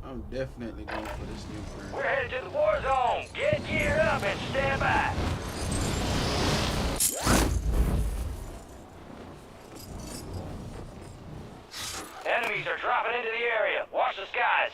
I'm definitely going for this new We're bird. headed to the war zone. Get geared up and stand by. Enemies are dropping into the area. Watch the skies.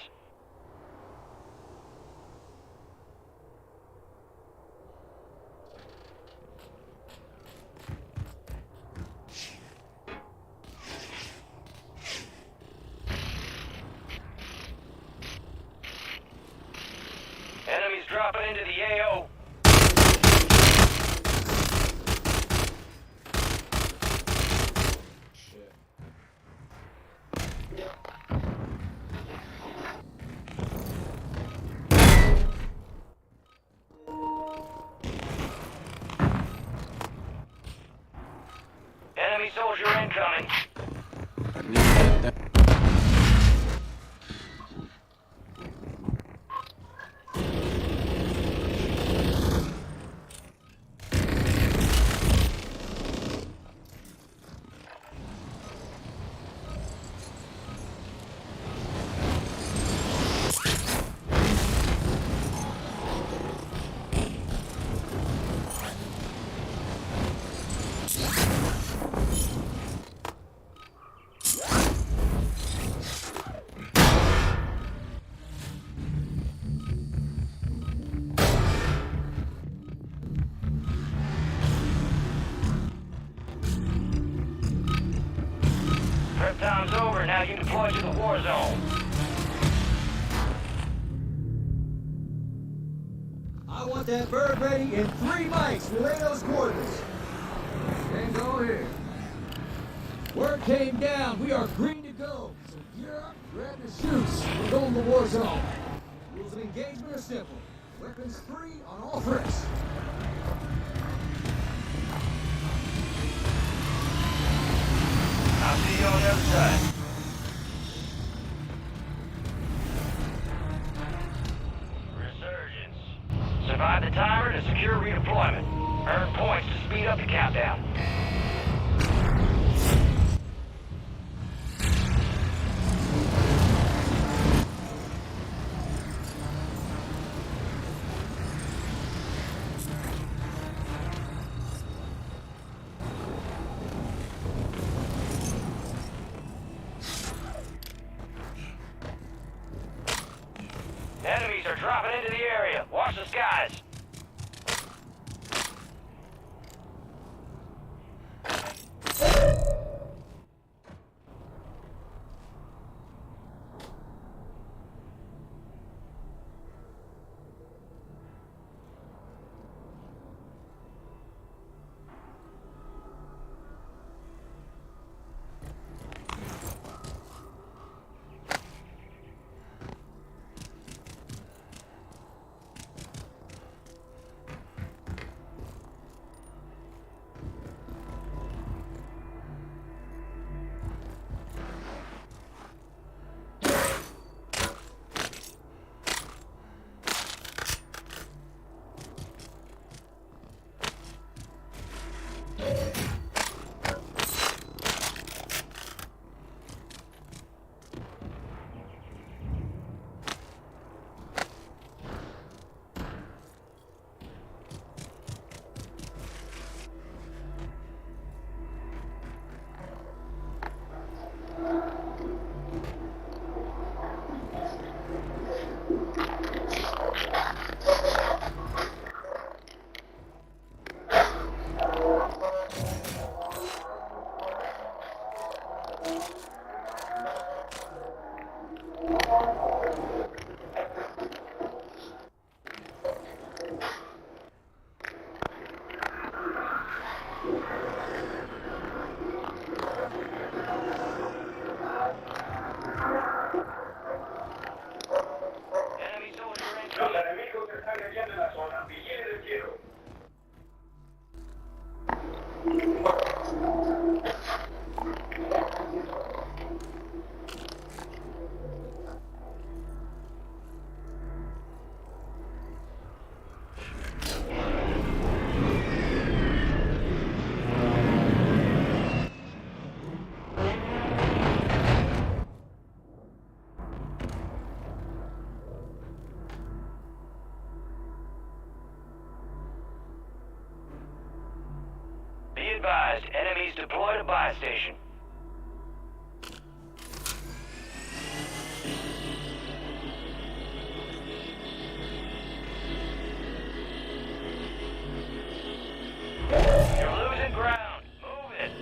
Enemies dropping into the AO. Shit. Enemy soldier incoming. I need that thing. Prep time's over. Now you deploy to the war zone. I want that bird ready in 3 mics. Relay those coordinates. And go ahead. Word came down. We are green to go. So gear up, grab your shoots. We're going to the war zone. Rules of engagement are simple. Weapons free on all threats. I'll see you on the other side. Resurgence. Survive the timer to secure redeployment. Earn points to speed up the countdown. Enemies are dropping into the area. Watch the skies. Enemy soldier incoming. Los enemigos están cayendo en la zona. Vigilen el cielo. advised, enemies deployed a buy station. You're losing ground. Move it.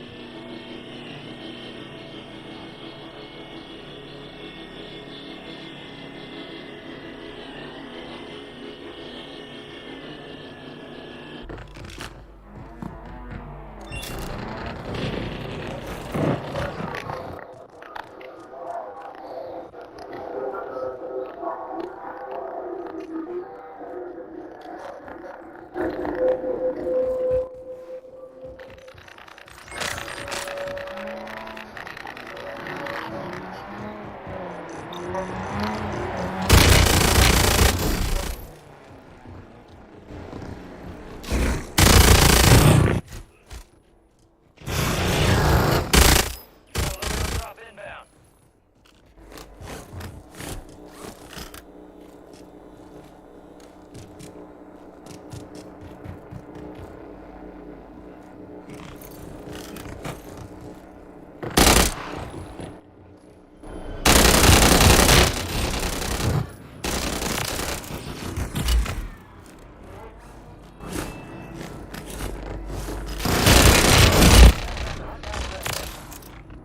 Drop inbound.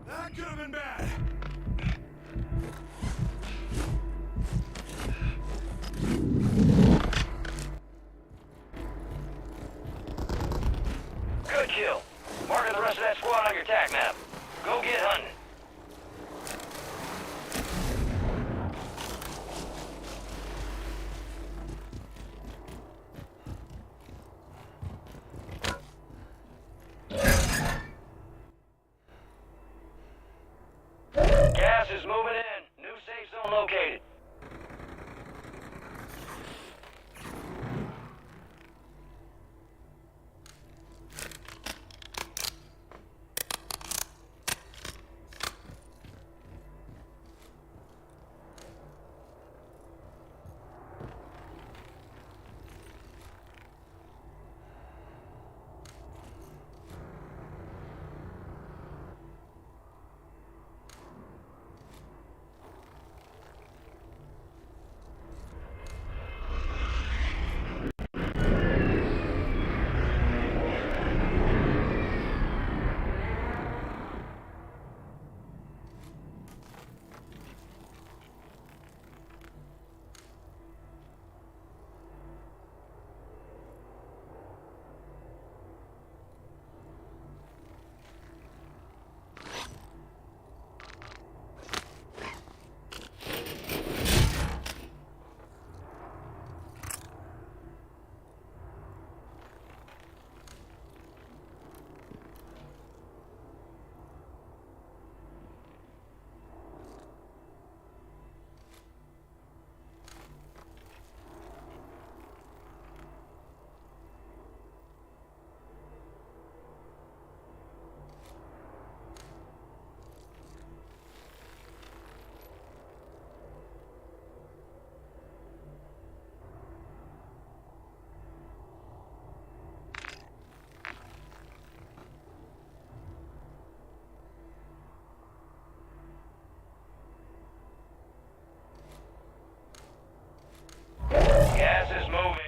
That could have been bad. Good kill. Marking the rest of that squad on your tac map. Go get hunting. Gas is moving in. New safe zone located. Gas is moving.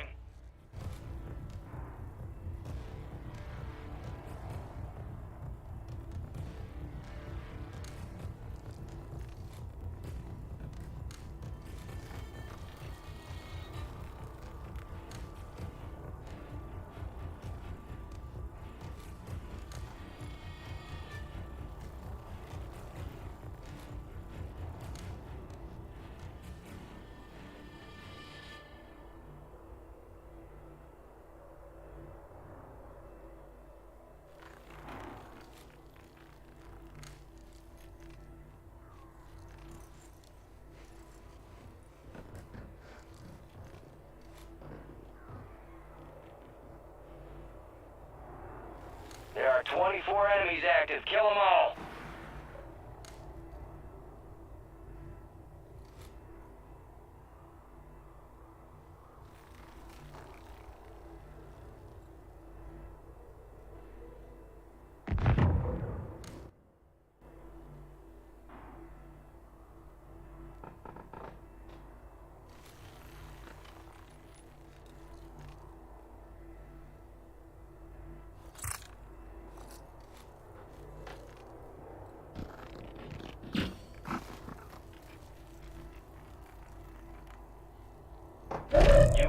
There are 24 enemies active. Kill them all.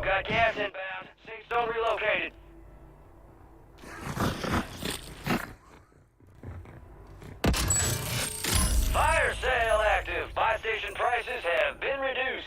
got gas inbound. Safe zone relocated. Fire sale active. Buy station prices have been reduced.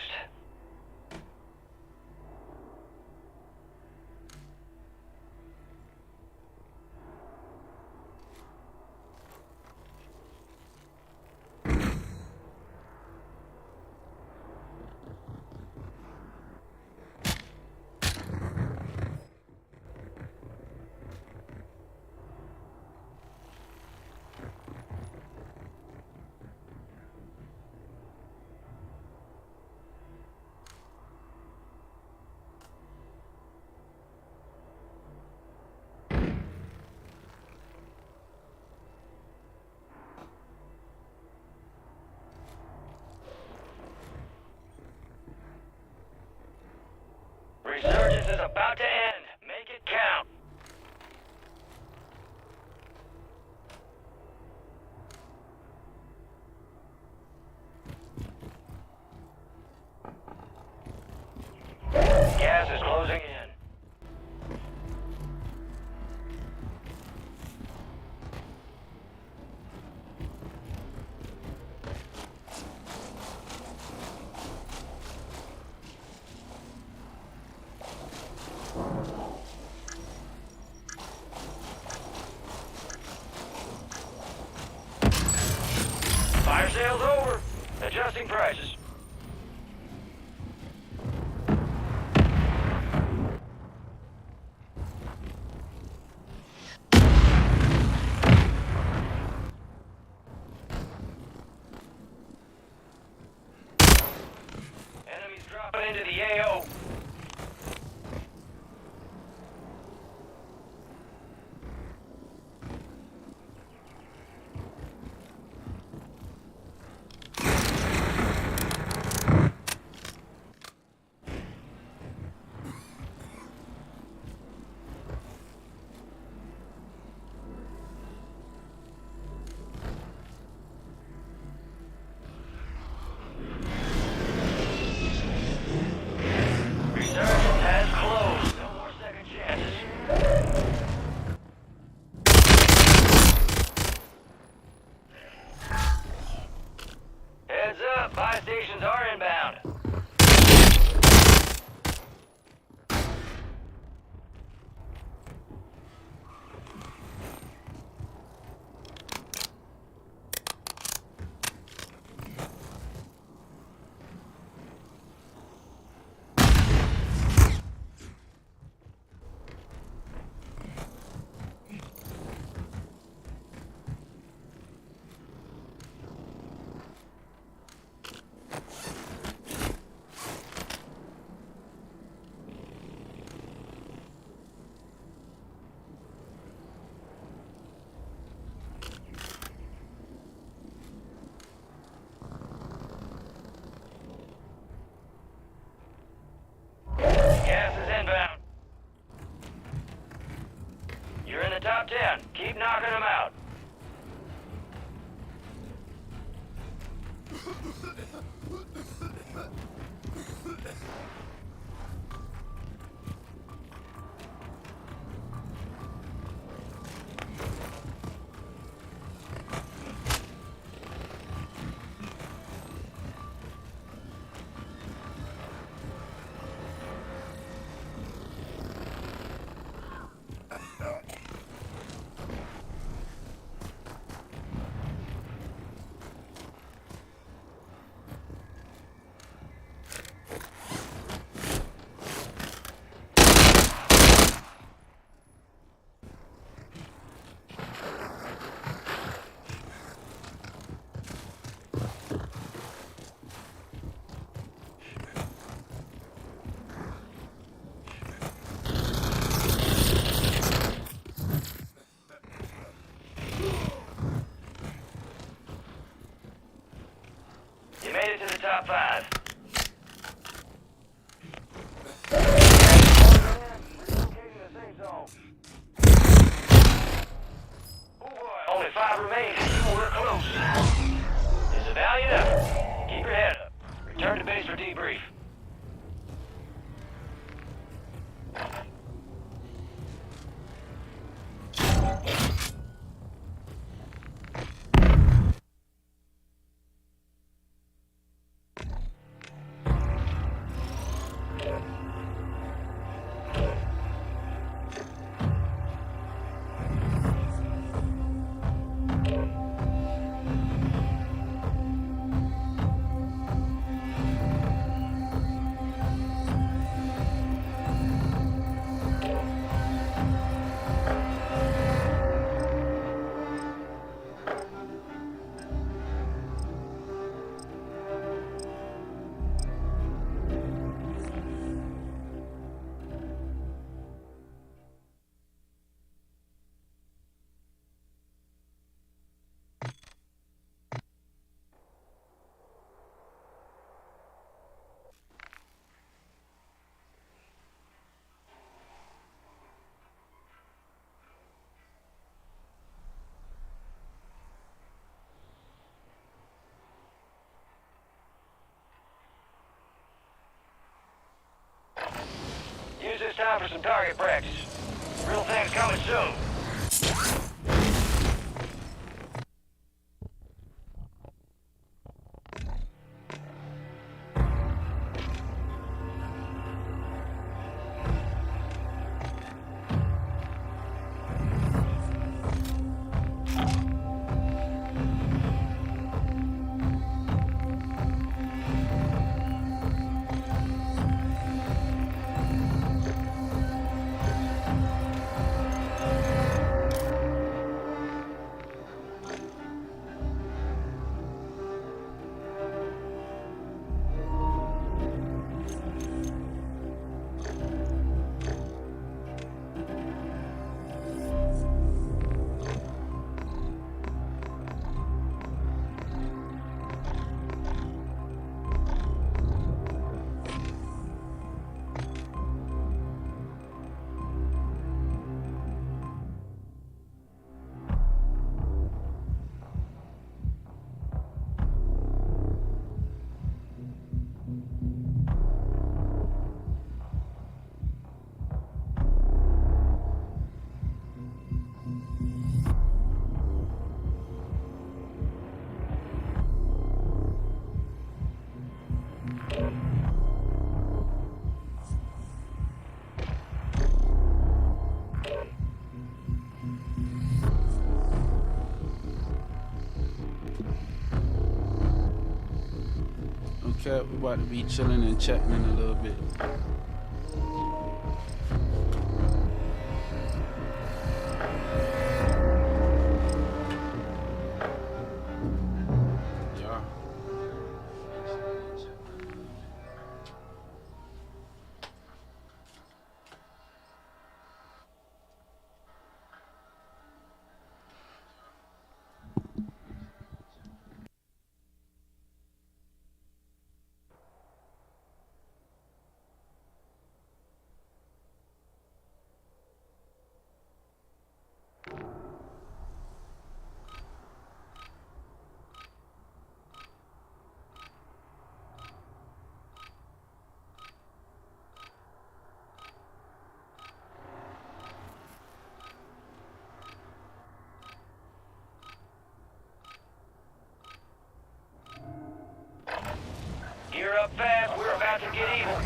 Resurgence is about to end. Make it count. Gas is closing in. Fire sale's over. Adjusting prices. Enemies dropping into the AO. Resurgence has closed. No more second chances. Heads up, buy stations are inbound. Gas is inbound. You're in the top 10. Keep knocking them out. You made it to the top 5. Relocating the safe zone. Oh boy, only 5 remain. We're close. It's a valiant effort. Keep your head up. Return to base for debrief. some target practice. Real things coming soon. Okay, we about to be chilling and chatting in a little bit. Yeah. Gear up fast, we're about to get evil.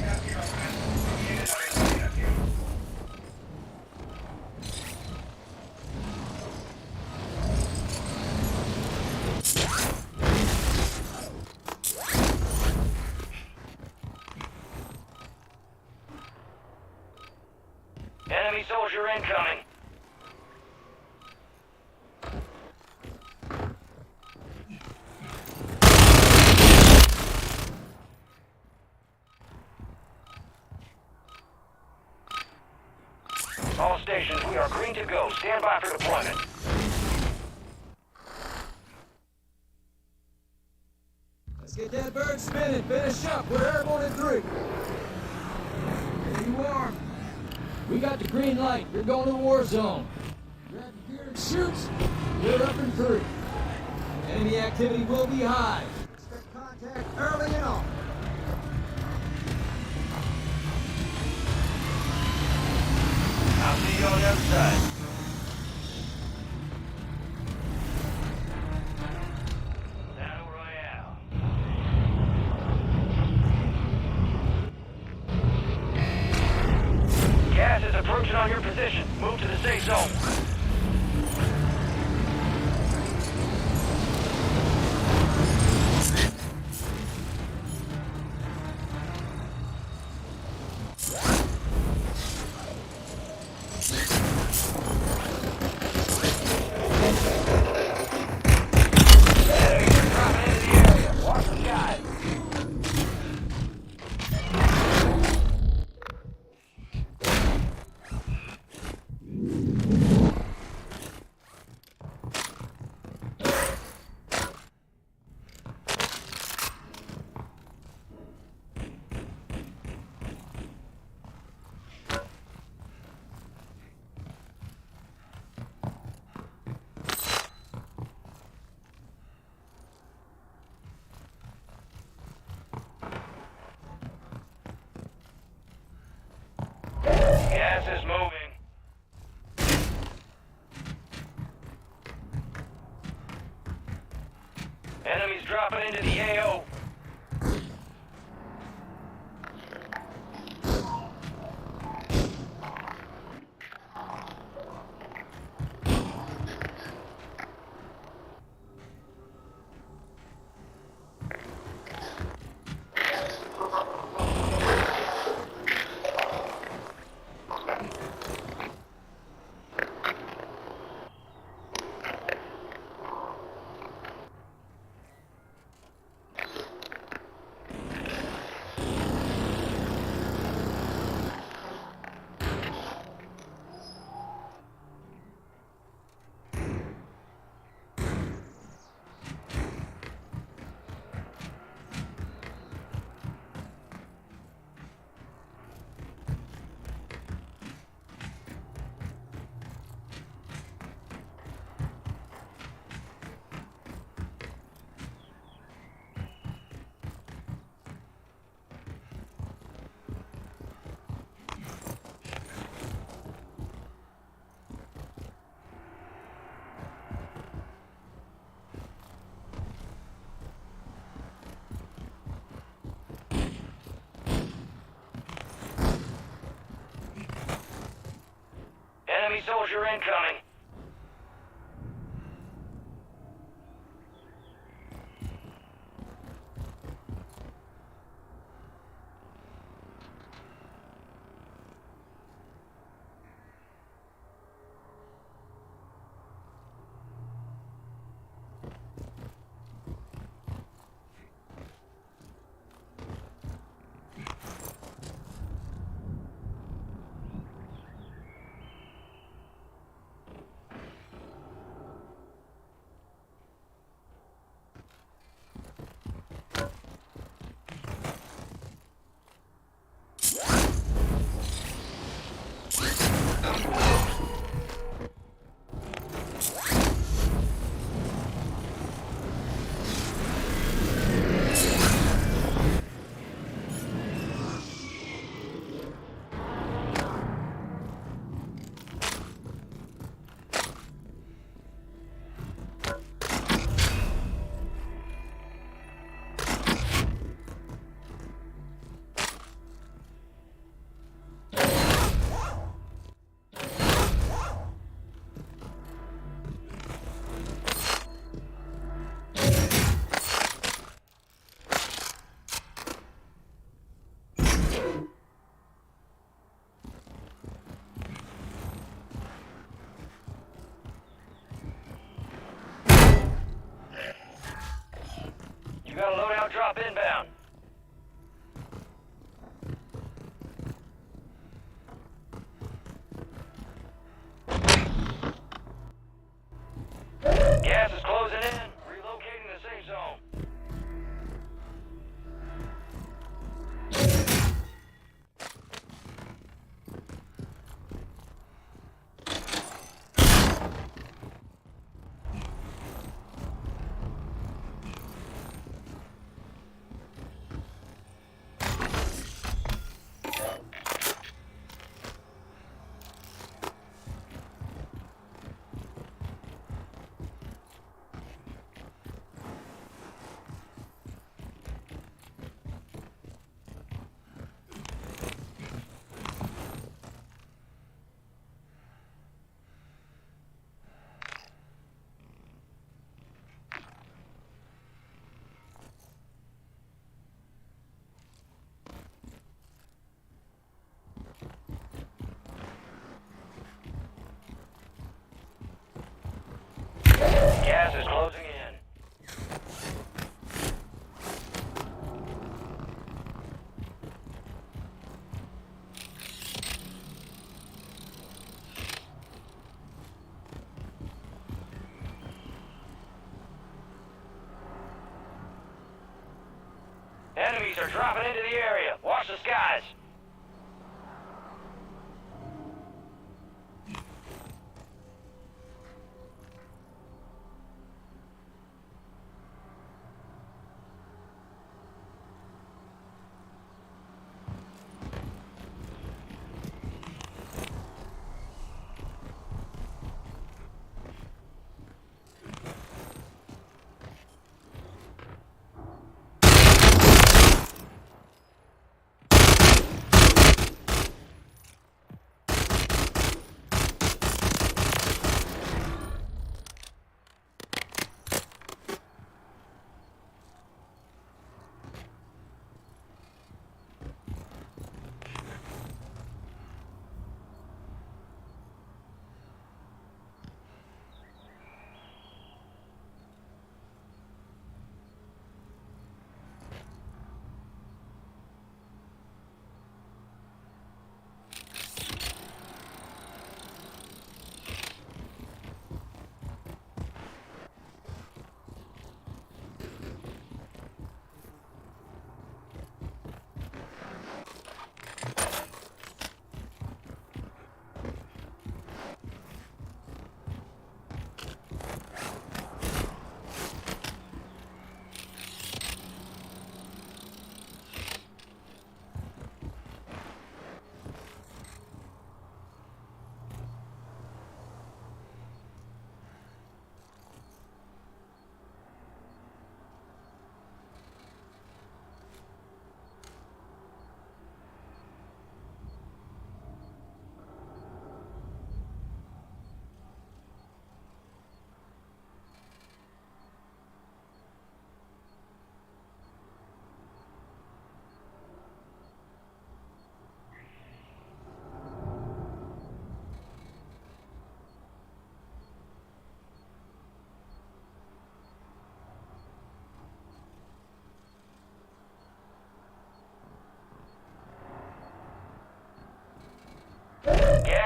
Enemy soldier incoming. All stations, we are green to go. Stand by for deployment. Let's get that bird spinning. Finish up. We're airborne in 3. There you are. We got the green light. You're going to the war zone. Grab your gear and shoot. We're up in 3. Enemy activity will be high. Expect contact early and often. I'll see you on the other side. Battle Royale. Gas is approaching on your position. Move to the safe zone. Enemies dropping into the AO. Enemy soldier incoming. You got a loadout drop inbound. Gas is closing in. Relocating the safe zone. Gas is closing in. Enemies are dropping into the area. Watch the skies.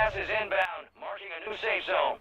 Gas is inbound, marking a new safe zone.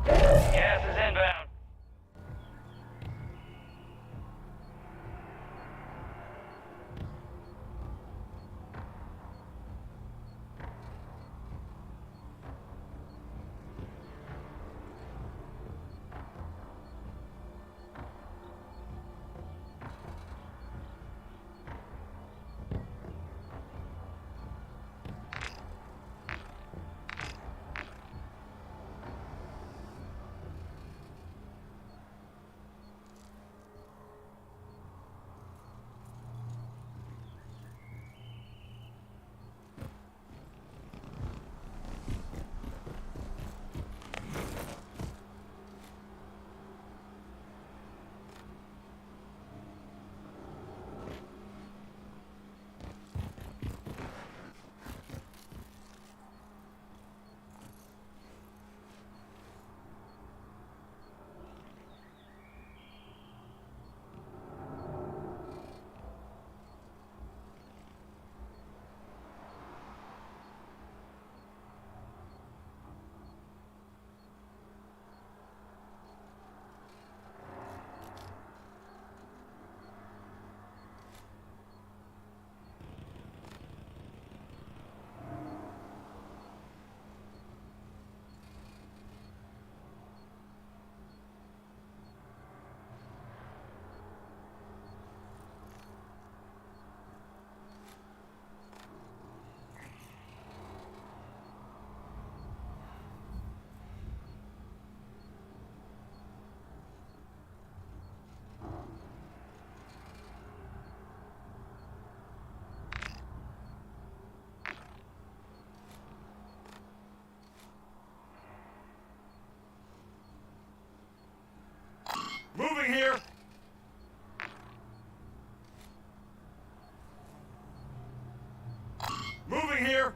Gas is inbound. Moving here! Moving here!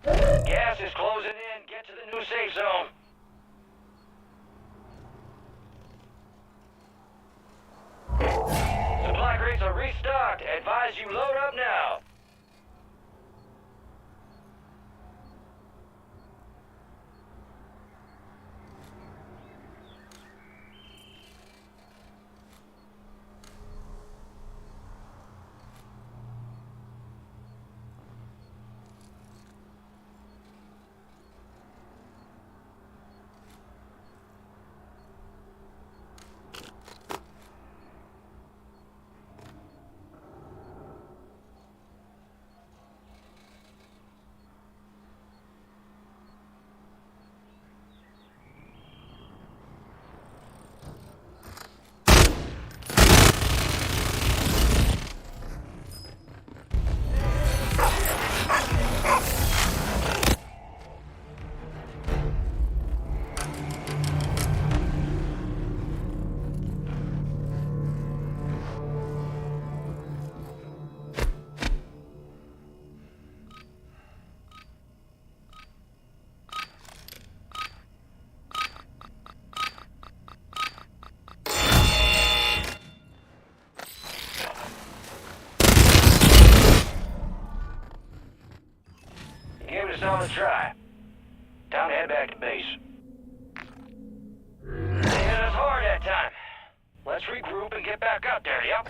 Gas is closing in. Get to the new safe zone. Supply crates are restocked. Advise you load up now. on the try. Time to head back to base. They hit us hard that time. Let's regroup and get back out there, yep?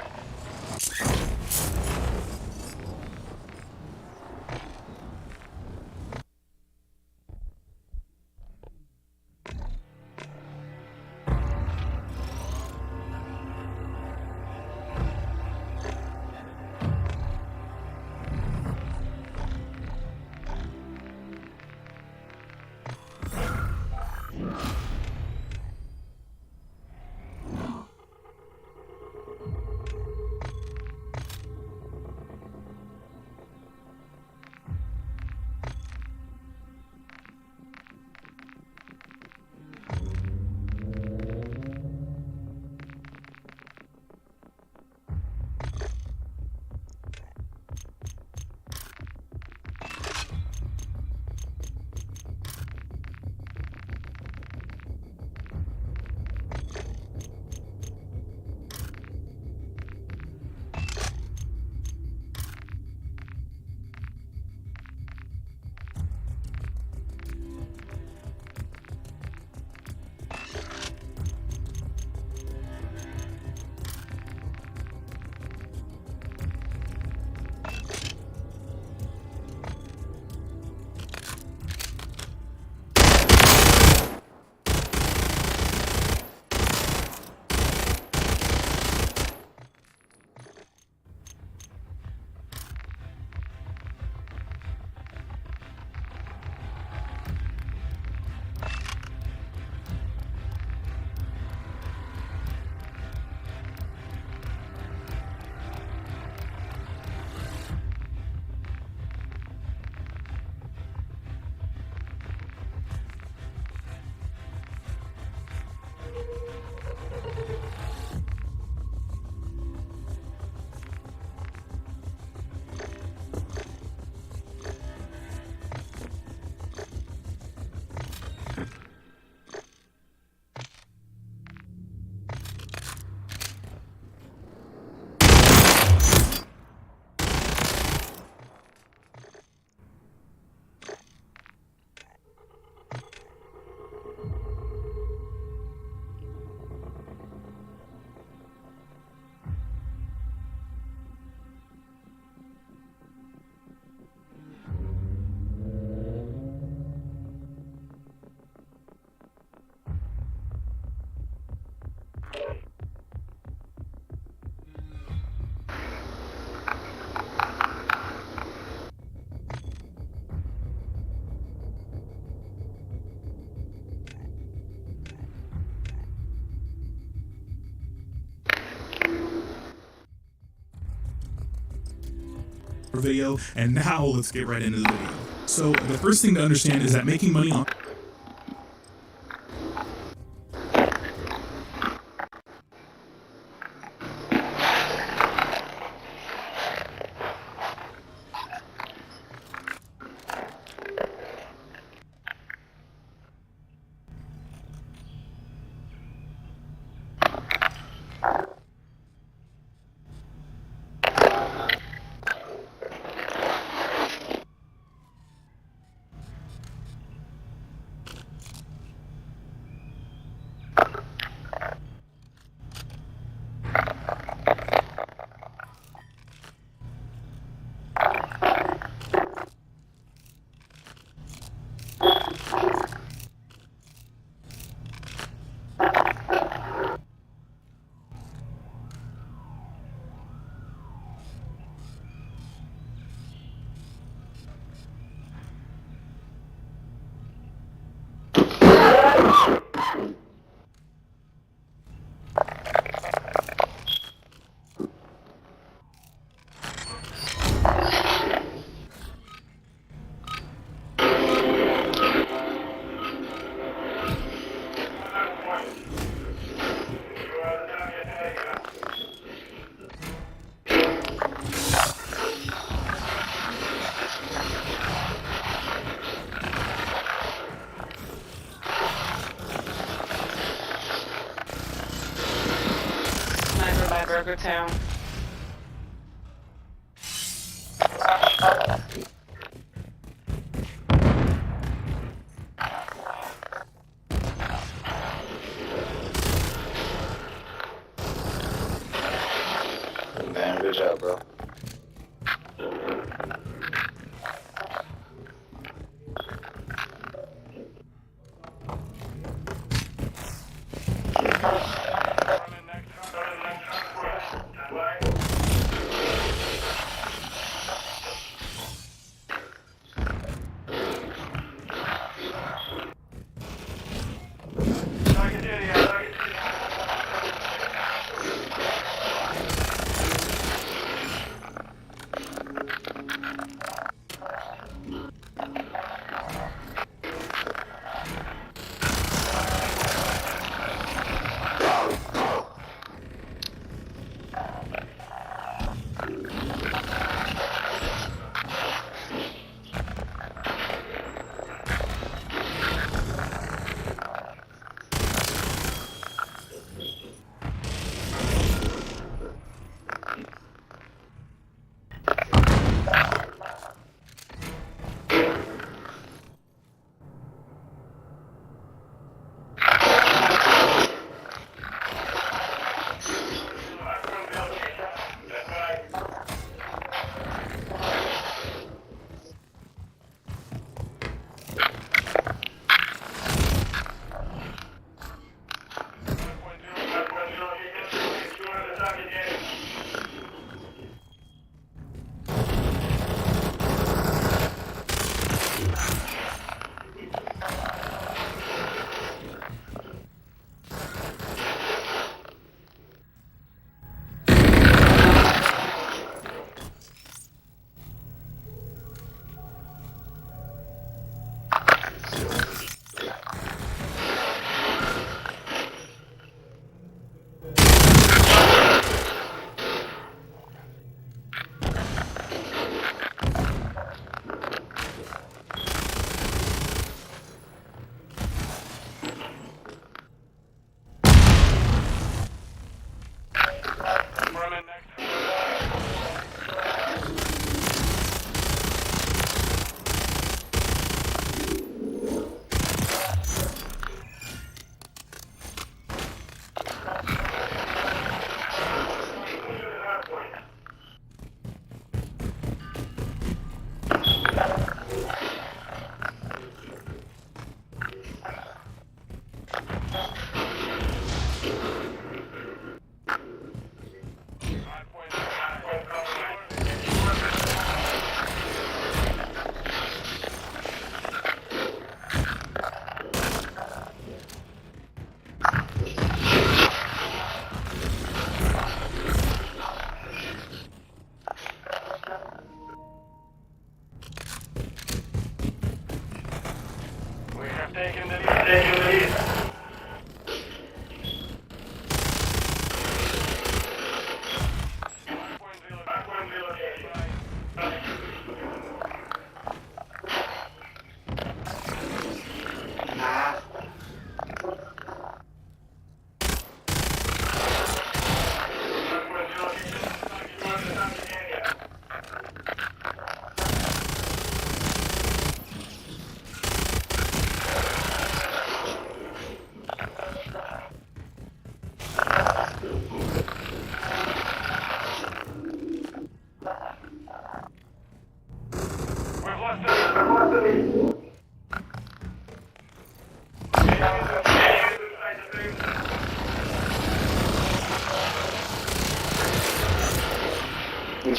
Video, and now let's get right into the video. So the first thing to understand is that making money on Burger Town.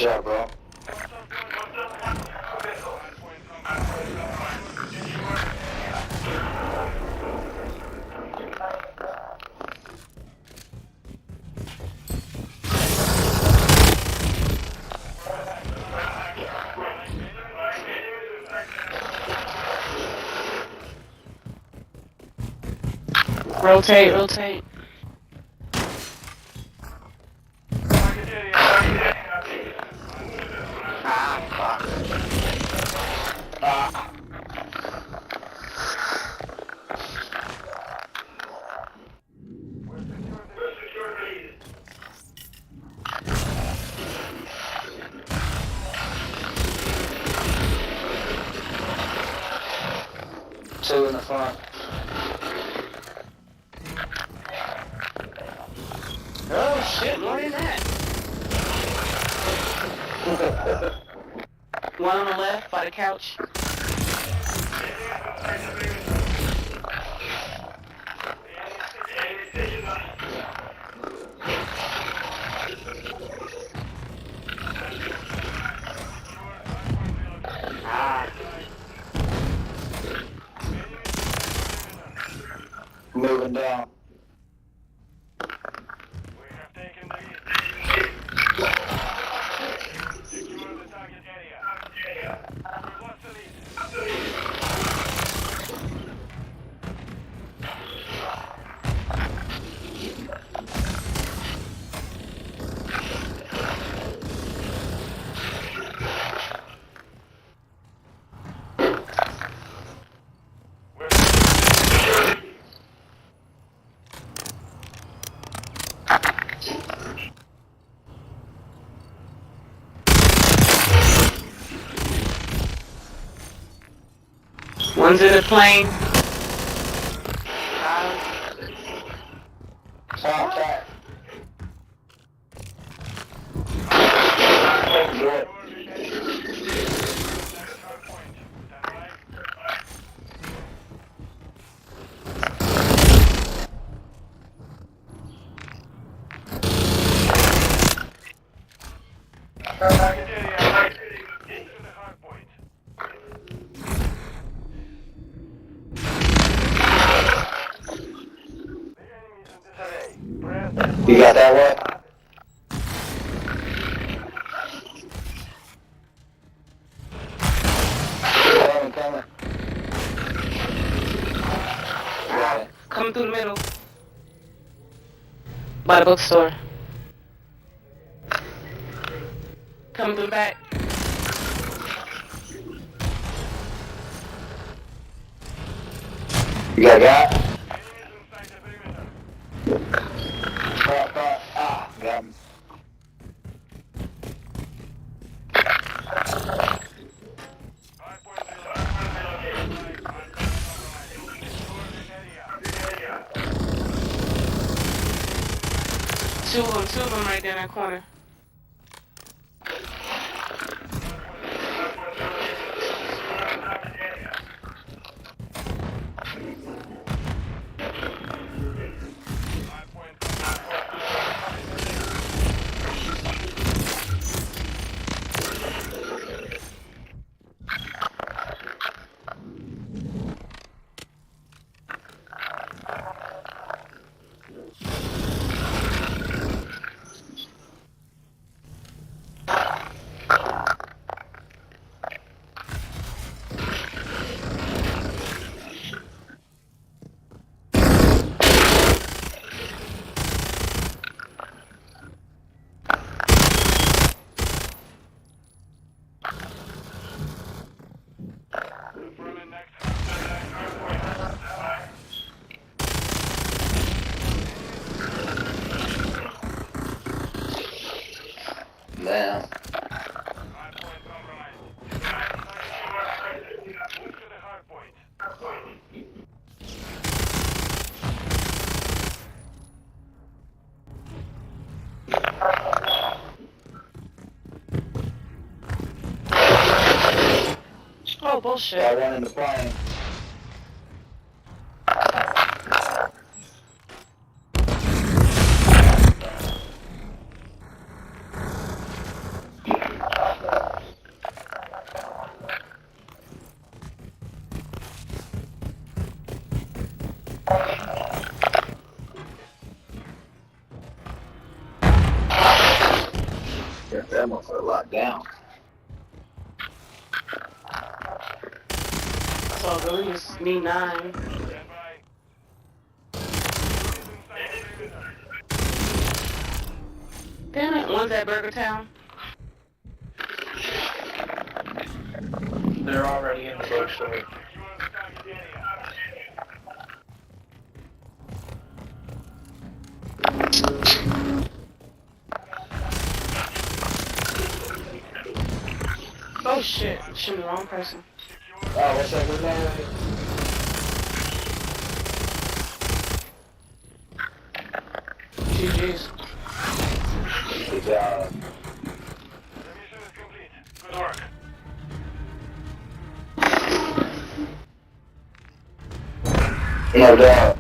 job, bro. Rotate, rotate. Two in the front. Oh shit, more than that. One on the left by the couch. Moving down. One's in the plane. Top back. Good. You got that one? Coming. Got it. Coming through the middle. By the bookstore. Coming through the back. You got a guy? Got him. Two of them right there in that corner. Damn. Oh, bullshit. Got one in the plane. Got that motherfucker locked down. So really just me 9. Stand by. Damn it, one's at Burger Town. They're already in the bookstore. Secure the target area. Oh shit, I'm shooting the wrong person. Oh, what's that good name? GG's. Good job. The mission is complete. Good work. No doubt.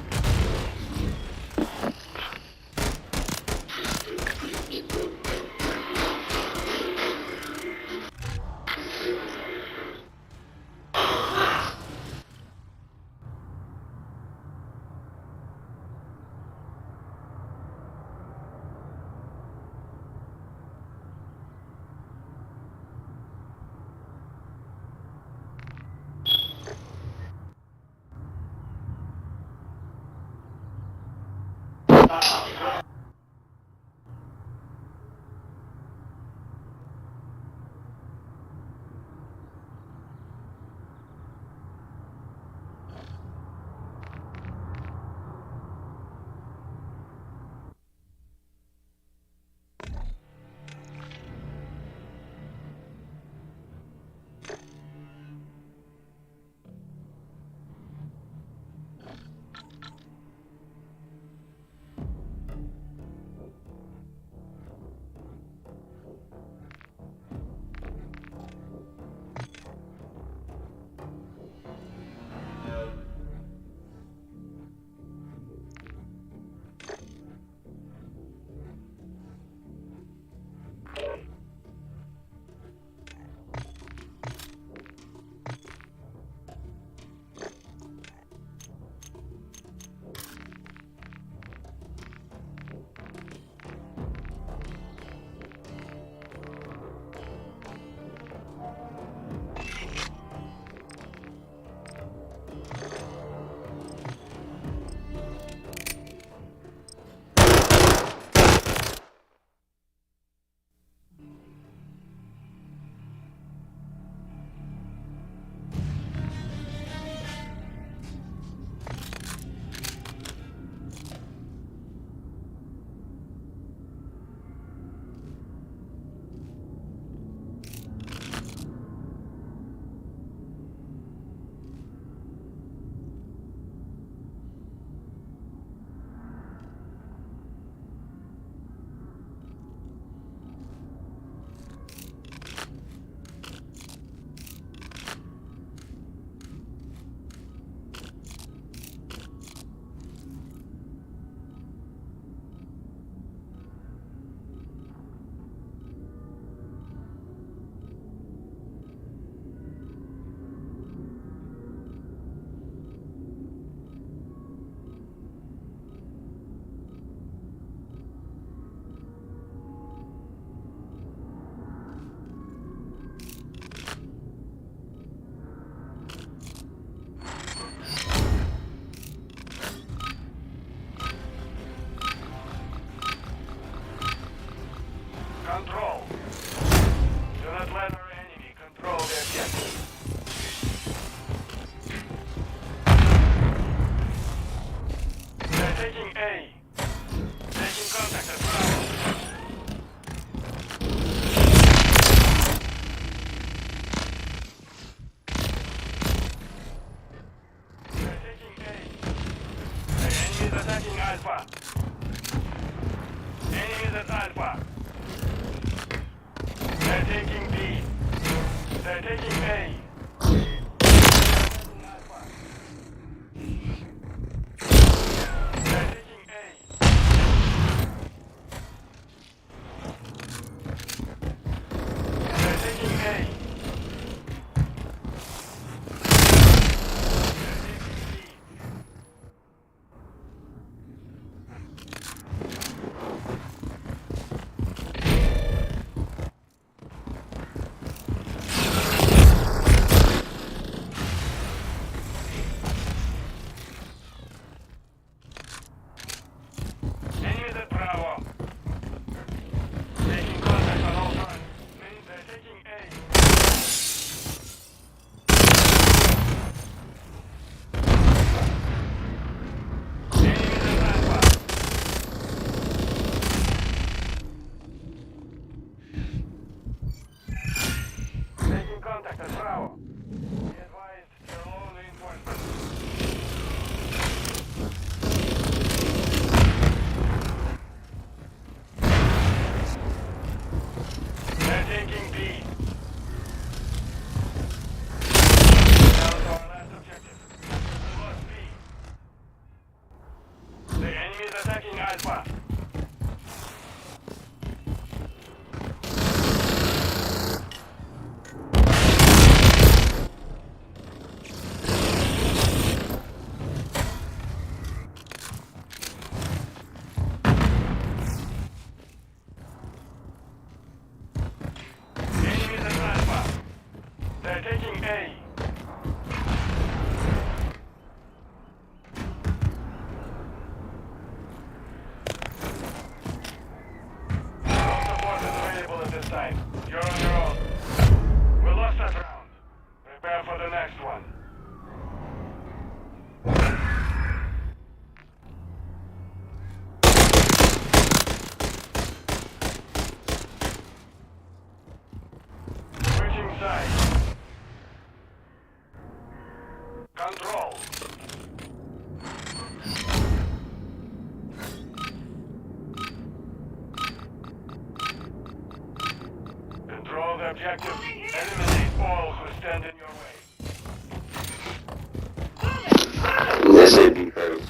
Control. Do not let our enemy control the objective. They're taking A. Taking contact at Bravo. They're taking A. The enemy is attacking Alpha. Enemies at Alpha. They're taking B. They're taking A. Alpha. They're taking A. They're taking A. attacking Alpha. Enemies at Alpha. They're taking A. No support is available at this time. You're on your own. We lost that round. Prepare for the next one. Switching sides. Control. Control the objective. Eliminate all who stand in your way. This would be crazy.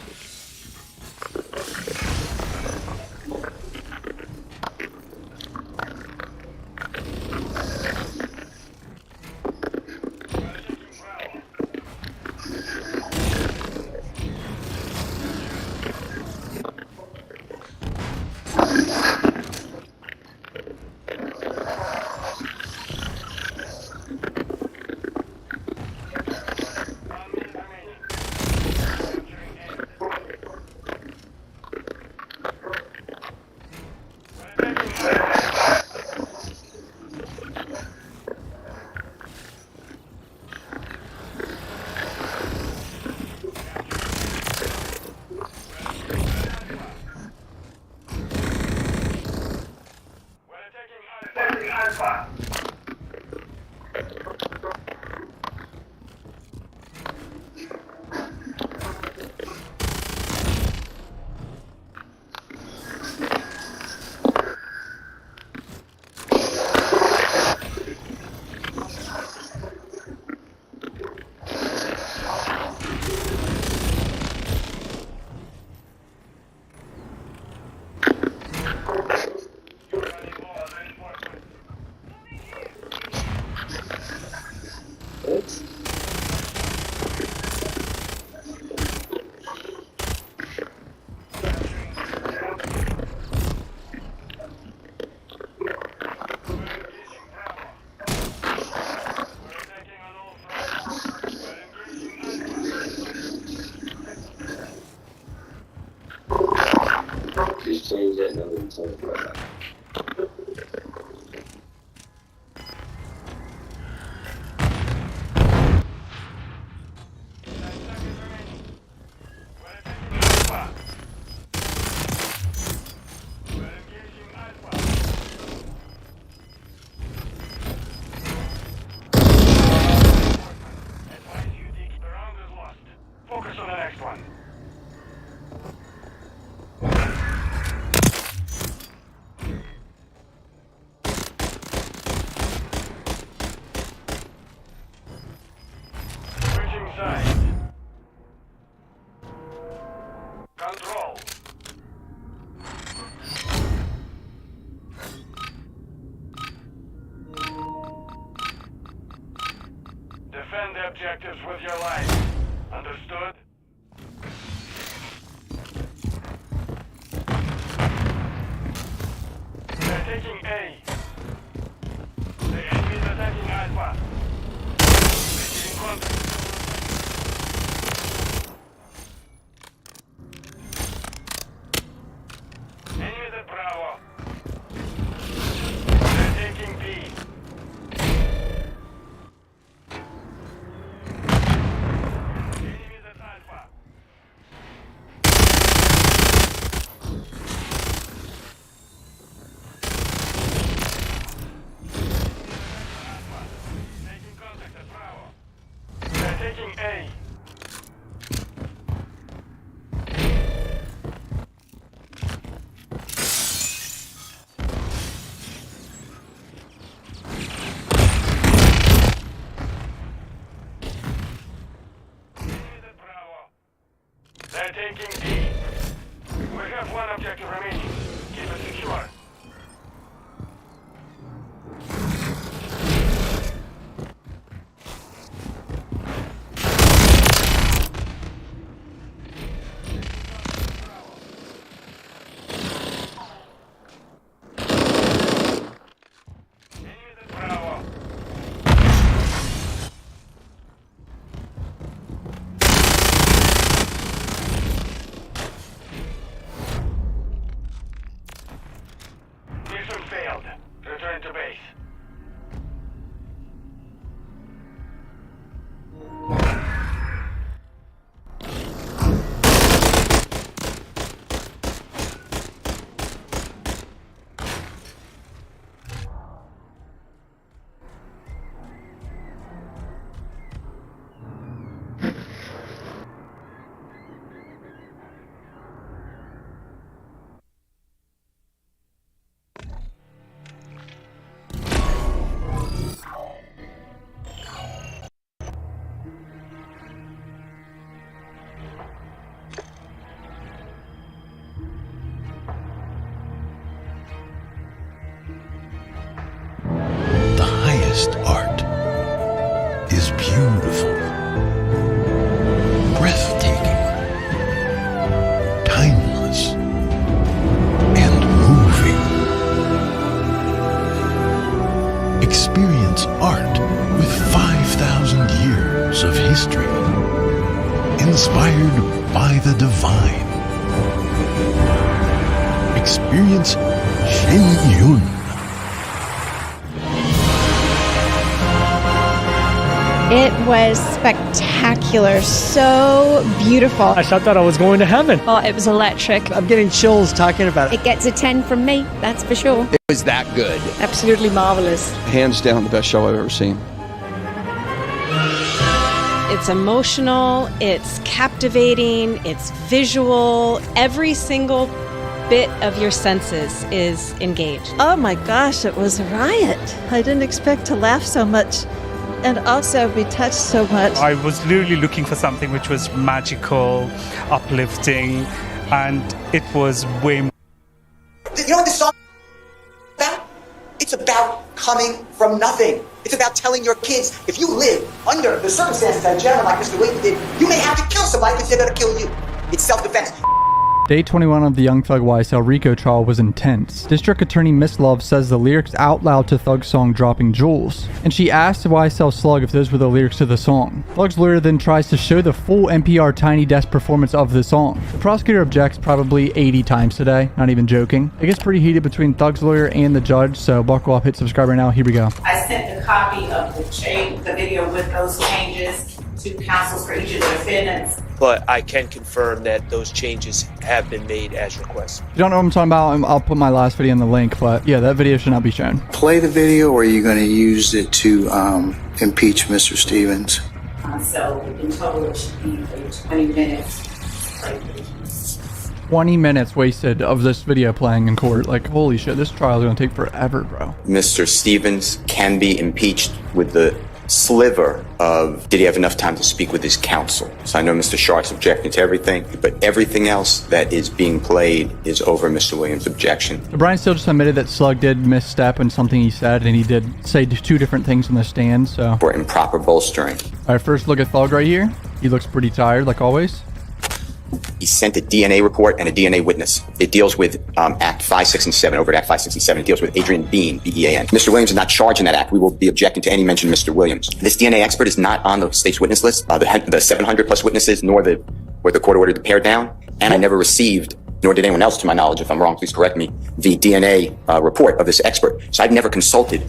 Alpha. Just change that number and tell it right now. Focus on the next one. Switching sides. Control. Defend the objectives with your life. Understood? They're taking A. The enemy is attacking Alpha. Receiving contact. Enemies at Bravo. They're taking B. Enemies at Alpha. objective remaining. Keep it secure. Enemies at Bravo. Mission failed. Return to base. The highest art is beautiful, breathtaking, timeless, and moving. Experience art with 5,000 years of history, inspired by the divine. Experience Shenyun. It was spectacular, so beautiful. I thought I was going to heaven. Oh, it was electric. I'm getting chills talking about it. It gets a 10 from me, that's for sure. It was that good. Absolutely marvelous. Hands down the best show I've ever seen. It's emotional, it's captivating, it's visual. Every single bit of your senses is engaged. Oh my gosh, it was a riot. I didn't expect to laugh so much and also be touched so much. I was literally looking for something which was magical, uplifting, and it was way more. You know what this song is about? It's about coming from nothing. It's about telling your kids, if you live under the circumstances that a gentleman like Mr. Williams did, you may have to kill somebody because they're going to kill you. It's self-defense. Day 21 of the Young Thug YSL RICO trial was intense. District Attorney Miss Love says the lyrics out loud to Thug's song Dropping Jewels, and she asked YSL Slug if those were the lyrics to the song. Thug's lawyer then tries to show the full NPR Tiny Desk performance of the song. The prosecutor objects probably 80 times today, not even joking. It gets pretty heated between Thug's lawyer and the judge, so buckle up, hit subscribe right now, here we go. I sent the copy of the video with those changes to counsels for each of the defendants. But I can confirm that those changes have been made as requested. If you don't know what I'm talking about, I'll put my last video in the link, but yeah, that video should not be shown. Play the video, or are you going to use it to impeach Mr. Stevens? So in total it should be 20 minutes. 20 minutes wasted of this video playing in court. Like, holy shit, this trial is going to take forever, bro. Mr. Stevens can be impeached with the sliver of did he have enough time to speak with his counsel. So I know Mr. Shark's objecting to everything, but everything else that is being played is over Mr. Williams' objection. Brian still just admitted that Slug did misstep in something he said, and he did say two different things in the stand, so. For improper bolstering. All right, first look at Thug right here. He looks pretty tired, like always. He sent a DNA report and a DNA witness. It deals with Act 5, 6, and 7, over at Act 5, 6, and 7. It deals with Adrian Bean, B-E-A-N. Mr. Williams is not charged in that act. We will be objecting to any mention of Mr. Williams. This DNA expert is not on the state's witness list, the 700 plus witnesses, nor where the court ordered to pare down. And I never received, nor did anyone else, to my knowledge, if I'm wrong, please correct me, the DNA report of this expert. So I've never consulted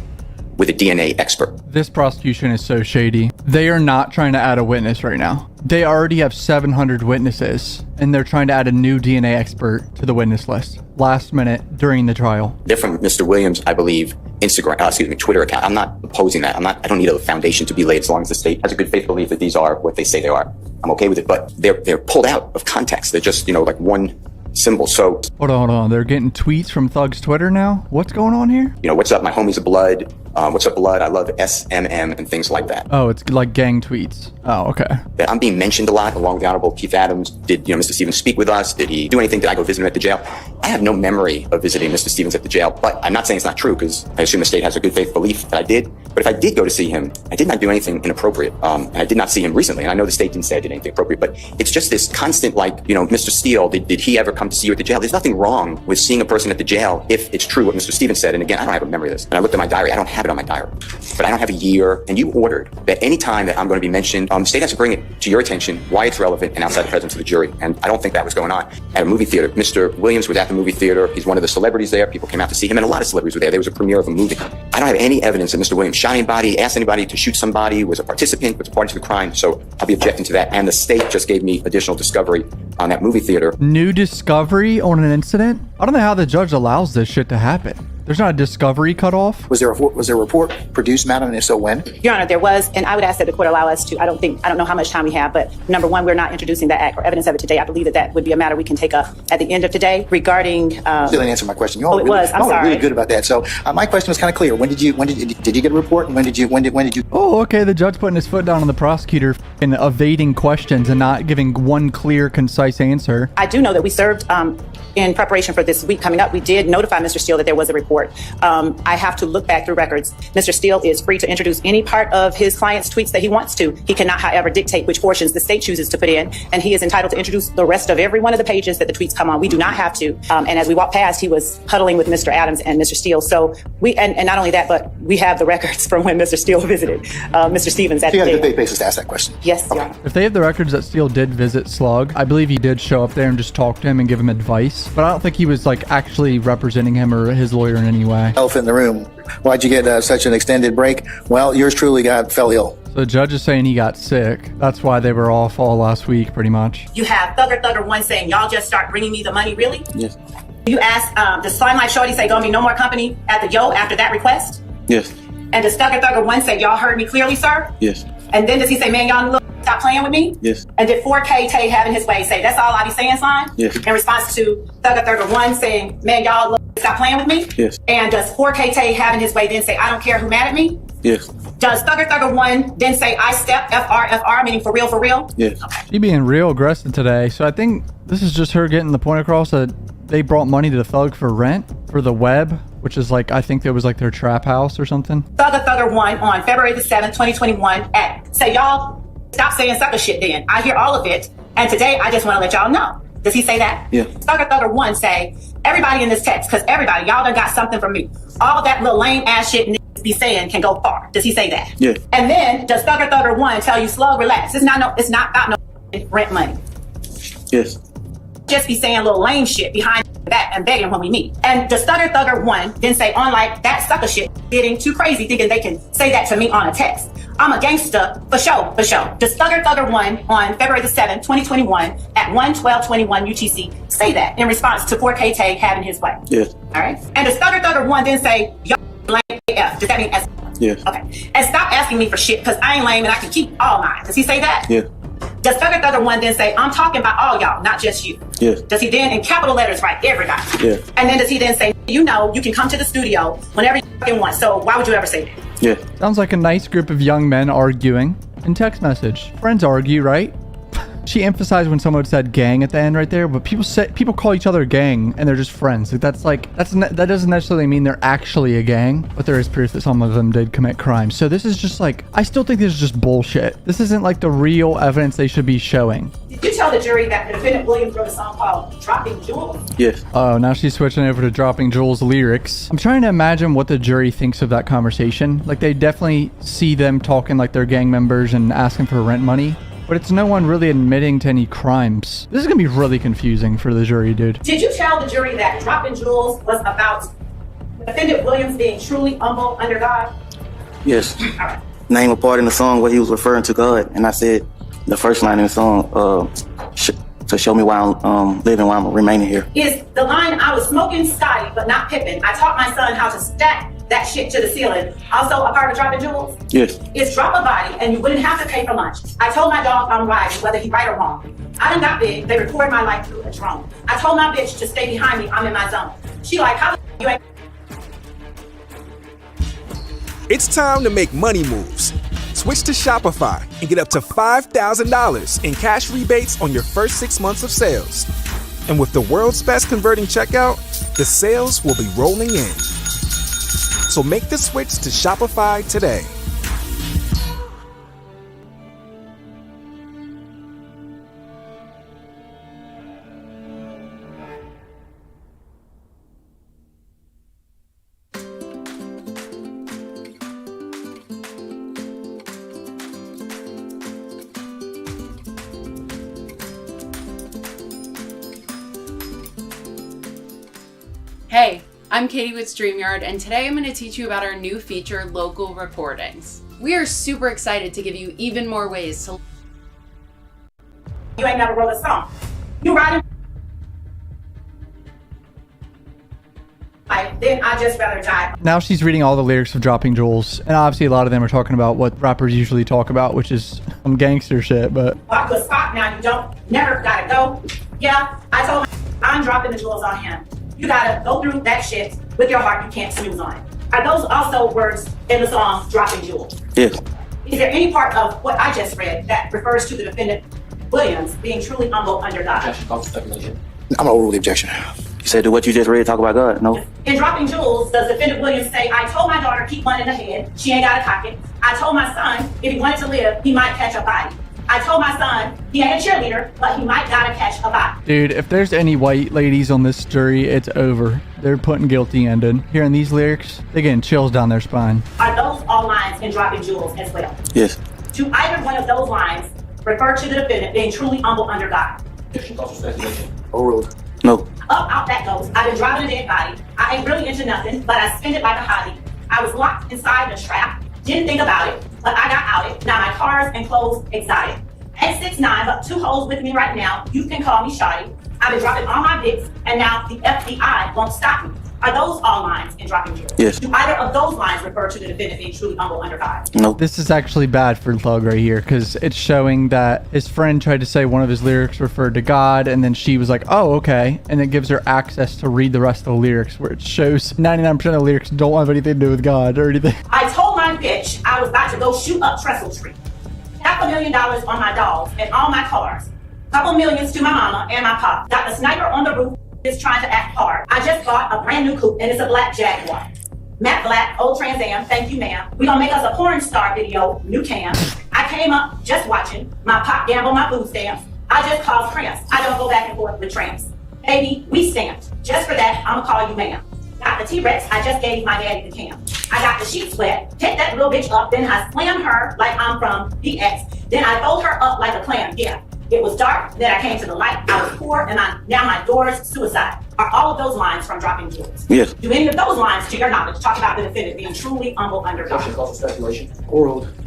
with a DNA expert. This prosecution is so shady. They are not trying to add a witness right now. They already have 700 witnesses, and they're trying to add a new DNA expert to the witness list last minute during the trial. They're from Mr. Williams, I believe, Twitter account. I'm not opposing that. I don't need a foundation to be laid as long as the state has a good faith belief that these are what they say they are. I'm okay with it, but they're pulled out of context. They're just, like one symbol. So hold on. They're getting tweets from Thug's Twitter now? What's going on here? What's up? My homies of blood. What's up, blood? I love SMM and things like that. Oh, it's like gang tweets. Oh, okay. I'm being mentioned a lot along with the Honorable Keith Adams. Did, Mr. Stevens speak with us? Did he do anything? Did I go visit him at the jail? I have no memory of visiting Mr. Stevens at the jail, but I'm not saying it's not true because I assume the state has a good faith belief that I did. But if I did go to see him, I did not do anything inappropriate. And I did not see him recently. And I know the state didn't say I did anything appropriate, but it's just this constant, like, Mr. Steele, did he ever come to see you at the jail? There's nothing wrong with seeing a person at the jail if it's true what Mr. Stevens said. And again, I don't have a memory of this. And I looked at my diary. I don't have it on my diary, but I don't have a year. And you ordered that any time that I'm going to be mentioned, the state has to bring it to your attention, why it's relevant, and outside the presence of the jury. And I don't think that was going on at a movie theater. Mr. Williams was at the movie theater. He's one of the celebrities there. People came out to see him, and a lot of celebrities were there. There was a premiere of a movie. I don't have any evidence that Mr. Williams shot anybody, asked anybody to shoot somebody, was a participant, was a party to the crime. So I'll be objecting to that. And the state just gave me additional discovery on that movie theater. New discovery on an incident? I don't know how the judge allows this shit to happen. There's not a discovery cutoff. Was there a report produced, madam, and if so, when? Your Honor, there was, and I would ask that the court allow us to, I don't know how much time we have, but number one, we're not introducing that act or evidence of it today. I believe that would be a matter we can take up at the end of today regarding... Still didn't answer my question. I'm sorry. Really good about that. So my question was kind of clear. Did you get a report? And when did you? Oh, okay. The judge putting his foot down on the prosecutor and evading questions and not giving one clear, concise answer. I do know that we served, in preparation for this week coming up, we did notify Mr. Steele that there was a report. I have to look back through records. Mr. Steele is free to introduce any part of his client's tweets that he wants to. He cannot, however, dictate which portions the state chooses to put in, and he is entitled to introduce the rest of every one of the pages that the tweets come on. We do not have to. And as we walked past, he was huddling with Mr. Adams and Mr. Steele. So and not only that, but we have the records from when Mr. Steele visited Mr. Stevens at the jail. You got a good basis to ask that question. Yes, Your Honor. If they have the records that Steele did visit Slug, I believe he did show up there and just talk to him and give him advice. But I don't think he was like actually representing him or his lawyer in any way. Elephant in the room. Why'd you get such an extended break? Well, yours truly fell ill. So the judge is saying he got sick. That's why they were off all last week, pretty much. You have Thugger 1 saying, y'all just start bringing me the money, really? Yes. You asked, does Slime Life Shorty say gonna be no more company at the Yo after that request? Yes. And does Thugger 1 say, y'all heard me clearly, sir? Yes. And then does he say, man, y'all little stop playing with me? Yes. And did 4K Tay having his way say, that's all I be saying, Slime? Yes. In response to Thugger 1 saying, man, y'all little stop playing with me? Yes. And does 4K Tay having his way then say, I don't care who mad at me? Yes. Does Thugger 1 then say, I step FR, meaning for real? Yes. She being real aggressive today. So I think this is just her getting the point across that they brought money to the Thug for rent for the web, which is like, I think it was like their trap house or something. Thugger 1 on February the 7th, 2021 say, y'all stop saying sucker shit then. I hear all of it. And today I just want to let y'all know. Does he say that? Yeah. Thugger 1 say, everybody in this text, because everybody, y'all done got something from me. All that little lame ass shit niggas be saying can go far. Does he say that? Yeah. And then does Thugger 1 tell you, Slug, relax. It's not about no rent money. Yes. Just be saying little lame shit behind that and begging when we meet. And does Thugger 1 then say, on like that sucker shit, getting too crazy thinking they can say that to me on a text. I'm a gangster for sure. Does Thugger 1 on February the 7th, 2021 at 1:12:21 UTC say that in response to 4K Tay having his way? Yes. All right. And does Thugger 1 then say, yo, lame AF? Does that mean S? Yes. Okay. And stop asking me for shit because I ain't lame and I can keep all mine. Does he say that? Yeah. Does Thugger 1 then say, I'm talking about all y'all, not just you? Yes. Does he then, in capital letters, write everybody? Yeah. And then does he then say, you know, you can come to the studio whenever you fucking want, so why would you ever say that? Yeah. Sounds like a nice group of young men arguing in text message. Friends argue, right? She emphasized when someone said gang at the end right there, but people call each other gang and they're just friends. Like that doesn't necessarily mean they're actually a gang, but there is proof that some of them did commit crimes. So this is just like, I still think this is just bullshit. This isn't like the real evidence they should be showing. Did you tell the jury that the defendant Williams wrote a song called Dropping Jewels? Yes. Oh, now she's switching over to Dropping Jewels lyrics. I'm trying to imagine what the jury thinks of that conversation. Like they definitely see them talking like they're gang members and asking for rent money. But it's no one really admitting to any crimes. This is gonna be really confusing for the jury, dude. Did you tell the jury that Dropping Jewels was about defendant Williams being truly humble under God? Yes. All right. Name a part in the song where he was referring to God, and I said the first line in the song, to show me why I'm living, why I'm remaining here. Is the line, I was smoking Scotty, but not Pippin. I taught my son how to stack that shit to the ceiling. Also a part of Dropping Jewels? Yes. It's drop a body and you wouldn't have to pay for lunch. I told my dog I'm riding, whether he right or wrong. I done got big, they record my life through a drone. I told my bitch to stay behind me, I'm in my zone. She like, how the you ain't... It's time to make money moves. Switch to Shopify and get up to $5,000 in cash rebates on your first 6 months of sales. And with the world's best converting checkout, the sales will be rolling in. So make the switch to Shopify today. Hey, I'm Katie with StreamYard, and today I'm going to teach you about our new feature, Local Recordings. We are super excited to give you even more ways to... You ain't never wrote a song. You write it. Then I just rather die. Now she's reading all the lyrics of Dropping Jewels, and obviously a lot of them are talking about what rappers usually talk about, which is some gangster shit, but... Walk to a spot now, you don't, never gotta go. Yeah, I told him I'm dropping the jewels on him. You gotta go through that shit with your heart, you can't snooze on it. Are those also words in the song Dropping Jewels? Yes. Is there any part of what I just read that refers to the defendant Williams being truly humble under God? I'm gonna overrule the objection. You said, do what you just read, talk about God? No. In Dropping Jewels, does defendant Williams say, I told my daughter keep one in the head, she ain't gotta cock it. I told my son, if he wanted to live, he might catch a body. I told my son, he ain't a cheerleader, but he might gotta catch a body. Dude, if there's any white ladies on this jury, it's over. They're putting guilty ended. Hearing these lyrics, they're getting chills down their spine. Are those all lines in Dropping Jewels as well? Yes. Do either one of those lines refer to the defendant being truly humble under God? Overruled. No. Up, out that goes. I've been driving a dead body. I ain't really into nothing, but I spend it like a hobby. I was locked inside the trap, didn't think about it, but I got outed. Now my cars and clothes exotic. At 6'9", but 2 hoes with me right now. You can call me Shotty. I've been dropping all my bits, and now the FBI won't stop me. Are those all lines in Dropping Jewels? Yes. Do either of those lines refer to the defendant being truly humble under God? Nope. This is actually bad for Thug right here because it's showing that his friend tried to say one of his lyrics referred to God, and then she was like, oh, okay. And it gives her access to read the rest of the lyrics, where it shows 99% of the lyrics don't have anything to do with God or anything. I told my bitch I was about to go shoot up Trestle Tree. $500,000 on my dogs and all my cars. Couple millions to my mama and my pop. Got the sniper on the roof, is trying to act hard. I just bought a brand new coupe and it's a black Jaguar. Matte Black, old Trans Am, thank you ma'am. We gonna make us a porn star video, new cam. I came up just watching, my pop gamble, my food stamps. I just caused cramps. I don't go back and forth with tramps. Baby, we stamped. Just for that, I'ma call you ma'am. Got the T-Rex, I just gave my daddy the cam. I got the sheets wet, hit that little bitch up, then I slammed her like I'm from the X. Then I fold her up like a clam, yeah. It was dark, then I came to the light, I was poor, and now my door's suicide. Are all of those lines from Dropping Jewels? Yes. Do any of those lines, to your knowledge, talk about the defendant being truly humble under God?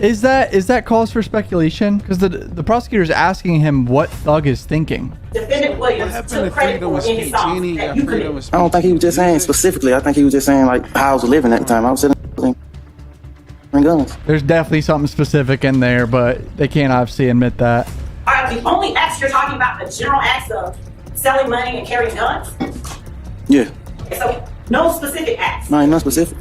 Is that cause for speculation? Because the prosecutor is asking him what Thug is thinking. Defendant Williams took credit for in his songs that you committed. I don't think he was just saying specifically. I think he was just saying like how I was living at the time. I was sitting guns. There's definitely something specific in there, but they can't obviously admit that. Are the only acts you're talking about the general acts of selling money and carrying guns? Yeah. Okay, so no specific acts. No, not specific.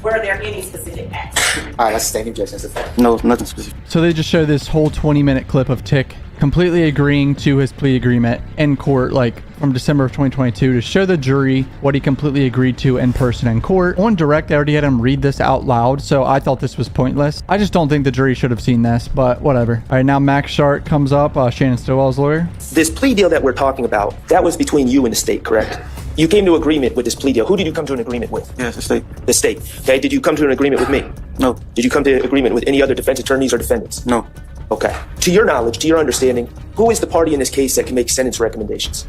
Were there any specific acts? All right, that's the same objection. No, nothing specific. So they just show this whole 20-minute clip of Tick completely agreeing to his plea agreement in court, like from December of 2022, to show the jury what he completely agreed to in person in court. On direct, I already had him read this out loud, so I thought this was pointless. I just don't think the jury should have seen this, but whatever. All right, now Max Sharp comes up, Shannon Stillwell's lawyer. This plea deal that we're talking about, that was between you and the state, correct? You came to agreement with this plea deal. Who did you come to an agreement with? Yes, the state. The state. Okay, did you come to an agreement with me? No. Did you come to an agreement with any other defense attorneys or defendants? No. Okay. To your knowledge, to your understanding, who is the party in this case that can make sentence recommendations?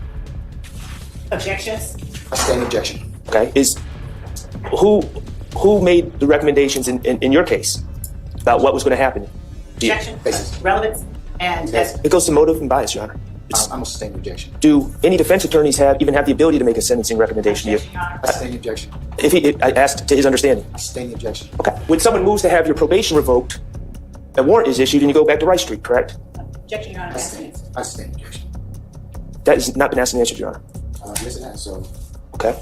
Objections? I stand objection. Okay. Who made the recommendations in your case about what was going to happen? Objection, relevance, and it goes to motive and bias, Your Honor. I'm a sustained objection. Do any defense attorneys even have the ability to make a sentencing recommendation to you? I sustain objection. I asked to his understanding. I sustain the objection. Okay. When someone moves to have your probation revoked, a warrant is issued and you go back to Rice Street, correct? Objection, Your Honor. I sustain objection. That has not been asked and answered, Your Honor. Yes, it has. So. Okay.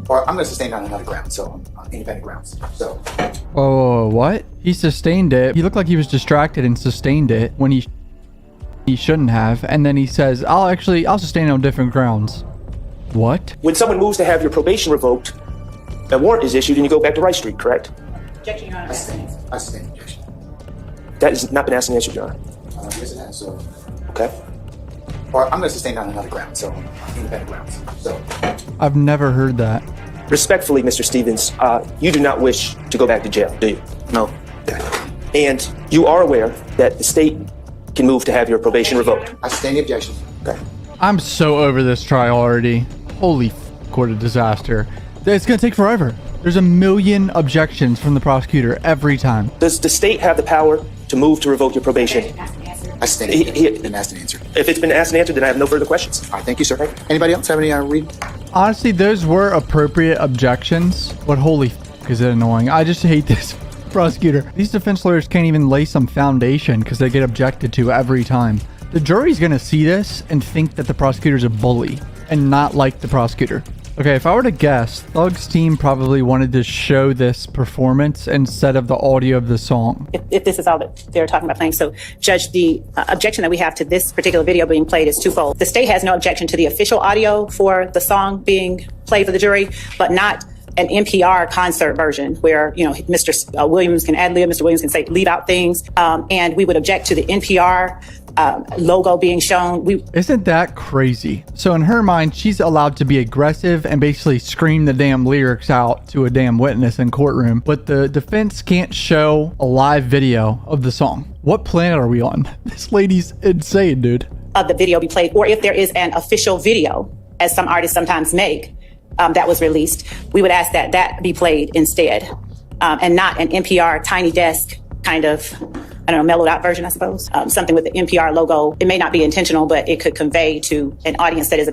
Or I'm going to sustain on another ground, so on independent grounds. So. Whoa, what? He sustained it. He looked like he was distracted and sustained it when he He shouldn't have. And then he says, I'll sustain on different grounds. What? When someone moves to have your probation revoked, a warrant is issued and you go back to Rice Street, correct? Objection, Your Honor. I sustain objection. That has not been asked and answered, Your Honor. Yes, it has. So, Okay. or I'm going to sustain on another ground. So, independent grounds. So, I've never heard that. Respectfully, Mr. Stevens, you do not wish to go back to jail, do you? No. And you are aware that the state can move to have your probation revoked. I sustain the objection. Okay. I'm so over this trial already. Holy what a disaster. It's going to take forever. There's a million objections from the prosecutor every time. Does the state have the power to move to revoke your probation? I sustain the objection. It's been asked and answered. If it's been asked and answered, then I have no further questions. All right, thank you, sir. Anybody else have any read? Honestly, those were appropriate objections, but holy is it annoying. I just hate this prosecutor. These defense lawyers can't even lay some foundation because they get objected to every time. The jury's going to see this and think that the prosecutor's a bully and not like the prosecutor. Okay, if I were to guess, Thug's team probably wanted to show this performance instead of the audio of the song. If this is all that they're talking about playing. So, Judge, the objection that we have to this particular video being played is twofold. The state has no objection to the official audio for the song being played for the jury, but not an NPR concert version where, you know, Mr. Williams can ad-lib, Mr. Williams can say, leave out things, and we would object to the NPR logo being shown. Isn't that crazy? So in her mind, she's allowed to be aggressive and basically scream the damn lyrics out to a damn witness in courtroom, but the defense can't show a live video of the song. What planet are we on? This lady's insane, dude. Of the video be played, or if there is an official video, as some artists sometimes make, that was released, we would ask that that be played instead, and not an NPR Tiny Desk kind of, I don't know, mellowed out version, I suppose. Something with the NPR logo. It may not be intentional, but it could convey to an audience that is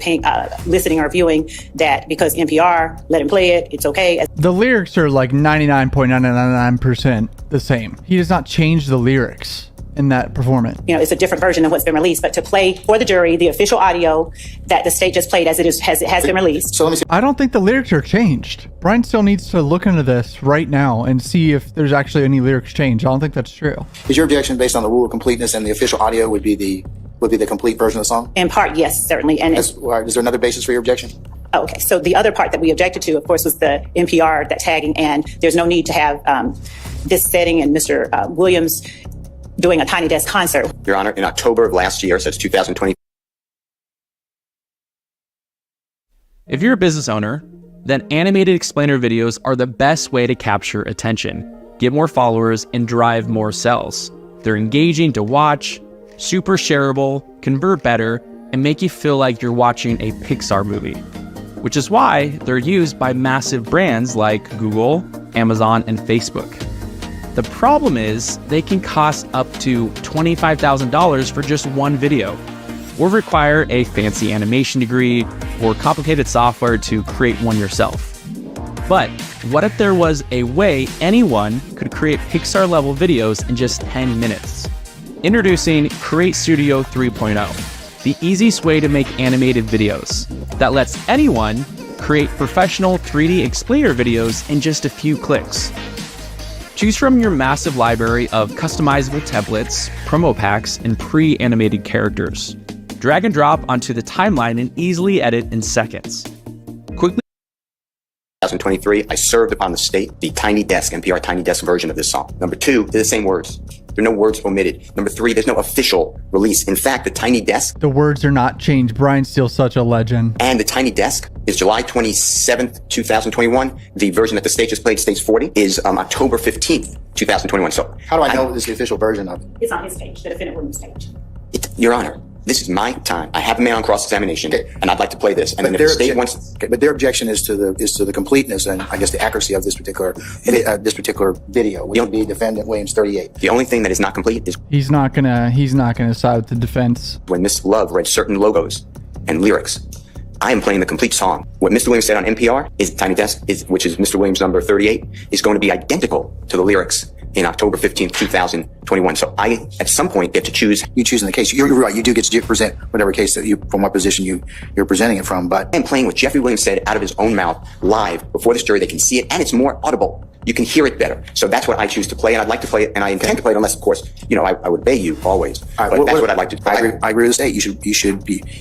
listening or viewing that because NPR let him play it, it's okay. The lyrics are like 99.999% the same. He does not change the lyrics in that performance. You know, it's a different version than what's been released, but to play for the jury the official audio that the state just played as it has been released. So let me see. I don't think the lyrics are changed. Brian still needs to look into this right now and see if there's actually any lyrics changed. I don't think that's true. Is your objection based on the rule of completeness and the official audio would be the complete version of the song? In part, yes, certainly. And is there another basis for your objection? Okay, so the other part that we objected to, of course, was the NPR, that tagging, and there's no need to have this setting and Mr. Williams doing a Tiny Desk concert. Your Honor, in October of last year, so it's 2020. If you're a business owner, then animated explainer videos are the best way to capture attention, get more followers, and drive more sales. They're engaging to watch, super shareable, convert better, and make you feel like you're watching a Pixar movie. Which is why they're used by massive brands like Google, Amazon, and Facebook. The problem is they can cost up to $25,000 for just one video, or require a fancy animation degree or complicated software to create one yourself. But what if there was a way anyone could create Pixar-level videos in just 10 minutes? Introducing Create Studio 3.0, the easiest way to make animated videos that lets anyone create professional 3D explainer videos in just a few clicks. Choose from your massive library of customizable templates, promo packs, and pre-animated characters. Drag and drop onto the timeline and easily edit in seconds. Quickly. 2023, I served upon the state the Tiny Desk, NPR Tiny Desk version of this song. Number two, they're the same words. There are no words omitted. Number three, there's no official release. In fact, the Tiny Desk. The words are not changed. Brian's still such a legend. And the Tiny Desk is July 27th, 2021. The version that the state just played, Stage 40, is October 15th, 2021. So how do I know this is the official version of it? It's on his page, the defendant Williams page. Your Honor, this is my time. I have a man on cross-examination, and I'd like to play this. And then if the state wants, but their objection is to the completeness and I guess the accuracy of this particular video, which would be defendant Williams 38. The only thing that is not complete is he's not gonna side with the defense. When Miss Love read certain logos and lyrics I am playing the complete song. What Mr. Williams said on NPR is Tiny Desk, which is Mr. Williams number 38, is going to be identical to the lyrics in October 15th, 2021. So I, at some point, get to choose. You choose in the case. You're right. You do get to present whatever case that from what position you're presenting it from. But I'm playing what Jeffrey Williams said out of his own mouth live before this jury. They can see it, and it's more audible. You can hear it better. So that's what I choose to play, and I'd like to play it, and I intend to play it unless, of course, I would obey you always. But that's what I'd like to do. I agree with the state.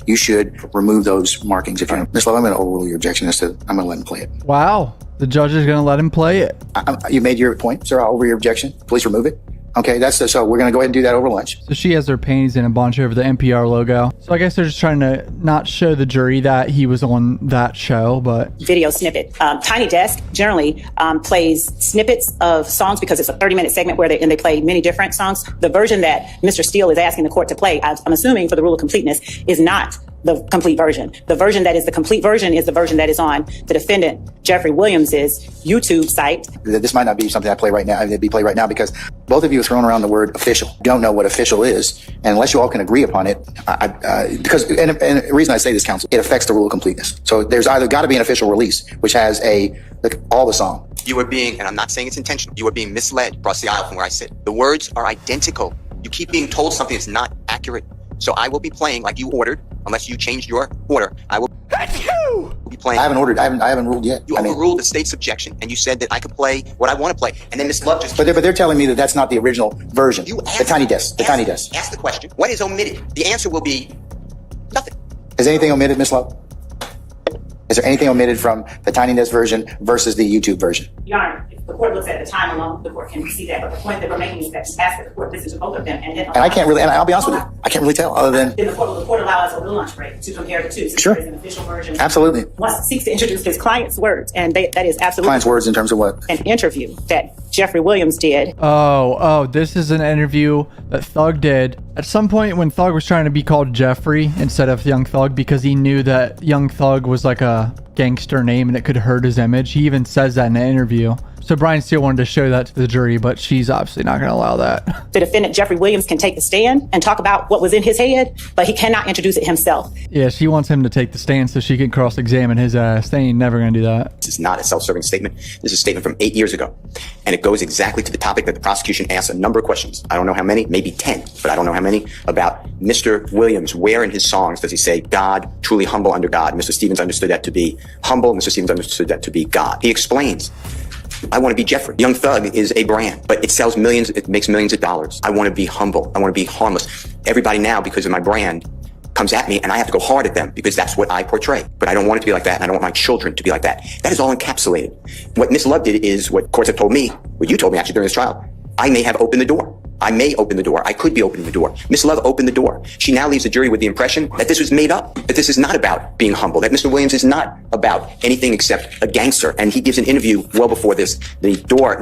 You should remove those markings. If you Ms. Love, I'm going to overrule your objection. I'm going to let him play it. Wow. The judge is going to let him play it. You made your point, sir. I'll over your objection. Please remove it. Okay, so we're going to go ahead and do that over lunch. So she has her panties in a bunch over the NPR logo. So I guess they're just trying to not show the jury that he was on that show, but... Video snippet. Tiny Desk generally plays snippets of songs because it's a 30-minute segment where they play many different songs. The version that Mr. Steele is asking the court to play, I'm assuming for the rule of completeness, is not the complete version. The version that is the complete version is the version that is on the defendant, Jeffrey Williams's YouTube site. This might not be something I play right now. It'd be played right now because both of you have thrown around the word official. You don't know what official is, and unless you all can agree upon it, and the reason I say this, counsel, it affects the rule of completeness. So there's either got to be an official release, which has all the song. You are being, and I'm not saying it's intentional, you are being misled across the aisle from where I sit. The words are identical. You keep being told something that's not accurate. So I will be playing like you ordered, unless you changed your order. I will be playing. I haven't ordered. I haven't ruled yet. You overruled the state's objection, and you said that I could play what I want to play. And then Ms. Love just... But they're telling me that that's not the original version. The Tiny Desk. Ask the question. What is omitted? The answer will be nothing. Is anything omitted, Ms. Love? Is there anything omitted from the Tiny Desk version versus the YouTube version? Your Honor, if the court looks at the time alone, the court can see that. But the point that we're making is that ask that the court listen to both of them. And I can't really, and I'll be honest with you, I can't really tell other than... Then the court allow us over the lunch break to compare the two. So sure. There is an official version. Absolutely. Once seeks to introduce his client's words, and that is absolutely... Client's words in terms of what? An interview that Jeffrey Williams did. Oh, this is an interview that Thug did. At some point when Thug was trying to be called Jeffrey instead of Young Thug because he knew that Young Thug was like a gangster name and it could hurt his image. He even says that in an interview. So Brian Steele wanted to show that to the jury, but she's obviously not going to allow that. The defendant, Jeffrey Williams, can take the stand and talk about what was in his head, but he cannot introduce it himself. Yeah, she wants him to take the stand so she can cross-examine his ass. They ain't never going to do that. This is not a self-serving statement. This is a statement from 8 years ago. And it goes exactly to the topic that the prosecution asked a number of questions. I don't know how many, maybe 10, but I don't know how many, about Mr. Williams. Where in his songs does he say, God, truly humble under God? Mr. Stevens understood that to be humble. Mr. Stevens understood that to be God. He explains, I want to be Jeffrey. Young Thug is a brand, but it sells millions, it makes millions of dollars. I want to be humble. I want to be harmless. Everybody now, because of my brand, comes at me and I have to go hard at them because that's what I portray. But I don't want it to be like that, and I don't want my children to be like that. That is all encapsulated. What Ms. Love did is what courts have told me, what you told me actually during this trial. I may have opened the door. I may open the door. I could be opening the door. Ms. Love opened the door. She now leaves the jury with the impression that this was made up, that this is not about being humble, that Mr. Williams is not about anything except a gangster. And he gives an interview well before this. The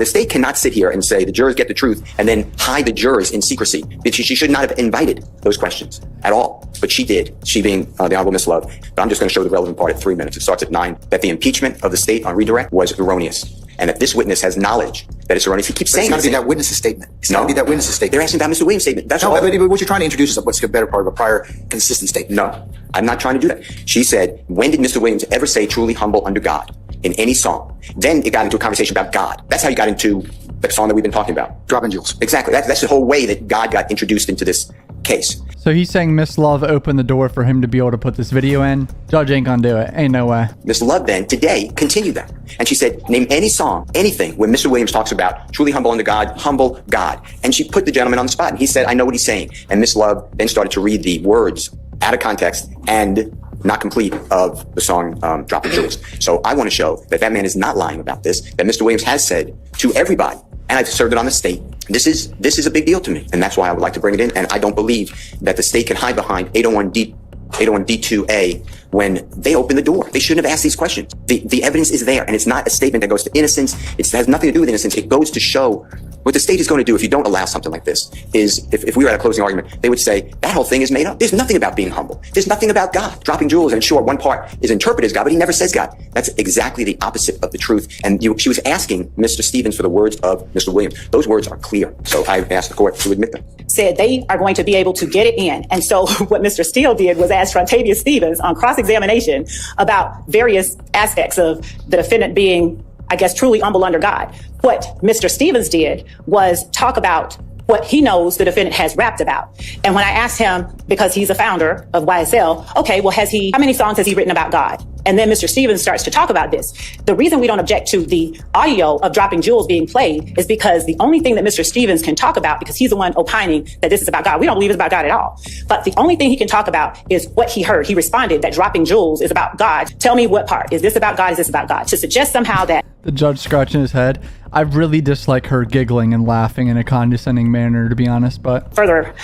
state cannot sit here and say the jurors get the truth and then hide the jurors in secrecy. She should not have invited those questions at all. But she did, she being the Honorable Ms. Love. But I'm just going to show the relevant part at 3 minutes. It starts at 9, that the impeachment of the state on redirect was erroneous. And that this witness has knowledge that it's erroneous. He keeps saying it's got to be that witness's statement. It's got to be that witness's statement. They're asking about Mr. Williams' statement. That's all. But what you're trying to introduce is what's the better part of a prior consistent statement. No, I'm not trying to do that. She said, when did Mr. Williams ever say truly humble under God in any song? Then it got into a conversation about God. That's how you got into the song that we've been talking about. Dropping jewels. Exactly. That's the whole way that God got introduced into this case. So he's saying Miss Love opened the door for him to be able to put this video in. Judge ain't gonna do it. Ain't no way. Miss Love then, today, continued that. And she said, name any song, anything, where Mr. Williams talks about truly humble under God, humble God. And she put the gentleman on the spot. And he said, I know what he's saying. And Miss Love then started to read the words out of context and not complete of the song Dropping Jewels. So I want to show that that man is not lying about this, that Mr. Williams has said to everybody, and I've served it on the state. This is a big deal to me, and that's why I would like to bring it in. And I don't believe that the state can hide behind 801D2A when they open the door. They shouldn't have asked these questions. The evidence is there, and it's not a statement that goes to innocence. It has nothing to do with innocence. It goes to show What the state is going to do if you don't allow something like this is, if we were at a closing argument, they would say, that whole thing is made up. There's nothing about being humble. There's nothing about God. Dropping jewels, and sure, one part is interpreted as God, but he never says God. That's exactly the opposite of the truth. And she was asking Mr. Stevens for the words of Mr. Williams. Those words are clear. So I asked the court to admit them. Said they are going to be able to get it in. And so what Mr. Steele did was ask Frontavious Stevens on cross-examination about various aspects of the defendant being, I guess, truly humble under God. What Mr. Stevens did was talk about what he knows the defendant has rapped about. And when I asked him, because he's a founder of YSL, okay, well, how many songs has he written about God? And then Mr. Stevens starts to talk about this. The reason we don't object to the audio of Dropping Jewels being played is because the only thing that Mr. Stevens can talk about, because he's the one opining that this is about God. We don't believe it's about God at all. But the only thing he can talk about is what he heard. He responded that Dropping Jewels is about God. Tell me what part. Is this about God? Is this about God? To suggest somehow that the judge scratching his head. I really dislike her giggling and laughing in a condescending manner, to be honest, but further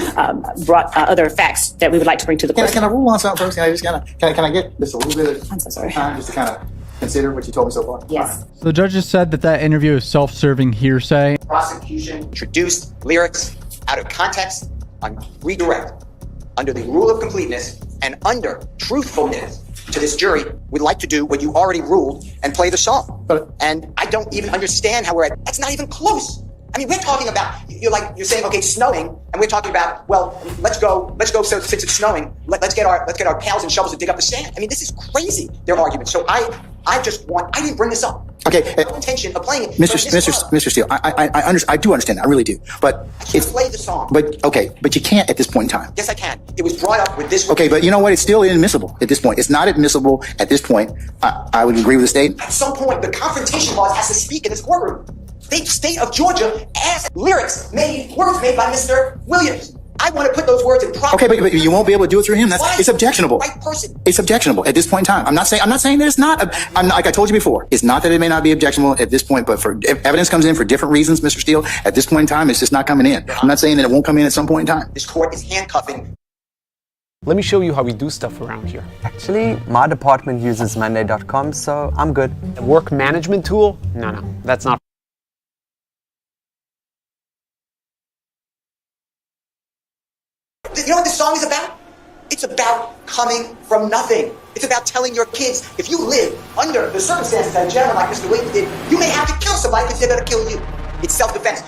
brought other facts that we would like to bring to the court. Can I rule on something first? Can I get just a little bit of I'm so sorry. time just to kind of consider what you told me so far? Yes. So the judge just said that interview is self-serving hearsay. Prosecution introduced lyrics out of context on redirect under the rule of completeness and under truthfulness to this jury. We'd like to do what you already ruled and play the song. And I don't even understand how that's not even close. I mean, we're talking about, you're saying, okay, it's snowing, and we're talking about, well, let's go, so since it's snowing, let's get our pails and shovels to dig up the sand. I mean, this is crazy, their argument. So I didn't bring this up. Okay. No intention of playing it. Mr. Steele, I do understand. I really do. But it's play the song. But you can't at this point in time. Yes, I can. It was brought up with this. Okay, but you know what? It's still inadmissible at this point. It's not admissible at this point. I would agree with the state. At some point, the confrontation clause has to speak in this courtroom. The state of Georgia has words made by Mr. Williams. I want to put those words in proper. Okay, but you won't be able to do it through him. It's objectionable. Right person. It's objectionable at this point in time. I'm not saying that it's not. Like I told you before, it's not that it may not be objectionable at this point, but if evidence comes in for different reasons, Mr. Steele, at this point in time, it's just not coming in. I'm not saying that it won't come in at some point in time. This court is handcuffing. Let me show you how we do stuff around here. Actually, my department uses Monday.com, so I'm good. A work management tool? No, that's not. You know what this song is about? It's about coming from nothing. It's about telling your kids, if you live under the circumstances that a gentleman like Mr. Williams did, you may have to kill somebody because they're going to kill you. It's self-defense.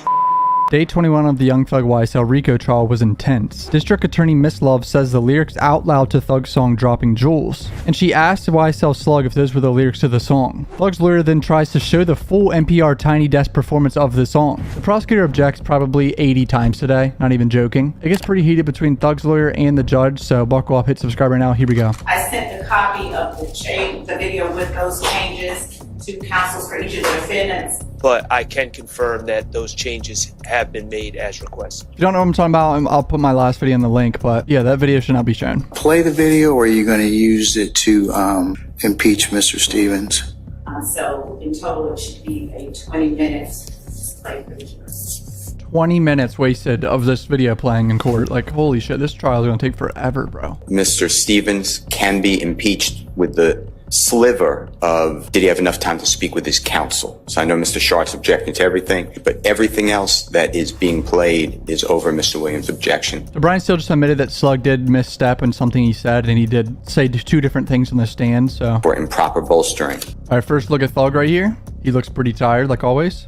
Day 21 of the Young Thug YSL RICO trial was intense. District Attorney Miss Love says the lyrics out loud to Thug's song Dropping Jewels, and she asked YSL Slug if those were the lyrics to the song. Thug's lawyer then tries to show the full NPR Tiny Desk performance of the song. The prosecutor objects probably 80 times today, not even joking. It gets pretty heated between Thug's lawyer and the judge, so buckle up, hit subscribe right now, here we go. I sent a copy of the video with those changes to counsels for each of the defendants. But I can confirm that those changes have been made as requested. If you don't know what I'm talking about, I'll put my last video in the link, but yeah, that video should not be shown. Play the video, or are you going to use it to impeach Mr. Stevens? So in total, it should be a 20 minutes play video. 20 minutes wasted of this video playing in court. Like, holy shit, this trial is going to take forever, bro. Mr. Stevens can be impeached with the sliver of, did he have enough time to speak with his counsel? So I know Mr. Sharp's objecting to everything, but everything else that is being played is over Mr. Williams' objection. So Brian Steele just admitted that Slug did misstep in something he said, and he did say two different things on the stand, so. For improper bolstering. All right, first look at Thug right here. He looks pretty tired, like always.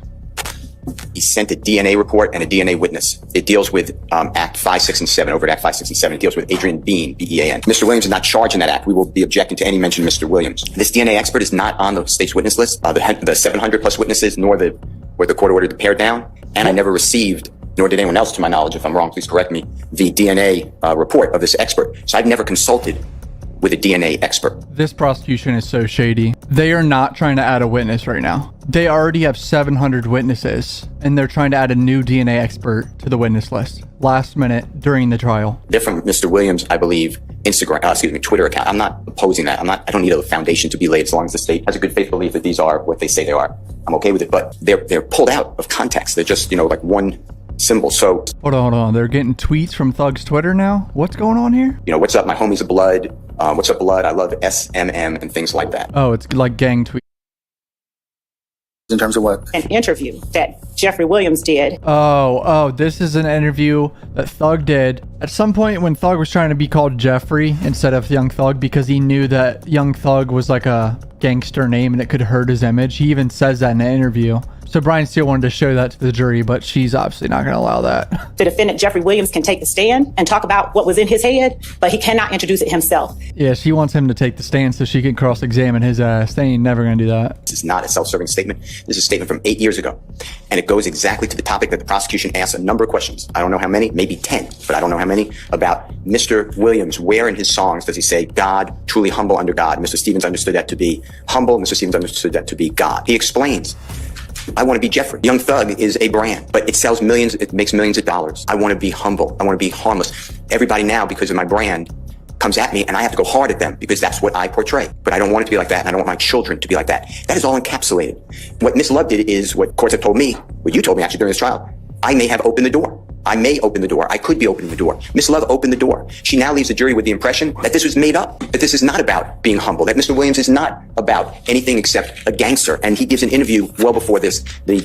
He sent a DNA report and a DNA witness. It deals with Act 5, 6, and 7, over at Act 5, 6, and 7. It deals with Adrian Bean, B-E-A-N. Mr. Williams is not charged in that act. We will be objecting to any mention of Mr. Williams. This DNA expert is not on the state's witness list, the 700 plus witnesses, nor where the court ordered to pare down. And I never received, nor did anyone else to my knowledge, if I'm wrong, please correct me, the DNA report of this expert. So I've never consulted with a DNA expert. This prosecution is so shady. They are not trying to add a witness right now. They already have 700 witnesses, and they're trying to add a new DNA expert to the witness list. Last minute during the trial. Different Mr. Williams, I believe, Twitter account. I'm not opposing that. I don't need a foundation to be laid as long as the state has a good faith belief that these are what they say they are. I'm okay with it, but they're pulled out of context. They're just, like one symbol. So hold on. They're getting tweets from Thug's Twitter now? What's going on here? What's up? My homies of blood. What's up, blood? I love SMM and things like that. Oh, it's like gang tweets. In terms of what? An interview that Jeffrey Williams did. Oh, this is an interview that Thug did at some point when Thug was trying to be called Jeffrey instead of Young Thug because he knew that Young Thug was like a gangster name and it could hurt his image. He even says that in an interview. So Brian Steele wanted to show that to the jury, but she's obviously not going to allow that. The defendant, Jeffrey Williams, can take the stand and talk about what was in his head, but he cannot introduce it himself. Yeah, she wants him to take the stand so she can cross-examine his ass. They ain't never going to do that. This is not a self-serving statement. This is a statement from 8 years ago. And it goes exactly to the topic that the prosecution asked a number of questions. I don't know how many, maybe 10, but I don't know how many, about Mr. Williams. Where in his songs does he say, God, truly humble under God? Mr. Stevens understood that to be humble. Mr. Stevens understood that to be God. He explains, I want to be Jeffrey. Young Thug is a brand, but it sells millions, it makes millions of dollars. I want to be humble. I want to be harmless. Everybody now, because of my brand, comes at me and I have to go hard at them because that's what I portray. But I don't want it to be like that, and I don't want my children to be like that. That is all encapsulated. What Miss Love did is what courts have told me, what you told me actually during this trial. I may have opened the door. I may open the door. I could be opening the door. Miss Love opened the door. She now leaves the jury with the impression that this was made up, that this is not about being humble, that Mr. Williams is not about anything except a gangster. And he gives an interview well before this. The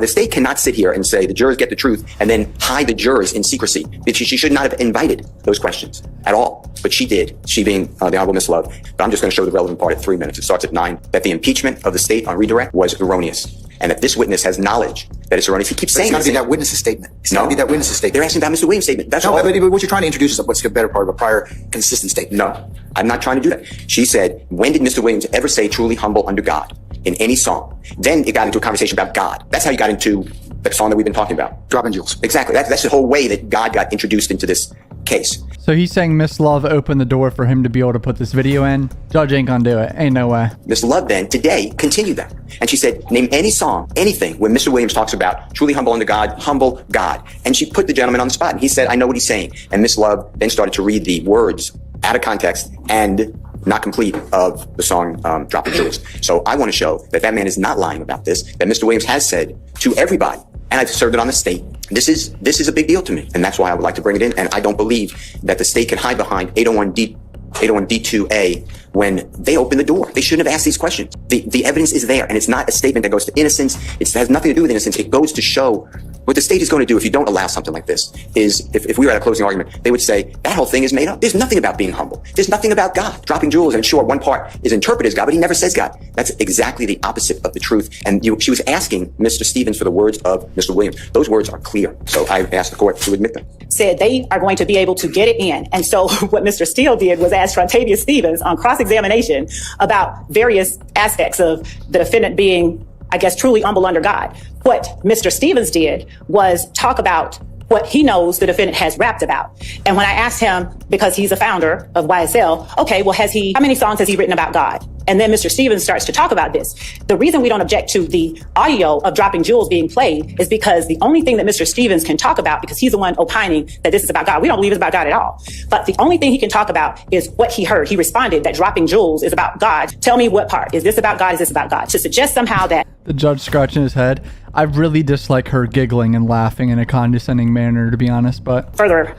state cannot sit here and say the jurors get the truth and then hide the jurors in secrecy. She should not have invited those questions at all. But she did, she being the Honorable Miss Love. But I'm just going to show the relevant part at 3 minutes. It starts at 9, that the impeachment of the state on redirect was erroneous. And that this witness has knowledge that it's erroneous. He keeps saying it's got to be that witness's statement. It's got to be that witness's statement. They're asking about Mr. Williams' statement. That's no, all. but what you're trying to introduce is what's the better part of a prior consistent statement. No, I'm not trying to do that. She said, when did Mr. Williams ever say truly humble under God in any song? Then it got into a conversation about God. That's how you got into the song that we've been talking about. Dropping Jewels. Exactly. That's the whole way that God got introduced into this case. So he's saying Miss Love opened the door for him to be able to put this video in. Judge ain't gonna do it. Ain't no way. Miss Love then, today, continued that. And she said, name any song, anything, where Mr. Williams talks about truly humble under God, humble God. And she put the gentleman on the spot. And he said, I know what he's saying. And Miss Love then started to read the words out of context and not complete of the song Dropping Jewels. So I want to show that that man is not lying about this, that Mr. Williams has said to everybody, and I've served it on the state. This is a big deal to me, and that's why I would like to bring it in. And I don't believe that the state can hide behind 801D2A when they open the door. They shouldn't have asked these questions. The evidence is there, and it's not a statement that goes to innocence. It has nothing to do with innocence. It goes to show what the state is going to do if you don't allow something like this. Is if we were at a closing argument, they would say that whole thing is made up. There's nothing about being humble. There's nothing about God. Dropping jewels, and sure, one part is interpreted as God, but he never says God. That's exactly the opposite of the truth. And she was asking Mr. Stevens for the words of Mr. Williams. Those words are clear. So I asked the court to admit them. Said they are going to be able to get it in. And so what Mr. Steele did was ask Frontavious Stevens on cross-examination about various aspects of the defendant being, I guess, truly humble under God. What Mr. Stevens did was talk about what he knows the defendant has rapped about. And when I asked him, because he's a founder of YSL, okay, well, how many songs has he written about God? And then Mr. Stevens starts to talk about this. The reason we don't object to the audio of Dropping Jewels being played is because the only thing that Mr. Stevens can talk about, because he's the one opining that this is about God. We don't believe it's about God at all. But the only thing he can talk about is what he heard. He responded that Dropping Jewels is about God. Tell me what part. Is this about God? Is this about God? To suggest somehow that the judge scratching his head. I really dislike her giggling and laughing in a condescending manner, to be honest, but further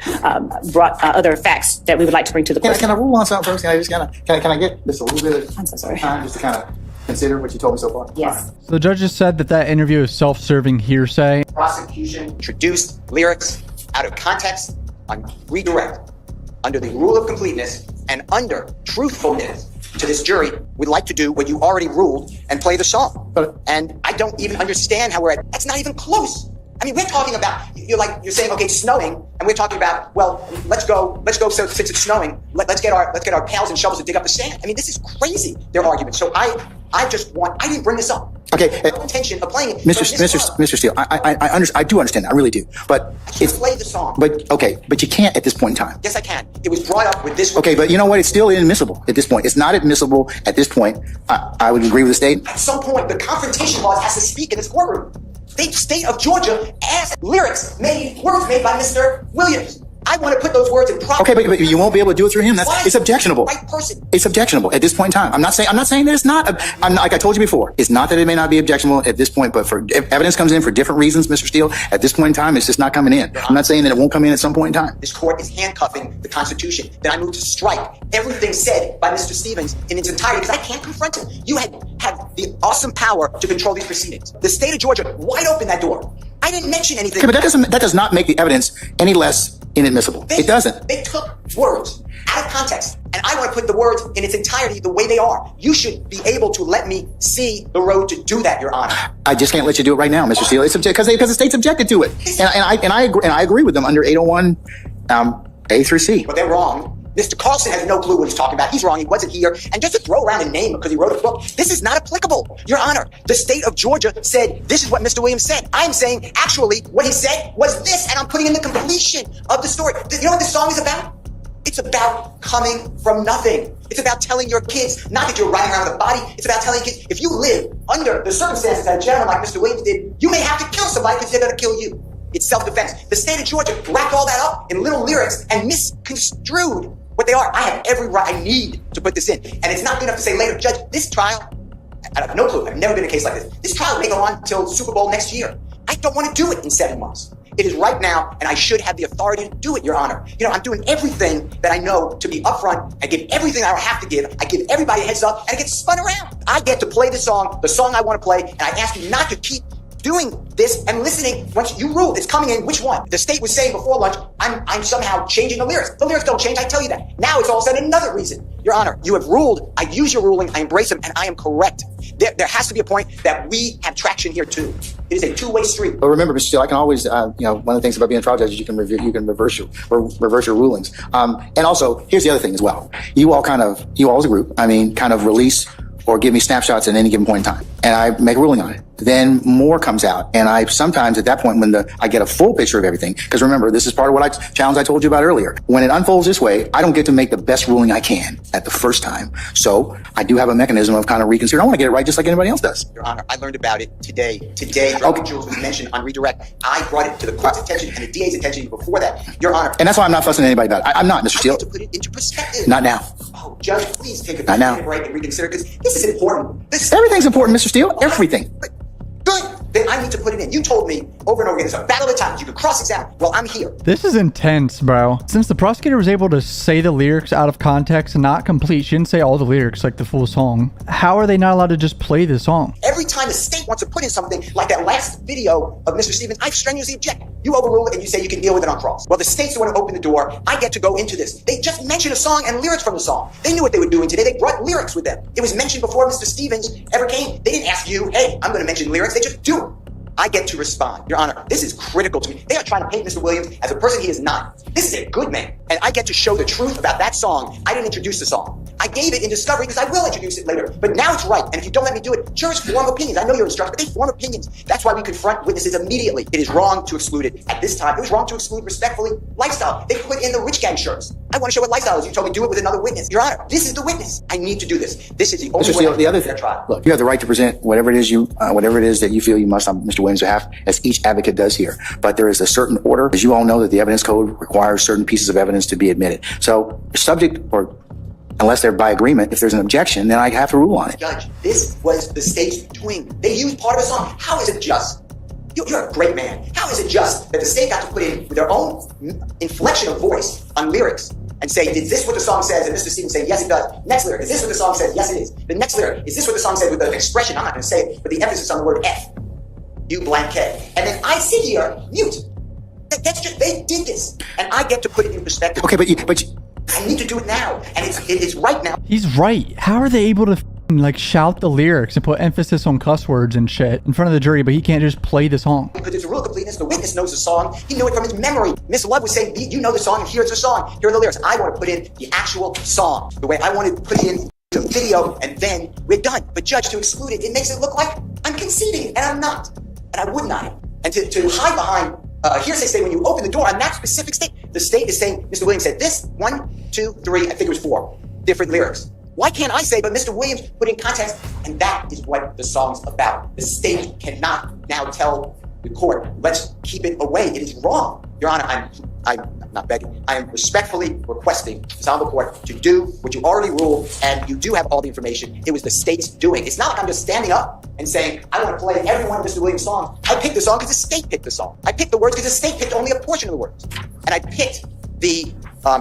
brought other facts that we would like to bring to the court. Can I rule on something first? Can I get just a little bit of I'm so sorry. time just to kind of consider what you told me so far? Yes. So the judge just said that interview is self-serving hearsay. Prosecution introduced lyrics out of context on redirect under the rule of completeness and under truthfulness. To this jury, we'd like to do what you already ruled and play the song. And I don't even understand how that's not even close. I mean, we're talking about, you're saying, okay, it's snowing, and we're talking about, well, let's go, so since it's snowing, let's get our pails and shovels to dig up the sand. I mean, this is crazy, their argument. So I didn't bring this up. Okay. No intention of playing it. Mr. Steele, I do understand that. I really do. But it's play the song. But you can't at this point in time. Yes, I can. It was brought up with this. Okay, but you know what? It's still inadmissible at this point. It's not admissible at this point. I would agree with the state. At some point, the confrontation clause has to speak in this courtroom. The state of Georgia asked words made by Mr. Williams. I want to put those words in proper. Okay, but you won't be able to do it through him. It's objectionable. Right person. It's objectionable at this point in time. I'm not saying that it's not. Like I told you before, it's not that it may not be objectionable at this point, but if evidence comes in for different reasons, Mr. Steele, at this point in time, it's just not coming in. I'm not saying that it won't come in at some point in time. This court is handcuffing the Constitution. Then I move to strike everything said by Mr. Stevens in its entirety because I can't confront him. You have the awesome power to control these proceedings. The state of Georgia, wide open that door. I didn't mention anything. Okay, but that does not make the evidence any less inadmissible. It doesn't. They took words out of context, and I want to put the words in its entirety the way they are. You should be able to let me see the road to do that, Your Honor. I just can't let you do it right now, Mr. Steele. It's because the state's objected to it, and I agree with them under 801 A through C. But they're wrong. Mr. Carlson has no clue what he's talking about. He's wrong. He wasn't here. And just to throw around a name because he wrote a book, this is not applicable. Your Honor, the state of Georgia said this is what Mr. Williams said. I'm saying actually what he said was this, and I'm putting in the completion of the story. You know what this song is about? It's about coming from nothing. It's about telling your kids, not that you're running around with a body, it's about telling kids, if you live under the circumstances that a gentleman like Mr. Williams did, you may have to kill somebody because they're going to kill you. It's self-defense. The state of Georgia wrapped all that up in little lyrics and misconstrued what they are. I have every right. I need to put this in. And it's not good enough to say later, Judge, this trial, I have no clue. I've never been in a case like this. This trial may go on until Super Bowl next year. I don't want to do it in 7 months. It is right now, and I should have the authority to do it, Your Honor. You know, I'm doing everything that I know to be upfront. I give everything I have to give. I give everybody a heads up, and it gets spun around. I get to play the song I want to play, and I ask you not to keep doing this and listening. Once you rule, it's coming in. Which one? The state was saying before lunch, I'm somehow changing the lyrics. The lyrics don't change. I tell you that. Now it's all of a sudden another reason. Your Honor, you have ruled. I use your ruling. I embrace them, and I am correct. There has to be a point that we have traction here too. It is a two-way street. But remember, Mr. Steele, I can always, one of the things about being a trial judge is you can reverse your rulings. And also, here's the other thing as well. You all as a group, kind of release or give me snapshots at any given point in time, and I make a ruling on it. Then more comes out, and I sometimes at that point when I get a full picture of everything, because remember, this is part of what challenge I told you about earlier. When it unfolds this way, I don't get to make the best ruling I can at the first time. So I do have a mechanism of kind of reconsidering. I want to get it right just like anybody else does. Your Honor, I learned about it today. Dropping jewels was mentioned on redirect. I brought it to the court's attention and the DA's attention before that. Your Honor. And that's why I'm not fussing anybody about it. I'm not, Mr. Steele. I need to put it into perspective. Not now. Oh, Judge, please take a minute break and reconsider, because this is important. Everything's important, Mr. Steele. Everything. Good. Then I need to put it in. You told me over and over again, it's a battle of the times. You can cross-examine. Well, I'm here. This is intense, bro. Since the prosecutor was able to say the lyrics out of context and not complete, she didn't say all the lyrics like the full song. How are they not allowed to just play the song? Every time the state wants to put in something like that last video of Mr. Stevens, I strenuously object. You overrule it and you say you can deal with it on cross. Well, the state's the one who opened the door. I get to go into this. They just mentioned a song and lyrics from the song. They knew what they were doing today. They brought lyrics with them. It was mentioned before Mr. Stevens ever came. They didn't ask you, hey, I'm going to mention lyrics. They just do it. I get to respond. Your Honor, this is critical to me. They are trying to paint Mr. Williams as a person he is not. This is a good man. And I get to show the truth about that song. I didn't introduce the song. I gave it in discovery because I will introduce it later. But now it's right. And if you don't let me do it, jurors form opinions. I know you're instructed, but they form opinions. That's why we confront witnesses immediately. It is wrong to exclude it at this time. It was wrong to exclude respectfully lifestyle. They put in the rich gang shirts. I want to show what lifestyle is. You told me do it with another witness. Your Honor, this is the witness. I need to do this. This is the only way the other thing. Look, you have the right to present whatever it is that you feel you must on Mr. Williams' behalf, as each advocate does here. But there is a certain order. As you all know, that the evidence code requires certain pieces of evidence to be admitted. So subject, or unless they're by agreement, if there's an objection, then I have to rule on it. Judge, this was the state's doing. They used part of a song. How is it just? You're a great man. How is it just that the state got to put in with their own inflection of voice on lyrics and say, is this what the song says? And Mr. Stevens say, yes, it does. Next lyric, is this what the song says? Yes, it is. The next lyric, is this what the song says with the expression? I'm not going to say it, but the emphasis on the word F. U blank K. And then I sit here, mute. That's just, they did this. And I get to put it in perspective. Okay, but I need to do it now. And it's right now. He's right. How are they able to shout the lyrics and put emphasis on cuss words and shit in front of the jury, but he can't just play the song? Because it's a rule of completeness. The witness knows the song. He knew it from his memory. Miss Love was saying, you know the song, and here's the song. Here are the lyrics. I want to put in the actual song, the way I want to put it in the video, and then we're done. But Judge, to exclude it, it makes it look like I'm conceding, and I'm not. And I would not. And to hide behind a hearsay statement when you open the door on that specific state, the state is saying, Mr. Williams said this, 1, 2, 3, I think it was 4 different lyrics. Why can't I say, but Mr. Williams put in context, and that is what the song's about. The state cannot now tell the court, let's keep it away. It is wrong. Your Honor, I'm not begging. I am respectfully requesting this honorable court to do what you already ruled, and you do have all the information. It was the state's doing. It's not like I'm just standing up and saying, I want to play every one of Mr. Williams' songs. I picked the song because the state picked the song. I picked the words because the state picked only a portion of the words. And I picked the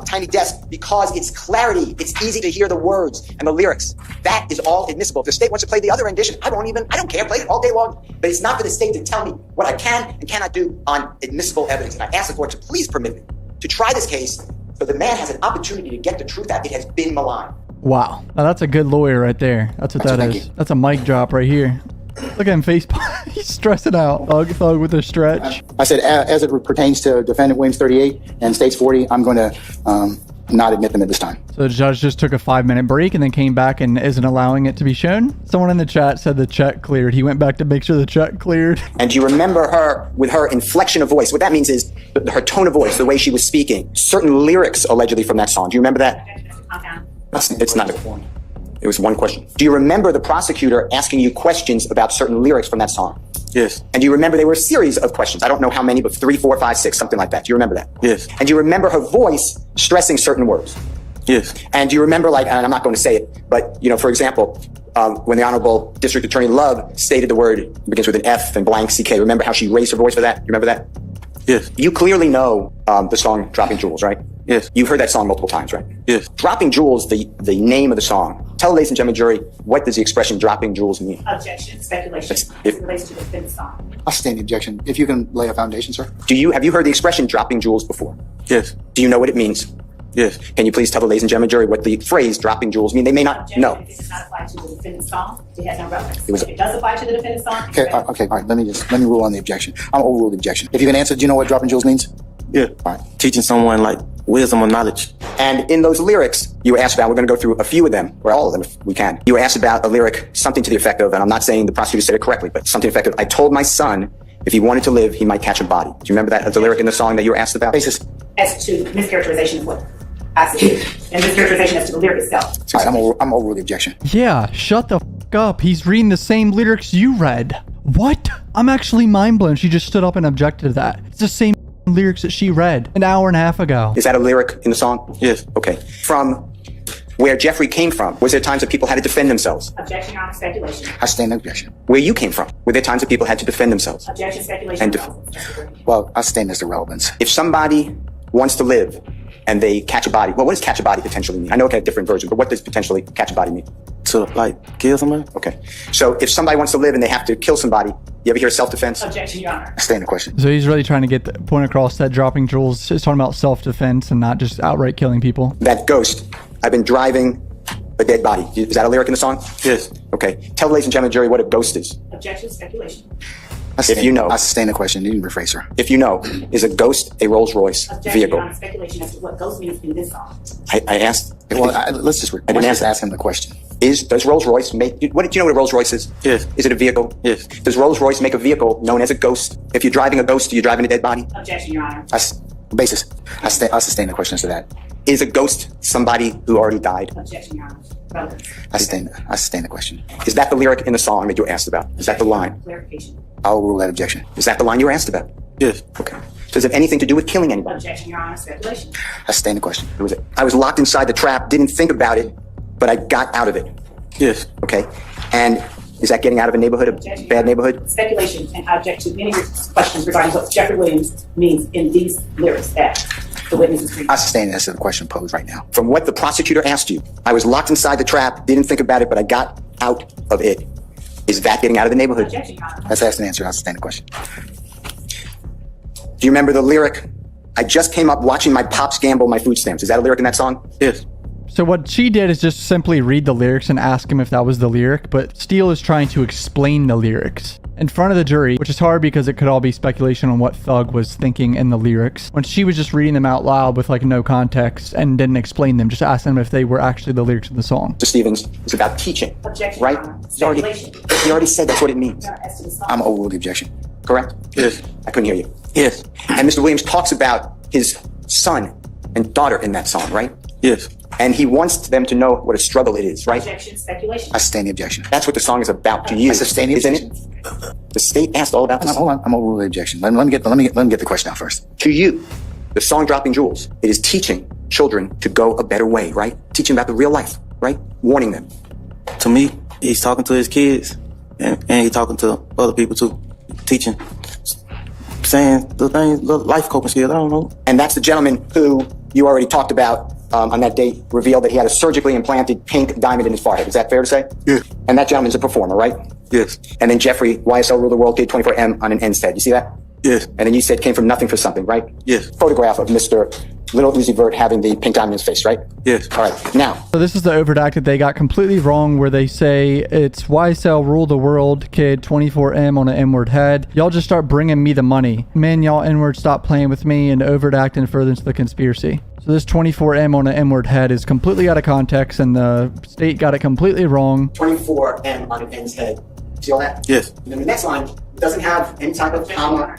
Tiny Desk because it's clarity. It's easy to hear the words and the lyrics. That is all admissible. If the state wants to play the other rendition, I don't care. Play it all day long. But it's not for the state to tell me what I can and cannot do on admissible evidence. And I ask the court to please permit me to try this case so the man has an opportunity to get the truth out. It has been maligned. Wow. Now that's a good lawyer right there. That's what that is. That's a mic drop right here. Look at him face. He's stressing out. Thug with a stretch. I said, as it pertains to defendant Williams 38 and states 40, I'm going to not admit them at this time. So the judge just took a 5-minute break and then came back and isn't allowing it to be shown. Someone in the chat said the check cleared. He went back to make sure the check cleared. And do you remember her with her inflection of voice? What that means is her tone of voice, the way she was speaking, certain lyrics allegedly from that song. Do you remember that? It's not a point. It was one question. Do you remember the prosecutor asking you questions about certain lyrics from that song? Yes. And do you remember they were a series of questions? I don't know how many, but 3, 4, 5, 6, something like that. Do you remember that? Yes. And do you remember her voice stressing certain words? Yes. And do you remember, like, and I'm not going to say it, but, you know, for example, when the Honorable District Attorney Love stated the word, it begins with an F and blank CK. Remember how she raised her voice for that? You remember that? Yes. You clearly know the song Dropping Jewels, right? Yes. You've heard that song multiple times, right? Yes. Dropping Jewels, the name of the song. Tell the ladies and gentlemen jury, what does the expression dropping jewels mean? Objection, speculation. If- It relates to the defense song. I'll sustain the objection. If you can lay a foundation, sir. Have you heard the expression dropping jewels before? Yes. Do you know what it means? Yes. Can you please tell the ladies and gentlemen jury what the phrase dropping jewels mean? They may not Objection, know. if it does not apply to the defendant's song, it has no relevance. It was- If it does apply to the defendant's song, Okay, okay, all right. Let me rule on the objection. I'm overrule the objection. If you can answer, do you know what dropping jewels means? Yeah. All right. Teaching someone like wisdom or knowledge. And in those lyrics, you were asked about, we're going to go through a few of them, or all of them if we can. You were asked about a lyric, something to the effect of, and I'm not saying the prosecutor said it correctly, but something to the effect of, I told my son if he wanted to live, he might catch a body. Do you remember that, the lyric in the song that you were asked about? Basis. as to mischaracterization of what I said, and mischaracterization as to the lyric itself. All right, I'm overrule the objection. Yeah, shut the f up. He's reading the same lyrics you read. What? I'm actually mind blown. She just stood up and objected to that. It's the same lyrics that she read an hour and a half ago. Is that a lyric in the song? Yes. Okay. From where Jeffrey came from, was there times that people had to defend themselves? Objection, Your Honor, speculation. I sustain the objection. Where you came from, were there times that people had to defend themselves? Objection, speculation. Well, I sustain this irrelevance. If somebody wants to live and they catch a body, well, what does catch a body potentially mean? I know it can have different versions, but what does potentially catch a body mean? To, like, kill somebody? Okay. So if somebody wants to live and they have to kill somebody, you ever hear self-defense? Objection, Your Honor. I sustain the question. So he's really trying to get the point across that dropping jewels is talking about self-defense and not just outright killing people. That ghost, I've been driving a dead body. Is that a lyric in the song? Yes. Okay. Tell the ladies and gentlemen, jury, what a ghost is. Objection, speculation. If you know. I sustain the question. You can rephrase, sir. If you know, is a ghost a Rolls Royce Objection, vehicle? Your Honor, speculation as to what ghost means in this song. I asked. Well, let's just ask him the question. Does Rolls Royce make? Do you know what a Rolls Royce is? Yes. Is it a vehicle? Yes. Does Rolls Royce make a vehicle known as a ghost? If you're driving a ghost, are you driving a dead body? Objection, Your Honor. Basis. I sustain the question as to that. Is a ghost somebody who already died? Objection, Your Honor. Relevance. I sustain the question. Is that the lyric in the song that you were asked about? Is that the line? Clarification. I'll rule that objection. Is that the line you were asked about? Yes. Okay. Does it have anything to do with killing anybody? Objection, Your Honor. Speculation. I sustain the question. Who was it? I was locked inside the trap, didn't think about it, but I got out of it. Yes. Okay. And is that getting out of a neighborhood, a bad neighborhood? Speculation, and I object to any questions regarding what Jeffrey Williams means in these lyrics that the witness is reading. I sustain the answer to the question posed right now. From what the prosecutor asked you, I was locked inside the trap, didn't think about it, but I got out of it. Is that getting out of the neighborhood? Objection, Your Honor. That's the answer. I sustain the question. Do you remember the lyric? I just came up watching my pops gamble my food stamps. Is that a lyric in that song? Yes. So what she did is just simply read the lyrics and ask him if that was the lyric, but Steele is trying to explain the lyrics in front of the jury, which is hard because it could all be speculation on what Thug was thinking in the lyrics. When she was just reading them out loud with like no context and didn't explain them, just asking them if they were actually the lyrics of the song. Mr. Stevens, it's about teaching, Objection, right? Your Honor. You already said that's what it means, As to the song. I'm overrule the objection. correct? Yes. I couldn't hear you. Yes. And Mr. Williams talks about his son and daughter in that song, right? Yes. And he wants them to know what a struggle it is, right? Objection, speculation. I sustain the objection. That's what the song is about to you, I sustain the isn't objection. it? The state asked all about this. Hold on. I'm overrule the objection. Let me get the question out first. To you, The song Dropping Jewels, it is teaching children to go a better way, right? Teaching about the real life, right? Warning them. To me, he's talking to his kids, and he's talking to other people too, teaching, saying the things, the life coping skills, I don't know. And that's the gentleman who you already talked about on that date, revealed that he had a surgically implanted pink diamond in his forehead. Is that fair to say? Yeah. And that gentleman's a performer, right? Yes. And then Jeffrey, YSL Rule the World Kid 24M on an N's head. You see that? Yes. And then you said came from nothing for something, right? Yes. Photograph of Mr. Little Uzi Vert having the pink diamond in his face, right? Yes. All right. Now. So this is the overt act that they got completely wrong, where they say it's YSL Rule the World Kid 24M on an N-word head. Y'all just start bringing me the money. Man, y'all N-word stop playing with me and overt act and further into the conspiracy. So this 24M on an N-word head is completely out of context, and the state got it completely wrong. 24M on an N's head. See all that? Yes. And then the next line doesn't have any type of comma.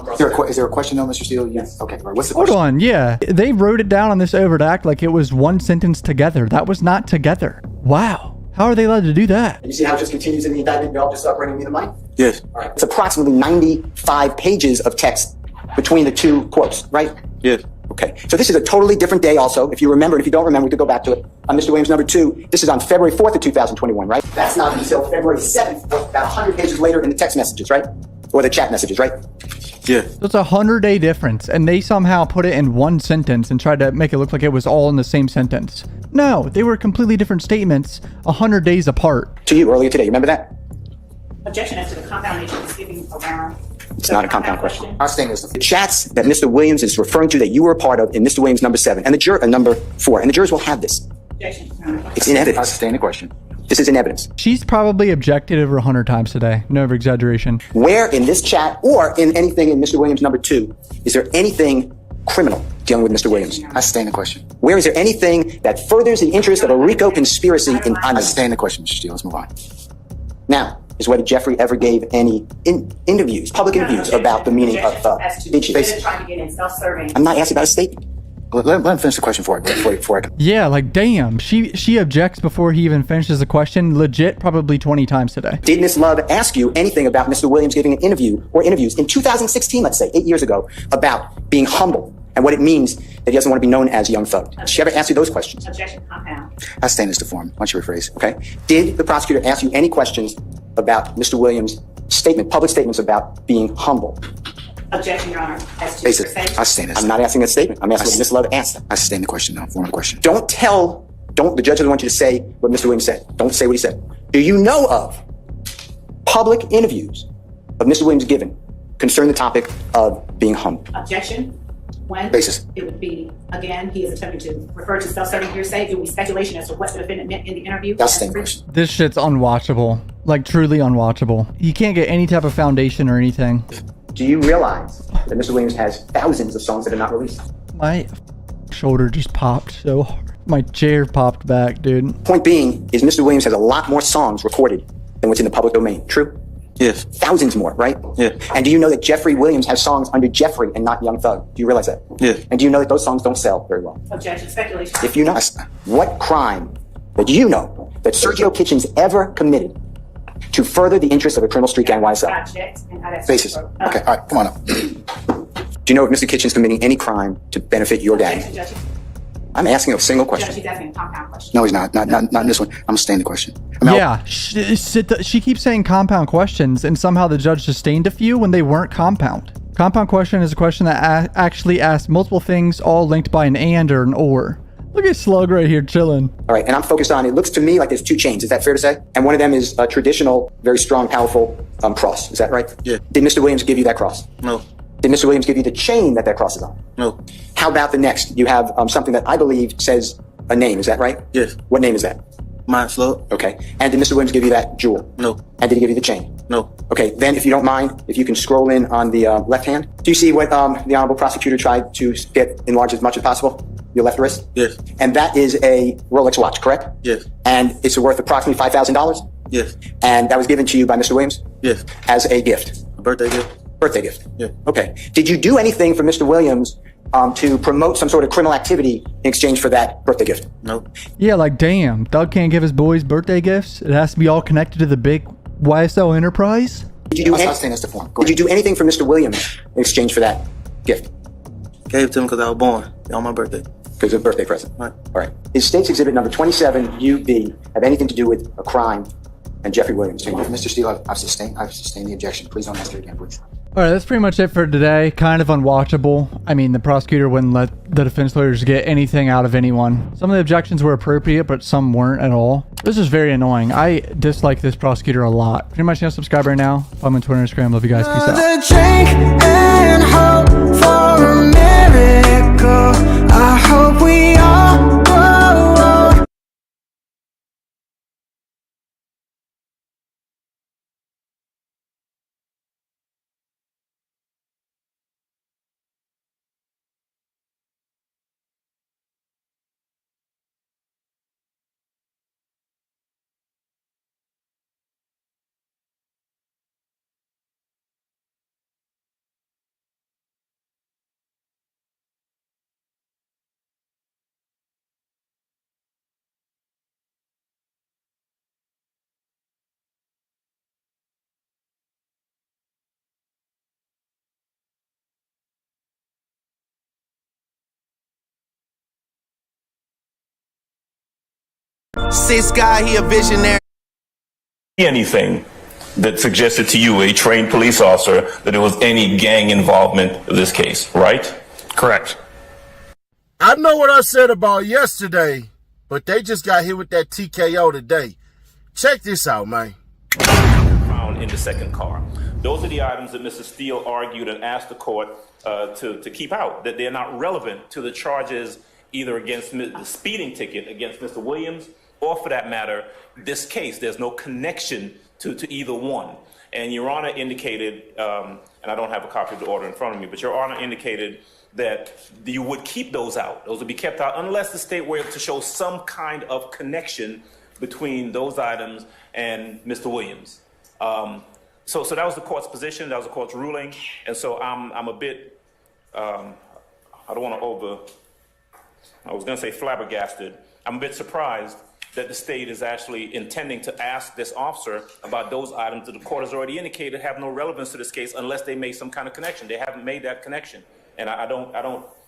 Is there a question though, Mr. Steele? Yes. Okay. Right. What's the Hold question? on, yeah. They wrote it down on this overt act like it was one sentence together. That was not together. Wow. How are they allowed to do that? You see how it just continues in the indictment? Y'all just start bringing me the money? Yes. All right. It's approximately 95 pages of text between the two quotes, right? Yes. Okay. So this is a totally different day also. If you remember, and if you don't remember, we could go back to it. On Mr. Williams number 2, this is on February 4th of 2021, right? That's not until February 7th, about 100 pages later in the text messages, right? Or the chat messages, right? Yeah. So it's a 100-day difference, and they somehow put it in one sentence and tried to make it look like it was all in the same sentence. No, they were completely different statements 100 days apart. To you earlier today, remember that? Objection as to the compound nature of skipping around. It's not a compound question. Our thing is The chats that Mr. Williams is referring to that you were a part of in Mr. Williams number 7 and the number 4, and the jurors will have this. Objection. It's in I evidence. sustain the question. This is in evidence. She's probably objected over 100 times today. No over-exaggeration. Where in this chat or in anything in Mr. Williams number 2 is there anything criminal dealing with Mr. Williams? I sustain the question. Where is there anything that furthers the interest of a RICO conspiracy in I honesty? sustain the question, Mr. Steele. Let's move on. Now, is whether Jeffrey ever gave any interviews, public interviews about the meaning of As to bitches. trying to get in self-serving. I'm not asking about a statement. Let him finish the question before I can. Yeah, like damn. She objects before he even finishes the question. Legit, probably 20 times today. Did Miss Love ask you anything about Mr. Williams giving an interview or interviews in 2016, let's say, 8 years ago, about being humble and what it means that he doesn't want to be known as Young Thug? Did she ever ask you those questions? Objection compound. I sustain this to form. Why don't you rephrase? Okay. Did the prosecutor ask you any questions about Mr. Williams' statement, public statements about being humble? Objection, Your Honor. As to Basic. percentage. I sustain this. I'm not asking a statement. I'm asking what Miss Love asked. I sustain the question, no. Form of the question. The judge doesn't want you to say what Mr. Williams said. Don't say what he said. Do you know of public interviews of Mr. Williams given concerning the topic of being humble? Objection. When Basis. it would be, again, he is attempting to refer to self-serving hearsay. It would be speculation as to what the defendant meant in the interview. That's the same question. This shit's unwatchable. Like, truly unwatchable. You can't get any type of foundation or anything. Do you realize that Mr. Williams has thousands of songs that are not released? My shoulder just popped so hard. My chair popped back, dude. Point being is Mr. Williams has a lot more songs recorded than what's in the public domain. True? Yes. Thousands more, right? Yeah. And do you know that Jeffrey Williams has songs under Jeffrey and not Young Thug? Do you realize that? Yes. And do you know that those songs don't sell very well? Objection. Speculation. If you know, what crime that you know that Sergio Kitchens ever committed to further the interests of a criminal street gang YSL? Got checked and had that- Basis. Okay, all right, come on up. Do you know if Mr. Kitchens committing any crime to benefit your gang? Objection, Judge. I'm asking a single Judge, question. she's asking a compound question. No, he's not. Not in this one. I'm staying the question. I mean, Yeah, she keeps saying compound questions, and somehow the judge sustained a few when they weren't compound. Compound question is a question that actually asks multiple things, all linked by an and or an or. Look at Slug right here chilling. All right, and I'm focused on, it looks to me like there's 2 chains. Is that fair to say? And one of them is a traditional, very strong, powerful cross. Is that right? Yeah. Did Mr. Williams give you that cross? No. Did Mr. Williams give you the chain that cross is on? No. How about the next? You have something that I believe says a name. Is that right? Yes. What name is that? Mind Slug? Okay. And did Mr. Williams give you that jewel? No. And did he give you the chain? No. Okay. Then, if you don't mind, if you can scroll in on the left hand. Do you see what the honorable prosecutor tried to get enlarged as much as possible? Your left wrist? Yes. And that is a Rolex watch, correct? Yes. And it's worth approximately $5,000? Yes. And that was given to you by Mr. Williams? Yes. As a gift? A birthday gift? Birthday gift? Yeah. Okay. Did you do anything for Mr. Williams to promote some sort of criminal activity in exchange for that birthday gift? No. Yeah, like damn, Doug can't give his boys birthday gifts. It has to be all connected to the big YSL enterprise. Did you do, I'll stay this to form. Go did you ahead. do anything for Mr. Williams in exchange for that gift? Gave it to him because I was born on my birthday. Because of birthday present. Right. All right. Is State's Exhibit number 27 UB have anything to do with a crime and Jeffrey Williams? Mr. Steele, I've sustained the objection. Please don't ask it again, please. All right, that's pretty much it for today. Kind of unwatchable. I mean, the prosecutor wouldn't let the defense lawyers get anything out of anyone. Some of the objections were appropriate, but some weren't at all. This is very annoying. I dislike this prosecutor a lot. Pretty much, subscribe right now. Follow me on Twitter and Instagram. Love you guys. Peace out. Drink and hope for a miracle. I hope we all grow. Sis guy, he a visionary. Anything that suggested to you, a trained police officer, that there was any gang involvement in this case, right? Correct. I know what I said about yesterday, but they just got hit with that TKO today. Check this out, man. Found in the second car. Those are the items that Mr. Steele argued and asked the court to keep out, that they're not relevant to the charges either against the speeding ticket against Mr. Williams, or for that matter, this case. There's no connection to either one. And Your Honor indicated, and I don't have a copy of the order in front of me, but Your Honor indicated that you would keep those out. Those would be kept out unless the state were able to show some kind of connection between those items and Mr. Williams. So that was the court's position, that was the court's ruling, and so I'm a bit, I don't want to I was going to say flabbergasted. I'm a bit surprised that the state is actually intending to ask this officer about those items that the court has already indicated have no relevance to this case unless they make some kind of connection. They haven't made that connection, and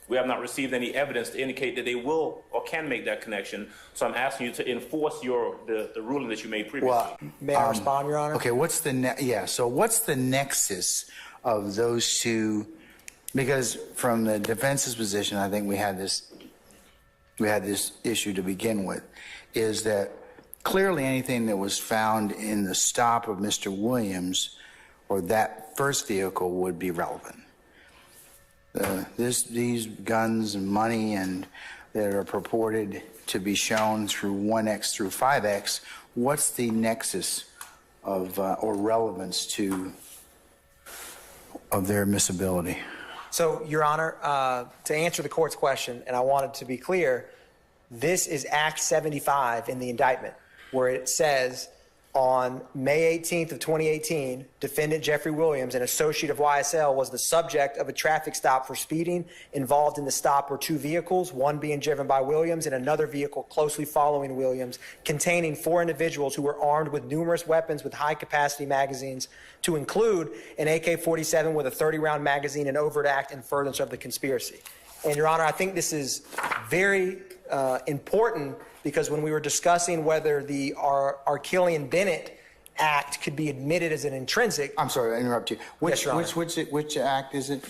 we have not received any evidence to indicate that they will or can make that connection. So I'm asking you to enforce the ruling that you made previously. Well, may I respond, Your Honor? Okay, what's the nexus of those two? Because from the defense's position, I think we had this issue to begin with, is that clearly anything that was found in the stop of Mr. Williams or that first vehicle would be relevant. These guns and money and that are purported to be shown through 1X through 5X, what's the nexus of or relevance of their admissibility? So, Your Honor, to answer the court's question, and I wanted to be clear, this is Act 75 in the indictment, where it says on May 18th of 2018, defendant Jeffrey Williams, an associate of YSL, was the subject of a traffic stop for speeding. Involved in the stop were two vehicles, one being driven by Williams and another vehicle closely following Williams, containing 4 individuals who were armed with numerous weapons with high-capacity magazines, to include an AK-47 with a 30-round magazine, an overt act in furtherance of the conspiracy. And, Your Honor, I think this is very important, because when we were discussing whether the Arkillian Bennett Act could be admitted as an intrinsic. I'm sorry, I interrupt you. Which act is it?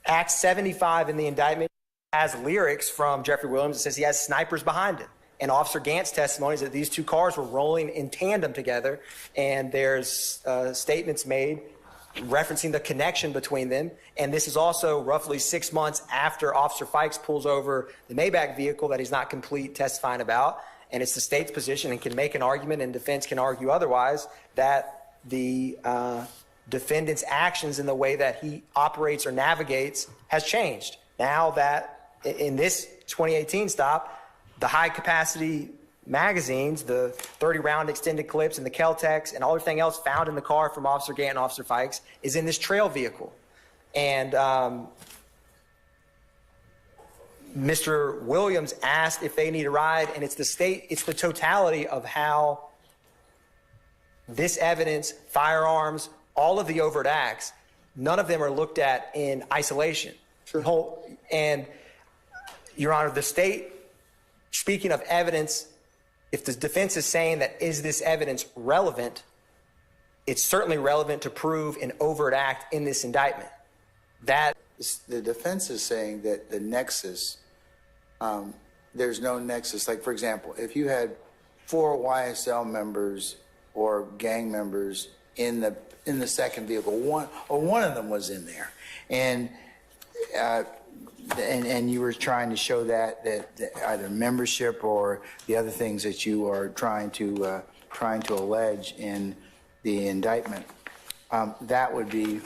Act 75 in the indictment has lyrics from Jeffrey Williams. It says he has snipers behind him. And Officer Gant's testimony is that these two cars were rolling in tandem together, and there's statements made referencing the connection between them. And this is also roughly 6 months after Officer Fikes pulls over the Maybach vehicle that he's not complete testifying about. And it's the state's position, and can make an argument, and defense can argue otherwise, that the defendant's actions in the way that he operates or navigates has changed. Now that in this 2018 stop, the high capacity magazines, the 30-round extended clips, and the Kel-Tex, and everything else found in the car from Officer Gant and Officer Fikes is in this trail vehicle. And Mr. Williams asked if they need a ride, and it's the totality of how this evidence, firearms, all of the overt acts, none of them are looked at in isolation. And, Your Honor, the state, speaking of evidence, if the defense is saying that is this evidence relevant, it's certainly relevant to prove an overt act in this indictment. That the defense is saying that the nexus, there's no nexus. Like, for example, if you had 4 YSL members or gang members in the second vehicle, one of them was in there, and you were trying to show that either membership or the other things that you are trying to allege in the indictment, that would be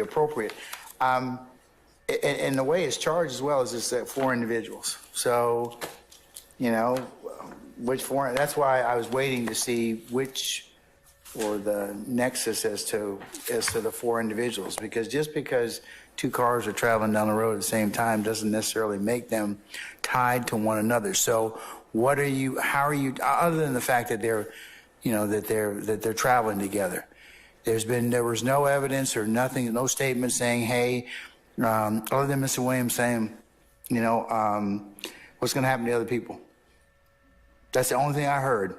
appropriate. And the way it's charged as well is just that 4 individuals. So, you know, which 4? That's why I was waiting to see which, or the nexus as to the 4 individuals, because just because 2 cars are traveling down the road at the same time doesn't necessarily make them tied to one another. So, how are you, other than the fact that they're traveling together? There was no evidence or nothing, no statement saying, hey, other than Mr. Williams saying, what's going to happen to the other people? That's the only thing I heard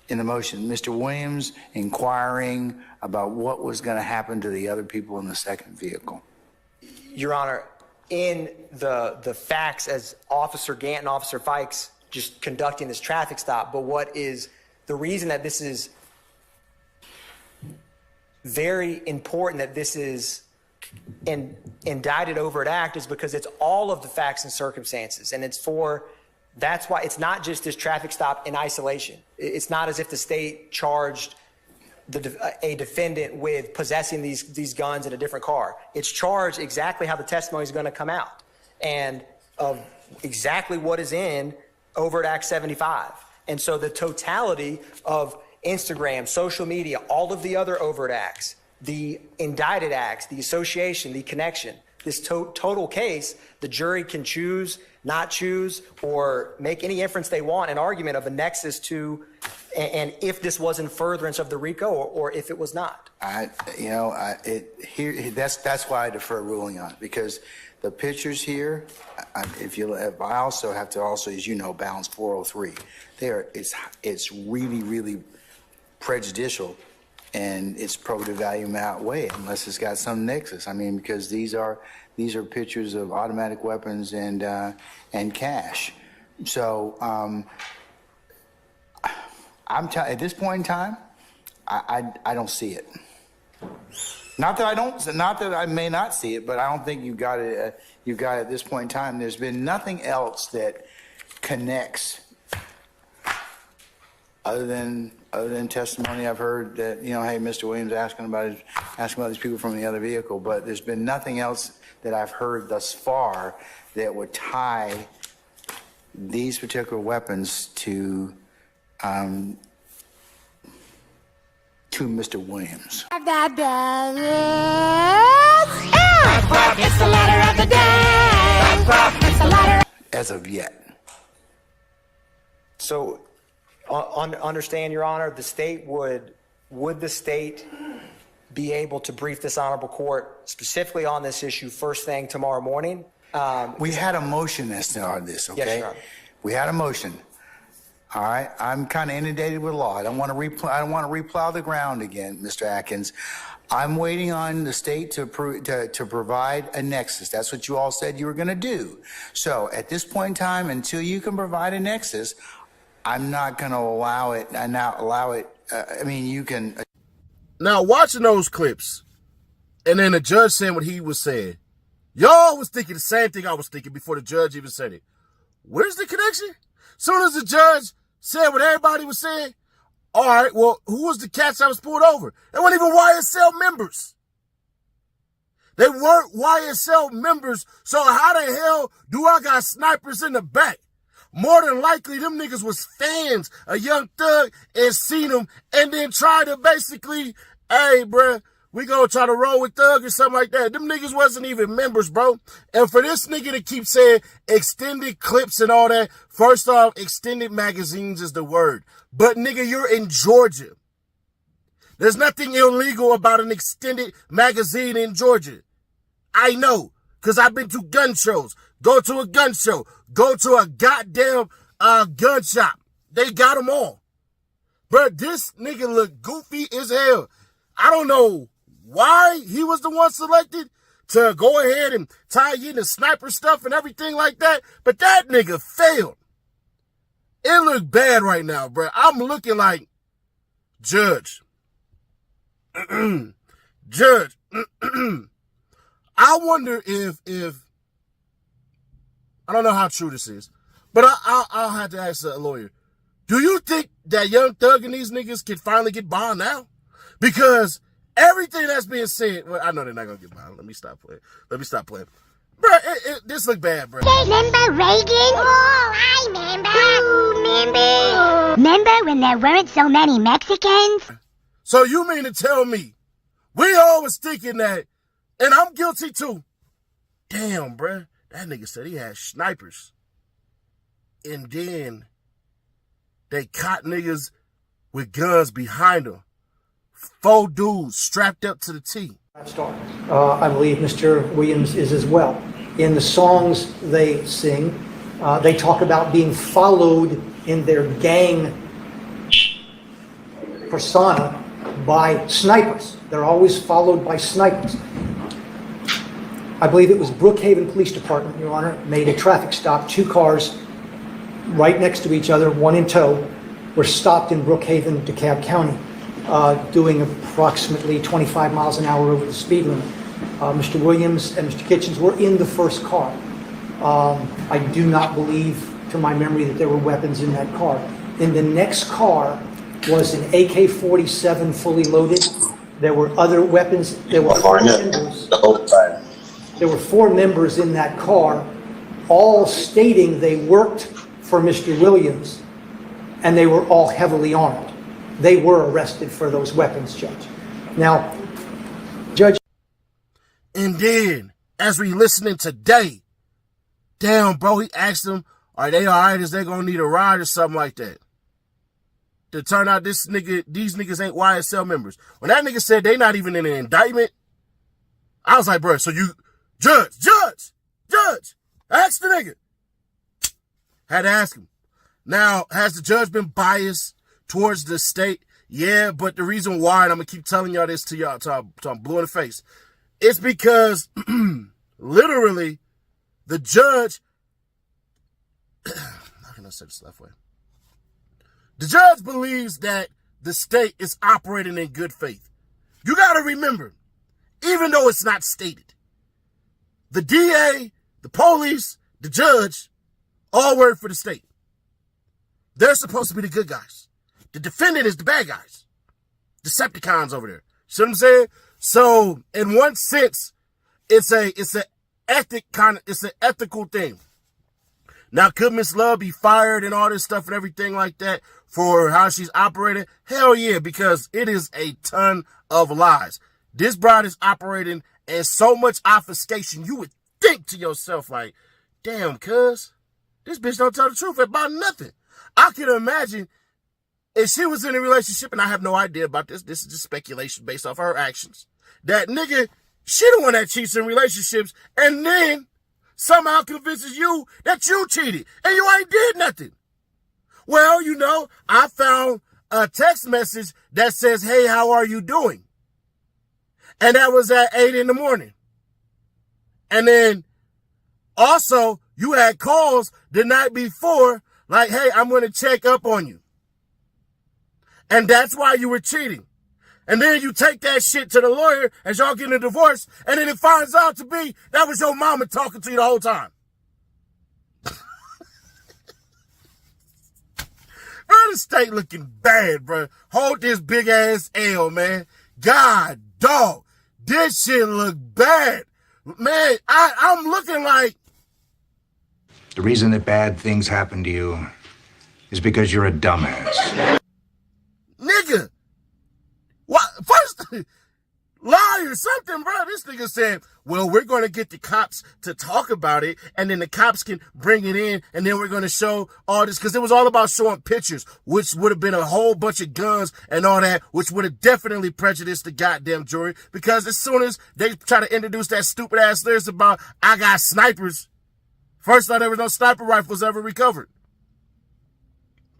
in the motion. Mr. Williams inquiring about what was going to happen to the other people in the second vehicle. Your Honor, in the facts as Officer Gant and Officer Fikes just conducting this traffic stop, but what is the reason that this is very important, that this is an indicted overt act, is because it's all of the facts and circumstances, and that's why it's not just this traffic stop in isolation. It's not as if the state charged a defendant with possessing these guns in a different car. It's charged exactly how the testimony is going to come out, and of exactly what is in overt act 75. And so the totality of Instagram, social media, all of the other overt acts, the indicted acts, the association, the connection, this total case, the jury can choose, not choose, or make any inference they want, an argument of a nexus to, and if this was in furtherance of the RICO or if it was not. That's why I defer ruling on it, because the pictures here, I also have to as you know, balance 403. It's really, really prejudicial, and it's probative value outweigh it unless it's got some nexus. I mean, because these are pictures of automatic weapons and cash. So at this point in time, I don't see it. Not that I may not see it, but I don't think you've got it. You've got it at this point in time. There's been nothing else that connects, other than testimony I've heard that, hey, Mr. Williams asking about these people from the other vehicle, but there's been nothing else that I've heard thus far that would tie these particular weapons to Mr. Williams. It's the letter of the day. It's the letter. As of yet. So, understand, Your Honor, would the state be able to brief this honorable court specifically on this issue first thing tomorrow morning? We had a motion on this, okay? Yes, Your Honor. We had a motion. All right, I'm kind of inundated with law. I don't want to replow the ground again, Mr. Atkins. I'm waiting on the state to provide a nexus. That's what you all said you were going to do. So at this point in time, until you can provide a nexus, I'm not going to allow it. You can. Now, watching those clips, and then the judge saying what he was saying, y'all was thinking the same thing I was thinking before the judge even said it. Where's the connection? Soon as the judge said what everybody was saying, all right, well, who was the cats that was pulled over? They weren't even YSL members. They weren't YSL members, so how the hell do I got snipers in the back? More than likely, them niggas was fans of Young Thug and seen him and then tried to basically, hey, bruh, we gonna try to roll with Thug or something like that. Them niggas wasn't even members, bro. And for this nigga to keep saying extended clips and all that, first off, extended magazines is the word. But nigga, you're in Georgia. There's nothing illegal about an extended magazine in Georgia. I know, because I've been to gun shows. Go to a gun show. Go to a goddamn gun shop. They got them all. But this nigga look goofy as hell. I don't know why he was the one selected to go ahead and tie in the sniper stuff and everything like that. But that nigga failed. It look bad right now, bro. I'm looking like, Judge. Judge. I wonder if I don't know how true this is, but I'll have to ask a lawyer. Do you think that Young Thug and these niggas can finally get bond now? Because everything that's being said, well, I know they're not gonna get bond. Let me stop playing. Bro, this look bad, bro. Remember Reagan? Oh, I remember. Remember when there weren't so many Mexicans? So you mean to tell me we all was thinking that, and I'm guilty too. Damn, bro. That nigga said he had snipers. And then they caught niggas with guns behind them. 4 dudes strapped up to the T. I believe Mr. Williams is as well. In the songs they sing, they talk about being followed in their gang persona by snipers. They're always followed by snipers. I believe it was Brookhaven Police Department, Your Honor, made a traffic stop. 2 cars right next to each other, one in tow, were stopped in Brookhaven, DeKalb County, doing approximately 25 miles an hour over the speed limit. Mr. Williams and Mr. Kitchens were in the first car. I do not believe, to my memory, that there were weapons in that car. In the next car was an AK-47 fully loaded. There were other weapons. There were 4 members. There were 4 members in that car, all stating they worked for Mr. Williams, and they were all heavily armed. They were arrested for those weapons, Judge. Now, Judge. And then, as we listening today, damn, bro, he asked them, are they all right? Is they gonna need a ride or something like that? To turn out these niggas ain't YSL members. When that nigga said they not even in an indictment, I was like, bro, so you, Judge, ask the nigga. Had to ask him. Now, has the judge been biased towards the state? Yeah, but the reason why, and I'm gonna keep telling y'all this to y'all till I'm blue in the face, it's because literally the judge, how can I say this left way? The judge believes that the state is operating in good faith. You gotta remember, even though it's not stated, the DA, the police, the judge, all work for the state. They're supposed to be the good guys. The defendant is the bad guys. Decepticons over there. See what I'm saying? So, in one sense, it's an ethical thing. Now, could Miss Love be fired and all this stuff and everything like that for how she's operating? Hell yeah, because it is a ton of lies. This bride is operating in so much obfuscation, you would think to yourself like, damn, cuz, this bitch don't tell the truth about nothing. I can imagine if she was in a relationship, and I have no idea about this, this is just speculation based off her actions, that nigga, she the one that cheats in relationships, and then somehow convinces you that you cheated, and you ain't did nothing. Well, you know, I found a text message that says, hey, how are you doing? And that was at 8 in the morning. And then also, you had calls the night before, like, hey, I'm going to check up on you. And that's why you were cheating. And then you take that shit to the lawyer as y'all getting a divorce, and then it finds out to be that was your mama talking to you the whole time. Bro, the state looking bad, bro. Hold this big ass L, man. God, dog. This shit look bad. Man, I'm looking like... The reason that bad things happen to you is because you're a dumbass. Nigga. What? First, lie or something, bro. This nigga said, well, we're going to get the cops to talk about it, and then the cops can bring it in, and then we're going to show all this, because it was all about showing pictures, which would have been a whole bunch of guns and all that, which would have definitely prejudiced the goddamn jury, because as soon as they try to introduce that stupid-ass lyrics about, I got snipers, first thought there was no sniper rifles ever recovered.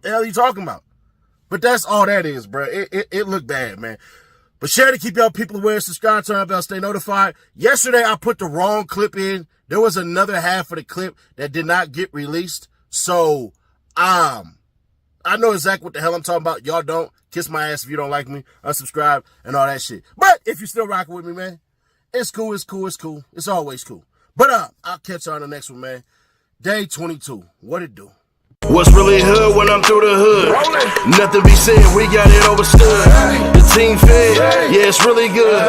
The hell are you talking about? But that's all that is, bro. It looked bad, man. But share to keep y'all people aware, subscribe, turn on bell, stay notified. Yesterday, I put the wrong clip in. There was another half of the clip that did not get released. So, I know exactly what the hell I'm talking about. Y'all don't. Kiss my ass if you don't like me. Unsubscribe and all that shit. But if you're still rocking with me, man, it's cool, it's cool, it's cool. It's always cool. But I'll catch y'all on the next one, man. Day 22. What it do? What's really hood when I'm through the hood? Nothing be said, we got it overstood. The team fed, yeah, it's really good.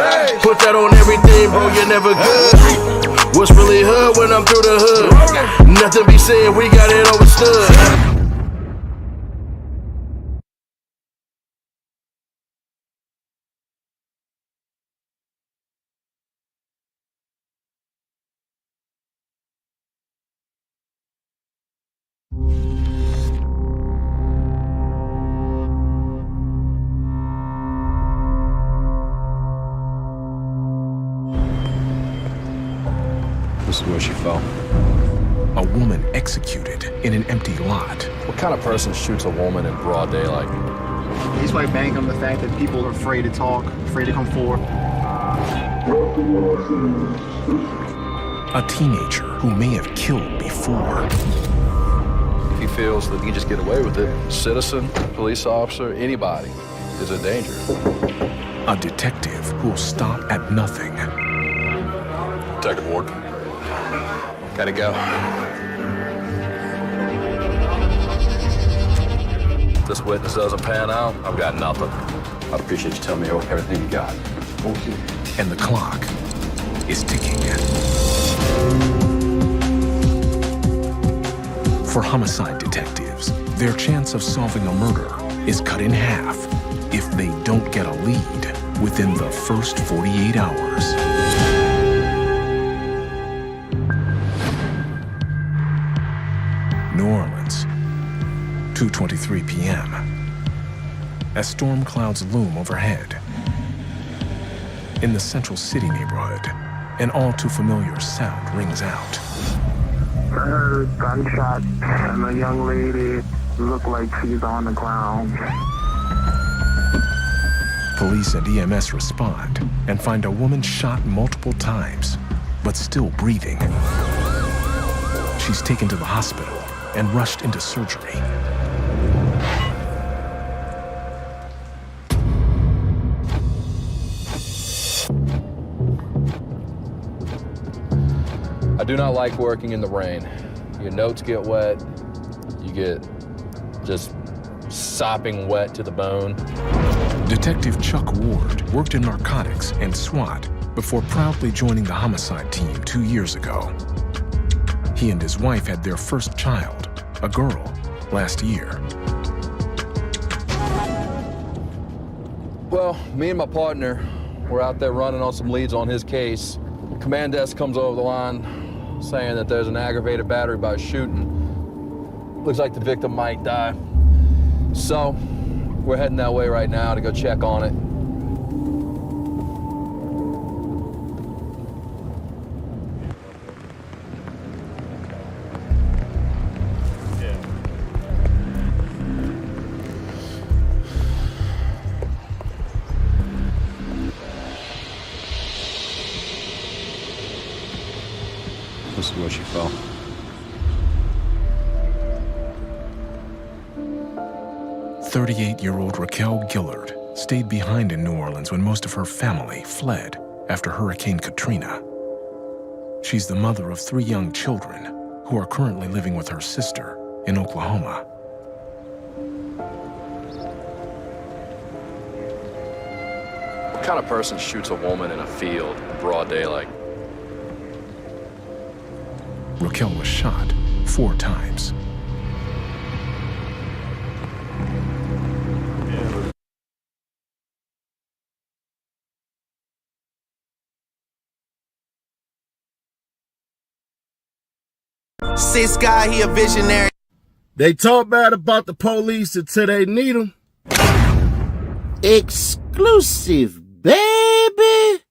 Put that on everything, bro, you're never good. What's really hood when I'm through the hood? Nothing be said, we got it overstood. This is where she fell. A woman executed in an empty lot. What kind of person shoots a woman in broad daylight? He's like banking on the fact that people are afraid to talk, afraid to come forward. A teenager who may have killed before. If he feels that he can just get away with it, citizen, police officer, anybody is a danger. A detective who will stop at nothing. Detective Ward. Gotta go. If this witness doesn't pan out, I've got nothing. I'd appreciate you telling me everything you got. And the clock is ticking. For homicide detectives, their chance of solving a murder is cut in half if they don't get a lead within the first 48 hours. New Orleans, 2:23 p.m. As storm clouds loom overhead. In the Central City neighborhood, an all too familiar sound rings out. I heard gunshots and a young lady looked like she's on the ground. Police and EMS respond and find a woman shot multiple times, but still breathing. She's taken to the hospital and rushed into surgery. I do not like working in the rain. Your notes get wet. You get just sopping wet to the bone. Detective Chuck Ward worked in narcotics and SWAT before proudly joining the homicide team 2 years ago. He and his wife had their first child, a girl, last year. Well, me and my partner were out there running on some leads on his case. Command desk comes over the line saying that there's an aggravated battery by shooting. Looks like the victim might die. So, we're heading that way right now to go check on it. This is where she fell. "38-year-old Raquel Gillard stayed behind in New Orleans when most of her family fled after Hurricane Katrina. She's the mother of 3 young children who are currently living with her sister in Oklahoma. What kind of person shoots a woman in a field in broad daylight? Raquel was shot 4 times. Six guy, he a visionary. They talk bad about the police until they need them. Exclusive, baby.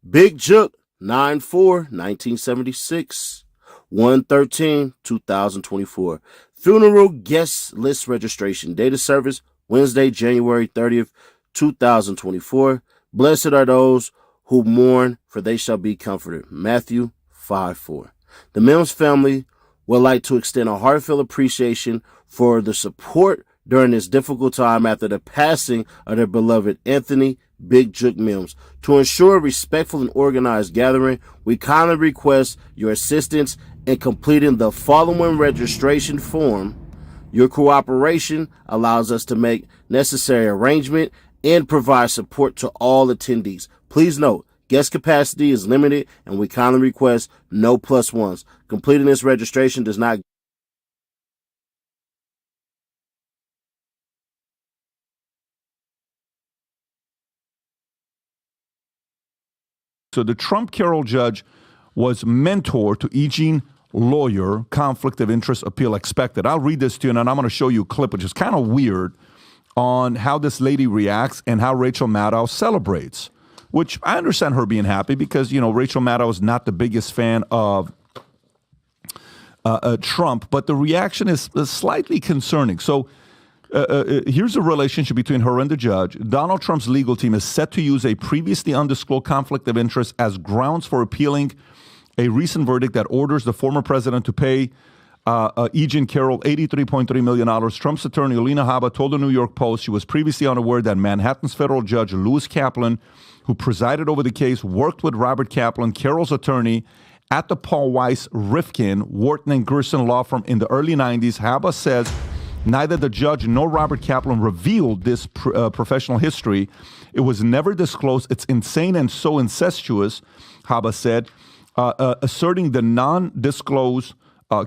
Big Jook, 9/4/1976, 1/13/2024. Funeral guest list registration. Date of service, Wednesday, January 30th, 2024. Blessed are those who mourn, for they shall be comforted. Matthew 5:4. The Mims family would like to extend a heartfelt appreciation for the support during this difficult time after the passing of their beloved Anthony Big Jook Mims. To ensure a respectful and organized gathering, we kindly request your assistance in completing the following registration form. Your cooperation allows us to make necessary arrangement and provide support to all attendees. Please note, guest capacity is limited and we kindly request no plus ones. Completing this registration does not So the Trump Carroll judge was mentor to Eugene Lawyer, conflict of interest appeal expected. I'll read this to you, and then I'm going to show you a clip, which is kind of weird, on how this lady reacts and how Rachel Maddow celebrates, which I understand her being happy because, you know, Rachel Maddow is not the biggest fan of Trump, but the reaction is slightly concerning. So here's a relationship between her and the judge. Donald Trump's legal team is set to use a previously undisclosed conflict of interest as grounds for appealing a recent verdict that orders the former president to pay Eugene Carroll $83.3 million. Trump's attorney, Alina Habba, told the New York Post she was previously unaware that Manhattan's federal judge, Louis Kaplan, who presided over the case, worked with Robert Kaplan, Carroll's attorney, at the Paul Weiss, Rifkin, Wharton, and Gerson law firm in the early 90s. Habba says neither the judge nor Robert Kaplan revealed this professional history. It was never disclosed. It's insane and so incestuous, Habba said, asserting the non-disclosed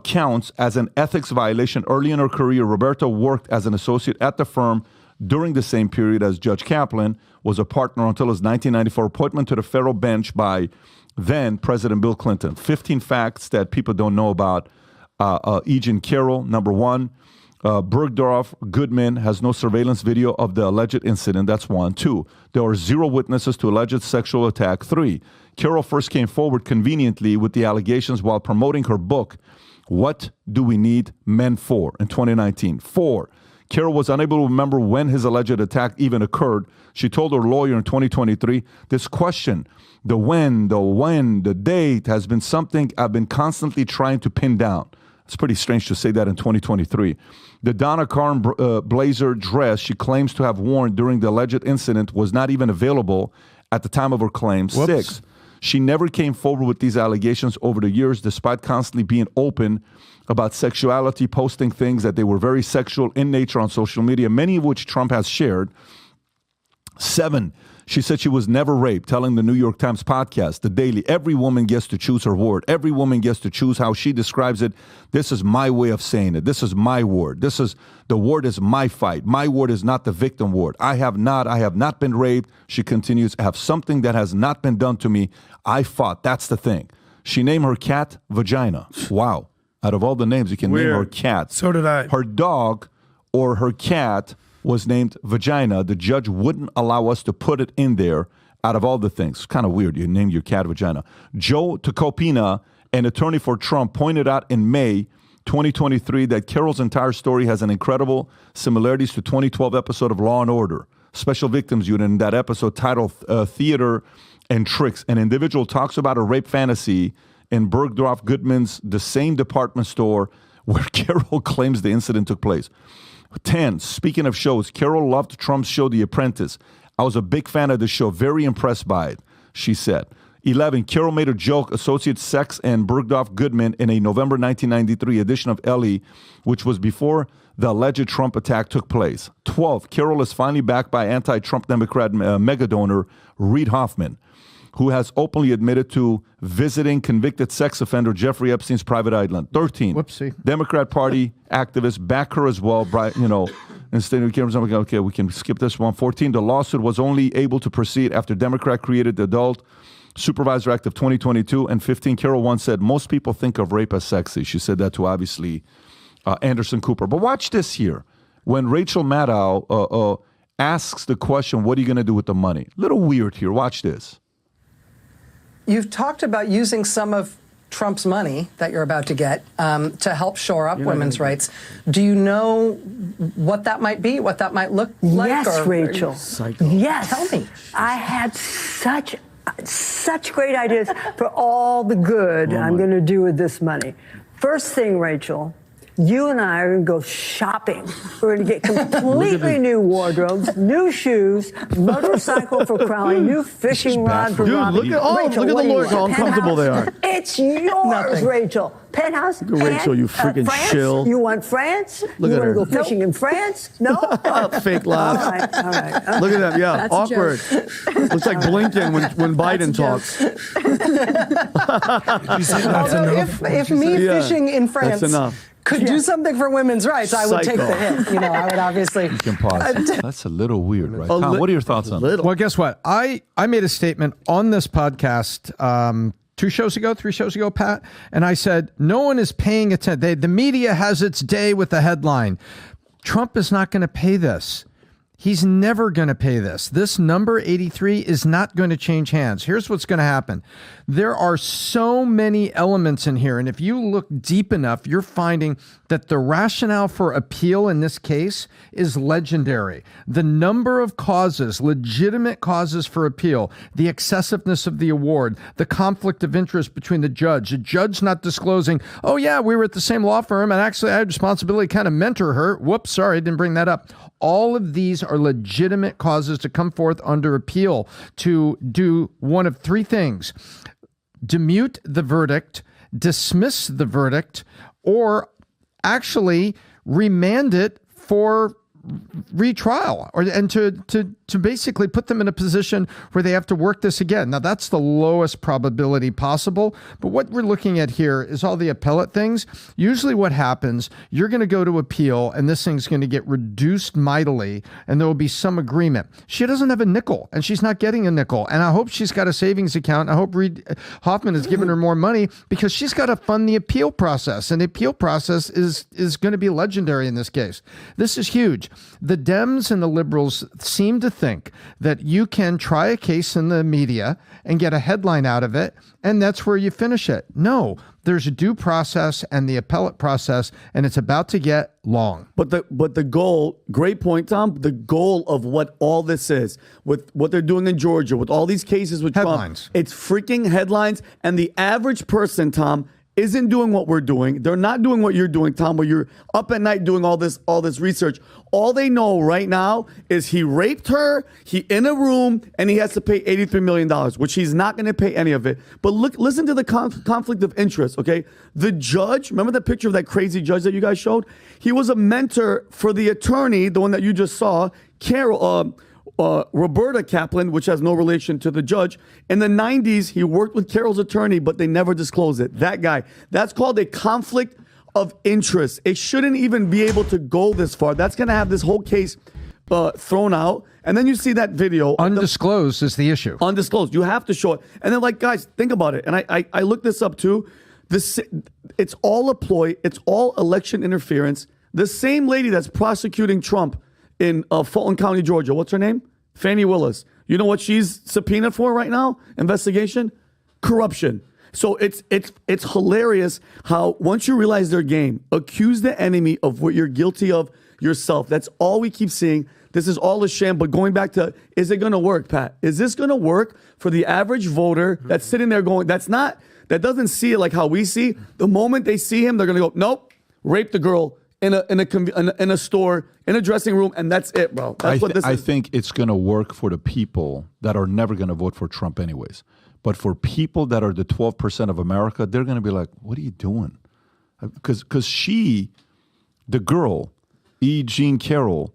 counts as an ethics violation. Early in her career, Roberta worked as an associate at the firm during the same period as Judge Kaplan, was a partner until his 1994 appointment to the federal bench by then President Bill Clinton. 15 facts that people don't know about Eugene Carroll. Number one, Bergdorf Goodman has no surveillance video of the alleged incident. That's one. Two, there are zero witnesses to alleged sexual attack. Three, Carroll first came forward conveniently with the allegations while promoting her book, What Do We Need Men For, in 2019. Four, Carroll was unable to remember when his alleged attack even occurred. She told her lawyer in 2023, this question, the when, the date, has been something I've been constantly trying to pin down. It's pretty strange to say that in 2023. The Donna Karan blazer dress she claims to have worn during the alleged incident was not even available at the time of her claims. Whoops. 6, she never came forward with these allegations over the years, despite constantly being open about sexuality, posting things that they were very sexual in nature on social media, many of which Trump has shared. 7, she said she was never raped, telling the New York Times podcast, The Daily, every woman gets to choose her word. Every woman gets to choose how she describes it. This is my way of saying it. This is my word. The word is my fight. My word is not the victim word. I have not been raped. She continues, I have something that has not been done to me. I fought. That's the thing. She named her cat Vagina. Wow. Out of all the names, you can name her cat. So did I. Her dog or her cat was named Vagina. The judge wouldn't allow us to put it in there out of all the things. It's kind of weird. You name your cat Vagina. Joe Tacopina, an attorney for Trump, pointed out in May 2023 that Carroll's entire story has an incredible similarities to 2012 episode of Law & Order, Special Victims Unit. In that episode titled Theater and Tricks, an individual talks about a rape fantasy in Bergdorf Goodman's the same department store where Carroll claims the incident took place. 10, speaking of shows, Carroll loved Trump's show, The Apprentice. I was a big fan of the show, very impressed by it, she said. 11, Carroll made a joke, Associate Sex and Bergdorf Goodman in a November 1993 edition of Ellie, which was before the alleged Trump attack took place. 12, Carroll is finally backed by anti-Trump Democrat megadonor Reid Hoffman, who has openly admitted to visiting convicted sex offender Jeffrey Epstein's private island. 13, Whoopsie. Democrat Party activists back her as well, instead of cameras, okay, we can skip this one. 14, the lawsuit was only able to proceed after Democrat created the adult Supervisor Act of 2022 and 15. Carol once said, most people think of rape as sexy. She said that to, obviously, Anderson Cooper. But watch this here. When Rachel Maddow asks the question, what are you going to do with the money? Little weird here. Watch this. You've talked about using some of Trump's money that you're about to get to help shore up women's rights. Do you know what that might be, what that might look like? Yes, Rachel. Yes. Tell me. I had such great ideas for all the good I'm going to do with this money. First thing, Rachel, you and I are going to go shopping. We're going to get completely new wardrobes, new shoes, motorcycle for Crowley, new fishing rod for Robbie. Look at the lawyers, how uncomfortable they are. It's yours, Rachel. Penthouse. Look at Rachel, you freaking France? chill. You want France? Look you at her. want to go fishing in France? No? Fake laugh. All right. Look at that. Yeah, That's a awkward. Looks like Blinken when Biden talks. Although if me fishing in France that's enough. could do something for women's rights, I would take the hit. You know, I would obviously. You can pause. That's a little weird, right? Tom, what are your thoughts on that? Well, guess what? I made a statement on this podcast 3 shows ago, Pat, and I said, no one is paying attention. The media has its day with the headline. Trump is not going to pay this. He's never going to pay this. This number 83 is not going to change hands. Here's what's going to happen. There are so many elements in here. And if you look deep enough, you're finding that the rationale for appeal in this case is legendary. The number of causes, legitimate causes for appeal, the excessiveness of the award, the conflict of interest between the judge not disclosing, oh yeah, we were at the same law firm and actually I had responsibility to kind of mentor her. Whoops, sorry, I didn't bring that up. All of these are legitimate causes to come forth under appeal to do one of 3 things: demute the verdict, dismiss the verdict, or actually remand it for retrial, and to basically put them in a position where they have to work this again. Now, that's the lowest probability possible, but what we're looking at here is all the appellate things. Usually what happens, you're going to go to appeal, and this thing's going to get reduced mightily, and there will be some agreement. She doesn't have a nickel, and she's not getting a nickel, and I hope she's got a savings account. I hope Reid Hoffman has given her more money, because she's got to fund the appeal process, and the appeal process is going to be legendary in this case. This is huge. The Dems and the liberals seem to think that you can try a case in the media and get a headline out of it, and that's where you finish it. No, there's a due process and the appellate process, and it's about to get long. But the goal, great point, Tom, the goal of what all this is, with what they're doing in Georgia, with all these cases with Headlines. Trump, it's freaking headlines, and the average person, Tom, isn't doing what we're doing. They're not doing what you're doing, Tom, where you're up at night doing all this research. All they know right now is he raped her, he in a room, and he has to pay $83 million, which he's not going to pay any of it. But listen to the conflict of interest, okay? The judge, remember the picture of that crazy judge that you guys showed? He was a mentor for the attorney, the one that you just saw, Carol, Roberta Kaplan, which has no relation to the judge. In the 90s, he worked with Carol's attorney, but they never disclosed it. That guy. That's called a conflict of interest. It shouldn't even be able to go this far. That's going to have this whole case thrown out. And then you see that video. Undisclosed is the issue. Undisclosed. You have to show it. And then, like, guys, think about it. And I looked this up too. It's all a ploy. It's all election interference. The same lady that's prosecuting Trump in Fulton County, Georgia. What's her name? Fannie Willis. You know what she's subpoenaed for right now? Investigation? Corruption. So it's hilarious how once you realize their game, accuse the enemy of what you're guilty of yourself. That's all we keep seeing. This is all a sham. But going back to, is it going to work, Pat? Is this going to work for the average voter that's sitting there going, that doesn't see it like how we see? The moment they see him, they're going to go, nope, rape the girl in a store, in a dressing room, and that's it, bro. That's what this is. I think it's going to work for the people that are never going to vote for Trump anyways. But for people that are the 12% of America, they're going to be like, what are you doing? Because she, the girl, E. Jean Carroll,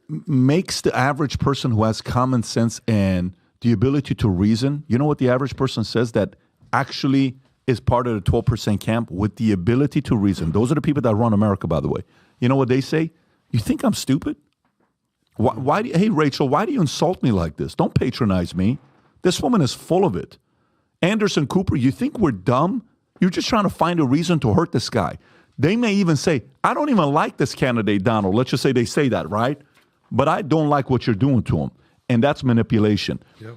makes the average person who has common sense and the ability to reason. You know what the average person says that actually is part of the 12% camp with the ability to reason? Those are the people that run America, by the way. You know what they say? You think I'm stupid? Hey, Rachel, why do you insult me like this? Don't patronize me. This woman is full of it. Anderson Cooper, you think we're dumb? You're just trying to find a reason to hurt this guy. They may even say, I don't even like this candidate, Donald. Let's just say they say that, right? But I don't like what you're doing to him. And that's manipulation. Yep.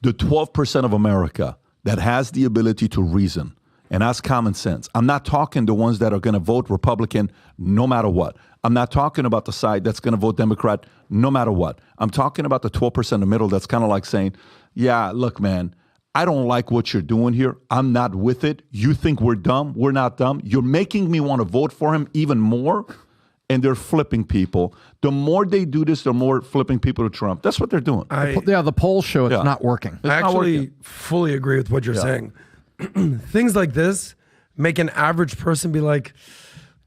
The 12% of America that has the ability to reason and has common sense. I'm not talking the ones that are going to vote Republican no matter what. I'm not talking about the side that's going to vote Democrat no matter what. I'm talking about the 12% in the middle that's kind of like saying, yeah, look, man, I don't like what you're doing here. I'm not with it. You think we're dumb. We're not dumb. You're making me want to vote for him even more. And they're flipping people. The more they do this, the more flipping people to Trump. That's what they're doing. The polls show it's not working. I actually fully agree with what you're saying. Things like this make an average person be like,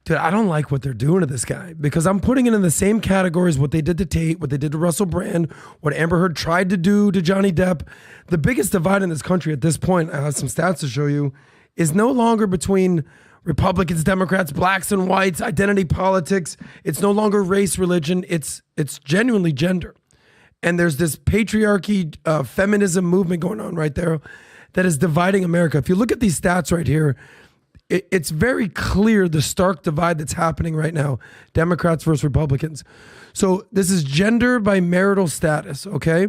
dude, I don't like what they're doing to this guy, because I'm putting it in the same categories what they did to Tate, what they did to Russell Brand, what Amber Heard tried to do to Johnny Depp. The biggest divide in this country at this point, I have some stats to show you, is no longer between Republicans, Democrats, blacks and whites, identity politics. It's no longer race, religion. It's genuinely gender. And there's this patriarchy, feminism movement going on right there that is dividing America. If you look at these stats right here, it's very clear the stark divide that's happening right now, Democrats versus Republicans. So this is gender by marital status, okay?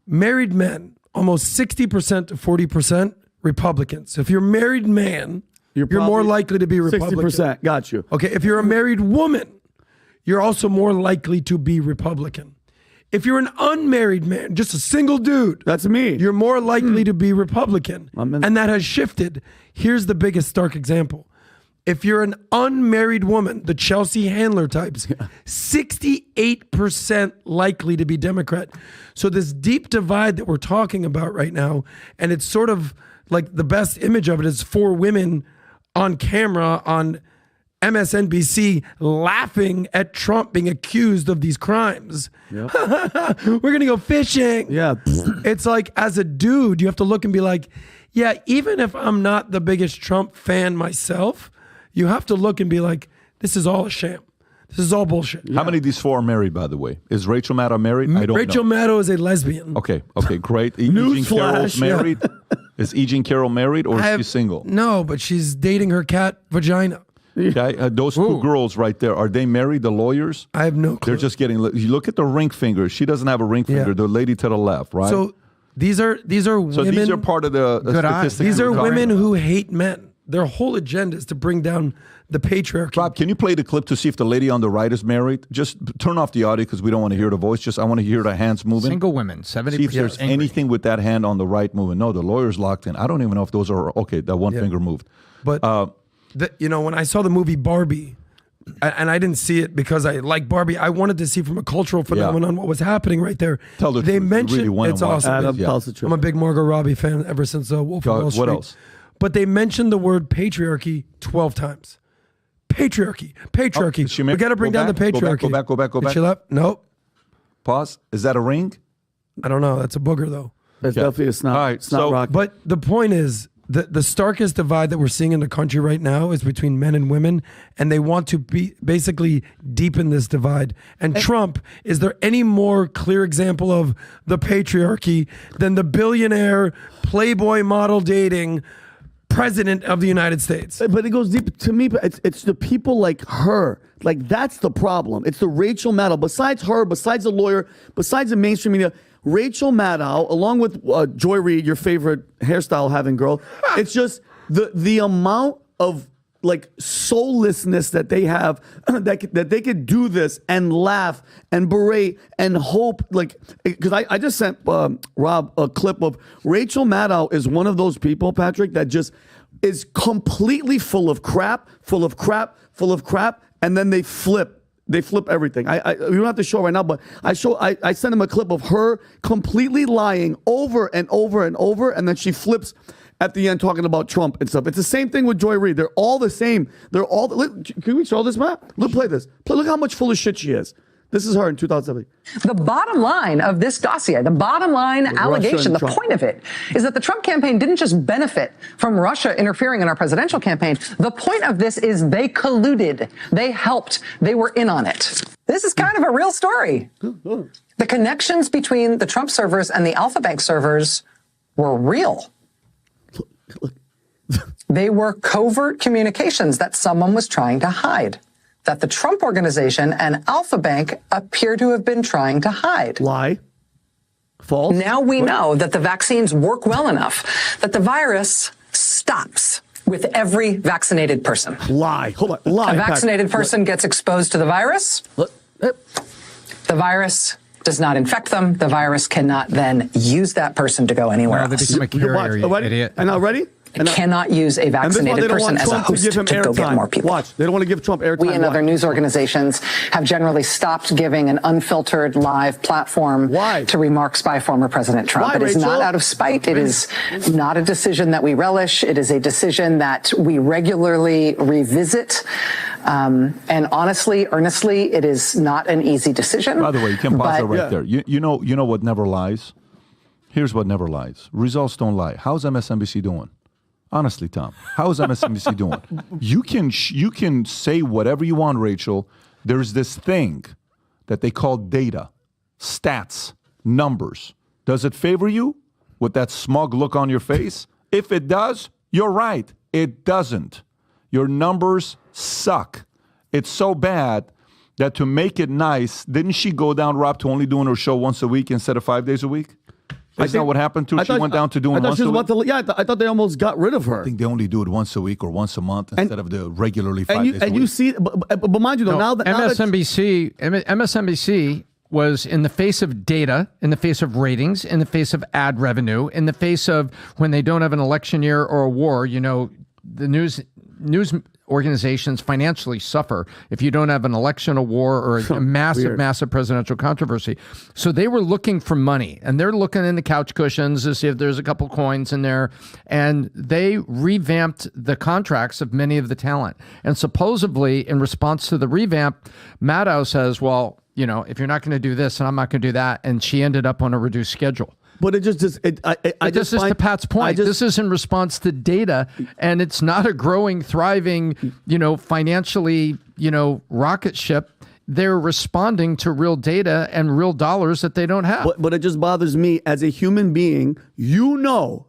Married men, almost 60% to 40% Republicans. If you're a married man, you're more likely to be Republican. 60%, got you. Okay, if you're a married woman, you're also more likely to be Republican. If you're an unmarried man, just a single dude, that's me. You're more likely to be Republican. And that has shifted. Here's the biggest stark example. If you're an unmarried woman, the Chelsea Handler types, 68% likely to be Democrat. So this deep divide that we're talking about right now, and it's sort of like the best image of it is 4 women on camera on MSNBC laughing at Trump being accused of these crimes. Yep. We're going to go fishing. Yeah. It's like, as a dude, you have to look and be like, yeah, even if I'm not the biggest Trump fan myself, you have to look and be like, this is all a sham. This is all bullshit. How many of these 4 are married, by the way? Is Rachel Maddow married? I don't Rachel know. Maddow is a lesbian. Okay, great. Eugene Carroll's married? Is Eugene Carroll married, or is she single? No, but she's dating her cat vagina. Okay, those 2 girls right there, are they married, the lawyers? I have no clue. They're just getting, you look at the ring finger. She doesn't have a ring finger, the lady to the left, right? So these are women. So these are part of the statistics. These are women who hate men. Their whole agenda is to bring down the patriarchy. Rob, can you play the clip to see if the lady on the right is married? Just turn off the audio because we don't want to hear the voice. I want to hear the hands moving. Single women, 70%. See if there's anything with that hand on the right moving. No, the lawyer's locked in. I don't even know if those are, okay, that one finger moved. But, when I saw the movie Barbie, and I didn't see it because I like Barbie, I wanted to see from a cultural phenomenon what was happening right there. Tell the they truth. mentioned, You really it's awesome. I'm a big Margot Robbie fan ever since Wolf of Wall Street. What else? But they mentioned the word patriarchy 12 times. Patriarchy. We got to bring down the patriarchy. Go back. Did she left? Nope. Pause. Is that a ring? I don't know. That's a booger, though. That's definitely a snot. All right, it's not rock. But the point is, the starkest divide that we're seeing in the country right now is between men and women, and they want to basically deepen this divide. And Trump, is there any more clear example of the patriarchy than the billionaire Playboy model dating president of the United States? But it goes deep to me. But it's the people like her. Like, that's the problem. It's the Rachel Maddow. Besides her, besides the lawyer, besides the mainstream media, Rachel Maddow, along with Joy Reid, your favorite hairstyle having girl, it's just the amount of like soullessness that they have, that they could do this and laugh and berate and hope. Like, because I just sent Rob a clip of Rachel Maddow is one of those people, Patrick, that just is completely full of crap, and then they flip. They flip everything. We don't have to show right now, but I sent him a clip of her completely lying over and over and over, and then she flips at the end talking about Trump and stuff. It's the same thing with Joy Reid. They're all the same. Can we show this, Matt? Play this. Look how much full of shit she is. This is her in 2007. The bottom line of this dossier, the bottom line allegation, the point of it is that the Trump campaign didn't just benefit from Russia interfering in our presidential campaign. The point of this is they colluded. They helped. They were in on it. This is kind of a real story. The connections between the Trump servers and the Alpha Bank servers were real. They were covert communications that someone was trying to hide, that the Trump Organization and Alpha Bank appear to have been trying to hide. Lie. False. Now we know that the vaccines work well enough that the virus stops with every vaccinated person. Lie. Hold on. Lie. A vaccinated person gets exposed to the virus. The virus does not infect them. The virus cannot then use that person to go anywhere They else. become a carrier, you idiot. And now ready? It cannot use a vaccinated person as a host to go get more people. Watch. They don't want to give Trump airtime. We and other news organizations have generally stopped giving an unfiltered live platform to remarks by former President Trump. Why, It is Rachel? not out of spite. It is not a decision that we relish. It is a decision that we regularly revisit. And honestly, earnestly, it is not an easy decision. By the way, you can pause it but- right there. You know what never lies? Here's what never lies. Results don't lie. How's MSNBC doing? Honestly, Tom, how is MSNBC doing? You can say whatever you want, Rachel. There's this thing that they call data, stats, numbers. Does it favor you with that smug look on your face? If it does, you're right. It doesn't. Your numbers suck. It's so bad that to make it nice, didn't she go down, Rob, to only doing her show once a week instead of 5 days a week? Isn't that what happened to her? She went down to doing once a week? I thought they almost got rid of her. I think they only do it once a week or once a month instead of the regularly 5 days a week. You see, but mind you, though, now that MSNBC was in the face of data, in the face of ratings, in the face of ad revenue, in the face of when they don't have an election year or a war, the news organizations financially suffer if you don't have an election, a war, or a massive presidential controversy. So they were looking for money, and they're looking in the couch cushions to see if there's a couple coins in there. And they revamped the contracts of many of the talent. And supposedly, in response to the revamp, Maddow says, well, if you're not going to do this, and I'm not going to do that. And she ended up on a reduced schedule. But it just to Pat's point. This is in response to data, and it's not a growing, thriving, financially, rocket ship. They're responding to real data and real dollars that they don't have. But it just bothers me as a human being. You know,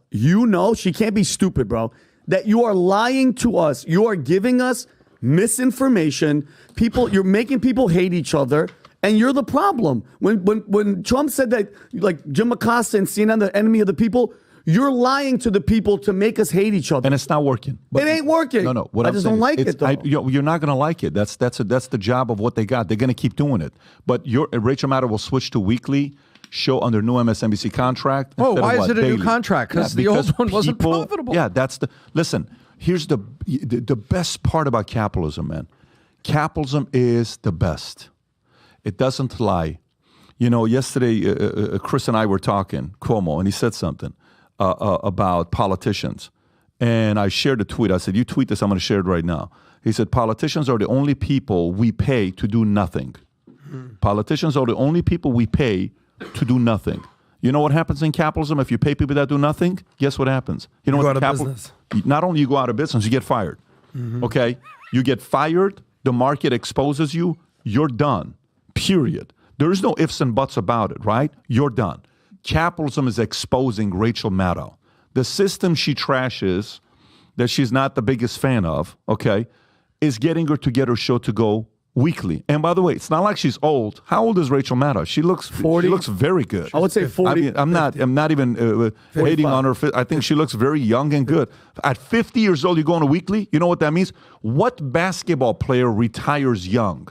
she can't be stupid, bro. That you are lying to us. You are giving us misinformation. You're making people hate each other. And you're the problem. When Trump said that, like Jim Acosta and CNN, the enemy of the people, you're lying to the people to make us hate each other. And it's not working. It ain't working. No. I just don't like it, though. You're not going to like it. That's the job of what they got. They're going to keep doing it. But Rachel Maddow will switch to weekly show under new MSNBC contract. Oh, why is it a new contract? Because the old one wasn't profitable. Yeah, listen, here's the best part about capitalism, man. Capitalism is the best. It doesn't lie. Yesterday, Chris and I were talking, Cuomo, and he said something about politicians. And I shared a tweet. I said, you tweet this, I'm going to share it right now. He said, politicians are the only people we pay to do nothing. Politicians are the only people we pay to do nothing. You know what happens in capitalism if you pay people that do nothing? Guess what happens? You go out of business. Not only you go out of business, you get fired. Okay? You get fired, the market exposes you, you're done. Period. There is no ifs and buts about it, right? You're done. Capitalism is exposing Rachel Maddow. The system she trashes, that she's not the biggest fan of, okay, is getting her to get her show to go weekly. And by the way, it's not like she's old. How old is Rachel Maddow? She looks 40. She looks very good. I would say 40. I'm not even hating on her. I think she looks very young and good. At 50 years old, you go on a weekly. You know what that means? What basketball player retires young?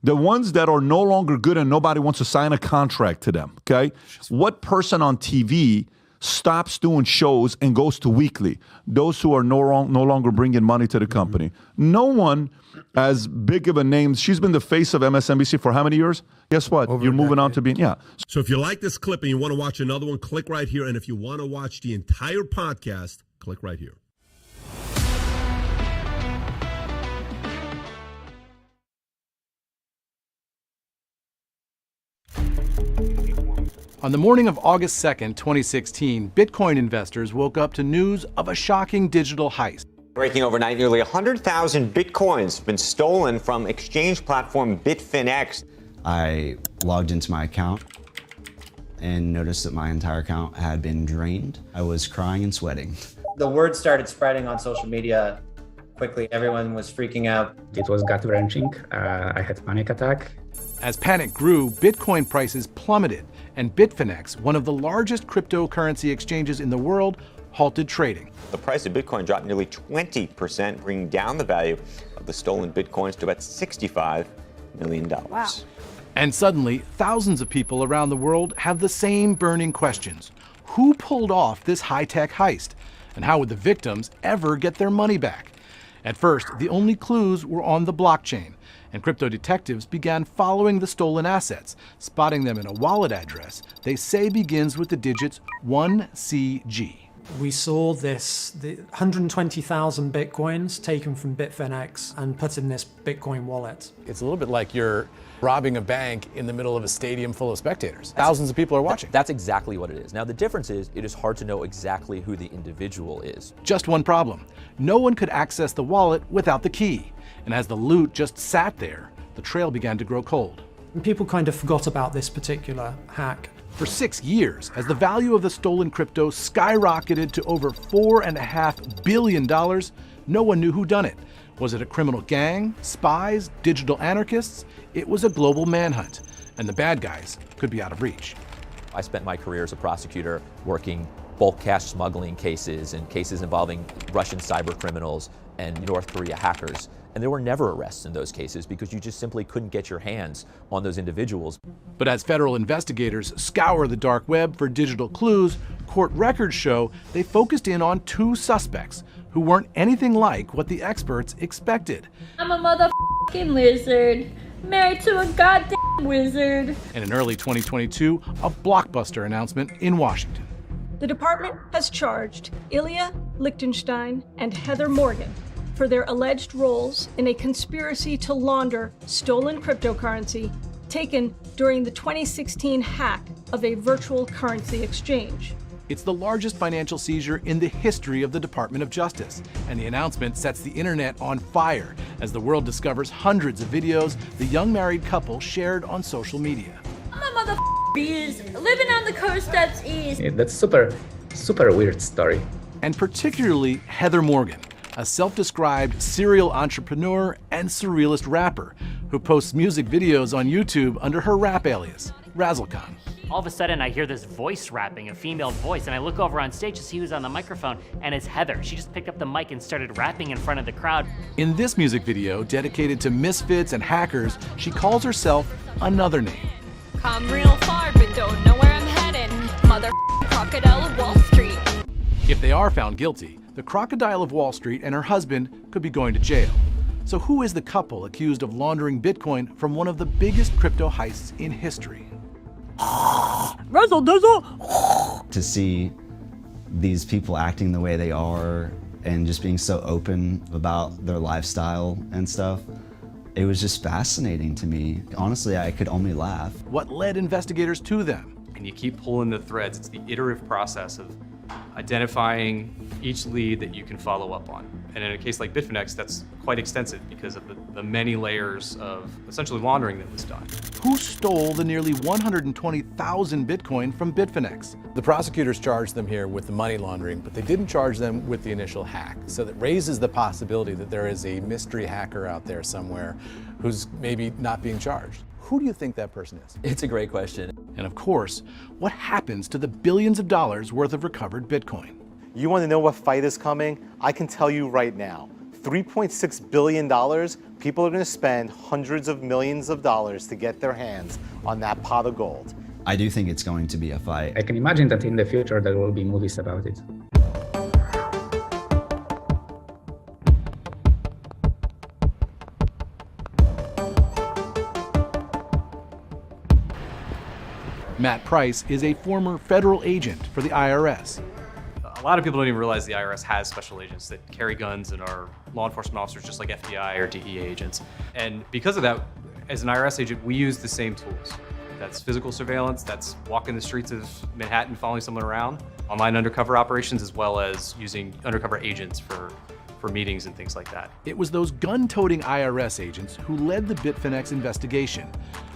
The ones that are no longer good and nobody wants to sign a contract to them, okay? What person on TV stops doing shows and goes to weekly? Those who are no longer bringing money to the company. No one as big of a name. She's been the face of MSNBC for how many years? Guess what? You're moving on to being, So if you like this clip and you want to watch another one, click right here. And if you want to watch the entire podcast, click right here. On the morning of August 2nd, 2016, Bitcoin investors woke up to news of a shocking digital heist. Breaking overnight, nearly 100,000 Bitcoins have been stolen from exchange platform Bitfinex. I logged into my account and noticed that my entire account had been drained. I was crying and sweating. The word started spreading on social media quickly. Everyone was freaking out. It was gut-wrenching. I had a panic attack. As panic grew, Bitcoin prices plummeted, and Bitfinex, one of the largest cryptocurrency exchanges in the world, halted trading. The price of Bitcoin dropped nearly 20%, bringing down the value of the stolen Bitcoins to about $65 million. Wow. And suddenly, thousands of people around the world have the same burning questions. Who pulled off this high-tech heist? And how would the victims ever get their money back? At first, the only clues were on the blockchain, and crypto detectives began following the stolen assets, spotting them in a wallet address they say begins with the digits 1CG. We saw the 120,000 Bitcoins taken from Bitfinex and put in this Bitcoin wallet. It's a little bit like you're robbing a bank in the middle of a stadium full of spectators. Thousands of people are watching. That's exactly what it is. Now, the difference is it is hard to know exactly who the individual is. Just one problem. No one could access the wallet without the key. And as the loot just sat there, the trail began to grow cold. And people kind of forgot about this particular hack. For 6 years, as the value of the stolen crypto skyrocketed to over $4.5 billion, no one knew who done it. Was it a criminal gang, spies, digital anarchists? It was a global manhunt, and the bad guys could be out of reach. I spent my career as a prosecutor working bulk cash smuggling cases and cases involving Russian cyber criminals and North Korea hackers. And there were never arrests in those cases because you just simply couldn't get your hands on those individuals. But as federal investigators scour the dark web for digital clues, court records show they focused in on 2 suspects who weren't anything like what the experts expected. I'm a motherfucking lizard, married to a goddamn wizard. And in early 2022, a blockbuster announcement in Washington. The department has charged Ilya Lichtenstein and Heather Morgan for their alleged roles in a conspiracy to launder stolen cryptocurrency taken during the 2016 hack of a virtual currency exchange. It's the largest financial seizure in the history of the Department of Justice, and the announcement sets the internet on fire as the world discovers hundreds of videos the young married couple shared on social media. I'm a motherfucking bees living on the coast that's east. That's super weird story. And particularly Heather Morgan, a self-described serial entrepreneur and surrealist rapper who posts music videos on YouTube under her rap alias, Razzlecon. All of a sudden, I hear this voice rapping, a female voice, and I look over on stage to see who's on the microphone, and it's Heather. She just picked up the mic and started rapping in front of the crowd. In this music video, dedicated to misfits and hackers, she calls herself another name. Come real far, but don't know where I'm headed. Mother crocodile of Wall Street. If they are found guilty, the Crocodile of Wall Street and her husband could be going to jail. So who is the couple accused of laundering Bitcoin from one of the biggest crypto heists in history? Razzle dazzle. To see these people acting the way they are and just being so open about their lifestyle and stuff, it was just fascinating to me. Honestly, I could only laugh. What led investigators to them? And you keep pulling the threads. It's the iterative process of identifying each lead that you can follow up on. And in a case like Bitfinex, that's quite extensive because of the many layers of essentially laundering that was done. Who stole the nearly 120,000 Bitcoin from Bitfinex? The prosecutors charged them here with the money laundering, but they didn't charge them with the initial hack. So that raises the possibility that there is a mystery hacker out there somewhere who's maybe not being charged. Who do you think that person is? It's a great question. And of course, what happens to the billions of dollars worth of recovered Bitcoin? You want to know what fight is coming? I can tell you right now. $3.6 billion, people are going to spend hundreds of millions of dollars to get their hands on that pot of gold. I do think it's going to be a fight. I can imagine that in the future there will be movies about it. Matt Price is a former federal agent for the IRS. A lot of people don't even realize the IRS has special agents that carry guns and are law enforcement officers just like FBI or DEA agents. And because of that, as an IRS agent, we use the same tools. That's physical surveillance, that's walking the streets of Manhattan following someone around, online undercover operations, as well as using undercover agents for meetings and things like that. It was those gun-toting IRS agents who led the Bitfinex investigation.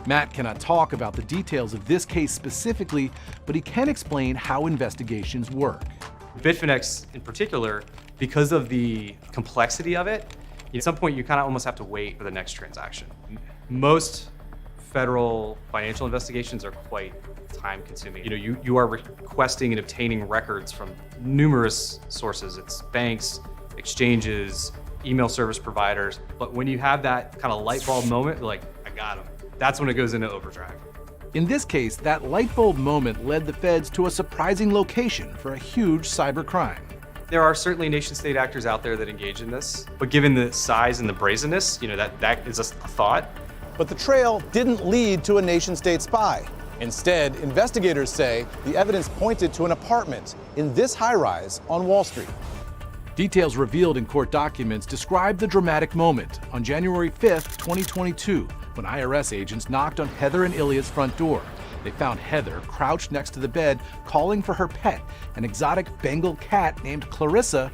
Matt cannot talk about the details of this case specifically, but he can explain how investigations work. Bitfinex in particular, because of the complexity of it, at some point you kind of almost have to wait for the next transaction. Most federal financial investigations are quite time consuming. You are requesting and obtaining records from numerous sources. It's banks, exchanges, email service providers. But when you have that kind of light bulb moment, you're like, I got them. That's when it goes into overdrive. In this case, that light bulb moment led the feds to a surprising location for a huge cyber crime. There are certainly nation-state actors out there that engage in this, but given the size and the brazenness, that is a thought. But the trail didn't lead to a nation-state spy. Instead, investigators say the evidence pointed to an apartment in this high-rise on Wall Street. Details revealed in court documents describe the dramatic moment on January 5th, 2022, when IRS agents knocked on Heather and Ilya's front door. They found Heather crouched next to the bed, calling for her pet, an exotic Bengal cat named Clarissa,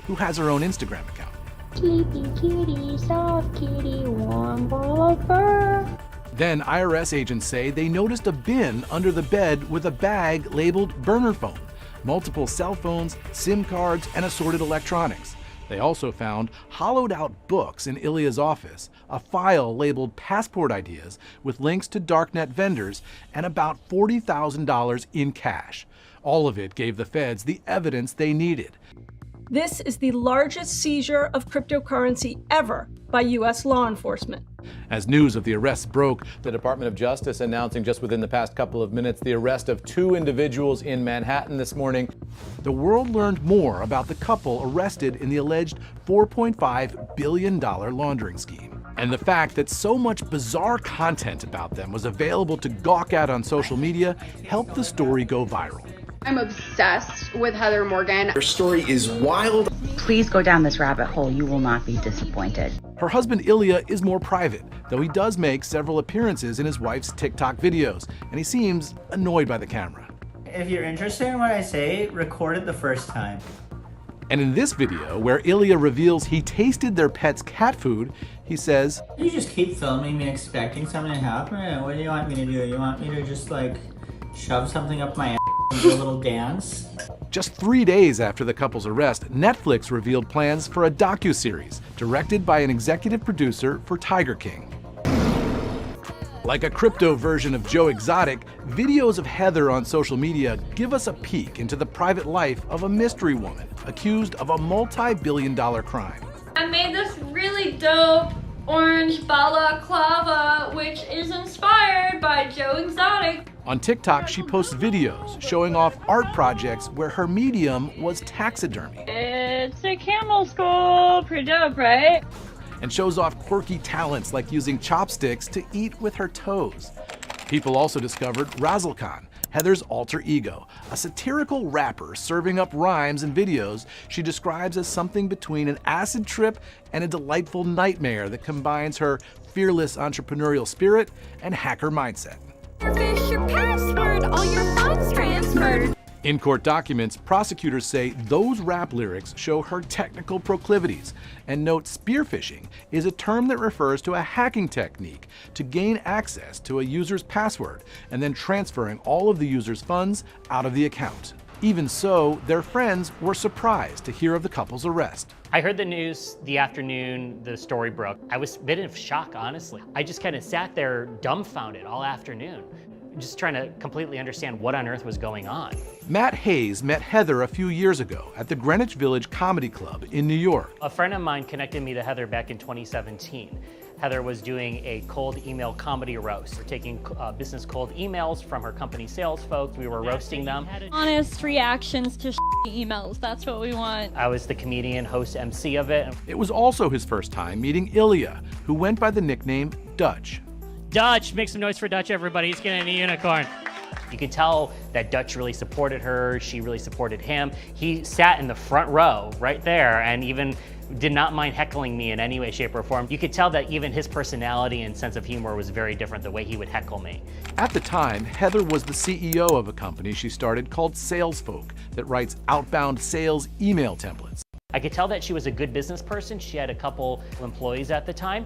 who has her own Instagram account. Sleepy kitty, soft kitty, warm ball of fur. Then IRS agents say they noticed a bin under the bed with a bag labeled burner phone, multiple cell phones, SIM cards, and assorted electronics. They also found hollowed out books in Ilya's office, a file labeled passport ideas with links to darknet vendors, and about $40,000 in cash. All of it gave the feds the evidence they needed. This is the largest seizure of cryptocurrency ever by U.S. law enforcement. As news of the arrests broke, the Department of Justice announcing just within the past couple of minutes the arrest of 2 individuals in Manhattan this morning. The world learned more about the couple arrested in the alleged $4.5 billion laundering scheme. And the fact that so much bizarre content about them was available to gawk at on social media helped the story go viral. I'm obsessed with Heather Morgan. Her story is wild. Please go down this rabbit hole. You will not be disappointed. Her husband Ilya is more private, though he does make several appearances in his wife's TikTok videos, and he seems annoyed by the camera. If you're interested in what I say, record it the first time. And in this video, where Ilya reveals he tasted their pet's cat food, he says, You just keep filming me expecting something to happen? What do you want me to do? You want me to just shove something up my ass and do a little dance? Just 3 days after the couple's arrest, Netflix revealed plans for a docuseries directed by an executive producer for Tiger King. Like a crypto version of Joe Exotic, videos of Heather on social media give us a peek into the private life of a mystery woman accused of a multi-billion-dollar crime. I made this really dope orange balaclava, which is inspired by Joe Exotic. On TikTok, she posts videos showing off art projects where her medium was taxidermy. It's a camel skull, pretty dope, right? And shows off quirky talents like using chopsticks to eat with her toes. People also discovered Razzlecon, Heather's alter ego, a satirical rapper serving up rhymes and videos she describes as something between an acid trip and a delightful nightmare that combines her fearless entrepreneurial spirit and hacker mindset. Fish your password, all your funds transferred. In court documents, prosecutors say those rap lyrics show her technical proclivities, and note spearphishing is a term that refers to a hacking technique to gain access to a user's password and then transferring all of the user's funds out of the account. Even so, their friends were surprised to hear of the couple's arrest. I heard the news the afternoon the story broke. I was a bit of shock, honestly. I just kind of sat there dumbfounded all afternoon, just trying to completely understand what on earth was going on. Matt Hayes met Heather a few years ago at the Greenwich Village Comedy Club in New York. A friend of mine connected me to Heather back in 2017. Heather was doing a cold email comedy roast. We're taking business cold emails from her company sales folks. We were roasting them. Honest reactions to emails, that's what we want. I was the comedian, host, MC of it. It was also his first time meeting Ilya, who went by the nickname Dutch. Dutch, make some noise for Dutch, everybody. He's getting a unicorn. You could tell that Dutch really supported her. She really supported him. He sat in the front row right there and even did not mind heckling me in any way, shape, or form. You could tell that even his personality and sense of humor was very different, the way he would heckle me. At the time, Heather was the CEO of a company she started called Salesfolk that writes outbound sales email templates. I could tell that she was a good business person. She had a couple employees at the time.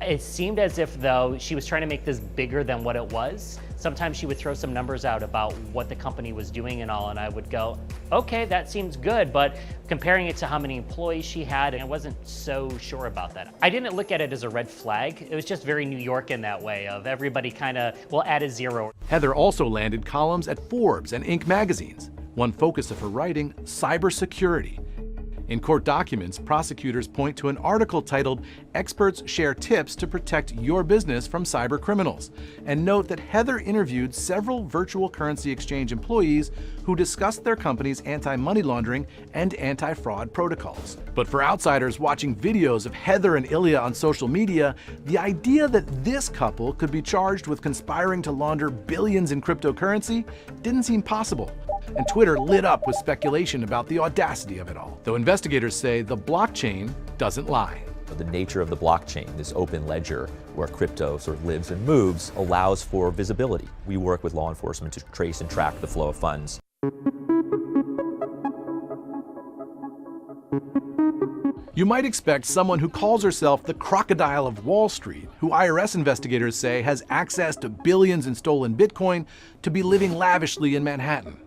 It seemed as if, though, she was trying to make this bigger than what it was. Sometimes she would throw some numbers out about what the company was doing and all, and I would go, okay, that seems good, but comparing it to how many employees she had, I wasn't so sure about that. I didn't look at it as a red flag. It was just very New York in that way of everybody kind of will add a zero. Heather also landed columns at Forbes and Inc. magazines. One focus of her writing, cybersecurity. In court documents, prosecutors point to an article titled "Experts Share Tips to Protect Your Business from Cyber Criminals," and note that Heather interviewed several virtual currency exchange employees who discussed their company's anti-money laundering and anti-fraud protocols. But for outsiders watching videos of Heather and Ilya on social media, the idea that this couple could be charged with conspiring to launder billions in cryptocurrency didn't seem possible. And Twitter lit up with speculation about the audacity of it all, though investigators say the blockchain doesn't lie. The nature of the blockchain, this open ledger where crypto sort of lives and moves, allows for visibility. We work with law enforcement to trace and track the flow of funds. You might expect someone who calls herself the Crocodile of Wall Street, who IRS investigators say has access to billions in stolen Bitcoin, to be living lavishly in Manhattan.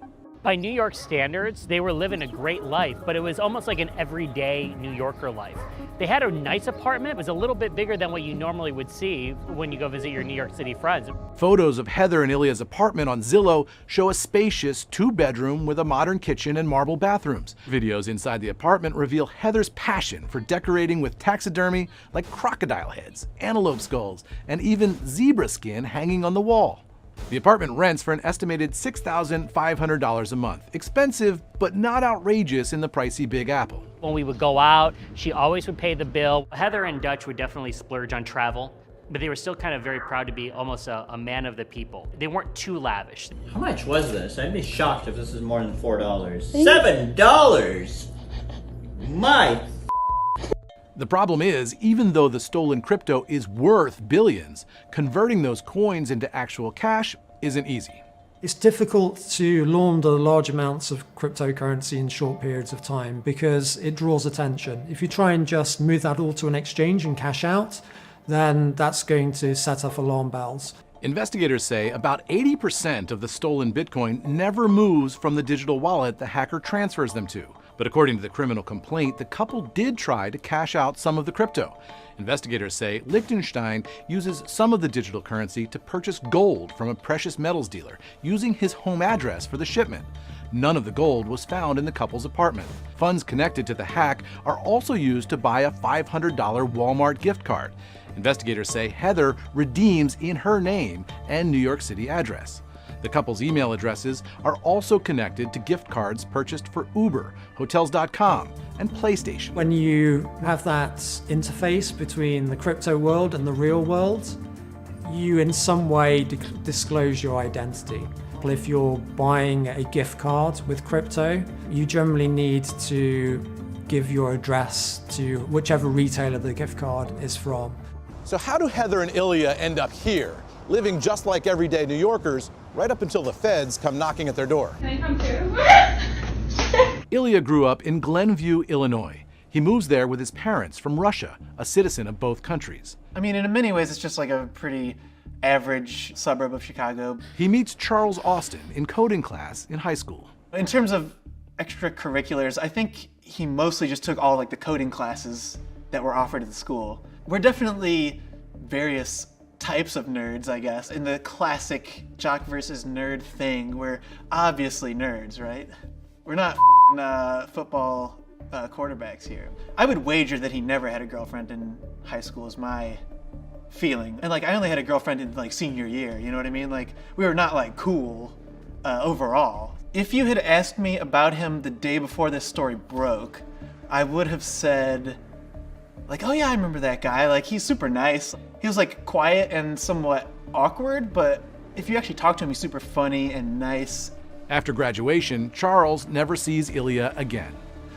By New York standards, they were living a great life, but it was almost like an everyday New Yorker life. They had a nice apartment. It was a little bit bigger than what you normally would see when you go visit your New York City friends. Photos of Heather and Ilya's apartment on Zillow show a spacious two-bedroom with a modern kitchen and marble bathrooms. Videos inside the apartment reveal Heather's passion for decorating with taxidermy like crocodile heads, antelope skulls, and even zebra skin hanging on the wall. The apartment rents for an estimated $6,500 a month. Expensive, but not outrageous in the pricey Big Apple. When we would go out, she always would pay the bill. Heather and Dutch would definitely splurge on travel, but they were still kind of very proud to be almost a man of the people. They weren't too lavish. How much was this? I'd be shocked if this is more than $4. $7! My. The problem is, even though the stolen crypto is worth billions, converting those coins into actual cash isn't easy. It's difficult to launder large amounts of cryptocurrency in short periods of time because it draws attention. If you try and just move that all to an exchange and cash out, then that's going to set off alarm bells. Investigators say about 80% of the stolen Bitcoin never moves from the digital wallet the hacker transfers them to. But according to the criminal complaint, the couple did try to cash out some of the crypto. Investigators say Liechtenstein uses some of the digital currency to purchase gold from a precious metals dealer, using his home address for the shipment. None of the gold was found in the couple's apartment. Funds connected to the hack are also used to buy a $500 Walmart gift card. Investigators say Heather redeems in her name and New York City address. The couple's email addresses are also connected to gift cards purchased for Uber, Hotels.com, and PlayStation. When you have that interface between the crypto world and the real world, you in some way disclose your identity. If you're buying a gift card with crypto, you generally need to give your address to whichever retailer the gift card is from. So how do Heather and Ilya end up here, living just like everyday New Yorkers, right up until the feds come knocking at their door? Can I come too? Ilya grew up in Glenview, Illinois. He moves there with his parents from Russia, a citizen of both countries. I mean, in many ways, it's just like a pretty average suburb of Chicago. He meets Charles Austin in coding class in high school. In terms of extracurriculars, I think he mostly just took all like the coding classes that were offered at the school. We're definitely various types of nerds, I guess. In the classic jock versus nerd thing, we're obviously nerds, right? We're not football quarterbacks here. I would wager that he never had a girlfriend in high school is my feeling. And like, I only had a girlfriend in like senior year, you know what I mean? Like, we were not like cool overall. If you had asked me about him the day before this story broke, I would have said, like, oh yeah, I remember that guy. Like, he's super nice. He was like quiet and somewhat awkward, but if you actually talk to him, he's super funny and nice. After graduation, Charles never sees Ilya again.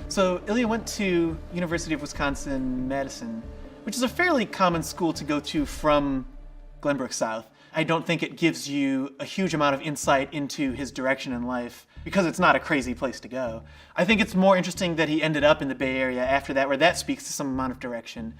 So Ilya went to University of Wisconsin-Madison, which is a fairly common school to go to from Glenbrook South. I don't think it gives you a huge amount of insight into his direction in life because it's not a crazy place to go. I think it's more interesting that he ended up in the Bay Area after that, where that speaks to some amount of direction.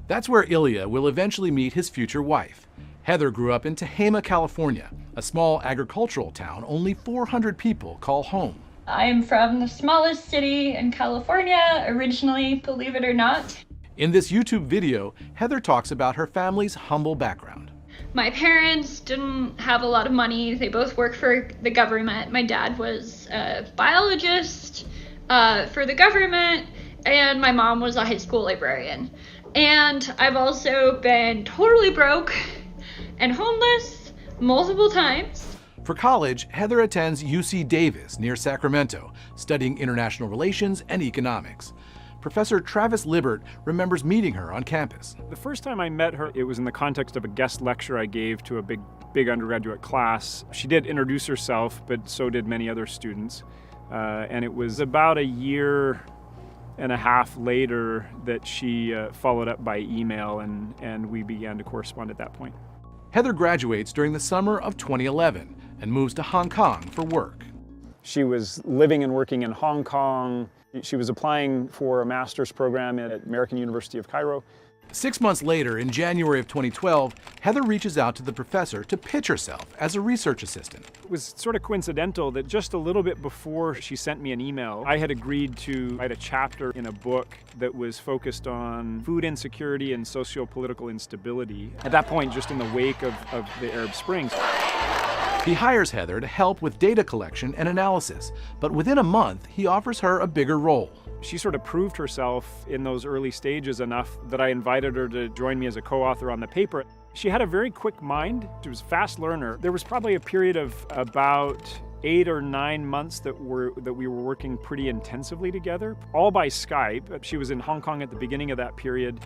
That's where Ilya will eventually meet his future wife. Heather grew up in Tehama, California, a small agricultural town only 400 people call home. I am from the smallest city in California, originally, believe it or not. In this YouTube video, Heather talks about her family's humble background. My parents didn't have a lot of money. They both worked for the government. My dad was a biologist for the government, and my mom was a high school librarian. And I've also been totally broke and homeless multiple times. For college, Heather attends UC Davis near Sacramento, studying international relations and economics. Professor Travis Libert remembers meeting her on campus. The first time I met her, it was in the context of a guest lecture I gave to a big undergraduate class. She did introduce herself, but so did many other students. And it was about a year and a half later that she followed up by email, and we began to correspond at that point. Heather graduates during the summer of 2011 and moves to Hong Kong for work. She was living and working in Hong Kong. She was applying for a master's program at American University of Cairo. 6 months later, in January of 2012, Heather reaches out to the professor to pitch herself as a research assistant. It was sort of coincidental that just a little bit before she sent me an email, I had agreed to write a chapter in a book that was focused on food insecurity and socio-political instability. At that point, just in the wake of the Arab Springs. He hires Heather to help with data collection and analysis, but within a month, he offers her a bigger role. She sort of proved herself in those early stages enough that I invited her to join me as a co-author on the paper. She had a very quick mind. She was a fast learner. There was probably a period of about 8 or 9 months that we were working pretty intensively together, all by Skype. She was in Hong Kong at the beginning of that period,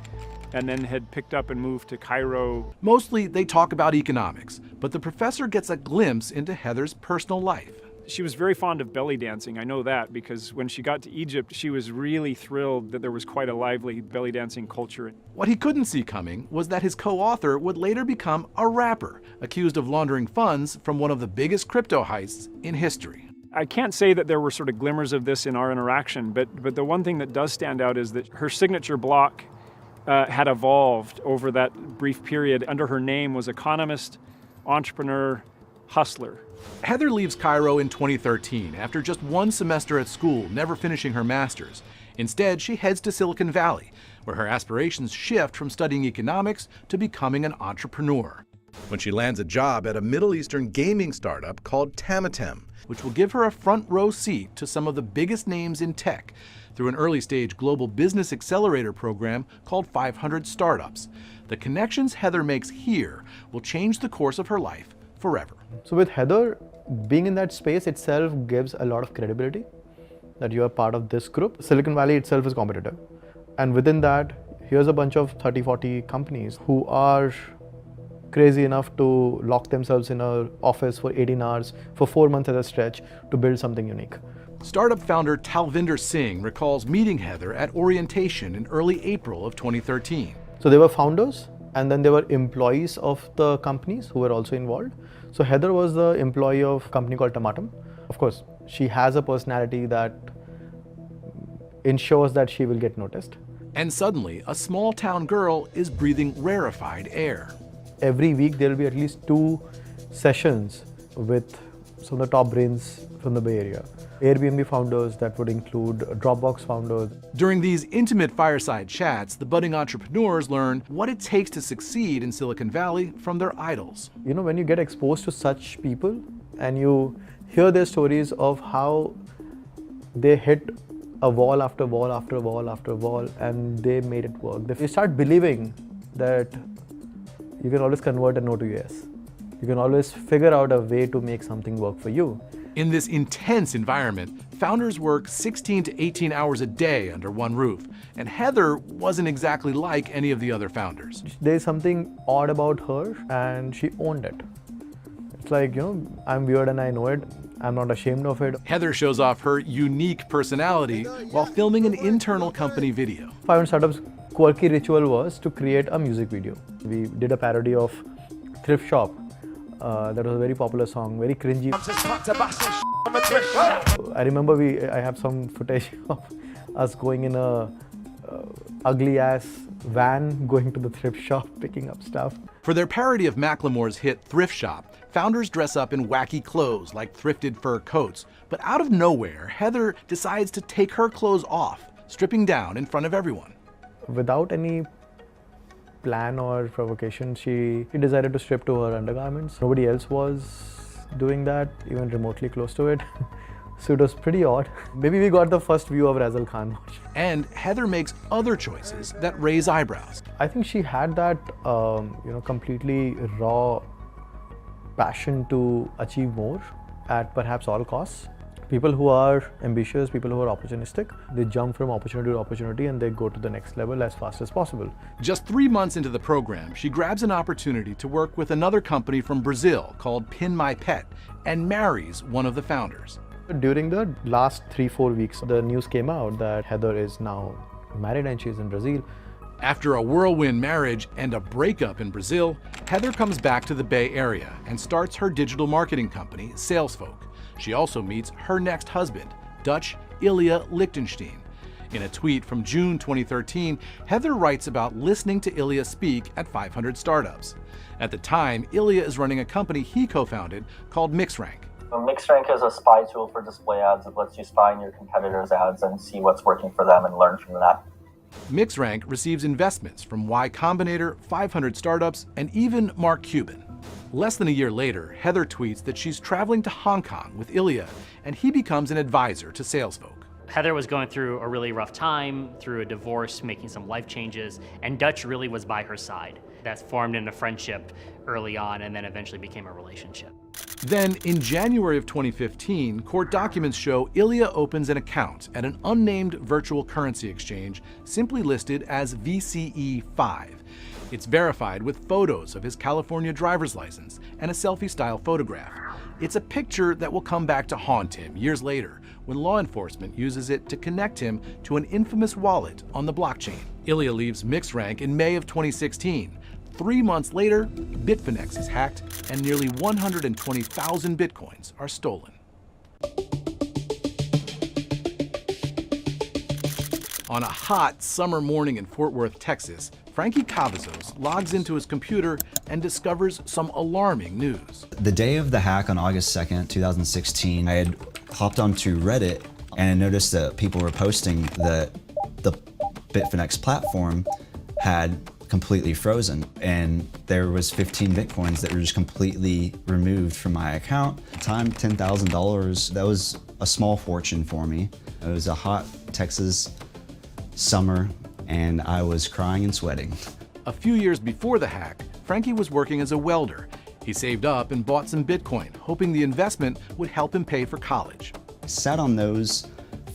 and then had picked up and moved to Cairo. Mostly they talk about economics, but the professor gets a glimpse into Heather's personal life. She was very fond of belly dancing. I know that because when she got to Egypt, she was really thrilled that there was quite a lively belly dancing culture. What he couldn't see coming was that his co-author would later become a rapper, accused of laundering funds from one of the biggest crypto heists in history. I can't say that there were sort of glimmers of this in our interaction, but the one thing that does stand out is that her signature block had evolved over that brief period. Under her name was economist, entrepreneur, hustler. Heather leaves Cairo in 2013 after just one semester at school, never finishing her master's. Instead, she heads to Silicon Valley, where her aspirations shift from studying economics to becoming an entrepreneur. When she lands a job at a Middle Eastern gaming startup called Tamatem, which will give her a front row seat to some of the biggest names in tech, through an early-stage global business accelerator program called 500 Startups. The connections Heather makes here will change the course of her life forever. So with Heather, being in that space itself gives a lot of credibility that you are part of this group. Silicon Valley itself is competitive. And within that, here's a bunch of 30, 40 companies who are crazy enough to lock themselves in an office for 18 hours for 4 months at a stretch to build something unique. Startup founder Talvinder Singh recalls meeting Heather at orientation in early April of 2013. So they were founders, and then they were employees of the companies who were also involved. So Heather was the employee of a company called Tamatem. Of course, she has a personality that ensures that she will get noticed. And suddenly, a small town girl is breathing rarefied air. Every week there will be at least 2 sessions with some of the top brains from the Bay Area. Airbnb founders, that would include Dropbox founders. During these intimate fireside chats, the budding entrepreneurs learn what it takes to succeed in Silicon Valley from their idols. You know, when you get exposed to such people and you hear their stories of how they hit a wall after wall after wall after wall and they made it work, you start believing that you can always convert a no to yes. You can always figure out a way to make something work for you. In this intense environment, founders work 16 to 18 hours a day under one roof, and Heather wasn't exactly like any of the other founders. There's something odd about her, and she owned it. It's like, you know, I'm weird and I know it. I'm not ashamed of it. Heather shows off her unique personality while filming an internal company video. 500 Startups' quirky ritual was to create a music video. We did a parody of Thrift Shop. That was a very popular song, very cringy. I remember I have some footage of us going in a ugly ass van going to the thrift shop, picking up stuff. For their parody of Macklemore's hit Thrift Shop, founders dress up in wacky clothes like thrifted fur coats. But out of nowhere, Heather decides to take her clothes off, stripping down in front of everyone. Without any plan or provocation, she decided to strip to her undergarments. Nobody else was doing that, even remotely close to it. So it was pretty odd. Maybe we got the first view of Razal Khan. And Heather makes other choices that raise eyebrows. I think she had that, completely raw passion to achieve more at perhaps all costs. People who are ambitious, people who are opportunistic, they jump from opportunity to opportunity and they go to the next level as fast as possible. Just 3 months into the program, she grabs an opportunity to work with another company from Brazil called Pin My Pet and marries one of the founders. During the last 3-4 weeks, the news came out that Heather is now married and she's in Brazil. After a whirlwind marriage and a breakup in Brazil, Heather comes back to the Bay Area and starts her digital marketing company, Salesfolk. She also meets her next husband, Dutch Ilya Lichtenstein. In a tweet from June 2013, Heather writes about listening to Ilya speak at 500 startups. At the time, Ilya is running a company he co-founded called MixRank. MixRank is a spy tool for display ads. It lets you spy on your competitors' ads and see what's working for them and learn from that. MixRank receives investments from Y Combinator, 500 startups, and even Mark Cuban. Less than a year later, Heather tweets that she's traveling to Hong Kong with Ilya, and he becomes an advisor to Salesfolk. Heather was going through a really rough time, through a divorce, making some life changes, and Dutch really was by her side. That's formed into friendship early on and then eventually became a relationship. Then, in January of 2015, court documents show Ilya opens an account at an unnamed virtual currency exchange simply listed as VCE5. It's verified with photos of his California driver's license and a selfie-style photograph. It's a picture that will come back to haunt him years later when law enforcement uses it to connect him to an infamous wallet on the blockchain. Ilya leaves MixRank in May of 2016. 3 months later, Bitfinex is hacked and nearly 120,000 bitcoins are stolen. On a hot summer morning in Fort Worth, Texas, Frankie Cavazos logs into his computer and discovers some alarming news. The day of the hack on August 2nd, 2016, I had hopped onto Reddit and I noticed that people were posting that the Bitfinex platform had completely frozen and there was 15 bitcoins that were just completely removed from my account. At the time, $10,000, that was a small fortune for me. It was a hot Texas summer and I was crying and sweating. A few years before the hack, Frankie was working as a welder. He saved up and bought some Bitcoin, hoping the investment would help him pay for college. I sat on those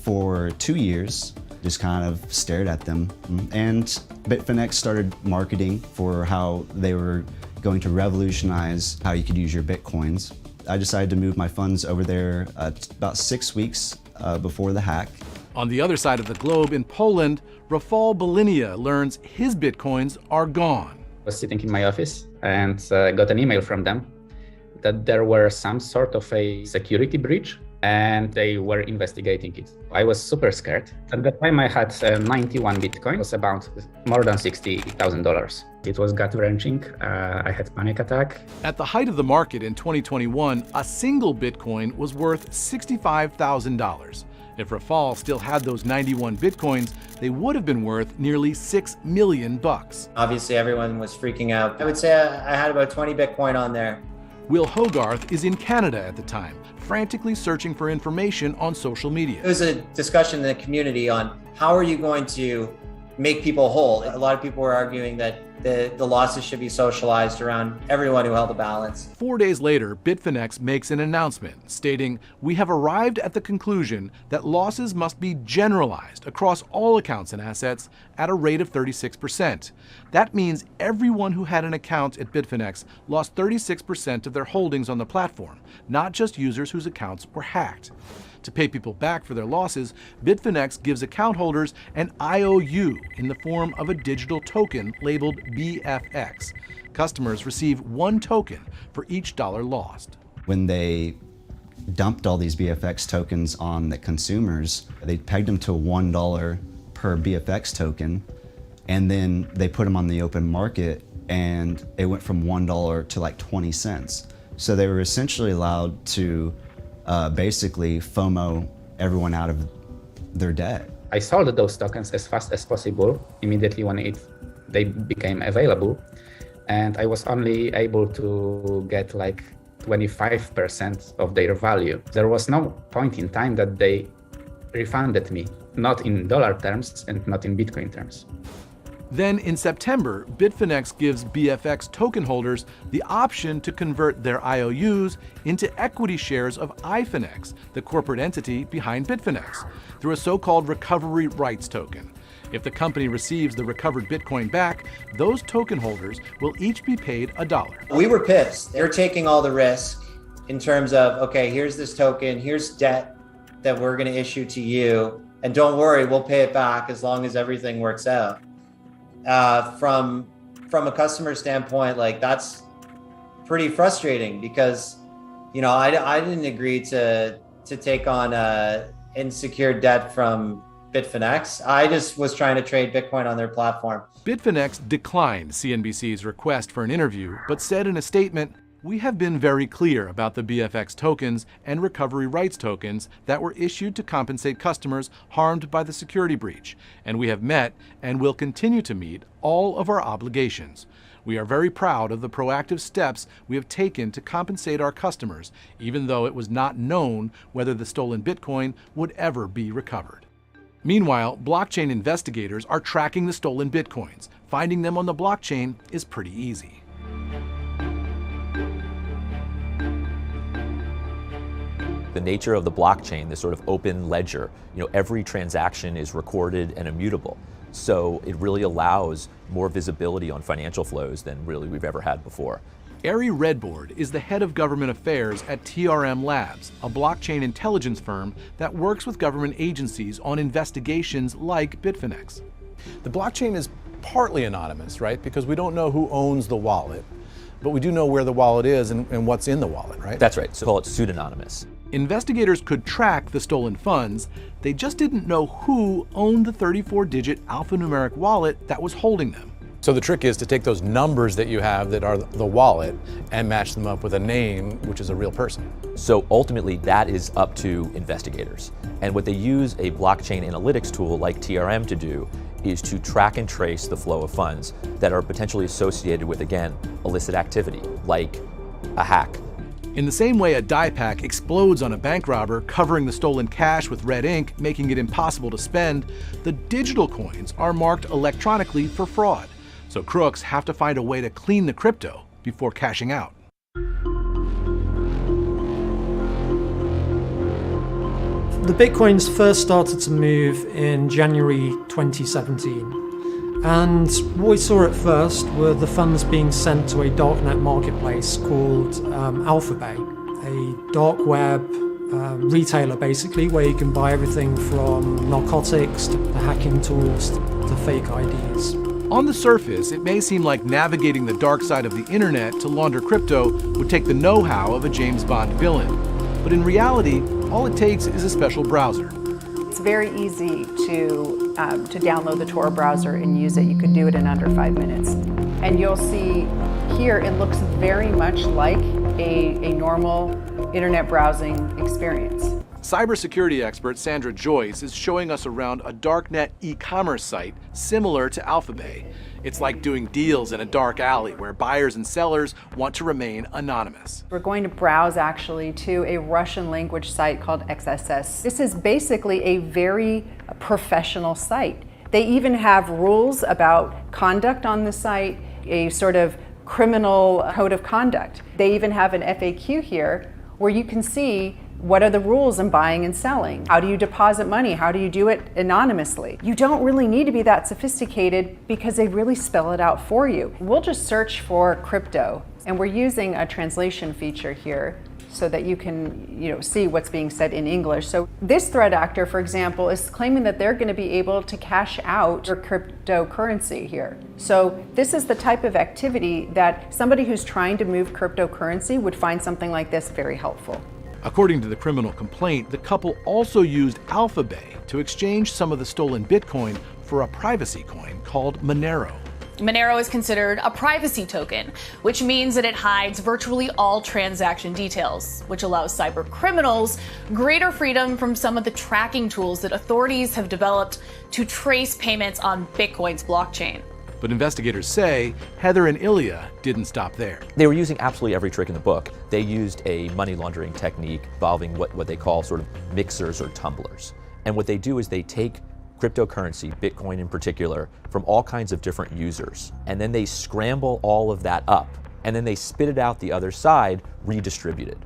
for 2 years, just kind of stared at them. And Bitfinex started marketing for how they were going to revolutionize how you could use your Bitcoins. I decided to move my funds over there about 6 weeks before the hack. On the other side of the globe in Poland, Rafał Belinia learns his Bitcoins are gone. I was sitting in my office and got an email from them that there were some sort of a security breach and they were investigating it. I was super scared. At the time I had 91 Bitcoin, it was about more than $60,000. It was gut-wrenching. I had panic attack. At the height of the market in 2021, a single Bitcoin was worth $65,000. If Rafał still had those 91 Bitcoins, they would have been worth nearly $6 million. Obviously, everyone was freaking out. I would say I had about 20 Bitcoin on there. Will Hogarth is in Canada at the time, frantically searching for information on social media. There was a discussion in the community on how are you going to make people whole. A lot of people were arguing that the losses should be socialized around everyone who held a balance. 4 days later, Bitfinex makes an announcement stating, "We have arrived at the conclusion that losses must be generalized across all accounts and assets at a rate of 36%. That means everyone who had an account at Bitfinex lost 36% of their holdings on the platform, not just users whose accounts were hacked." To pay people back for their losses, Bitfinex gives account holders an IOU in the form of a digital token labeled BFX. Customers receive 1 token for each dollar lost. When they dumped all these BFX tokens on the consumers, they pegged them to $1 per BFX token. and then they put them on the open market, and it went from $1 to like 20 cents. So they were essentially allowed to basically FOMO everyone out of their debt. I sold those tokens as fast as possible, immediately when they became available, and I was only able to get like 25% of their value. There was no point in time that they refunded me, not in dollar terms and not in Bitcoin terms. Then in September, Bitfinex gives BFX token holders the option to convert their IOUs into equity shares of iFinex, the corporate entity behind Bitfinex, through a so-called recovery rights token. If the company receives the recovered Bitcoin back, those token holders will each be paid $1. We were pissed. They're taking all the risk in terms of, okay, here's this token, here's debt that we're going to issue to you, and don't worry, we'll pay it back as long as everything works out. From a customer standpoint, like that's pretty frustrating because, you know, I didn't agree to take on insecure debt from Bitfinex. I just was trying to trade Bitcoin on their platform. Bitfinex declined CNBC's request for an interview, but said in a statement, "We have been very clear about the BFX tokens and recovery rights tokens that were issued to compensate customers harmed by the security breach, and we have met and will continue to meet all of our obligations. We are very proud of the proactive steps we have taken to compensate our customers, even though it was not known whether the stolen Bitcoin would ever be recovered." Meanwhile, blockchain investigators are tracking the stolen Bitcoins. Finding them on the blockchain is pretty easy. The nature of the blockchain, this sort of open ledger, every transaction is recorded and immutable. So it really allows more visibility on financial flows than really we've ever had before. Ari Redboard is the head of government affairs at TRM Labs, a blockchain intelligence firm that works with government agencies on investigations like Bitfinex. The blockchain is partly anonymous, right? Because we don't know who owns the wallet, but we do know where the wallet is and what's in the wallet, right? That's right, so call it pseudonymous. Investigators could track the stolen funds, they just didn't know who owned the 34-digit alphanumeric wallet that was holding them. So the trick is to take those numbers that you have that are the wallet and match them up with a name, which is a real person. So ultimately, that is up to investigators. And what they use a blockchain analytics tool like TRM to do is to track and trace the flow of funds that are potentially associated with, again, illicit activity, like a hack. In the same way a die pack explodes on a bank robber, covering the stolen cash with red ink, making it impossible to spend, the digital coins are marked electronically for fraud. So crooks have to find a way to clean the crypto before cashing out. The Bitcoins first started to move in January 2017. And what we saw at first were the funds being sent to a darknet marketplace called Alphabay, a dark web retailer basically, where you can buy everything from narcotics to hacking tools to fake IDs. On the surface, it may seem like navigating the dark side of the internet to launder crypto would take the know-how of a James Bond villain. But in reality, all it takes is a special browser. It's very easy to download the Tor browser and use it. You could do it in under 5 minutes. And you'll see here, it looks very much like a normal internet browsing experience. Cybersecurity expert Sandra Joyce is showing us around a darknet e-commerce site similar to Alphabay. It's like doing deals in a dark alley where buyers and sellers want to remain anonymous. We're going to browse actually to a Russian language site called XSS. This is basically a very professional site. They even have rules about conduct on the site, a sort of criminal code of conduct. They even have an FAQ here where you can see what are the rules in buying and selling? How do you deposit money? How do you do it anonymously? You don't really need to be that sophisticated because they really spell it out for you. We'll just search for crypto, and we're using a translation feature here so that you can see what's being said in English. So this threat actor, for example, is claiming that they're going to be able to cash out your cryptocurrency here. So this is the type of activity that somebody who's trying to move cryptocurrency would find something like this very helpful. According to the criminal complaint, the couple also used Alphabay to exchange some of the stolen Bitcoin for a privacy coin called Monero. Monero is considered a privacy token, which means that it hides virtually all transaction details, which allows cyber criminals greater freedom from some of the tracking tools that authorities have developed to trace payments on Bitcoin's blockchain. But investigators say Heather and Ilya didn't stop there. They were using absolutely every trick in the book. They used a money laundering technique involving what they call sort of mixers or tumblers. And what they do is they take cryptocurrency, Bitcoin in particular, from all kinds of different users. And then they scramble all of that up, and then they spit it out the other side, redistributed.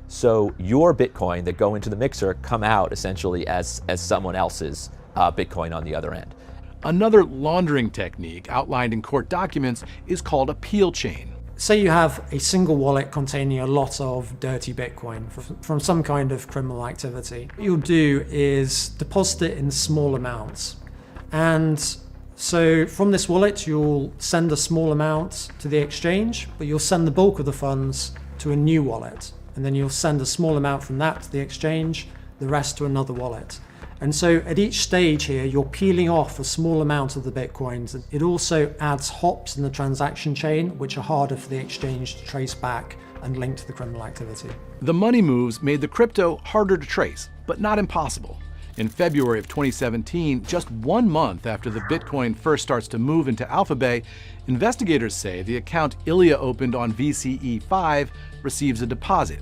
So your Bitcoin that go into the mixer come out essentially as someone else's Bitcoin on the other end. Another laundering technique outlined in court documents is called a peel chain. Say you have a single wallet containing a lot of dirty Bitcoin from some kind of criminal activity. What you'll do is deposit it in small amounts. And so from this wallet, you'll send a small amount to the exchange, but you'll send the bulk of the funds to a new wallet. And then you'll send a small amount from that to the exchange, the rest to another wallet. And so at each stage here, you're peeling off a small amount of the Bitcoins. It also adds hops in the transaction chain, which are harder for the exchange to trace back and link to the criminal activity. The money moves made the crypto harder to trace, but not impossible. In February of 2017, just 1 month after the Bitcoin first starts to move into Alphabay, investigators say the account Ilya opened on VCE5 receives a deposit.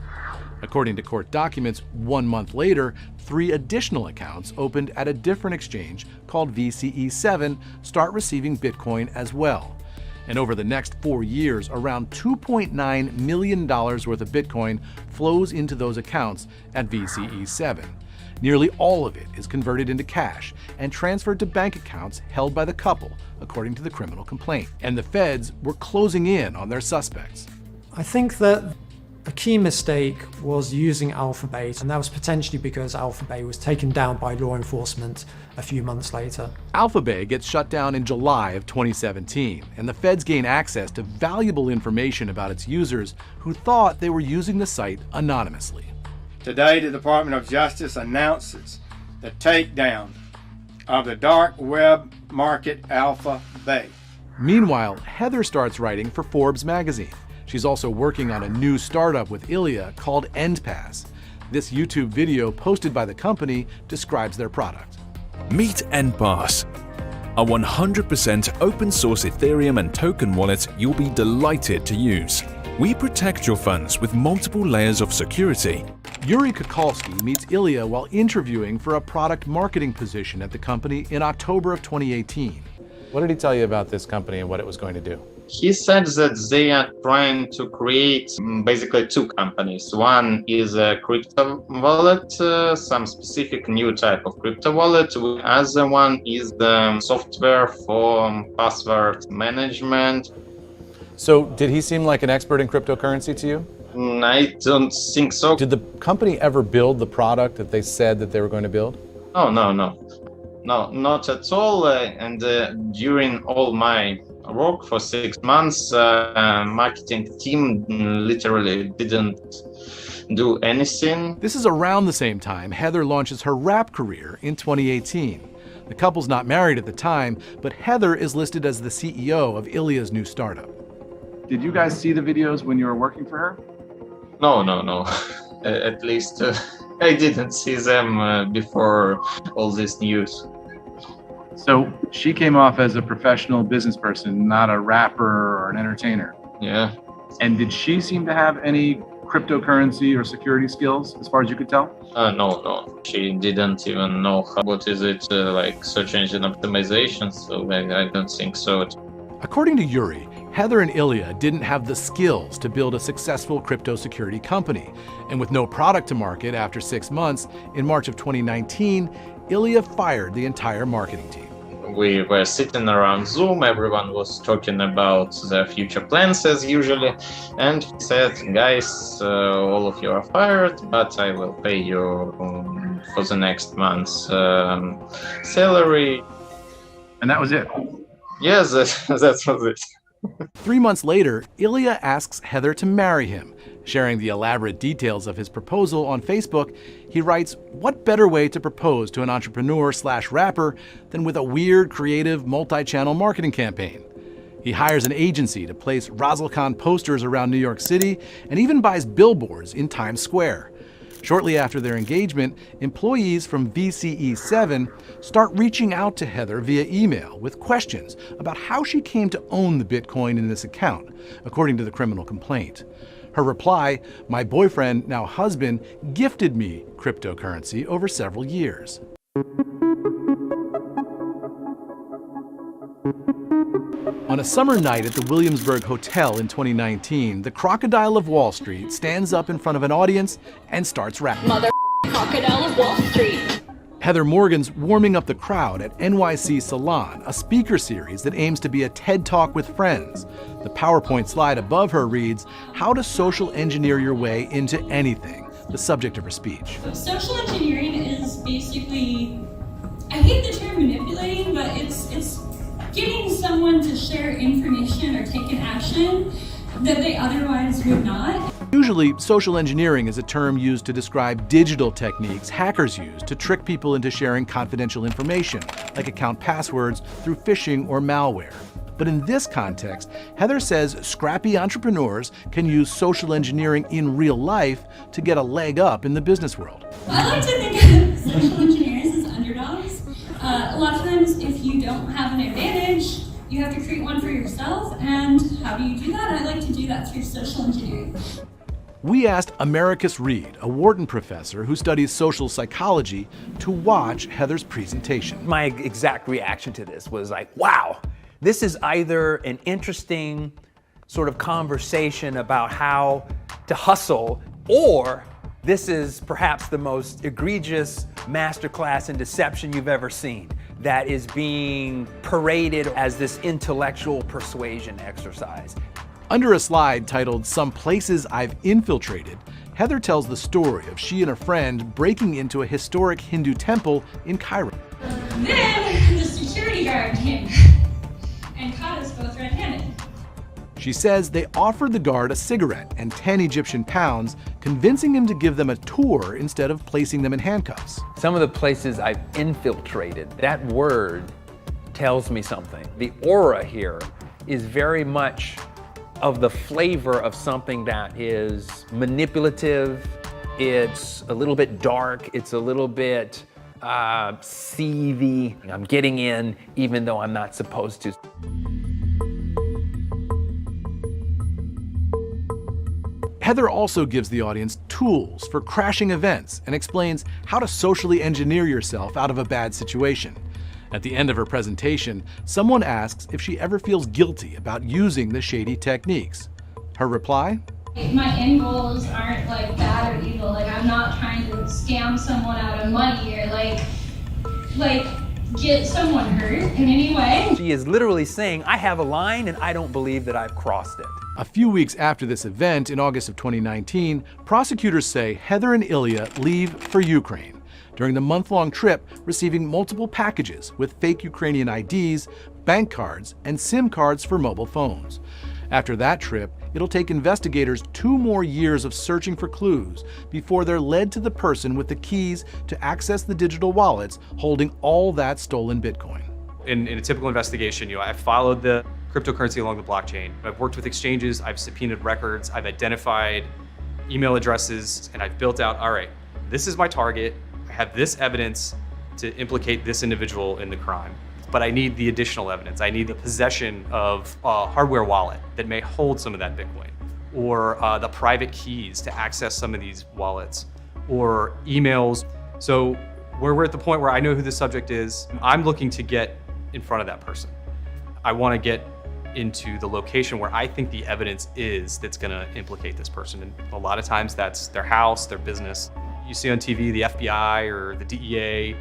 According to court documents, 1 month later, 3 additional accounts opened at a different exchange called VCE7 start receiving Bitcoin as well. And over the next 4 years, around $2.9 million worth of Bitcoin flows into those accounts at VCE7. Nearly all of it is converted into cash and transferred to bank accounts held by the couple, according to the criminal complaint. And the feds were closing in on their suspects. I think that a key mistake was using Alphabay, and that was potentially because Alphabay was taken down by law enforcement a few months later. Alphabay gets shut down in July of 2017, and the feds gain access to valuable information about its users who thought they were using the site anonymously. Today, the Department of Justice announces the takedown of the dark web market Alphabay. Meanwhile, Heather starts writing for Forbes magazine. She's also working on a new startup with Ilya called EndPass. This YouTube video posted by the company describes their product. Meet EndPass, a 100% open source Ethereum and token wallet you'll be delighted to use. We protect your funds with multiple layers of security. Yuri Kukalski meets Ilya while interviewing for a product marketing position at the company in October of 2018. What did he tell you about this company and what it was going to do? He said that they are trying to create basically 2 companies. One is a crypto wallet, some specific new type of crypto wallet. The other one is the software for password management. So did he seem like an expert in cryptocurrency to you? I don't think so. Did the company ever build the product that they said that they were going to build? No, not at all. And during all my work for 6 months, marketing team literally didn't do anything. This is around the same time Heather launches her rap career in 2018. The couple's not married at the time, but Heather is listed as the CEO of Ilya's new startup. Did you guys see the videos when you were working for her? No. At least I didn't see them before all this news. So she came off as a professional business person, not a rapper or an entertainer. Yeah. And did she seem to have any cryptocurrency or security skills, as far as you could tell? No. She didn't even know what is it, like search engine optimization, so I don't think so. According to Yuri, Heather and Ilya didn't have the skills to build a successful crypto security company. And with no product to market after 6 months, in March of 2019, Ilya fired the entire marketing team. We were sitting around Zoom, everyone was talking about their future plans as usually, and he said, guys, all of you are fired, but I will pay you for the next month's salary. And that was it? Yes, that was it. 3 months later, Ilya asks Heather to marry him. Sharing the elaborate details of his proposal on Facebook, he writes, "What better way to propose to an entrepreneur/rapper than with a weird, creative, multi-channel marketing campaign?" He hires an agency to place Razzle Khan posters around New York City and even buys billboards in Times Square. Shortly after their engagement, employees from VCE7 start reaching out to Heather via email with questions about how she came to own the Bitcoin in this account, according to the criminal complaint. Her reply, "My boyfriend, now husband, gifted me cryptocurrency over several years." On a summer night at the Williamsburg Hotel in 2019, the Crocodile of Wall Street stands up in front of an audience and starts rapping. Mother Crocodile of Wall Street. Heather Morgan's warming up the crowd at NYC Salon, a speaker series that aims to be a TED Talk with friends. The PowerPoint slide above her reads, "How to social engineer your way into anything," the subject of her speech. Social engineering is basically, I hate the term manipulating, but it's getting someone to share information or take an action that they otherwise would not. Usually, social engineering is a term used to describe digital techniques hackers use to trick people into sharing confidential information, like account passwords, through phishing or malware. But in this context, Heather says scrappy entrepreneurs can use social engineering in real life to get a leg up in the business world. I like to think of social engineers as underdogs. A lot of times, if you don't have an advantage, you have to create one for yourself. And how do you do that? I like to do that through social engineering. We asked Americus Reed, a Wharton professor who studies social psychology, to watch Heather's presentation. My exact reaction to this was like, wow, this is either an interesting sort of conversation about how to hustle, or this is perhaps the most egregious masterclass in deception you've ever seen that is being paraded as this intellectual persuasion exercise. Under a slide titled "Some Places I've Infiltrated," Heather tells the story of she and a friend breaking into a historic Hindu temple in Cairo. Then the security guard came and caught us both red-handed. She says they offered the guard a cigarette and 10 Egyptian pounds, convincing him to give them a tour instead of placing them in handcuffs. Some of the places I've infiltrated, that word tells me something. The aura here is very much of the flavor of something that is manipulative, it's a little bit dark, it's a little bit seethy. I'm getting in even though I'm not supposed to. Heather also gives the audience tools for crashing events and explains how to socially engineer yourself out of a bad situation. At the end of her presentation, someone asks if she ever feels guilty about using the shady techniques. Her reply? My end goals aren't like bad or evil. Like, I'm not trying to scam someone out of money or like get someone hurt in any way. She is literally saying, I have a line and I don't believe that I've crossed it. A few weeks after this event in August of 2019, prosecutors say Heather and Ilya leave for Ukraine during the month-long trip, receiving multiple packages with fake Ukrainian IDs, bank cards, and SIM cards for mobile phones. After that trip, it'll take investigators 2 more years of searching for clues before they're led to the person with the keys to access the digital wallets holding all that stolen Bitcoin. In a typical investigation, I've followed the cryptocurrency along the blockchain. I've worked with exchanges, I've subpoenaed records, I've identified email addresses, and I've built out, all right, this is my target, I have this evidence to implicate this individual in the crime. But I need the additional evidence. I need the possession of a hardware wallet that may hold some of that Bitcoin, or the private keys to access some of these wallets, or emails. So we're at the point where I know who the subject is. I'm looking to get in front of that person. I want to get into the location where I think the evidence is that's going to implicate this person. And a lot of times that's their house, their business. You see on TV the FBI or the DEA,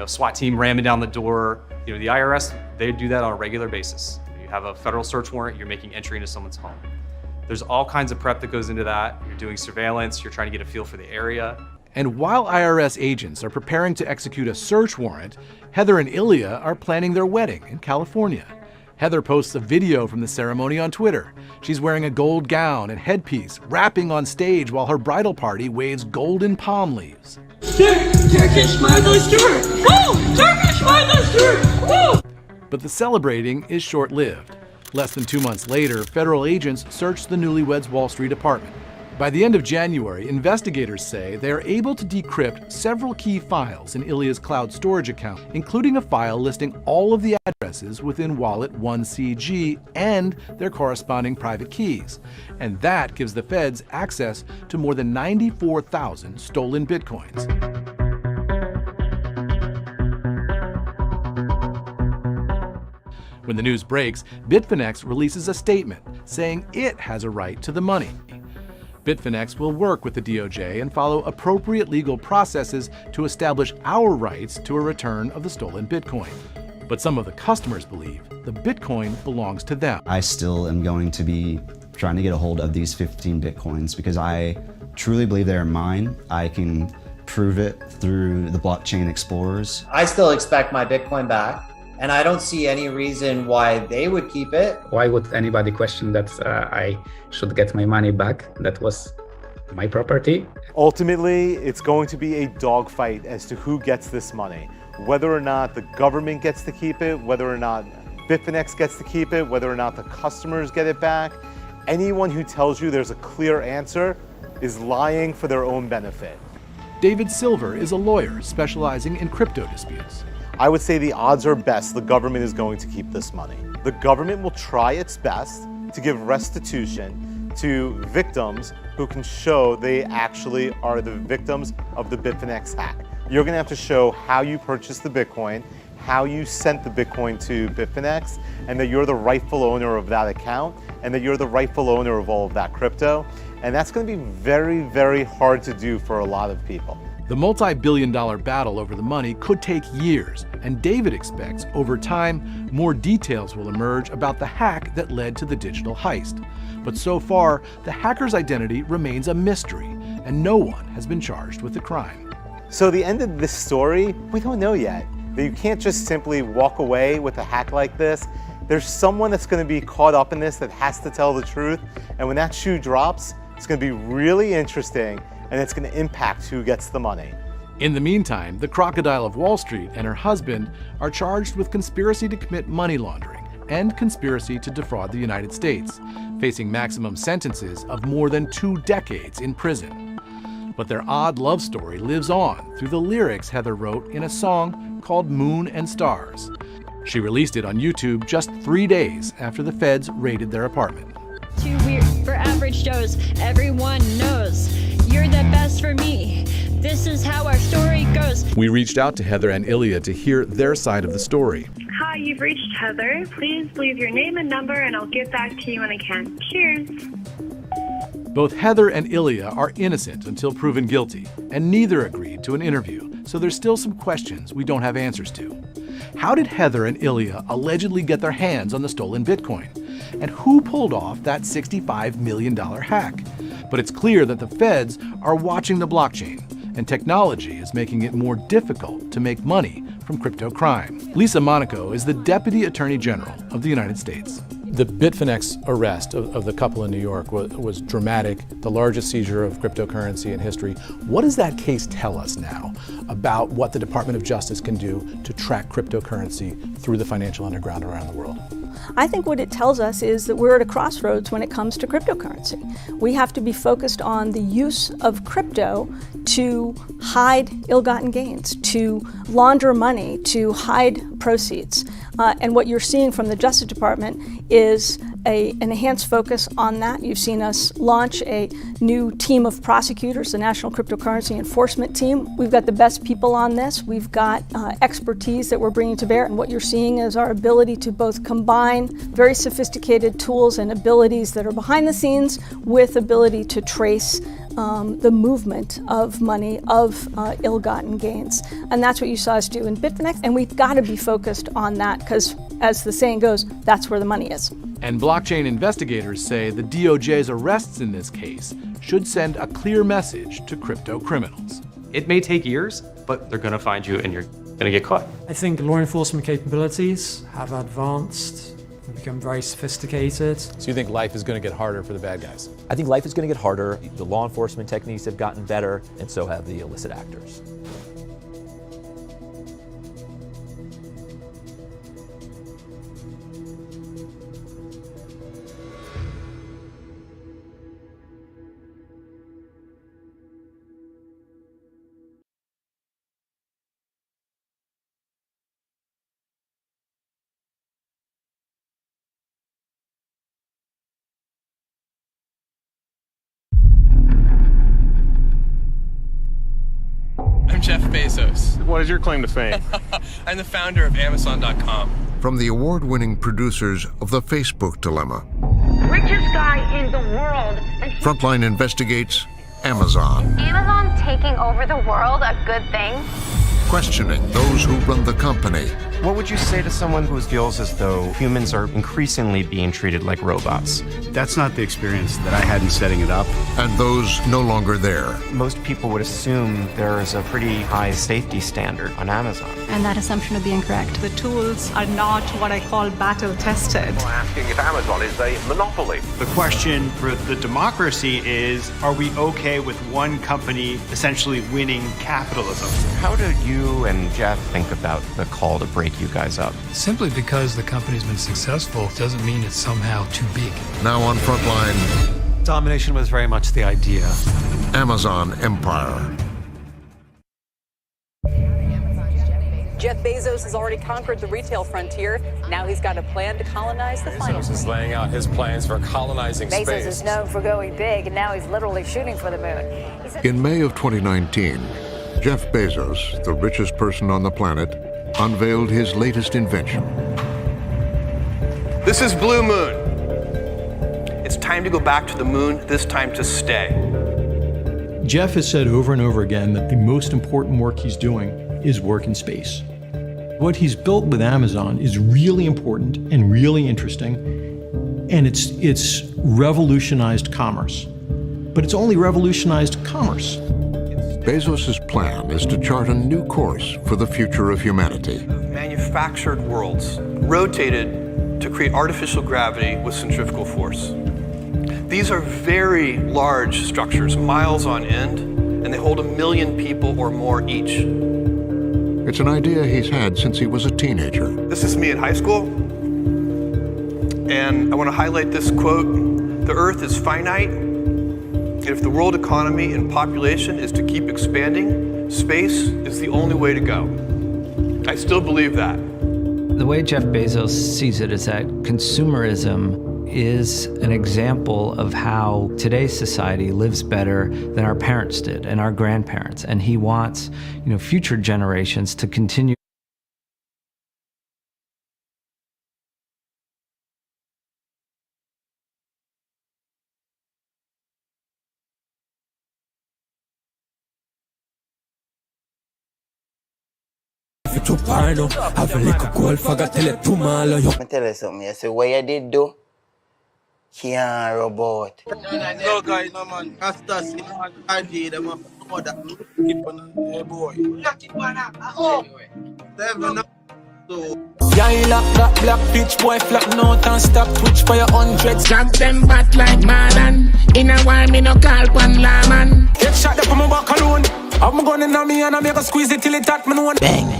SWAT team ramming down the door. The IRS, they do that on a regular basis. You have a federal search warrant, you're making entry into someone's home. There's all kinds of prep that goes into that. You're doing surveillance, you're trying to get a feel for the area. And while IRS agents are preparing to execute a search warrant, Heather and Ilya are planning their wedding in California. Heather posts a video from the ceremony on Twitter. She's wearing a gold gown and headpiece, rapping on stage while her bridal party waves golden palm leaves. Turkish Martha Stewart! Woo! Turkish Martha Stewart! Woo! But the celebrating is short-lived. Less than 2 months later, federal agents searched the newlyweds' Wall Street apartment. By the end of January, investigators say they are able to decrypt several key files in Ilya's cloud storage account, including a file listing all of the addresses within wallet 1CG and their corresponding private keys. And that gives the feds access to more than 94,000 stolen bitcoins. When the news breaks, Bitfinex releases a statement saying it has a right to the money. Bitfinex will work with the DOJ and follow appropriate legal processes to establish our rights to a return of the stolen Bitcoin. But some of the customers believe the Bitcoin belongs to them. I still am going to be trying to get a hold of these 15 Bitcoins because I truly believe they're mine. I can prove it through the blockchain explorers. I still expect my Bitcoin back, and I don't see any reason why they would keep it. Why would anybody question that I should get my money back? That was my property. Ultimately, it's going to be a dogfight as to who gets this money. Whether or not the government gets to keep it, whether or not Bitfinex gets to keep it, whether or not the customers get it back. Anyone who tells you there's a clear answer is lying for their own benefit. David Silver is a lawyer specializing in crypto disputes. I would say the odds are best the government is going to keep this money. The government will try its best to give restitution to victims who can show they actually are the victims of the Bitfinex hack. You're going to have to show how you purchased the Bitcoin, how you sent the Bitcoin to Bitfinex, and that you're the rightful owner of that account, and that you're the rightful owner of all of that crypto. And that's going to be very, very hard to do for a lot of people. The multi-billion-dollar battle over the money could take years, and David expects over time more details will emerge about the hack that led to the digital heist. But so far, the hacker's identity remains a mystery, and no one has been charged with the crime. So the end of this story, we don't know yet. You can't just simply walk away with a hack like this. There's someone that's going to be caught up in this that has to tell the truth, and when that shoe drops, it's going to be really interesting, and it's going to impact who gets the money. In the meantime, the Crocodile of Wall Street and her husband are charged with conspiracy to commit money laundering and conspiracy to defraud the United States, facing maximum sentences of more than 2 decades in prison. But their odd love story lives on through the lyrics Heather wrote in a song called Moon and Stars. She released it on YouTube just 3 days after the feds raided their apartment. Too weird for average Joes, everyone knows. You're the best for me. This is how our story goes. We reached out to Heather and Ilya to hear their side of the story. Hi, you've reached Heather. Please leave your name and number and I'll get back to you when I can. Cheers. Both Heather and Ilya are innocent until proven guilty, and neither agreed to an interview, so there's still some questions we don't have answers to. How did Heather and Ilya allegedly get their hands on the stolen Bitcoin? And who pulled off that $65 million hack? But it's clear that the feds are watching the blockchain, and technology is making it more difficult to make money from crypto crime. Lisa Monaco is the Deputy Attorney General of the United States. The Bitfinex arrest of the couple in New York was dramatic, the largest seizure of cryptocurrency in history. What does that case tell us now about what the Department of Justice can do to track cryptocurrency through the financial underground around the world? I think what it tells us is that we're at a crossroads when it comes to cryptocurrency. We have to be focused on the use of crypto to hide ill-gotten gains, to launder money, to hide proceeds. And what you're seeing from the Justice Department is an enhanced focus on that. You've seen us launch a new team of prosecutors, the National Cryptocurrency Enforcement Team. We've got the best people on this. We've got expertise that we're bringing to bear. And what you're seeing is our ability to both combine very sophisticated tools and abilities that are behind the scenes with ability to trace the movement of money, of ill-gotten gains. And that's what you saw us do in Bitfinex. And we've got to be focused on that because, as the saying goes, that's where the money is. And blockchain investigators say the DOJ's arrests in this case should send a clear message to crypto criminals. It may take years, but they're going to find you and you're going to get caught. I think law enforcement capabilities have advanced become very sophisticated. So you think life is going to get harder for the bad guys? I think life is going to get harder. The law enforcement techniques have gotten better, and so have the illicit actors. I'm Jeff Bezos. What is your claim to fame? I'm the founder of Amazon.com. From the award-winning producers of The Facebook Dilemma, Richest guy in the world. Frontline investigates Amazon, Amazon taking over the world a good thing? questioning those who run the company. What would you say to someone who feels as though humans are increasingly being treated like robots? That's not the experience that I had in setting it up. And those no longer there. Most people would assume there is a pretty high safety standard on Amazon. And that assumption would be incorrect. The tools are not what I call battle tested. We're asking if Amazon is a monopoly. The question for the democracy is, are we okay with one company essentially winning capitalism? How do you and Jeff think about the call to break you guys up? Simply because the company's been successful doesn't mean it's somehow too big. Now on Frontline, domination was very much the idea. Amazon Empire. Jeff Bezos has already conquered the retail frontier. Now he's got a plan to colonize the final. Bezos is laying out his plans for colonizing Bezos space. is known for going big, and now he's literally shooting for the moon. In May of 2019, Jeff Bezos, the richest person on the planet, unveiled his latest invention. This is Blue Moon. It's time to go back to the moon, this time to stay. Jeff has said over and over again that the most important work he's doing is work in space. What he's built with Amazon is really important and really interesting, and it's revolutionized commerce. But it's only revolutionized commerce. Bezos' plan is to chart a new course for the future of humanity. Manufactured worlds rotated to create artificial gravity with centrifugal force. These are very large structures, miles on end, and they hold 1 million people or more each. It's an idea he's had since he was a teenager. This is me in high school, and I want to highlight this quote: "The Earth is finite, and if the world economy and population is to keep expanding, space is the only way to go." I still believe that. The way Jeff Bezos sees it is that consumerism is an example of how today's society lives better than our parents did and our grandparents, and he wants, future generations to continue. Me tell you something, you see what you did do? Can't robot. No guys, no man. Rastas, I did them up. Keep on the boy. Yeah, you lock that black bitch boy flat note and stop twitch for your hundreds. Drag them back like Marlon. In a while me no call one lawman. Get shot up on my back alone. I'm going in on me and I'm gonna squeeze it till it at me no one. Bang.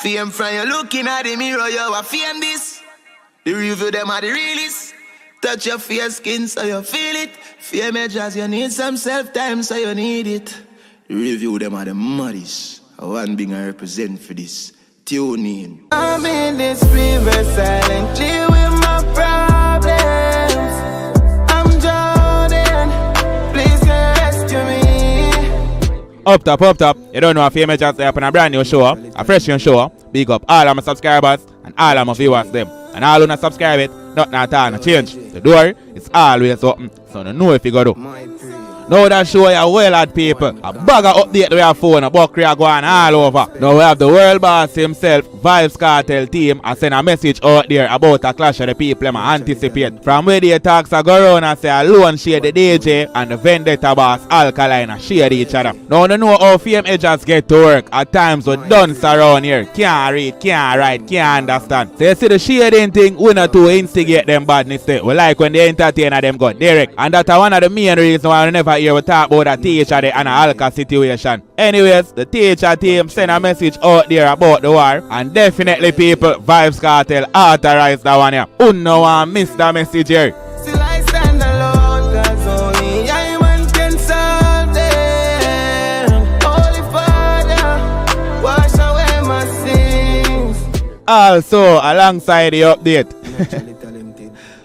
Fame from you looking at the mirror, you are fame this. The review them are the realest. Touch your fair skin so you feel it. Fame measures you need some self-time so you need it. The review them are the muddies. One being I represent for this. Tune in. I'm in this river silently with my problems. I'm drowning. Please rescue me. Up top. You don't know if you just up on a brand new show, a fresh new show. Big up all of my subscribers and all of my viewers them. And all who not subscribe it, nothing at all, no change. The door is always open, so you know if you go do. Now that show you well at people. A bag of update we have phone, a buckry are going all over. Now we have the world boss himself, Vibes Cartel team, and send a message out there about a clash of the people and anticipate. From where the talks are go around and say alone share the DJ and the vendetta boss Alkaline share each other. Now they know how fame edges get to work. At times we dunce around here. Can't read, can't write, can't understand. So you see the shading thing, we not to instigate them badness there. We like when the entertainer them go direct. And that's one of the main reasons why we never hear we talk about a teacher there and a Alka situation. Anyways, the teacher team send a message out there about the war. And definitely people, Vibes Cartel authorize that one here. Who no one miss that message here. Still I stand alone, 'cause only I man can solve them. Holy Father, wash away my sins. Also, alongside the update,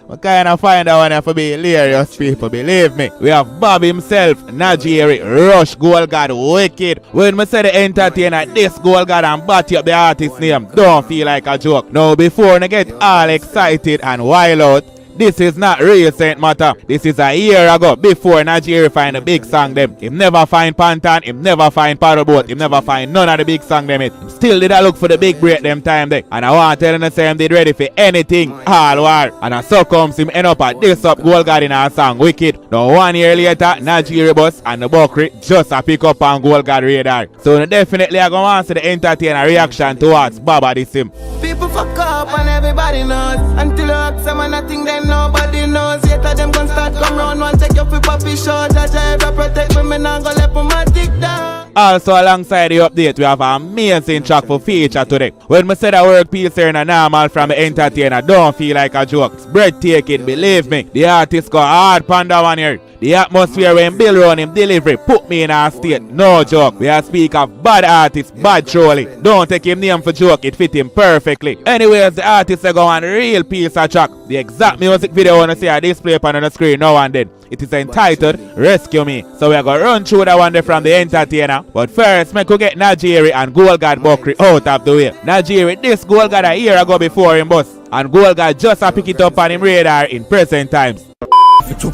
we kind of find that one for be hilarious, people, believe me. We have Bob himself, Najiri, Rush, Gold God, Wicked. When we say the entertainer, this Gold God and batty up the artist name, don't feel like a joke. Now, before we get all excited and wild out, this is not recent matter. This is a year ago before Najiri find a big song them. Him never find Pantan, him never find Paddleboat, him never find none of the big song them it. Him still did I look for the big break them time there. And I want to tell him the same did ready for anything, all war. And I so comes him end up at this up Gold God in our song Wicked. Now 1 year later, Najiri bus and the Buckry just a pick up on Gold God radar. So definitely I gonna want to see the entertainer reaction towards Baba this him. People fuck up and everybody knows. Until you ask someone nothing then nobody knows. Yet them gon' start come round. One take your flip off his show. Judge ever protect me not gonna let my dick down. Also alongside the update, we have an amazing track for feature today. When we say the work piece here in a normal from the entertainer, don't feel like a joke. It's breathtaking, believe me. The artist go hard panda one here. The atmosphere when Bill run him delivery put me in a state. No joke. We are speak of bad artist, bad trolley. Don't take him name for joke, it fit him perfectly. Anyways, the artist go on a real piece of track. The exact music video I want to see a display on the screen now and then. It is entitled Rescue Me. So we are going to run through that one there from the entertainer. But first, make we get Najiri and Gold God Buckry out of the way. Najiri, this Gold God a year ago before him bus. And Gold God just a pick it up on him radar in present times. So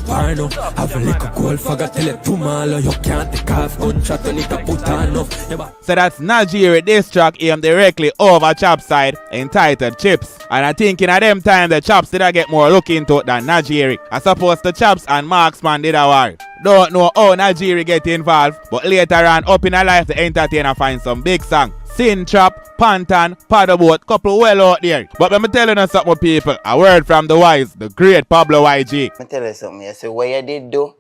that's Najiri, this track aimed directly over Chop's side entitled Chips. And I think in a them time the Chops did I get more look into it than Najiri. I suppose the Chops and Marksman did a war. Don't know how Najiri get involved, but later on up in a life the entertainer find some big song. Sin Trap, Pantan, Paddleboat, couple well out there. But let me tell you something people, a word from the wise, the great Pablo YG. Let me tell you something, you see what you did do?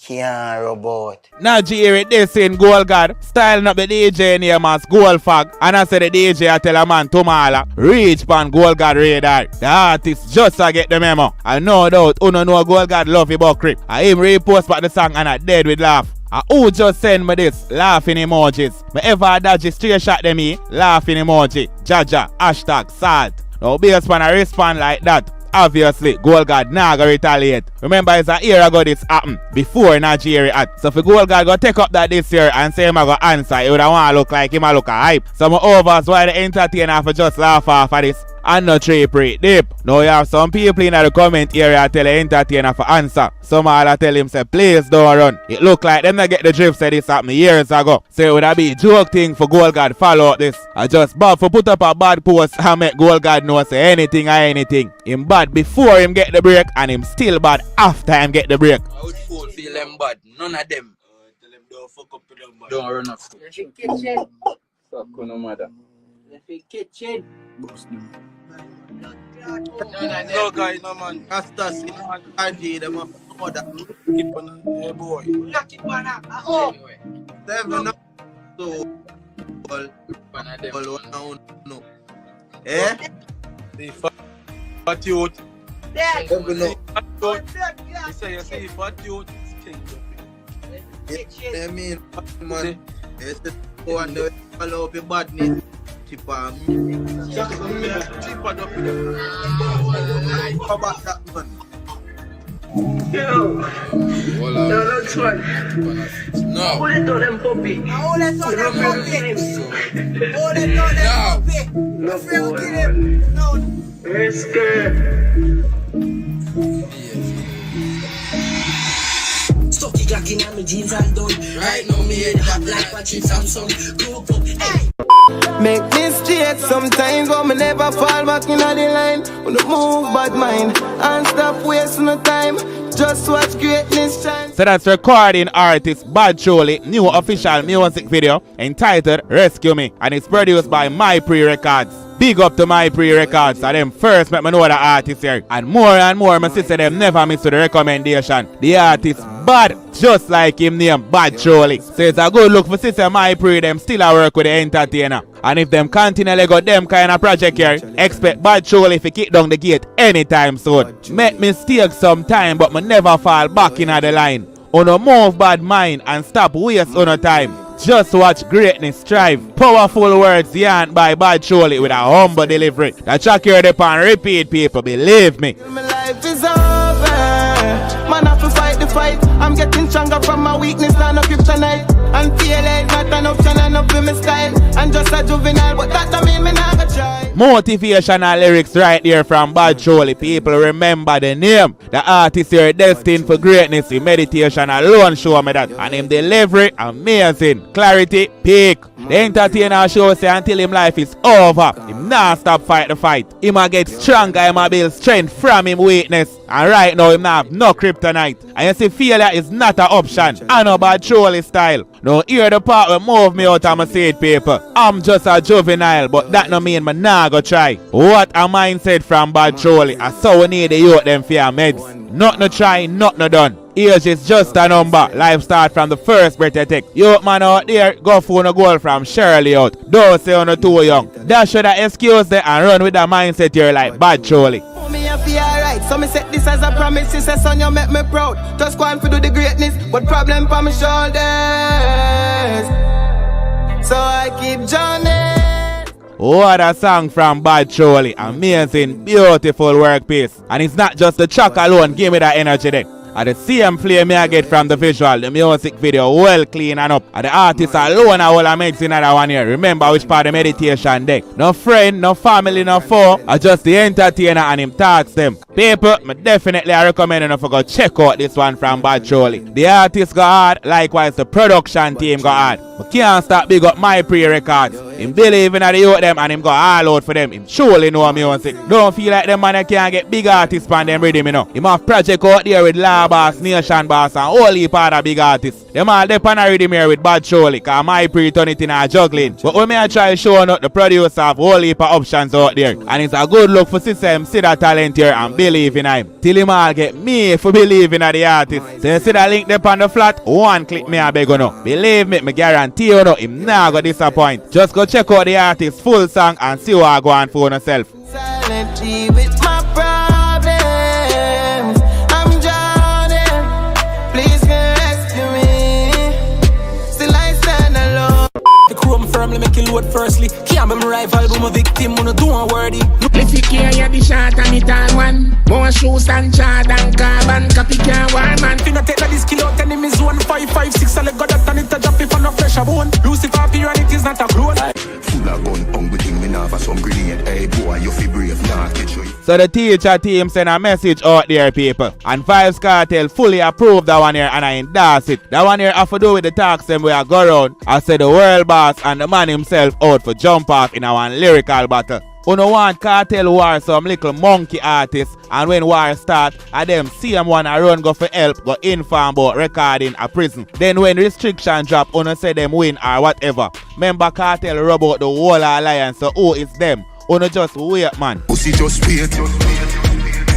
Can't robot. Najiri this in Gold God, styling up the DJ name as Gold Fag. And I say the DJ I tell a man Tomala, reach pan Gold God radar. The artist just to get the memo. And no doubt, who no know Gold God love the Buckry. I him repost back the song and I dead with laugh. Who just send me this? Laughing emojis. Me ever dodgy straight shot them me? Laughing emoji. Jaja. Hashtag salt. Now based on a respond like that, obviously Gold God nah go retaliate. Remember it's a year ago this happened. Before Najiri at. So if Gold God go take up that this year and say him I go answer, it would want to look like him a look a hype. Some overs why the entertainer for just laugh off of this. And no tree pretty deep. Now you have some people in the comment area tell the entertainer for answer. Some all tell him say please don't run. It look like them not get the drift said this happened years ago. So it would have be a joke thing for Gold God follow up this. I just Bob for put up a bad post and make Gold God know say anything or anything. Him bad before him get the break and him still bad after him get the break. I would feel them bad. None of them. Tell them don't fuck up with them bad. Don't run up. Kitchen. Fuck no matter. Kitchen. No guy, no man. Castas, ID, them up. No that. Keep on hey boy. Lucky banana. Oh. Seven up. So. All. No. Eh? The fat youth. Yeah. You say you see fat youth. I mean, man. Yes, the one that follow up your badness. Tip on me. Tip on up with them. How about that, man? Yo. No, that's one. No. Who let all them puppy? Who let all them puppy? Who let all them puppy? No friend kill him. No. Risk Jacking on my jeans and done. Right now me head back like watching Samsung. Group up, hey. Make mistakes sometimes, but me never fall back in the line. When the move bad mind and stop wasting the time. Just watch greatness shine. So that's recording artist Bad Choli new official music video entitled Rescue Me, and it's produced by My Pre Records. Big up to My Pre Records, and them first make me know the artist here. And more my sister them never miss with the recommendation. The artist bad, just like him name Bad Choli. So it's a good look for sister My Pre, them still a work with the entertainer. And if them continually got them kind of project here, expect Bad Choli to kick down the gate anytime soon. Make mistakes sometime, but me never fall back in the line. On a move bad mind and stop waste on a time. Just watch greatness strive. Powerful words yarned by Bad Choli with a humble delivery. The track here upon repeat, people, believe me. My life is over. Man, I have to fight the fight. I'm getting stronger from my weakness and a kryptonite. And feeling not an option enough in my style. I'm just a juvenile, but that don't mean me not gonna try. Motivational lyrics right there from Bad Choli. People remember the name. The artist here destined for greatness. In meditation alone show me that. And him delivery amazing. Clarity peak. The entertainer show say until him life is over, him not stop fight the fight. Him a get stronger, him a build strength from him weakness. And right now him not have no kryptonite. And you see failure is not an option. I know Bad Choli style. Now hear the part where move me out of my seat paper. I'm just a juvenile, but that no mean me nah go try. What a mindset from Bad Choli. I saw we need the youth them for meds. Not no try, not no done. Age is just a number. Life start from the first breath you take. Youth man out there, go for no goal from Shirley out. Don't say you're too young. That should have excuse them and run with that mindset here like Bad Choli. Me I feel alright, so me set this as a promise. She said, son, you make me proud. Just go on for do the greatness, but problem for my shoulders. So I keep journeying. What a song from Bad Choli. Amazing, beautiful work piece. And it's not just the track alone, give me that energy there. And the same flame me I get from the visual, the music video, well clean and up. And the artist alone I will mix in that one here. Remember which part of meditation there. No friend, no family, no foe. I just the entertainer and him talks them. People, me definitely I recommend you to go check out this one from Bad Choli. The artist got hard, likewise the production team got hard. We can't stop big up My Pre Records. Him believe in the youth them and him go all out for them. Him surely know music. Don't feel like them man can't get big artists on them rhythm, you know. Him have project out there with La Boss, Nation Boss and all heap other big artists. Them all dep on a rhythm here with Bad Choli, cause My Pre turn it in a juggling. But when me I try showing out the producer of all heap of options out there. And it's a good look for system, see that talent here and believe in him. Till him all get me for believing in the artist. So you see that link dep on the flat, one click me I beg you know. Believe me, me guarantee you know, him nah go disappoint. Just go check out the artist's full song and see what I go on for yourself. Silently with my problems, I'm drowning. Please can rescue me. Still I stand alone. The crew I'm firmly making load firstly. Can't be my rival, but my victim, wanna do a wordy. If you care, you're the shot and it all one. More shoes than chard and carbon. Copy can't one man. Finna take this kill out enemies 1, 5, 5, 6. I got that and it a drop if I'm no pressure bone. Lucifer appear and it is not a clone. Full of gun, hungry thing, me now for some grenade. Hey boy, you feel brave, nah, get you. So the teacher team send a message out there, people. And Vybz Kartel fully approved that one here and I endorse it. That one here have to do with the talks them where I go around. I said the world boss and the man himself out for jump off in our lyrical battle. Uno want Cartel war some little monkey artists, and when war start, and them see them one a run go for help, go inform about recording a prison. Then when restriction drop, uno say them win or whatever. Member Cartel rub out the whole alliance, so who is them? Uno just wait, man. Pussy just wait.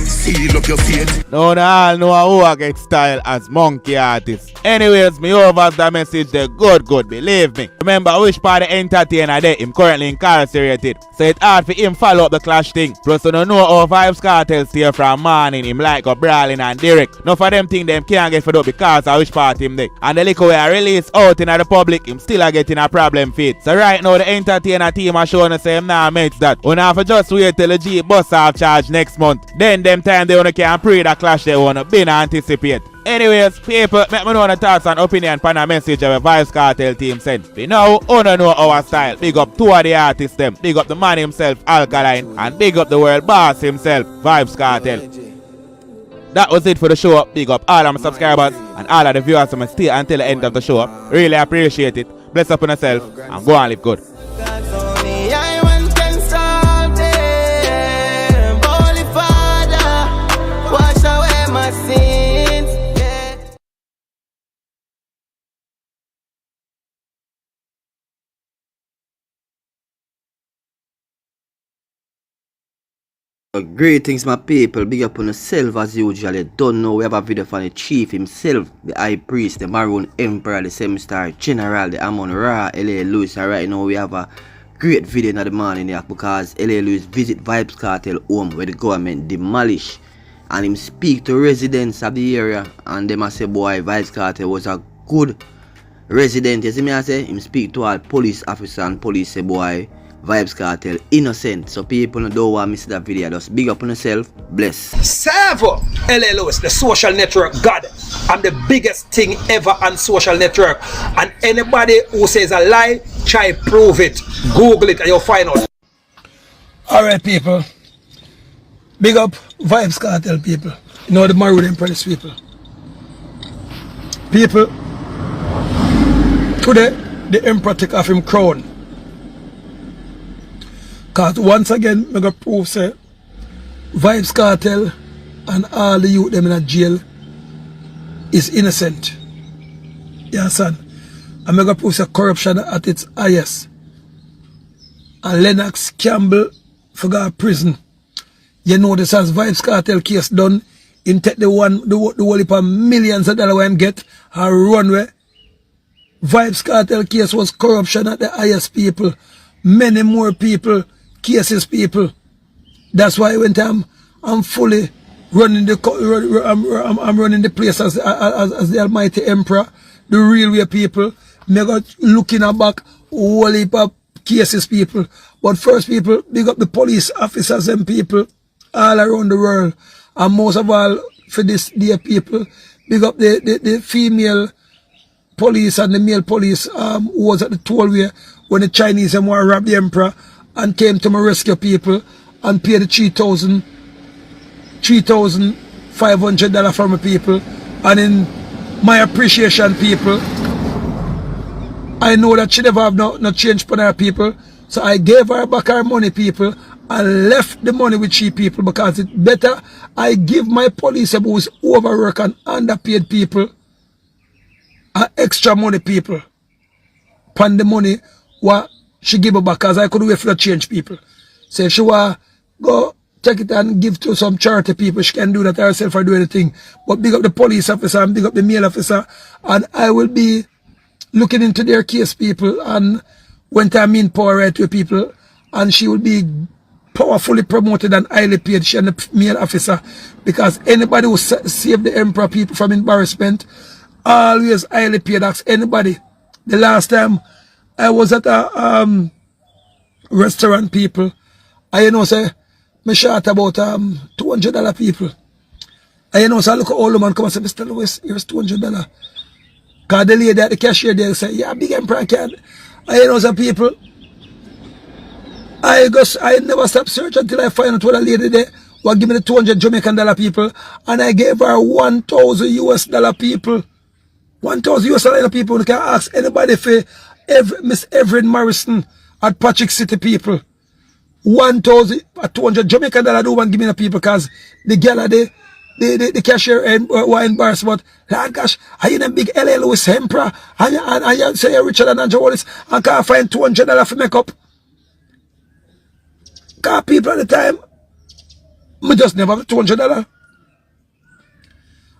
Seal up your fate. No, all know who I get style as monkey artist. Anyways, me over the message they good, believe me. Remember which part of the entertainer there, him currently incarcerated. So it's hard for him follow up the clash thing. Plus you don't know how Vybz Kartel stay from morning, him like go brawling and direct. None of them think them can't get fed up because of which part him there. And the liquor way I release out in the public, him still a getting a problem fit. So right now the entertainer team are showing us him now mates that. We have to just wait till the G bus off charge next month. Then them time they wanna can pray that clash they wanna been anticipate. Anyways, people, make me know the thoughts and opinion on a message of the Vybz Kartel team sent. We now wanna know our style. Big up two of the artists them. Big up the man himself, Alkaline, and big up the world boss himself, Vybz Kartel. that was it for the show. Big up all of my subscribers and all of the viewers who stay until the end of the show. Really appreciate it. Bless up on yourself and go and live good. Greetings my people, big up on yourself as usual. You don't know, we have a video from the chief himself, the high priest, the Maroon Emperor, the 7-star general, the Amon Ra, L.A. Lewis. And right now we have a great video in the morning here because L.A. Lewis visit Vybz Kartel home where the government demolish, and him speak to residents of the area, and them a say boy Vybz Kartel was a good resident. You see me I say, him speak to all police officer and police say boy Vybz Kartel innocent. So people don't want to miss that video. Just big up on yourself. Bless. Servo L.A. Lewis, the social network god. I'm the biggest thing ever on social network. And anybody who says a lie, try prove it. Google it and you'll find out. Alright people. Big up Vybz Kartel people. You know the Maroon Empress people. People. Today the Emperor take off him crown. Because once again, I'm going to prove say Vybz Kartel and all the youth them in a jail is innocent. Yeah, son. I'm going to prove say corruption at its highest. And Lennox Campbell forgot prison. You know this as Vybz Kartel case done. Him take the whole heap of millions of dollars him get and run away. Vybz Kartel case was corruption at the highest people. Many more people. Cases people. That's why when I'm fully running I'm running the place as the almighty emperor, the real way people. Mega looking back whole heap of cases people. But first people, big up the police officers and people all around the world. And most of all for this dear people, big up the female police and the male police who was at the tollway when the Chinese want to rob the emperor and came to my rescue people and paid the $3,500 from my people. And in my appreciation people, I know that she never have no change for her people. So I gave her back her money people and left the money with she people because it's better I give my police who's overwork and underpaid people extra money people pan the money what she give it back because I could wait for the change people. So if she want go take it and give to some charity people, she can do that herself or do anything. But big up the police officer and big up the male officer, and I will be looking into their case people, and when I mean power right to people, and she will be powerfully promoted and highly paid, she and the male officer, because anybody who save the emperor people from embarrassment always highly paid. Ask anybody. The last time I was at a restaurant people, I say me short about $200 people. I say I look at all the man come and say, Mr. Lewis, here's $200. Cause the lady at the cashier there say, yeah, big emperor can. I say people, I never stop search until I find out what a lady there will give me the $200 Jamaican people, and I gave her $1,000 people. $1,000 people. You can ask anybody for Miss Evelyn Morrison at Patrick City people. $1,200 Jamaican do one give me the people because the girl are the cashier and were embarrassed. But Lord gosh, are you a big L.A. Lewis emperor? And you say you're richer than Andrew Wallace and can't find $200 for makeup? Because people at the time, I just never have $200.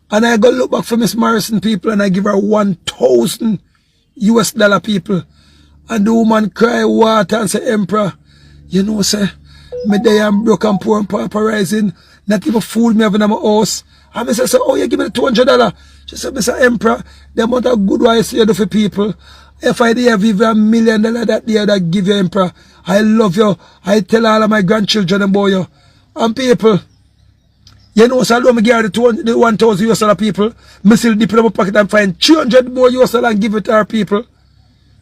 And I go look back for Miss Morrison people and I give her $1,000 people. And the woman cry water and say, Emperor, you know, say, me day I'm broke and poor and pauperizing, not even fool me having in my house. And I say, so, oh, you give me the $200. She said, Mr. Emperor, the amount of good wise you do for people. If I did give you $1 million that day that give you, Emperor, I love you. I tell all of my grandchildren about you. And people, you know, so I don't give her the $1,000 people. I still dip in my pocket and find $300 more and give it to our people.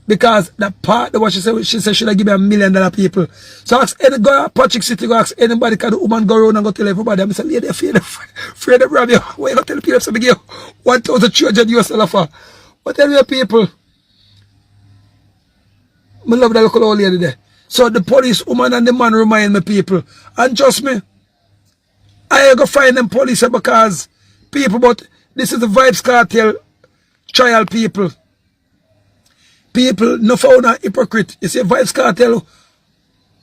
Because that part, what she said she'll give me $1 million people. So ask any go Patrick City, go ask anybody, can the woman go around and go tell everybody, I'm saying, lady, afraid of rob you. Why you go tell people something give you $1,300 for? But tell your people. I love that local old lady there. So the police woman and the man remind me people. And trust me, I go find them police because people, but this is the Vibes Cartel trial people. People no found a hypocrite. You see, Vibes Cartel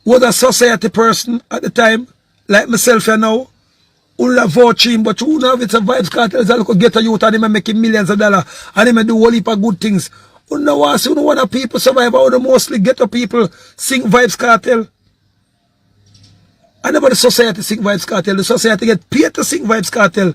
was a society person at the time, like myself and now. Who have vouch him, but who know if it's a Vibes Cartel, is a look get a youth and him making millions of dollars and him do a whole heap of good things. Who know what? Who know what the people survive? How the mostly ghetto people sing Vibes Cartel? And about the society sing Vibes Cartel. The society get paid to sing Vibes Cartel.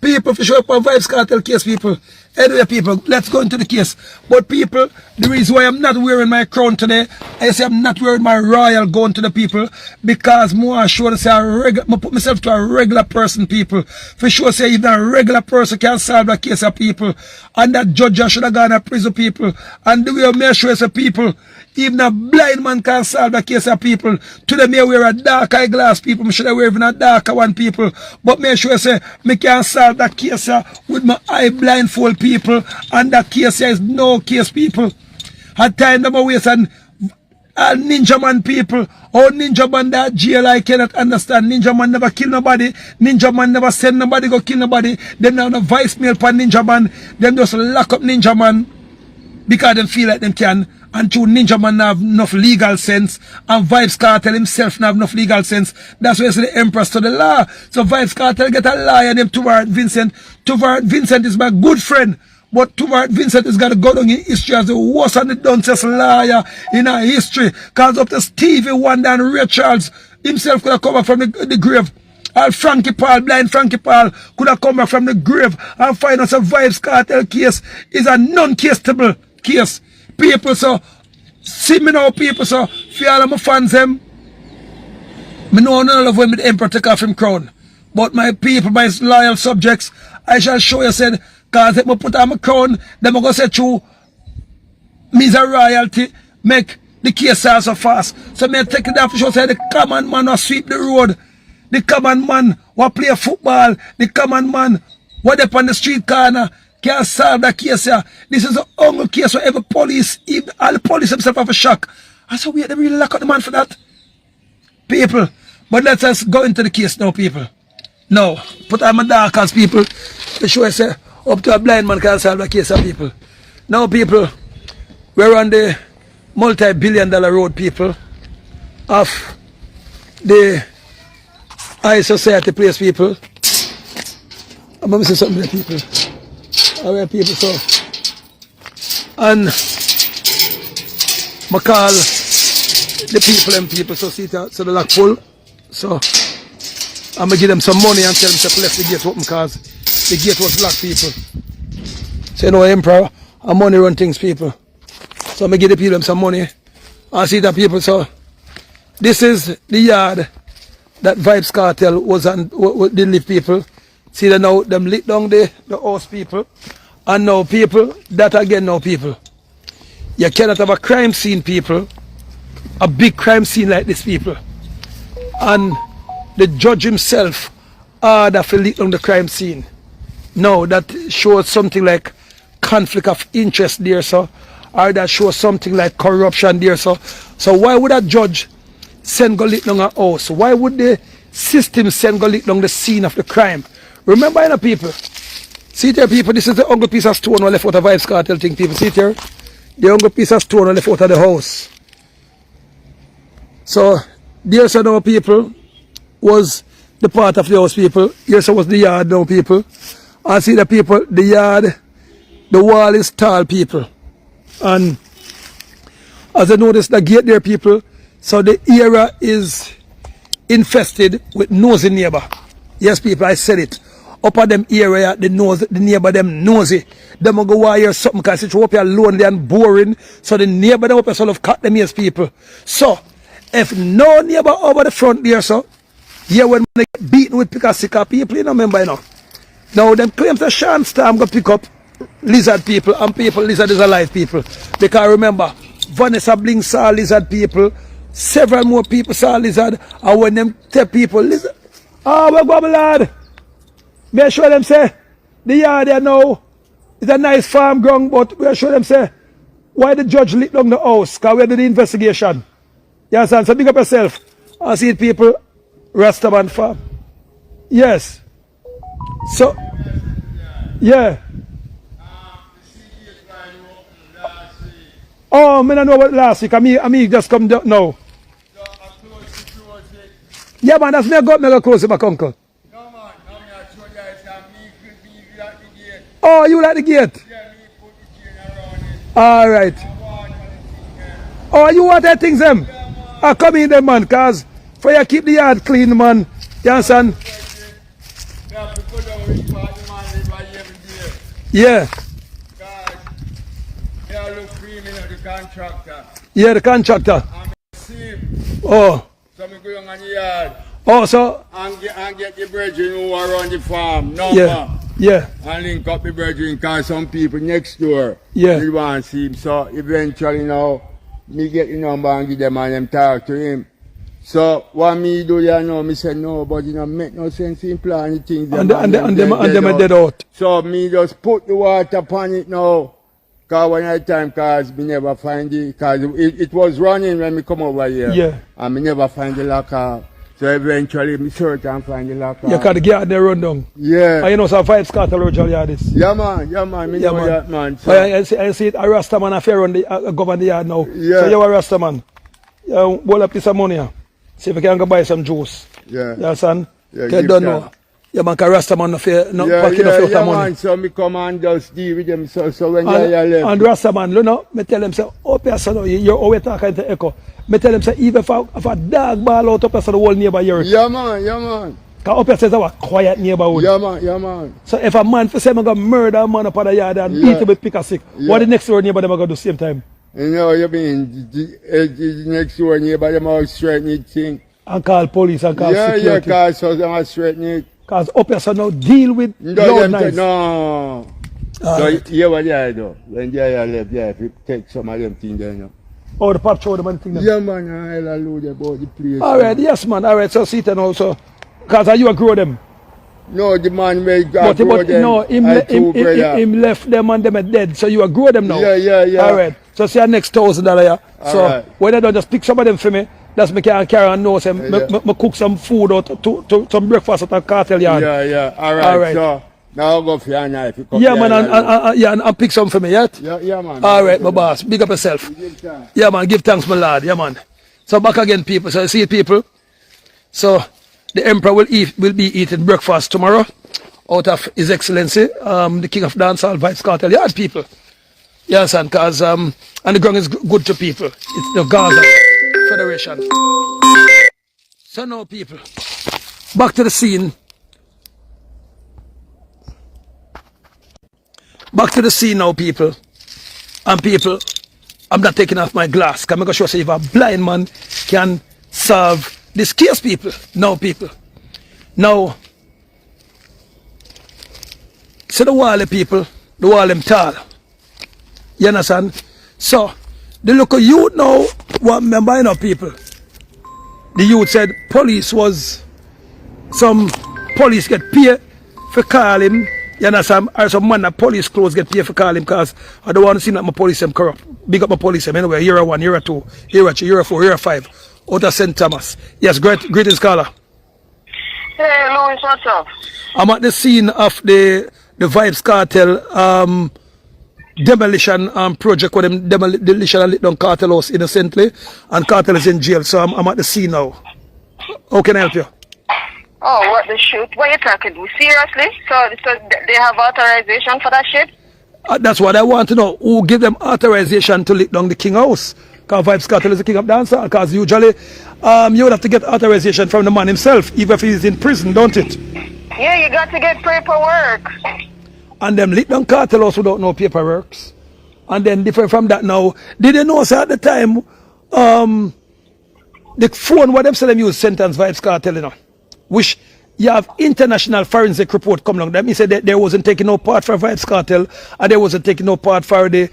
People for show up on Vibes Cartel case, people. Anyway, people, let's go into the case. But people, the reason why I'm not wearing my crown today, I say I'm not wearing my royal gown to the people, because more sure to say I put myself to a regular person, people. For sure say even a regular person can solve the case of people. And that judge should have gone to prison, people. And the way I make sure say people, even a blind man can solve the case of people. Today me wear a dark eye glass, people. I should have wear even a darker one, people. But make sure say me can solve that case with my eye blindfold, people. And that case is no case, people. At time them waste and Ninja Man people. Oh, Ninja Man that jail, I cannot understand. Ninja Man never kill nobody. Ninja Man never send nobody go kill nobody. Them now no voicemail for Ninja Man. Them just lock up Ninja Man because them feel like them can. And true, Ninja Man have enough legal sense. And Vibes Cartel himself have enough legal sense. That's why you see the empress to the law. So Vibes Cartel get a lawyer named Tuvard Vincent. Tuvard Vincent is my good friend. But Tuvard Vincent is going to go down in history as the worst and the dumbest lawyer in our history. Because up to Stevie Wonder and Ray Charles himself could have come back from the grave. Or Frankie Paul, blind Frankie Paul, could have come back from the grave and find us a Vibes Cartel case is a non-caseable case. People, so, see me now, people, so, for all of my fans, them, me know none of when the emperor take off him crown. But my people, my loyal subjects, I shall show you, said, because if I put on my crown, then I go say true, me's a royalty, make the case so fast. So me take it off, show say the common man will sweep the road, the common man will play football, the common man will up on the street corner, can't solve that case here. This is an only case where every police, even all the police themselves have a shock. I said, wait, they really lock up the man for that? People, but let us go into the case now, people. Now, put on my dark as people, to show I say, up to a blind man can solve the case of people. Now, people, we're on the multi-billion-dollar road, people, of the high society place, people. I'm going to say something to people. Alright, people, so. And I call the people and people, so see that, so the lock full. So, I'm going to give them some money and tell them to left the gate open because the gate was locked, people. So, you know, Emperor, and money run things, people. So, I'm going to give the people some money. I see that, people, so. This is the yard that Vibes Cartel was on, did live, people. See that now, them lit down the house, people. And now, people, that again now, people. You cannot have a crime scene, people. A big crime scene like this, people. And the judge himself ordered to lit down the crime scene. Now, that shows something like conflict of interest there, so. Or that shows something like corruption there, so. So why would a judge send go lit down a house? Why would the system send go lit down the scene of the crime? Remember, you know, people. See there, people, this is the only piece of stone left out of Vibes Cartel thing, people. See there? The only piece of stone left out of the house. So, there's now, people, was the part of the house, people. Here's was the yard now, people. I see the people, the yard, the wall is tall, people. And as I notice the gate there, people, so the area is infested with nosy neighbor. Yes, people, I said it. Up at them area, the neighbor them nosy. Them go wire something because it's up here lonely and boring. So the neighbor them up here sort of cut them ears, people. So if no neighbor over the front there, so yeah, when they get beaten with pick a sicker people, you know, remember, you know. Now them claims that Sean Storm go pick up lizard people, and people lizard is alive, people. Because remember, Vanessa Bling saw lizard people. Several more people saw lizard. And when them tell people, lizard, oh, we go, my lad. Make sure them say, the yard there now is a nice farm ground, but we sure them say, why the judge lit down the house? Because we do the investigation. You understand? So big up yourself. I see people, Rastaman farm. Yes. So, yeah. Oh, I don't know about last week. I mean just come down now. Yeah, man, that's me go close it back, uncle. Oh, you like the gate? All right. Oh, you want that things, them? I come in them, man, because for you keep the yard clean, man. You understand? Yeah. Yeah, the contractor. Oh. So me go on the yard. Oh, so. And get the brethren who are around the farm. No, yeah. Yeah. And link up the brethren because some people next door. Yeah. They want to see him. So eventually now, me get the number and give them and them talk to him. So what me do there now, me say no, but it don't make no sense in planning things. And them are dead out. So me just put the water upon it now. Because when I time, cause me never find it, cause it was running when me come over here. Yeah. And me never find the locker. So eventually me search and find the locker. You can get there run down. Yeah. And you know some vibes cartel original yard is. Yeah man, me know that man. So I see it, a Rasta man affair on the govern the yard now. Yeah. So you a Rasta man. Hold up piece of money here. See if you can go buy some juice. Yeah. You understand? Yeah, you don't know. Yeah, man, can Rasta man no pocket of money. Man, so me come and just deal with them. So when you left. And Rasta man, you know, me tell them say, oh person, you're always talking to echo. Me tell them say, even if a dog ball out up the whole neighbor hear it. Yeah man. Because up here says our quiet neighborhood. Yeah man. So if a man for say I'm gonna murder a man up on the yard and beat him with pick a stick, what the next door neighbor them gonna do same time? You know what you mean? The next door neighbor them all straighten it thing. And call police and call security. Yeah, cause so them all straighten it. Because up here so now deal with loud nights. No. So you what they do? When they left, if you take some of them things there now. Oh, the pop show, the man thing there. Yeah man, hallelujah about the place. Alright, yes man, alright, so see it now, so. Because you grow them. No, the man may grow them. No, him left them and them are dead, so you grow them now. Yeah. Alright, so see your next $1,000, yeah. So right. when I don't just pick some of them for me, that's me can carry on know, say, me cook some food out to some breakfast at a cartel yard. Yeah. Alright. So now I'll go for your knife. Yeah, man, and pick some for me, yeah? Yeah, man. Alright, my boss, big up yourself. Yeah, man, give thanks, my lad, yeah, man. So back again, people. So you see, people. So the emperor will be eating breakfast tomorrow out of His Excellency, the King of Dancehall Vibes Cartel Yard, people. Yes, and because and the ground is good to people. It's the Gaza Federation. So now, people, back to the scene. Back to the scene now, people. And people, I'm not taking off my glass. Because I'm going to show you if a blind man can solve this case, people. Now, people. Now, see the wall, people. The wall, them tall. You understand? So, the local youth now, what remember, you know, people. The youth said police was, some police get paid for call him. You understand? Or some man that police clothes get paid for call him because I don't want to see that my police them corrupt. Big up my police them anyway. Year 1, year 2, year 3, year 4, year 5. Out of St. Thomas. Yes, greetings, caller. Hey, Louis, what's up? I'm at the scene of the Vibes Cartel demolition project where them demolition and lit down cartel house innocently, and cartel is in jail. So I'm at the scene now. How can I help you? Oh, what the shoot? What are you talking about? Seriously? So they have authorization for that shit? That's what I want to know. Who give them authorization to lit down the king house? Because Vibes Cartel is the king of dancehall. Because usually you would have to get authorization from the man himself, even if he's in prison, don't it? Yeah, you got to get paperwork. And them lit down cartel house without no paperwork. And then different from that now, did they know, sir, at the time, the phone what them say them use sentence Vibes Cartel, you know, which you have international forensic report come along. That means that there wasn't taking no part for Vibes Cartel, and there wasn't taking no part for the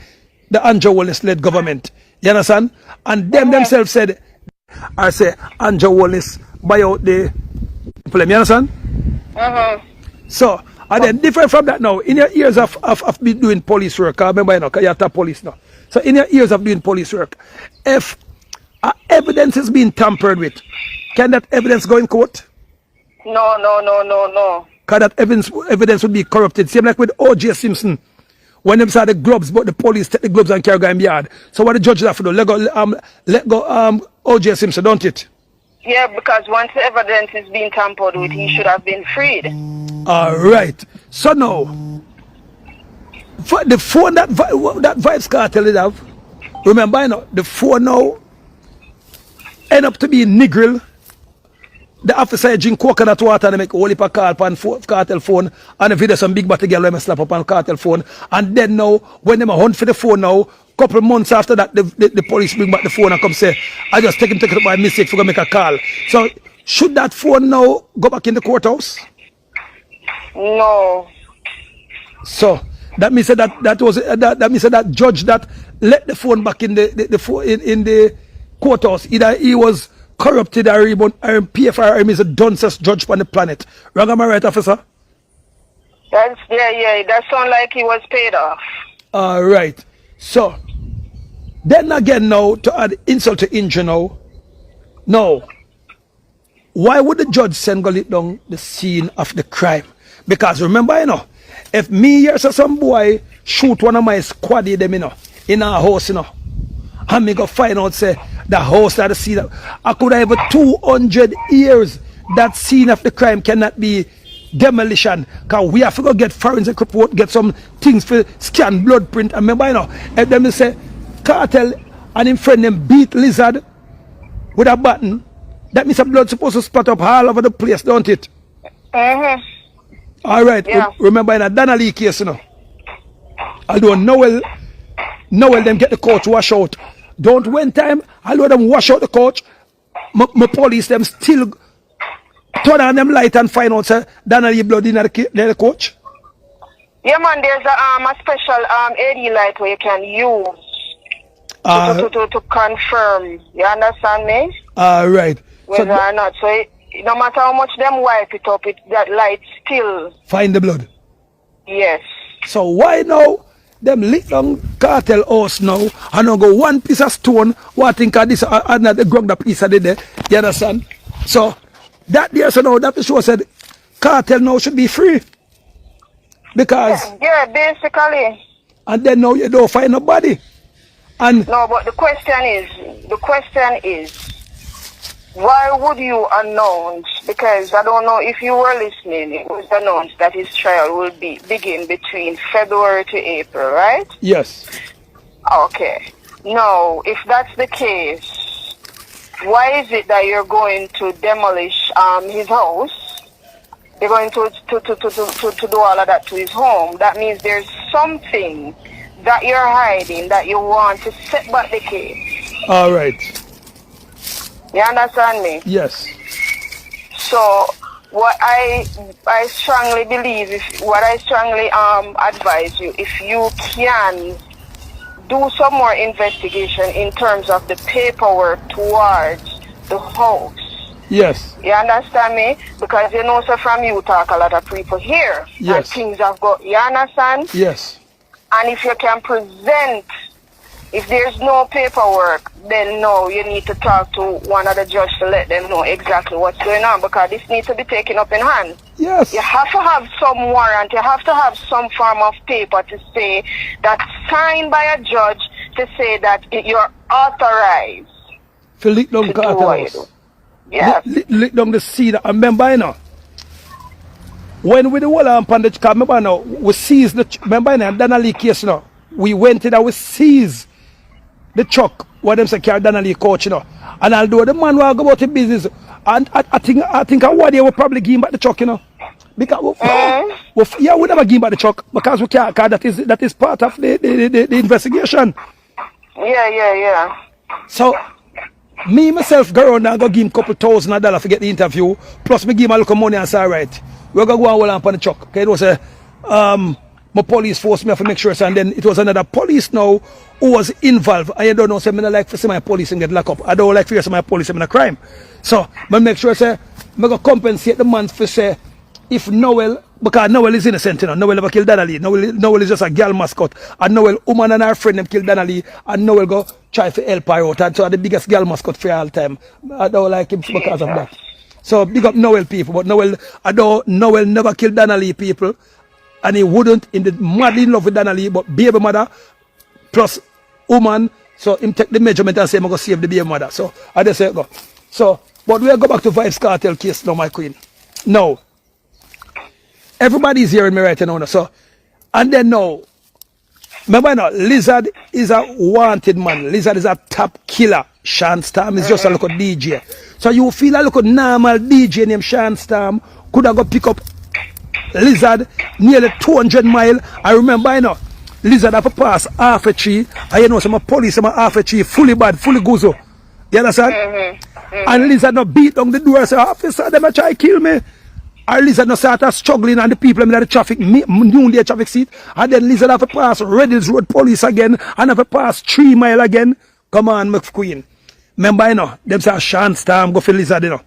Andrew Wallace-led government. You understand? And them themselves said, I say, Andrew Wallace buy out the problem. You understand? So, and then different from that now, in your years of been doing police work, I remember, you know, because you're at police now. So, in your years of doing police work, if evidence is being tampered with, can that evidence go in court? No. Because that evidence would be corrupted. Same like with O.J. Simpson. When them saw the gloves, but the police take the gloves and carry him yard. So what the judge have to do? Let go O.J. Simpson, don't it? Yeah, because once the evidence is being tampered with, he should have been freed. All right. So now, the phone that Vibes Cartel did have, remember, you know, the phone now end up to be Negril. The officer drink coconut water and make a whole heap of call on cartel phone, and the video some big batty girl when slap up on cartel phone. And then now, when them hunt for the phone now, couple months after that, the police bring back the phone and come say, I just take it up by mistake for going to make a call. So, should that phone now go back in the courthouse? No. So, that means that judge that let the phone back in the courthouse, either he was corrupted or PFR is a duncest judge on the planet. Wrong, am I right, officer? That sounds like he was paid off. All right. So, then again now, to add insult to injury now, why would the judge send go lit down the scene of the crime? Because remember, you know, if me here so some boy shoot one of my squaddy them, you know, in our house, you know, and me go find out, say, the house that the scene, I could have 200 years that scene of the crime cannot be demolition. Because we have to go get forensic report, get some things for scan blood print. And remember, you know, if them say, Cartel and him friend them beat Lizard with a button, that means the blood supposed to spot up all over the place, don't it? All right. Yeah. Remember in a Donnelly case, you know, although Noel them get the coach wash out. Don't win time, although them wash out the coach, my police them still turn on them light and find out Donnelly blood in the coach. Yeah, man, there's a special AD light where you can use to confirm. You understand me? All right. Whether or not. So no matter how much them wipe it up, that light still find the blood. Yes. So why now them lit down Cartel house now and now go one piece of stone, what think of this another ground the piece of the day? You understand? So that there, so now that show said Cartel now should be free. Because yeah, basically. And then now you don't find nobody. And no, but the question is why would you announce, because I don't know if you were listening, it was announced that his trial will begin between February to April, right? Yes. Okay. Now, if that's the case, why is it that you're going to demolish his house? You're going to do all of that to his home. That means there's something that you're hiding, that you want to set back the case. All right. You understand me? Yes. So what I strongly believe, what I strongly advise you, if you can do some more investigation in terms of the paperwork towards the house. Yes. You understand me? Because you know, so from you talk a lot of people here. Yes. And things have got, you understand? Yes. And if you can present, if there's no paperwork, then no, you need to talk to one of the judges to let them know exactly what's going on, because this needs to be taken up in hand. Yes. You have to have some warrant, you have to have some form of paper to say that's signed by a judge to say that you're authorized to lick down Cartel. Yes. Lick down the seed. I remember, you know, when we the whole on the car, remember now, we seized the, remember in the Donnelly case, you know, we went in and we seized the truck where them say carry Donnelly coach, you know. And although the man will go about the business, and I think one day we'll probably give him back the truck, you know. Because we never give him back the truck because we can't, because that is part of the investigation. Yeah. So me myself go around and go give him $2,000 to get the interview, plus me give him a little money and say, all right, we're gonna go and hold on the truck. Okay, it was a my police force me have to make sure, and then it was another police now who was involved. I don't know, say, I don't like to see my police and get locked up. I don't like to see my police in a crime. So, I make sure, say, I go compensate the man for, say, if Noel, because Noel is innocent, you know, Noel never killed Donnelly. Noel is just a girl mascot. And Noel, woman and her friend them killed Donnelly, and Noel go try to help her out. And so the biggest girl mascot for all time. I don't like him because of that. So big up Noel people, but Noel never killed Donnelly people. And he wouldn't in the madly in love with Donnelly, but baby mother plus woman, so him take the measurement and say I'm gonna save the baby mother. So I just say go. So but we'll go back to Vibes Cartel case now, my queen. Now everybody's hearing me right now. So and then now, remember now, Lizard is a wanted man. Lizard is a top killer. Sean Storm is just a little DJ. So you feel a little normal DJ named Sean Storm could have go pick up Lizard nearly 200 miles. I remember, you know, Lizard have to pass half a tree. And you know, some police, some half a tree, fully bad, fully guzo. You understand? And Lizard not beat down the door and say, officer, them a try to kill me. And Lizard not start struggling and the people in the traffic, noonday traffic seat. And then Lizard have to pass Red Hills Road police again and have to pass 3 miles again. Come on, McQueen. Remember, you know, them say Sean Storm go for Lizard, you know.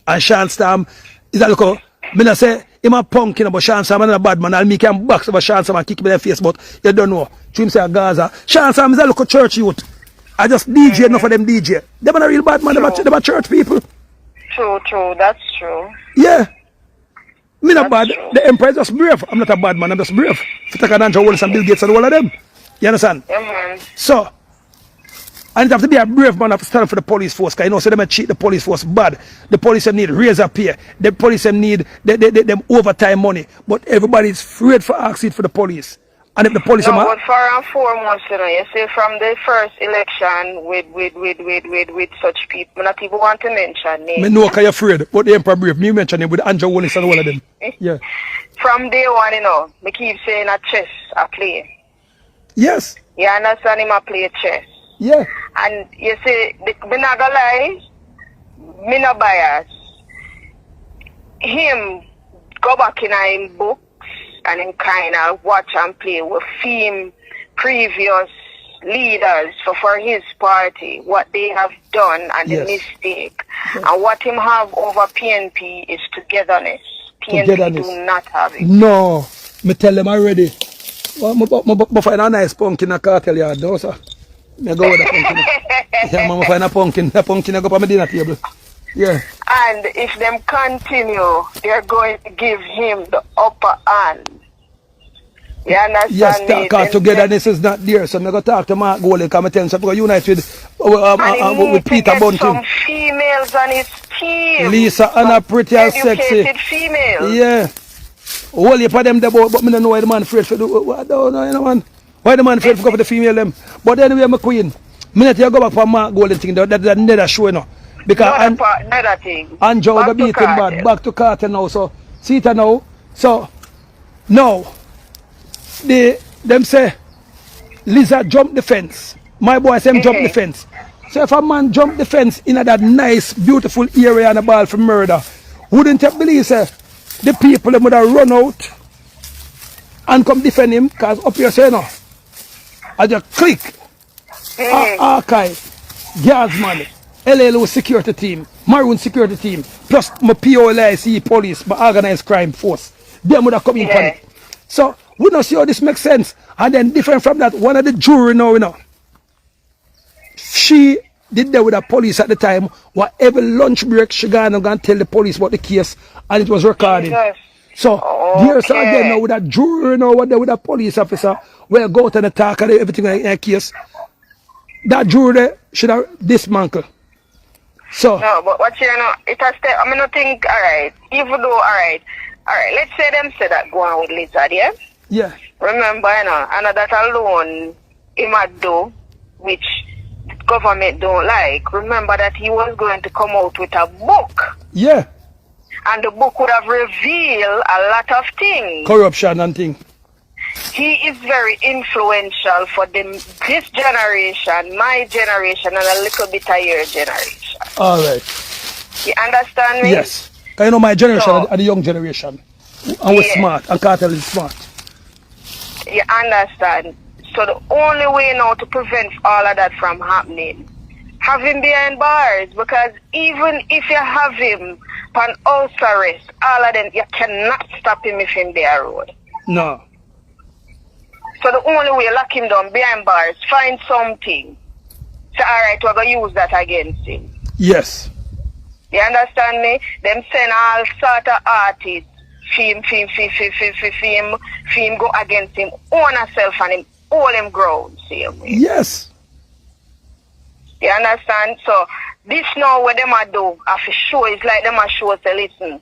And Sean Storm is a little, me not say, him a punk, you know, but Sean Storm is a bad man. I'll make him box over Sean Storm and kick him in the face, but you don't know. To him say Gaza. Sean Storm is a little church youth. I just DJ enough for them DJ. Them are a real bad man, them are church people. True, that's true. Yeah. Me not bad. True. The Emperor is just brave. I'm not a bad man, I'm just brave. If you take an Andrew Wallace and Bill Gates and all of them. You understand? Yeah, man. So, and you have to be a brave man, have to stand up for the police force, because you know, so them cheat the police force bad. The police them need razor pay. The police them need them overtime money. But everybody's afraid for ask it for the police. And if the police no, but for and foremost, you know, you see from the first election with such people, not even want to mention names. Me know because you're afraid, but the Emperor brave. Me mention him with Andrew Wallace and all of them. Yeah. From day one, you know, me keep saying a chess, I play. Yes. You understand him, I play chess. Yeah. And you see, me not gonna lie, me not bias. Him go back in him books and him kind of watch and play with him previous leaders for his party, what they have done and the mistake. Yes. And what him have over PNP is togetherness. PNP do not have it. No, me tell them already. Well, find a nice pumpkin in a cartel yard, though, sir. I go with a pumpkin. Yeah, man, find a pumpkin. A pumpkin I go on my dinner table. Yeah. And if them continue, they're going to give him the upper hand. You understand? Yes, because togetherness is not there. So I'm going to talk to Mark Goldie, because I'm telling you, so unite with Peter Bunting. Some females on his team. Lisa, Anna, pretty and sexy. Females. Yeah. All you for them there, but me don't know why the man afraid for do. I don't know, you know, man. Why the man afraid to go for the female them? But anyway, my queen, minute you go back for Mark Golden thing, that's another show, you know. Because another thing. Andrew will beat him bad. Back to Carter now. So see it now. So now them say Lizard jump the fence. My boy say him jump the fence. So if a man jump the fence in that nice, beautiful area and a ball for murder, wouldn't you believe say the people them would have run out and come defend him? Because up here say no. I just click. Archive, Guardsman, LLO security team, Maroon security team, plus my POLIC police, my organized crime force. Them would have come in panic. So we don't see how this makes sense. And then different from that, one of the jury now, you know, she did that with the police at the time. Whatever lunch break, she gone and tell the police about the case, and it was recorded. So here's again now with a jury now, with a police officer, where go out and attack and everything like that case. That jury there should have dismantled. So no, but what you know, it has to, I mean, I think, alright, even though, alright, let's say them say that go on with Lizard, yeah? Yeah. Remember, you know, and that alone, he might do, which government don't like. Remember that he was going to come out with a book. Yeah. And the book would have revealed a lot of things. Corruption and things. He is very influential for this generation, my generation, and a little bit of your generation. All right. You understand me? Yes. Because you know my generation are the young generation. And we're smart. And Cartel is smart. You understand? So the only way now to prevent all of that from happening, have him behind bars, because even if you have him on house arrest, all of them, you cannot stop him if him there road. No. So the only way, lock him down behind bars, find something. So alright, we're going to use that against him. Yes. You understand me? Them send all sort of artists, film go against him, own herself and him, all him ground, same way. Yes. You understand? So this now what them a do, after show, it's like them a show say, listen,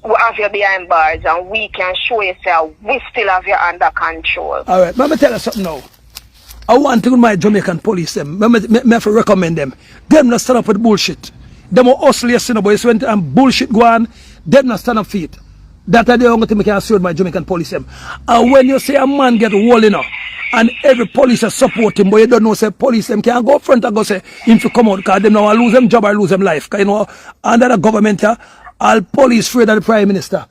we have you behind bars and we can show you say we still have you under control. Alright, let me tell you something now. I want to my Jamaican police them. Me have to recommend them. Them not stand up with bullshit. Them will hustle yesterday, but it's when bullshit go on, them not stand up for it. That are the only thing I can assure my Jamaican police them. And when you say a man get wall enough, and every police support him, but you don't know say police them can't go up front and go say him to come out because them now lose them job or lose them life. Because you know, under the government, all police afraid of the Prime Minister.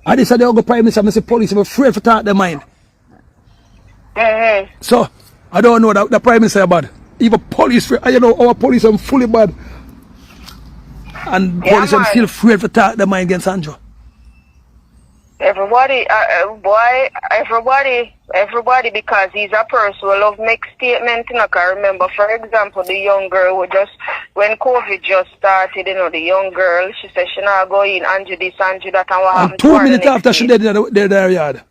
And this is the other Prime Minister, I say police are afraid to talk their mind. So, I don't know that the Prime Minister is bad. Even police, you know, our police are fully bad. And police are still afraid to talk their mind against Andrew. Everybody, everybody, because he's a person who love make statement. I can remember, for example, the young girl who just, when COVID just started, you know, the young girl, she said she not go in, Andrew this, Andrew that, and what happened 2 minutes after she did their yard.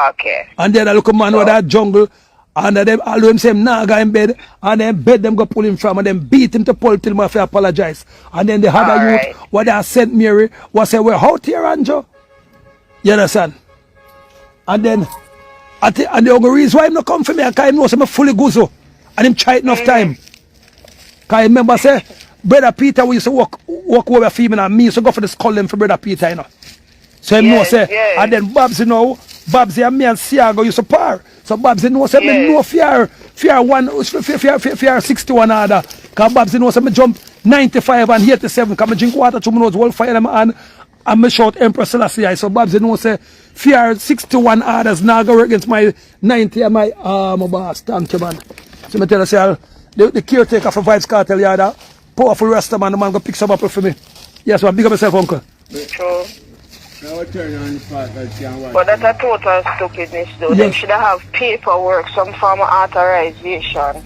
Okay. And then I look a man with that jungle, and them all them say nah go in bed, and then bed them go pull him from, and then beat him to pull till him have to apologize. And then the other youth, what they sent Mary, was say, we're out here, Andrew. You understand? And then, and the only reason why him not come for me, because he knows I'm fully guzo. And him try it enough time. Because I remember say, Brother Peter, we used to walk over female and me used to go for the skull them for Brother Peter, you know. So he know say, and then Babs, you know, Babsy and me and Siago used to par. So Babsy know say, me know fear 61 order. Because Babsy know say, me jump 95 and 87. Because I drink water to my nose, whole fire them and me shout Empress Selassie. So Babsy know say, fear 61 orders now go against my 90 and my boss. Thank you, man. So me tell you, say, the caretaker for Vibes Cartel yard, powerful rasta man, the man go pick some apple for me. Yes, man, big up yourself, uncle. True. Now turn on the part that can watch. But that's a total stupidness though. They should have paperwork, some form of authorization.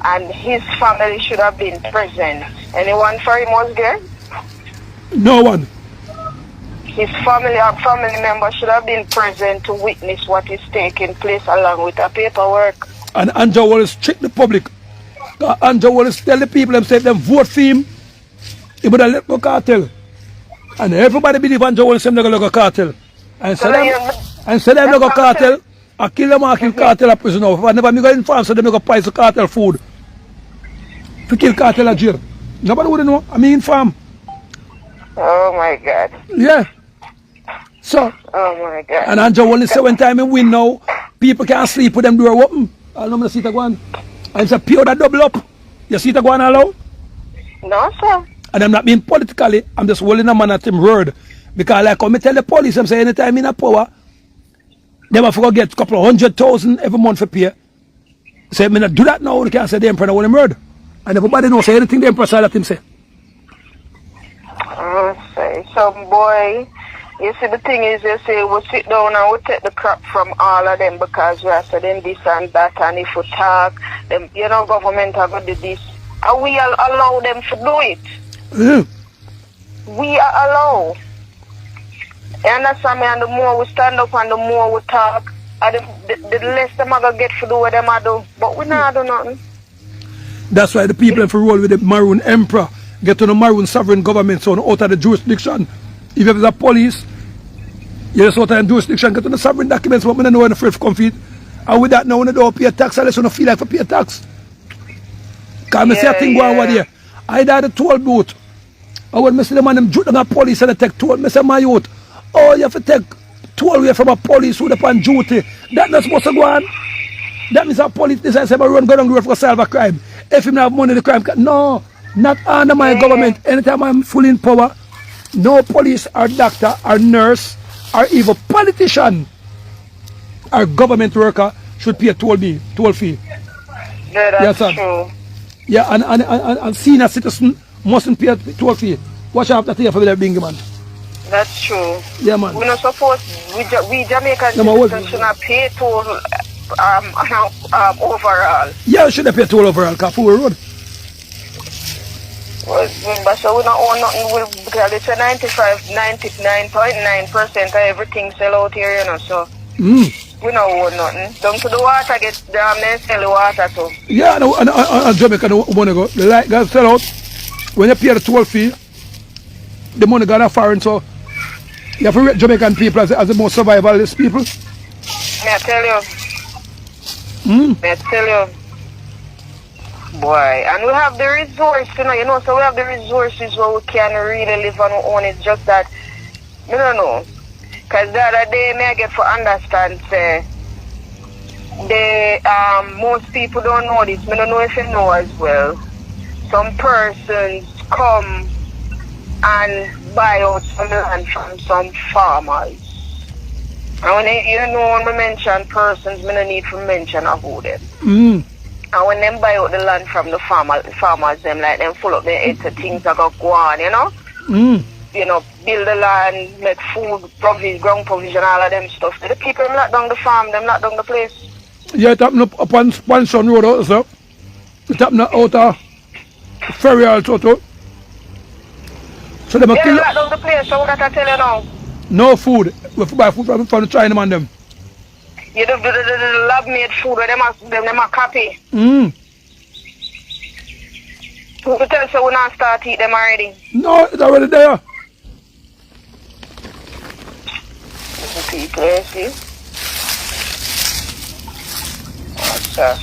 And his family should have been present. Anyone for him was there? No one. His family or family members should have been present to witness what is taking place along with the paperwork. And Andrew Wallace trick the public. Andrew Wallace tell the people themselves them vote for him. He would have let go cartel. And everybody believe Andrew Wallace them going to go cartel. And so them go cartel. I kill them and kill cartel at prison. If I never go in France, so them go price the cartel food. To kill cartel at jail. Nobody would know. I mean inform. Oh my God. Yeah. So. Oh my God. And Andrew Wallace say when time he win now, people can't sleep with them door open. I know see it go on. And it's a pure that double up. You see it go on alone? No, sir. And I'm not being politically, I'm just holding a man at him word. Because like when I tell the police, I'm saying anytime in a power, they have to get a couple of 100,000 every month for pay. Say, I not do that now, they can't say the emperor will him murder. And everybody knows say anything the emperor say let him say. Say, some boy, you see the thing is, you say we sit down and we take the crap from all of them because we are saying this and that, and if we talk, them, you know, government are going to do this. And we allow them to do it. We are allowed. You understand me? And the more we stand up and the more we talk, and the less them are going to get to do what them are do. But we not do nothing. That's why the people have to roll with the Maroon Emperor, get to the Maroon sovereign government, so out of the jurisdiction. If there's a police, you just out of the jurisdiction, get to the sovereign documents, but we don't know when the free come feed. And with that now, when they don't pay a tax, unless you don't feel like to pay a tax. Because I see a thing going over there. I died at the toll booth. And when I see the man them duty on police and they take toll, I say, my youth, oh, you have to take toll away from a police who's upon duty. That's not supposed to go on. That means a police decides to run go down the road for solve a crime. If him have money, the crime can. No, not under my government. Anytime I'm fully in power, no police or doctor or nurse or even politician or government worker should pay a toll fee. Yeah, that's Yes, true. Yeah, and senior citizen mustn't pay a toll fee. Watch out that here for the Bingy, man. That's true. Yeah, man. We're not supposed, we Jamaican citizens should not pay toll overall. Yeah, you should have paid toll overall, because for road. Well, but so we don't own nothing, because it's a 99.9% of everything sell out here, you know, so we don't own nothing. Down to the water, get damn, they sell the water too. Yeah, and Jamaica, the money go. The light got sell out. When you pay the toll fee, the money got a foreign, so you have to rate Jamaican people as the most survivalist people. May I tell you? May I tell you? Boy, and we have the resources, you know, so we have the resources where we can really live on our own. It's just that, I don't know. Because the other day, I get to understand, say, most people don't know this. I don't know if you know as well. Some persons come and buy out some land from some farmers. And when when I mention persons, I don't need to mention who them. And when them buy out the land from the farmers, them like them full up their heads of things that go on, you know? You know, build the land, make food, ground provision, all of them stuff. The people them lock down the farm, them lock down the place. Yeah, it happened up on Spanson Road also. It happened out of Ferry also. So them Yeah, kill lock down the place, so what I tell you now? no food. We have to buy food from the Chinaman them. You do the lab-made food where them a copy. Mm. Who tell us we not start eat them already? No, it's already there. Listen people, you see? Sir.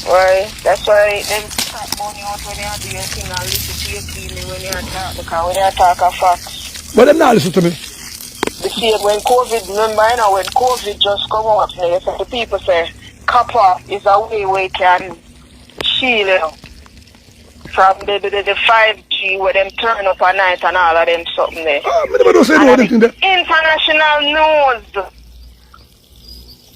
Right, that's why them cut money out when you do your thing and listen to your feeling when you talk, because when you talk a facts. But them not listen to me. You see, when COVID, remember, you know, when COVID just come out, you know, the people say copper is a way we can shield you from the 5G where them turn up at night and all of them something there. International news.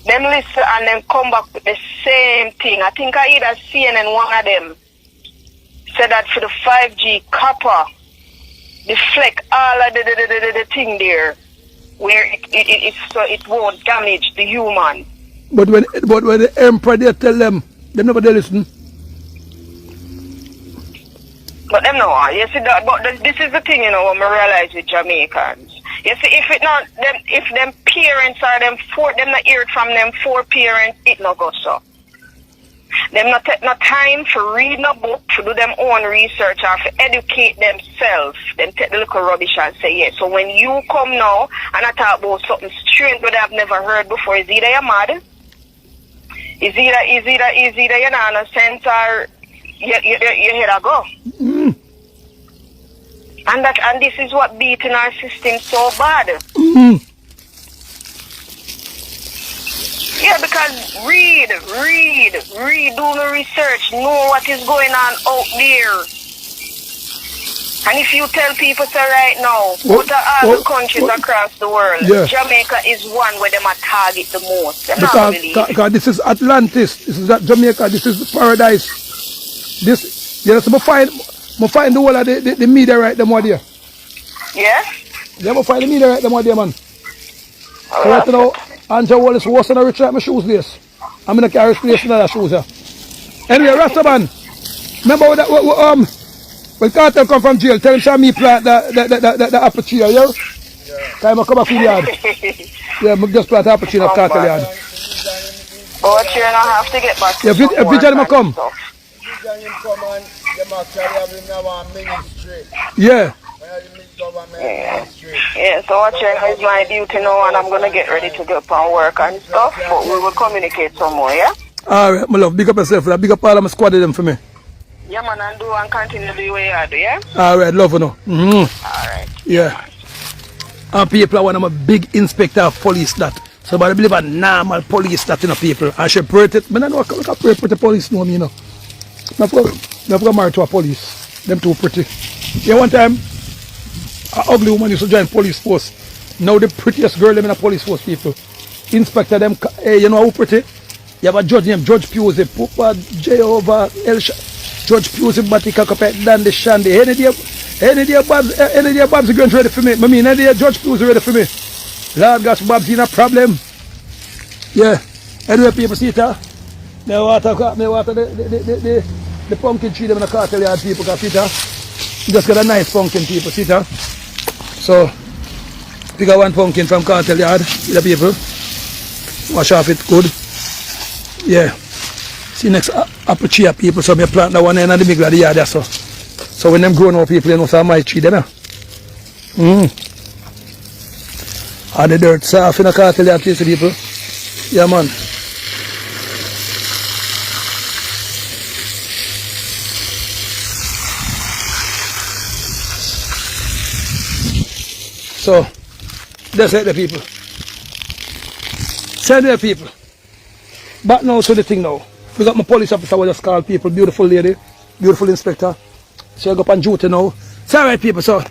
Them listen and then come back with the same thing. I think I either CNN, one of them, said that for the 5G copper, deflect all of the thing there, where it won't damage the human. But when the emperor they tell them never they listen. But them no, you see that. But this is the thing, you know, what I realize with Jamaicans. You see, if them parents or them not hear it from them four parents, it no go so. Them not take no time for read no book, to do them own research or to educate themselves. Them take the little rubbish and say yes. So when you come now and I talk about something strange that I've never heard before, is either you're mad, is either you're not no sense or your head a go. And this is what beating our system so bad. Yeah, because read, do the research, know what is going on out there. And if you tell people to right now, go to all the countries across the world, Jamaica is one where them are target the most. Because this is Atlantis, this is Jamaica, this is paradise. This, you know, so I find the whole of the media right them out there. Yeah? Yeah, I find the media right them out there, man. So right now, Angela Wallace was worse than I reach out my shoes this. I'm going to carry space in the shoes here. Anyway, Rastaman, remember when Carter come from jail, tell him to me plant the apple tree, yeah? Time I come back in the yard. Yeah, I just plant the apple tree in the Carter yard. But you don't have to get back to yeah, if Vijan come. Yeah. Yeah, so watching is my duty now and I'm going to get ready to go up and work and stuff, but we will communicate some more, yeah? Alright, my love, big up yourself, big up all of my squad of them for me. Yeah, man, and do and continue to do the way you do, yeah? Alright, love you know. Alright. Yeah. And people are one of my big inspector of police that. So I believe a normal police that, you know, people. I should pray it, but I know I can't pray the police know me, you know. I've got married to a police. Them too pretty. Yeah, one time, an ugly woman used to join police force. Now the prettiest girl them in the police force, people. Inspector them, hey, you know how pretty? You have a judge named Judge Pusey, Pupa, Jehovah, Judge Pusey, Batika, Capet, Dandy, Shandy. Any day Babs going ready for me. I mean, any day Judge Pusey ready for me. Lord gosh, Babs in a problem. Yeah. Anyway, people see it, huh? Me water the pumpkin tree them in the cartel yard, people, because see it, huh? You just got a nice pumpkin, people, see it, huh? So, pick up one pumpkin from cartel yard, see the people. Wash off it good. Yeah. See next apple tree people, so me plant that one end of the middle of the yard there, so. So when them grown up people, you know, so my tree there now. All the dirt soft in the cartel yard place, people. Yeah, man. So, that's it, the people. Send the people. Back now to the thing now. We got my police officer who just called people, beautiful lady, beautiful inspector. So I go up on duty now. It's alright, people, so.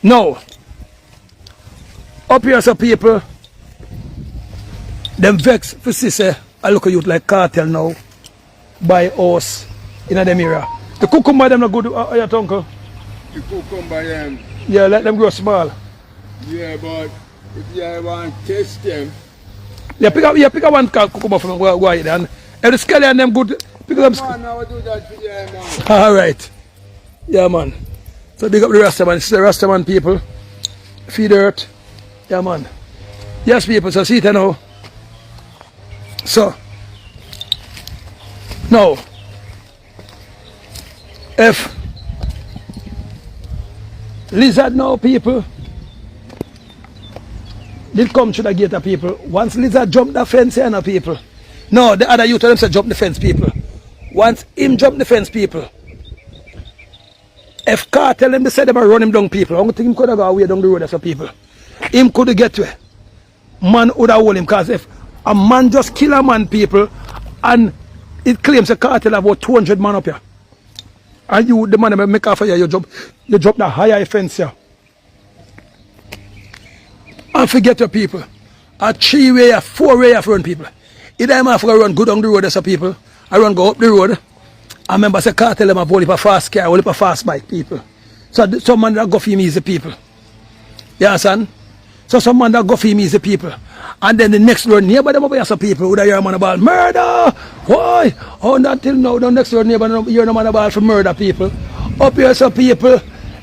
Now, up here, so people, them vex for say, I look at you like cartel now, buy us in them area. The cucumber them not good, your uncle? The cucumber them. Yeah, let them grow small. Yeah, but if you want to test them. Yeah, pick up one cucumber from go ahead and the scallion them good. Pick up them. Man, I will do that for them, man. Alright. Yeah, man. So big up the Rastaman. This is the Rastaman people. Feed earth. Yeah, man. Yes, people. So see it now. So. Now. If lizard now, people, did come to the gate of people. Once lizard jump the fence here now, people. No, the other youth them say jump the fence, people. Once him jump the fence, people. If cartel them, they say them run him down, people. I don't think him could have gone away down the road as a people. Him could get to it. Man would have hold him, because if a man just kill a man, people, and it claims a cartel about 200 man up here. And you, the man that make off here, you drop the higher fence here. And forget your people. A 3-way, a 4-way of run, people. If I'm have to run good on the road as a people, I run go up the road. I remember say cartel them have only a fast car, only a fast bike, people. So some man that go for me is the people. You understand? So some man that go for me is the people. And then the next road neighbor them up here some people would hear a man about murder. Why? Oh, not till now, the next road neighbor hear no man about for murder, people. Up here some people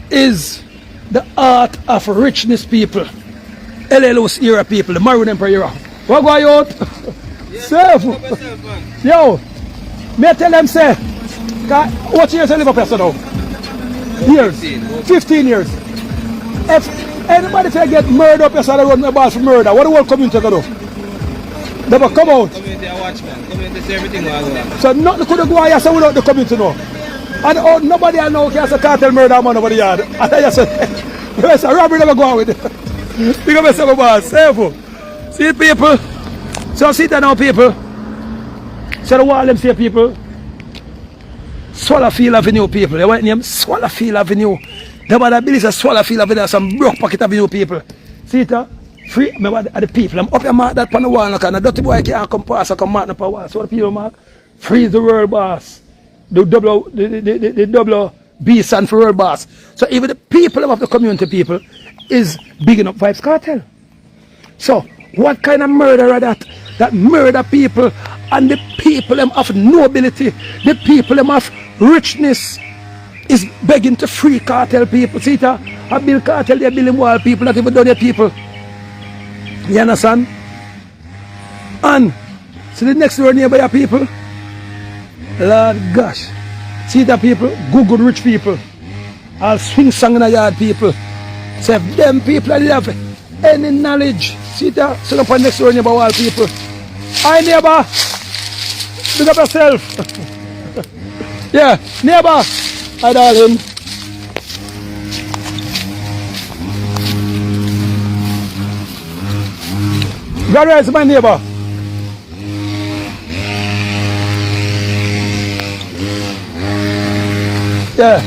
is the art of richness, people. LLO's era, people, the Maroon Emperor era. What go you out? Safe. Yo, me tell them say, what years you live up here so now? Years. 15 years. If anybody say get murdered up here so they run my balls for murder, what the whole community gonna do? They will come out. Community a watchman. Community say everything will go. So nothing could go here so without the community now. And nobody I know can say cartel murder man over the yard. And I say, yes, a robbery never go on with it. Because I say my boss, safe. See people. So see that now, people. So the wall them say people. Swallowfield Avenue, people. They want name Swallowfield Avenue. The bad ability is Swallowfield Avenue, some broke pocket avenue, people. See it? Free. Remember the people. I'm up here mark that on the wall, and the dirty boy can't come past or come mark up a wall. So the people mark. Freeze the world boss. The double B stand for world boss. So even the people of the community, people, is bigging up Vibes Cartel. So what kind of murder are that? That murder people and the people them of nobility, the people them of richness is begging to free cartel people. See that? I build cartel, they building wall people, not even done their people. You understand? And see the next door nearby your people. Lord gosh. See that people, good rich people. I'll swing song in the yard people. So if them people have any knowledge, see that, sit up on next door neighbor wall people. Hi neighbor, pick up yourself. Yeah, neighbor, hi darling. Gary is my neighbor. Yeah.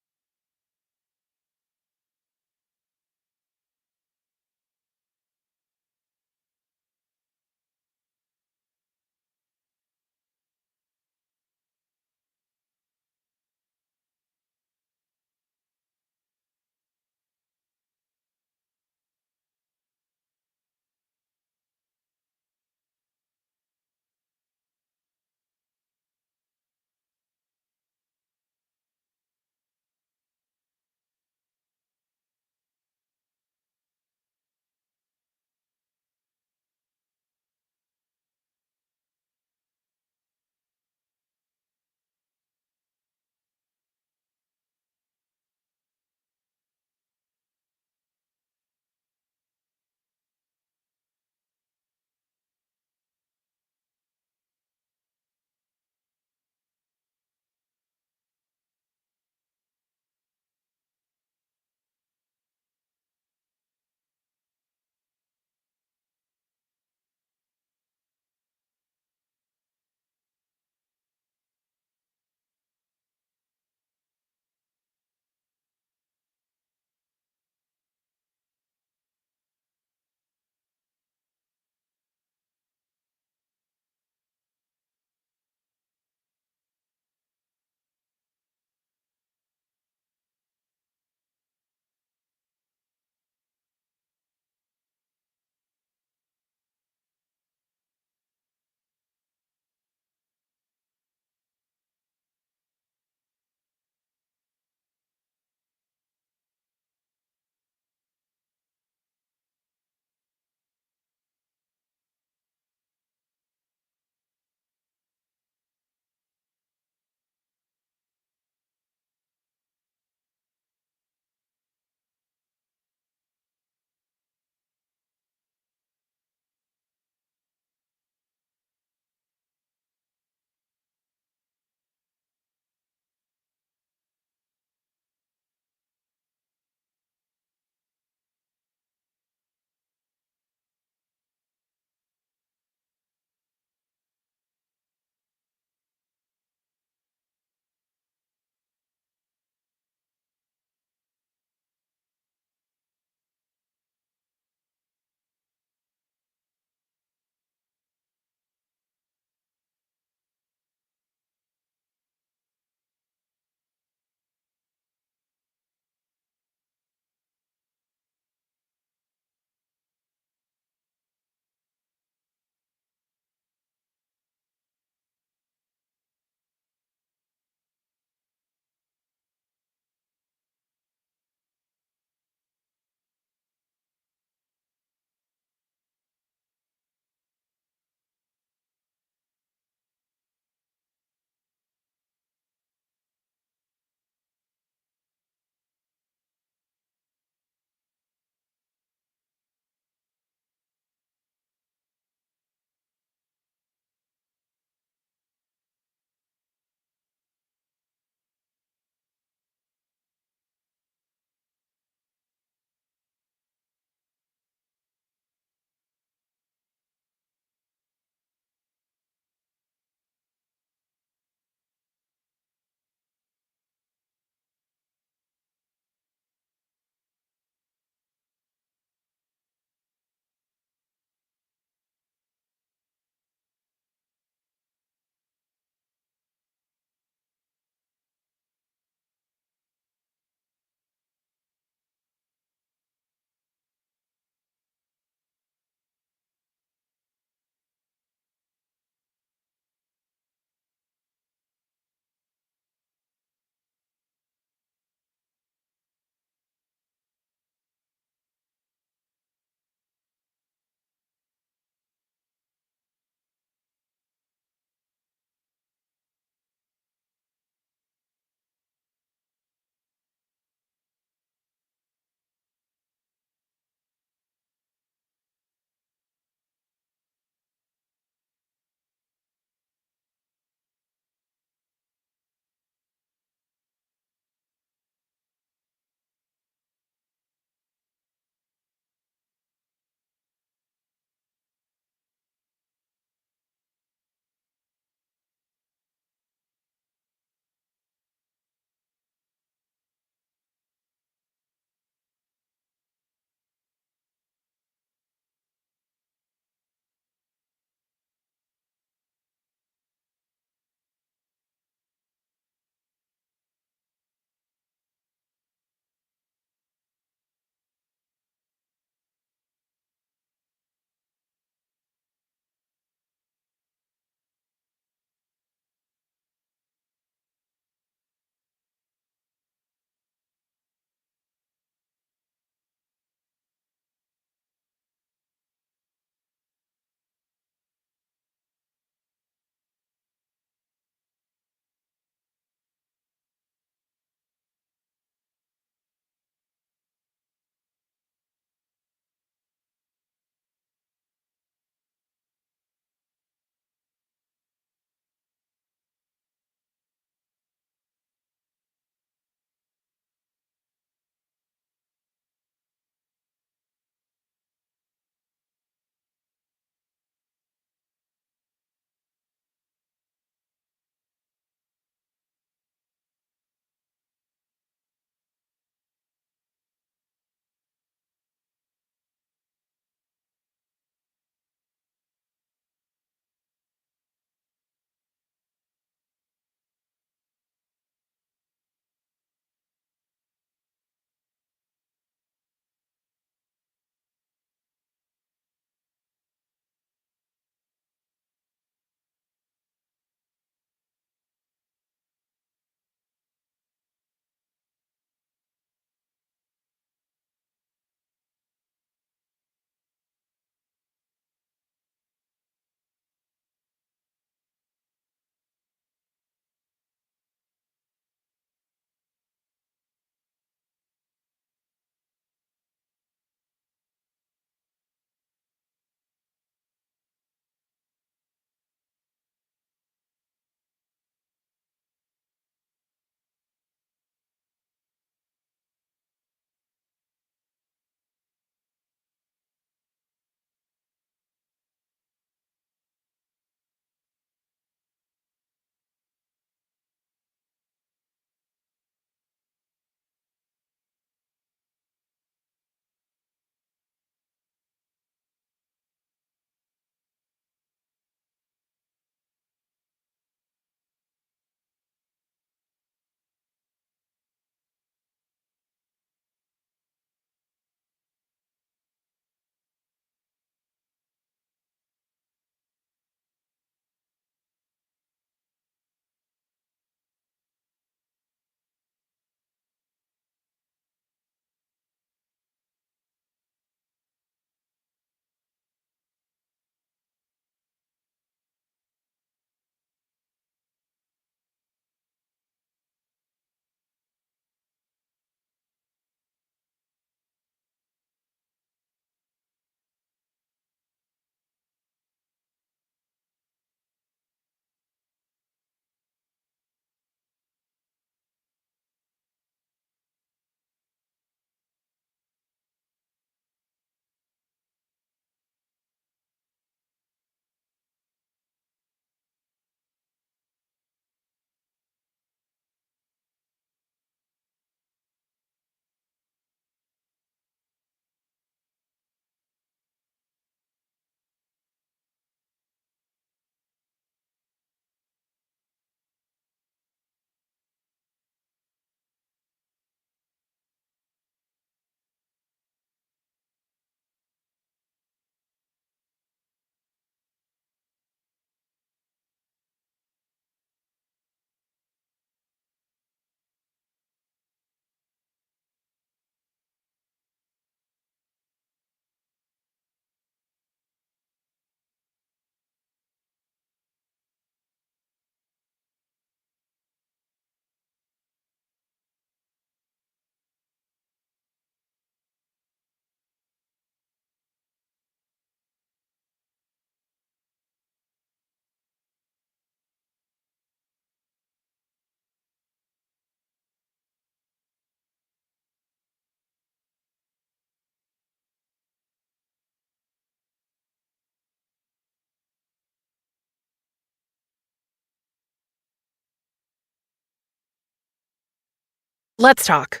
Let's talk.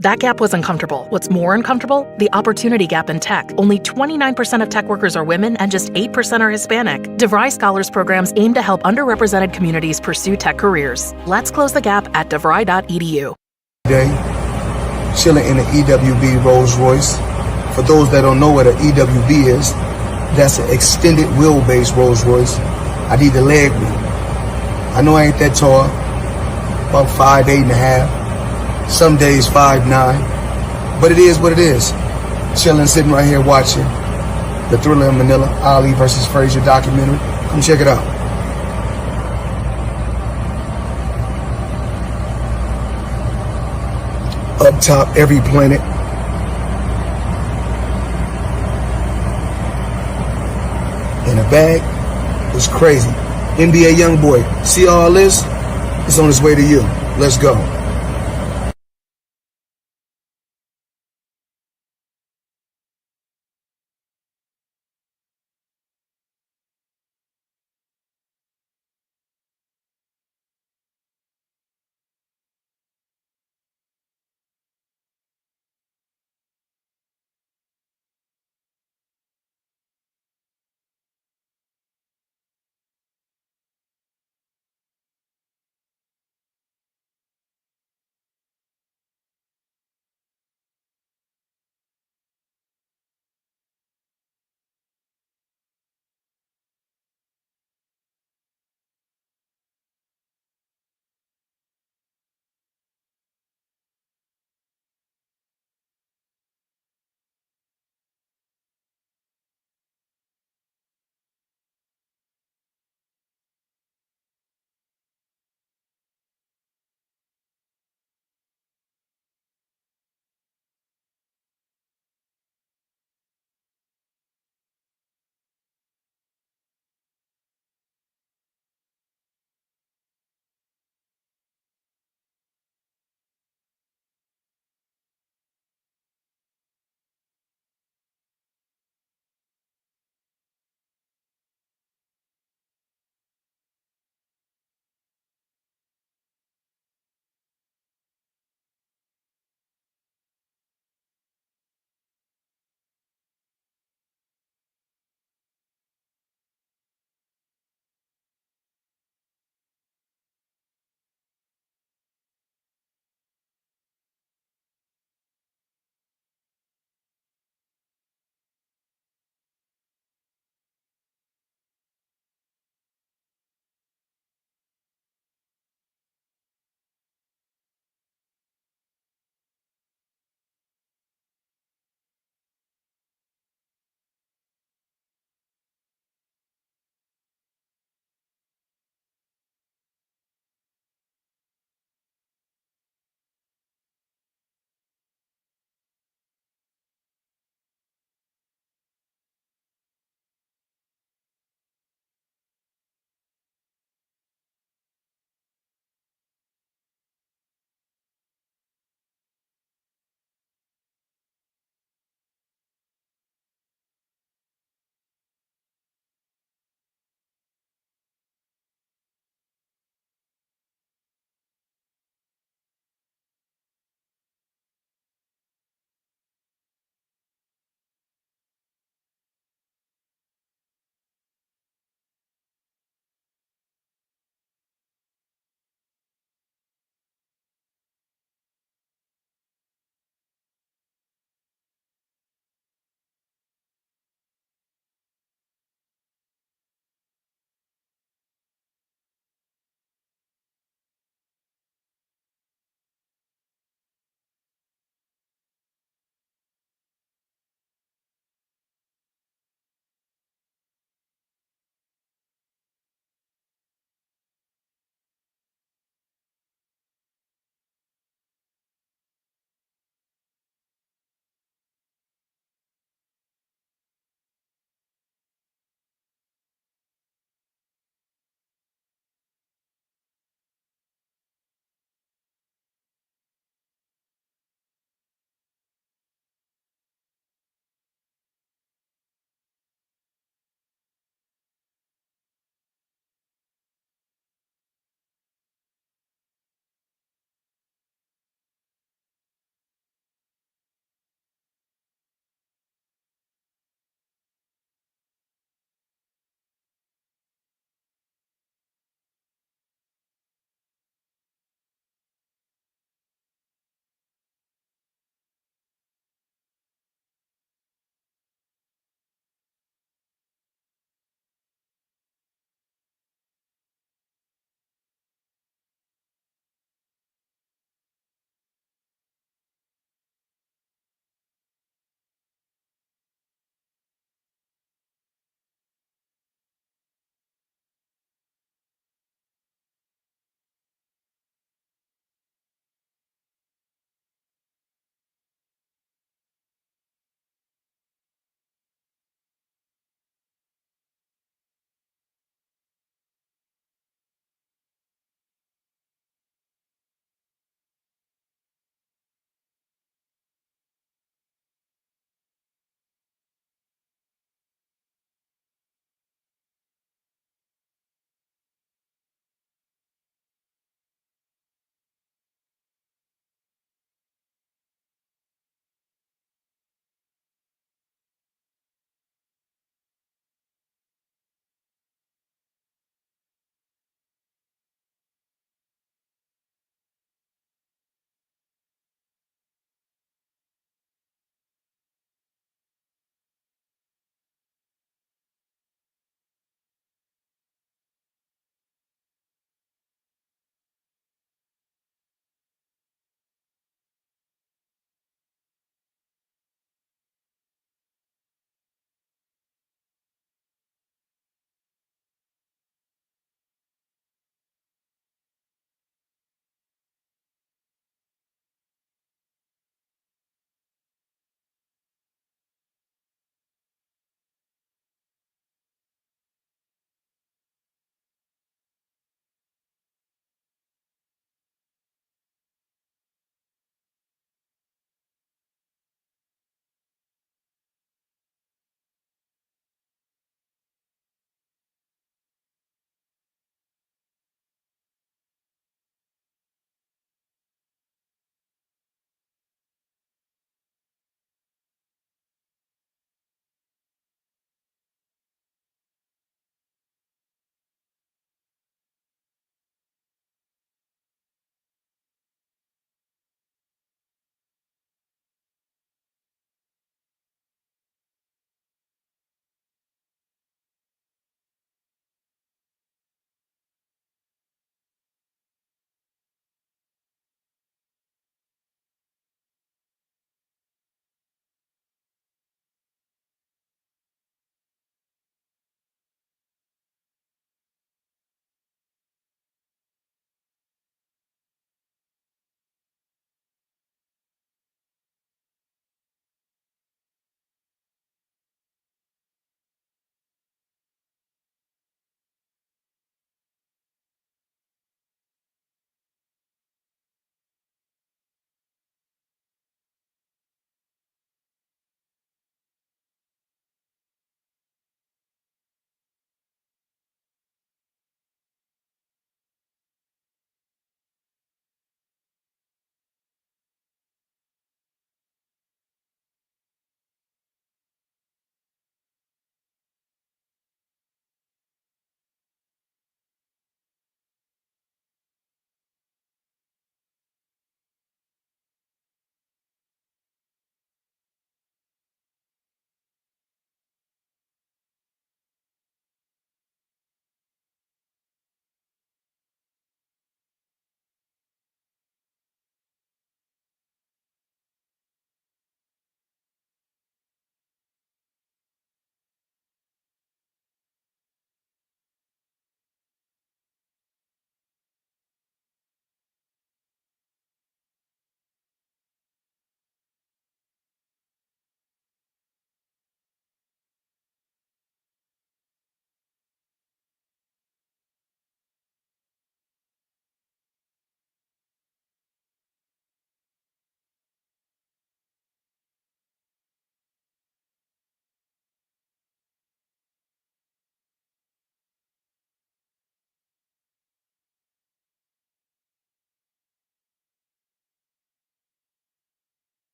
That gap was uncomfortable. What's more uncomfortable? The opportunity gap in tech. Only 29% of tech workers are women and just 8% are Hispanic. DeVry Scholars Programs aim to help underrepresented communities pursue tech careers. Let's close the gap at devry.edu. Today, chilling in the EWB Rolls Royce. For those that don't know what an EWB is, that's an extended wheelbase Rolls Royce. I need the leg room. I know I ain't that tall, about 5'8.5". Some days 5'9", but it is what it is. Chilling, sitting right here watching the Thriller in Manila, Ali versus Frazier documentary. Come check it out. Up top, every planet. In the bag, it's crazy. NBA Youngboy, see all this? It's on its way to you. Let's go.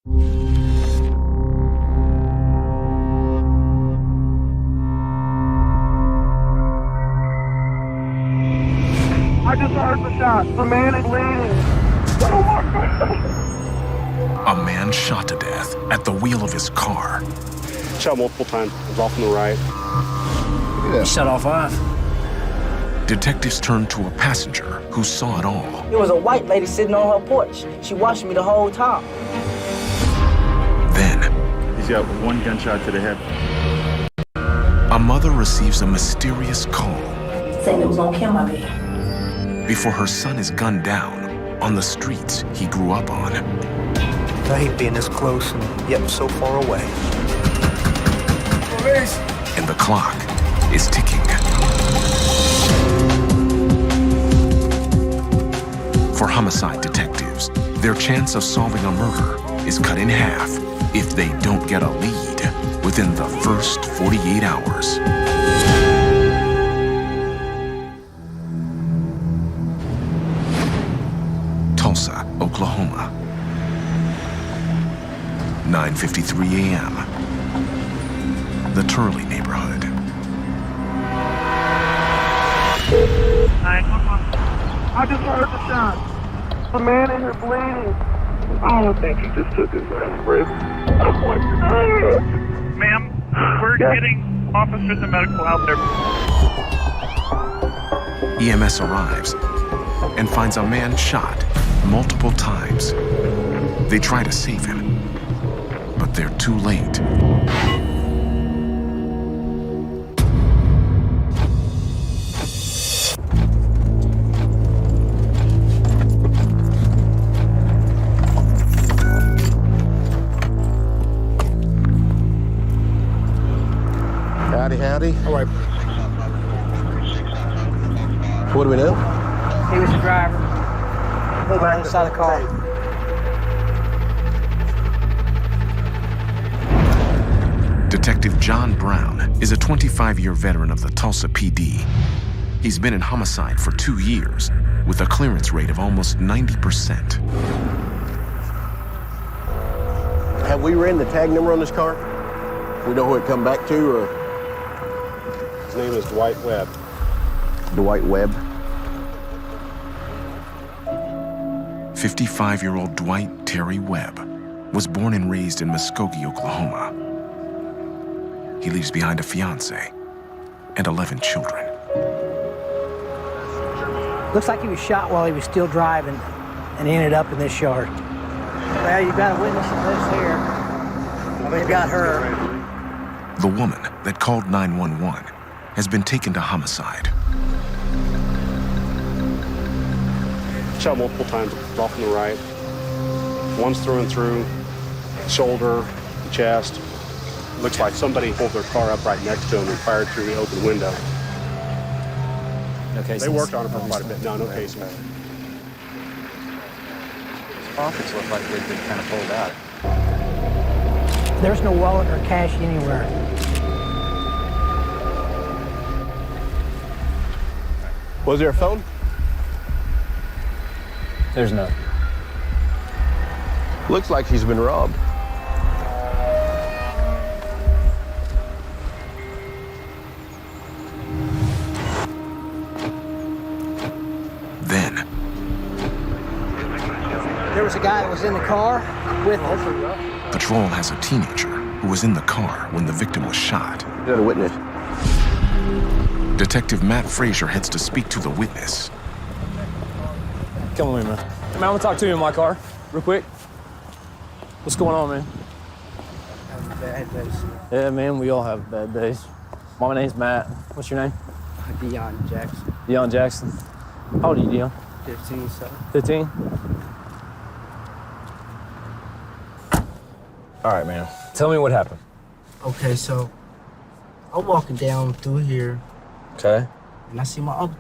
I just heard the shot. The man is bleeding. Oh my God. A man shot to death at the wheel of his car. Shot multiple times. It was off on the right. Yeah. Shut off five. Detectives turned to a passenger who saw it all. There was a white lady sitting on her porch. She watched me the whole time. Then, He's got one gunshot to the head. a mother receives a mysterious call Saying it was gonna kill my baby. before her son is gunned down on the streets he grew up on. I hate being this close and yet so far away. And the clock is ticking. For homicide detectives, their chance of solving a murder is cut in half if they don't get a lead within the first 48 hours. Tulsa, Oklahoma. 9:53 a.m. The Turley neighborhood. 911. I just heard the shot. The man in here bleeding. I don't think he just took his last breath. Oh my God. Ma'am, we're getting officers and medical out there. EMS arrives and finds a man shot multiple times. They try to save him, but they're too late. Howdy. All right. What do we know? He was the driver. Moving on the side of the car. Detective John Brown is a 25-year veteran of the Tulsa PD. He's been in homicide for 2 years with a clearance rate of almost 90%. Have we ran the tag number on this car? We know who it come back to, or? His name is Dwight Webb. Dwight Webb. 55-year-old Dwight Terry Webb was born and raised in Muskogee, Oklahoma. He leaves behind a fiance and 11 children. Looks like he was shot while he was still driving and ended up in this yard. Well, you got a witness that lives here. We've got her. The woman that called 911 has been taken to homicide. Shot multiple times. It was off on the right. One's through and through. Shoulder, chest. Looks like somebody pulled their car up right next to him and fired through the open window. No cases. They worked on it for quite a bit. No cases. Pockets look like they've been kind of pulled out. There's no wallet or cash anywhere. Was there a phone? There's none. Looks like he's been robbed. Then, There was a guy that was in the car with us. patrol has a teenager who was in the car when the victim was shot. Is that a witness? Detective Matt Frazier heads to speak to the witness. Come with me, man. Man, I'm gonna talk to you in my car, real quick. What's going on, man? Bad days. Yeah, man, we all have bad days. My name's Matt. What's your name? Deion Jackson. Deion Jackson. How old are you, Deion? 15, so. 15? All right, man. Tell me what happened. Okay, so I'm walking down through here, Okay. and I see my uncle.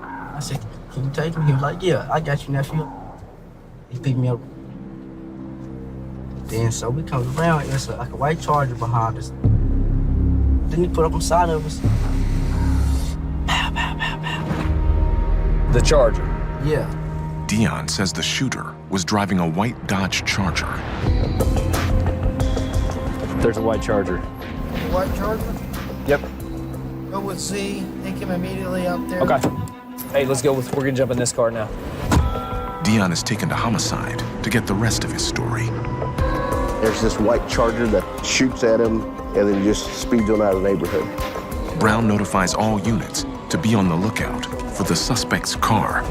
I said, "Can you take me?" He was like, "Yeah, I got you, nephew." He picked me up. Then so we come around, and there's like a white Charger behind us. Then he put up on the side of us. The Charger. Yeah. Dion says the shooter was driving a white Dodge Charger. There's a white Charger. White Charger? Yep. Go with Z. Take him immediately out there. Okay. Hey, let's go. We're gonna jump in this car now. Dion is taken to homicide to get the rest of his story. There's this white Charger that shoots at him and then just speeds on out of the neighborhood. Brown notifies all units to be on the lookout for the suspect's car.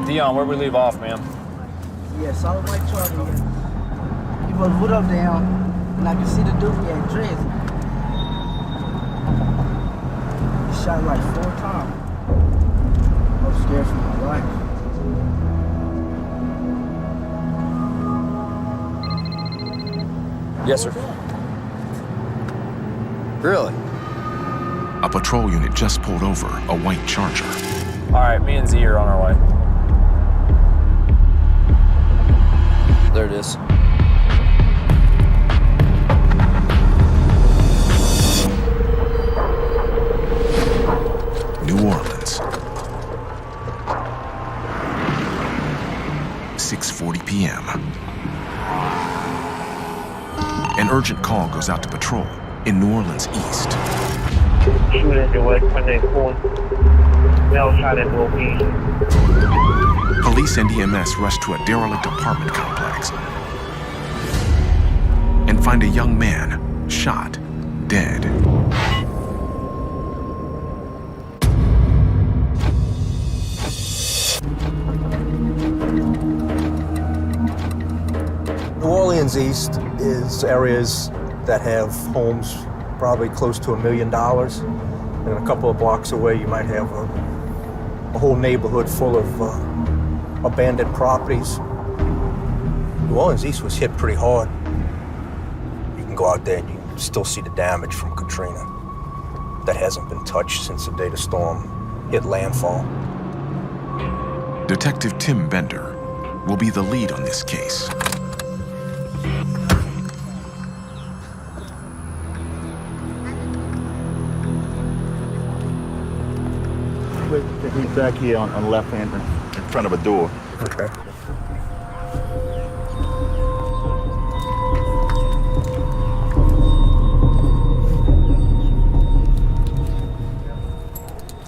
Dion, where we leave off, man? Yeah, solid white Charger. He was put up down, and I can see the dude getting dressed. He shot like 4 times. I was scared for my life. Yes, sir. Really? A patrol unit just pulled over a white Charger. All right, me and Z are on our way. There it is. New Orleans. 6:40 p.m. An urgent call goes out to patrol in New Orleans East. Shooting direct when they pull. Male shot at location. Police and EMS rush to a derelict apartment complex and find a young man shot dead. New Orleans East is areas that have homes probably close to $1 million. And a couple of blocks away, you might have a whole neighborhood full of abandoned properties. New Orleans East was hit pretty hard. You can go out there and you can still see the damage from Katrina that hasn't been touched since the day the storm hit landfall. Detective Tim Bender will be the lead on this case. He's back here on the left hand in front of a door. Okay.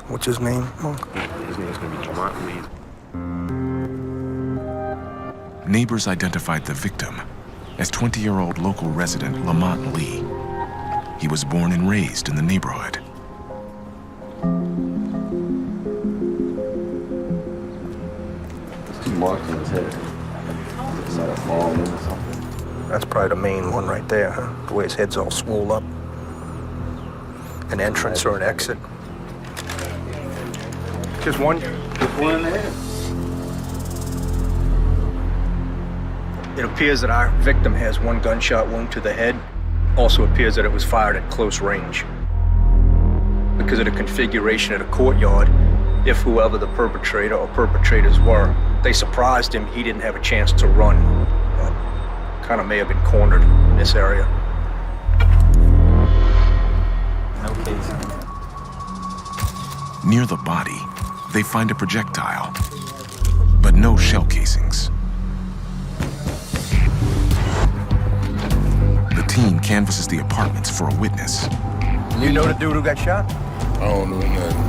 What's his name, Monk? His name's gonna be Jamont Lee. Neighbors identified the victim as 20-year-old local resident Lamont Lee. He was born and raised in the neighborhood. Marks in his head. Is that a fall in or something? That's probably the main one right there, huh? The way his head's all swole up. An entrance or an exit. Just one? Just one in the head. It appears that our victim has one gunshot wound to the head. Also appears that it was fired at close range. Because of the configuration of the courtyard, if whoever the perpetrator or perpetrators were, they surprised him, he didn't have a chance to run. Kind of may have been cornered in this area. Okay. Near the body, they find a projectile, but no shell casings. The team canvasses the apartments for a witness. You know the dude who got shot? I don't know nothing.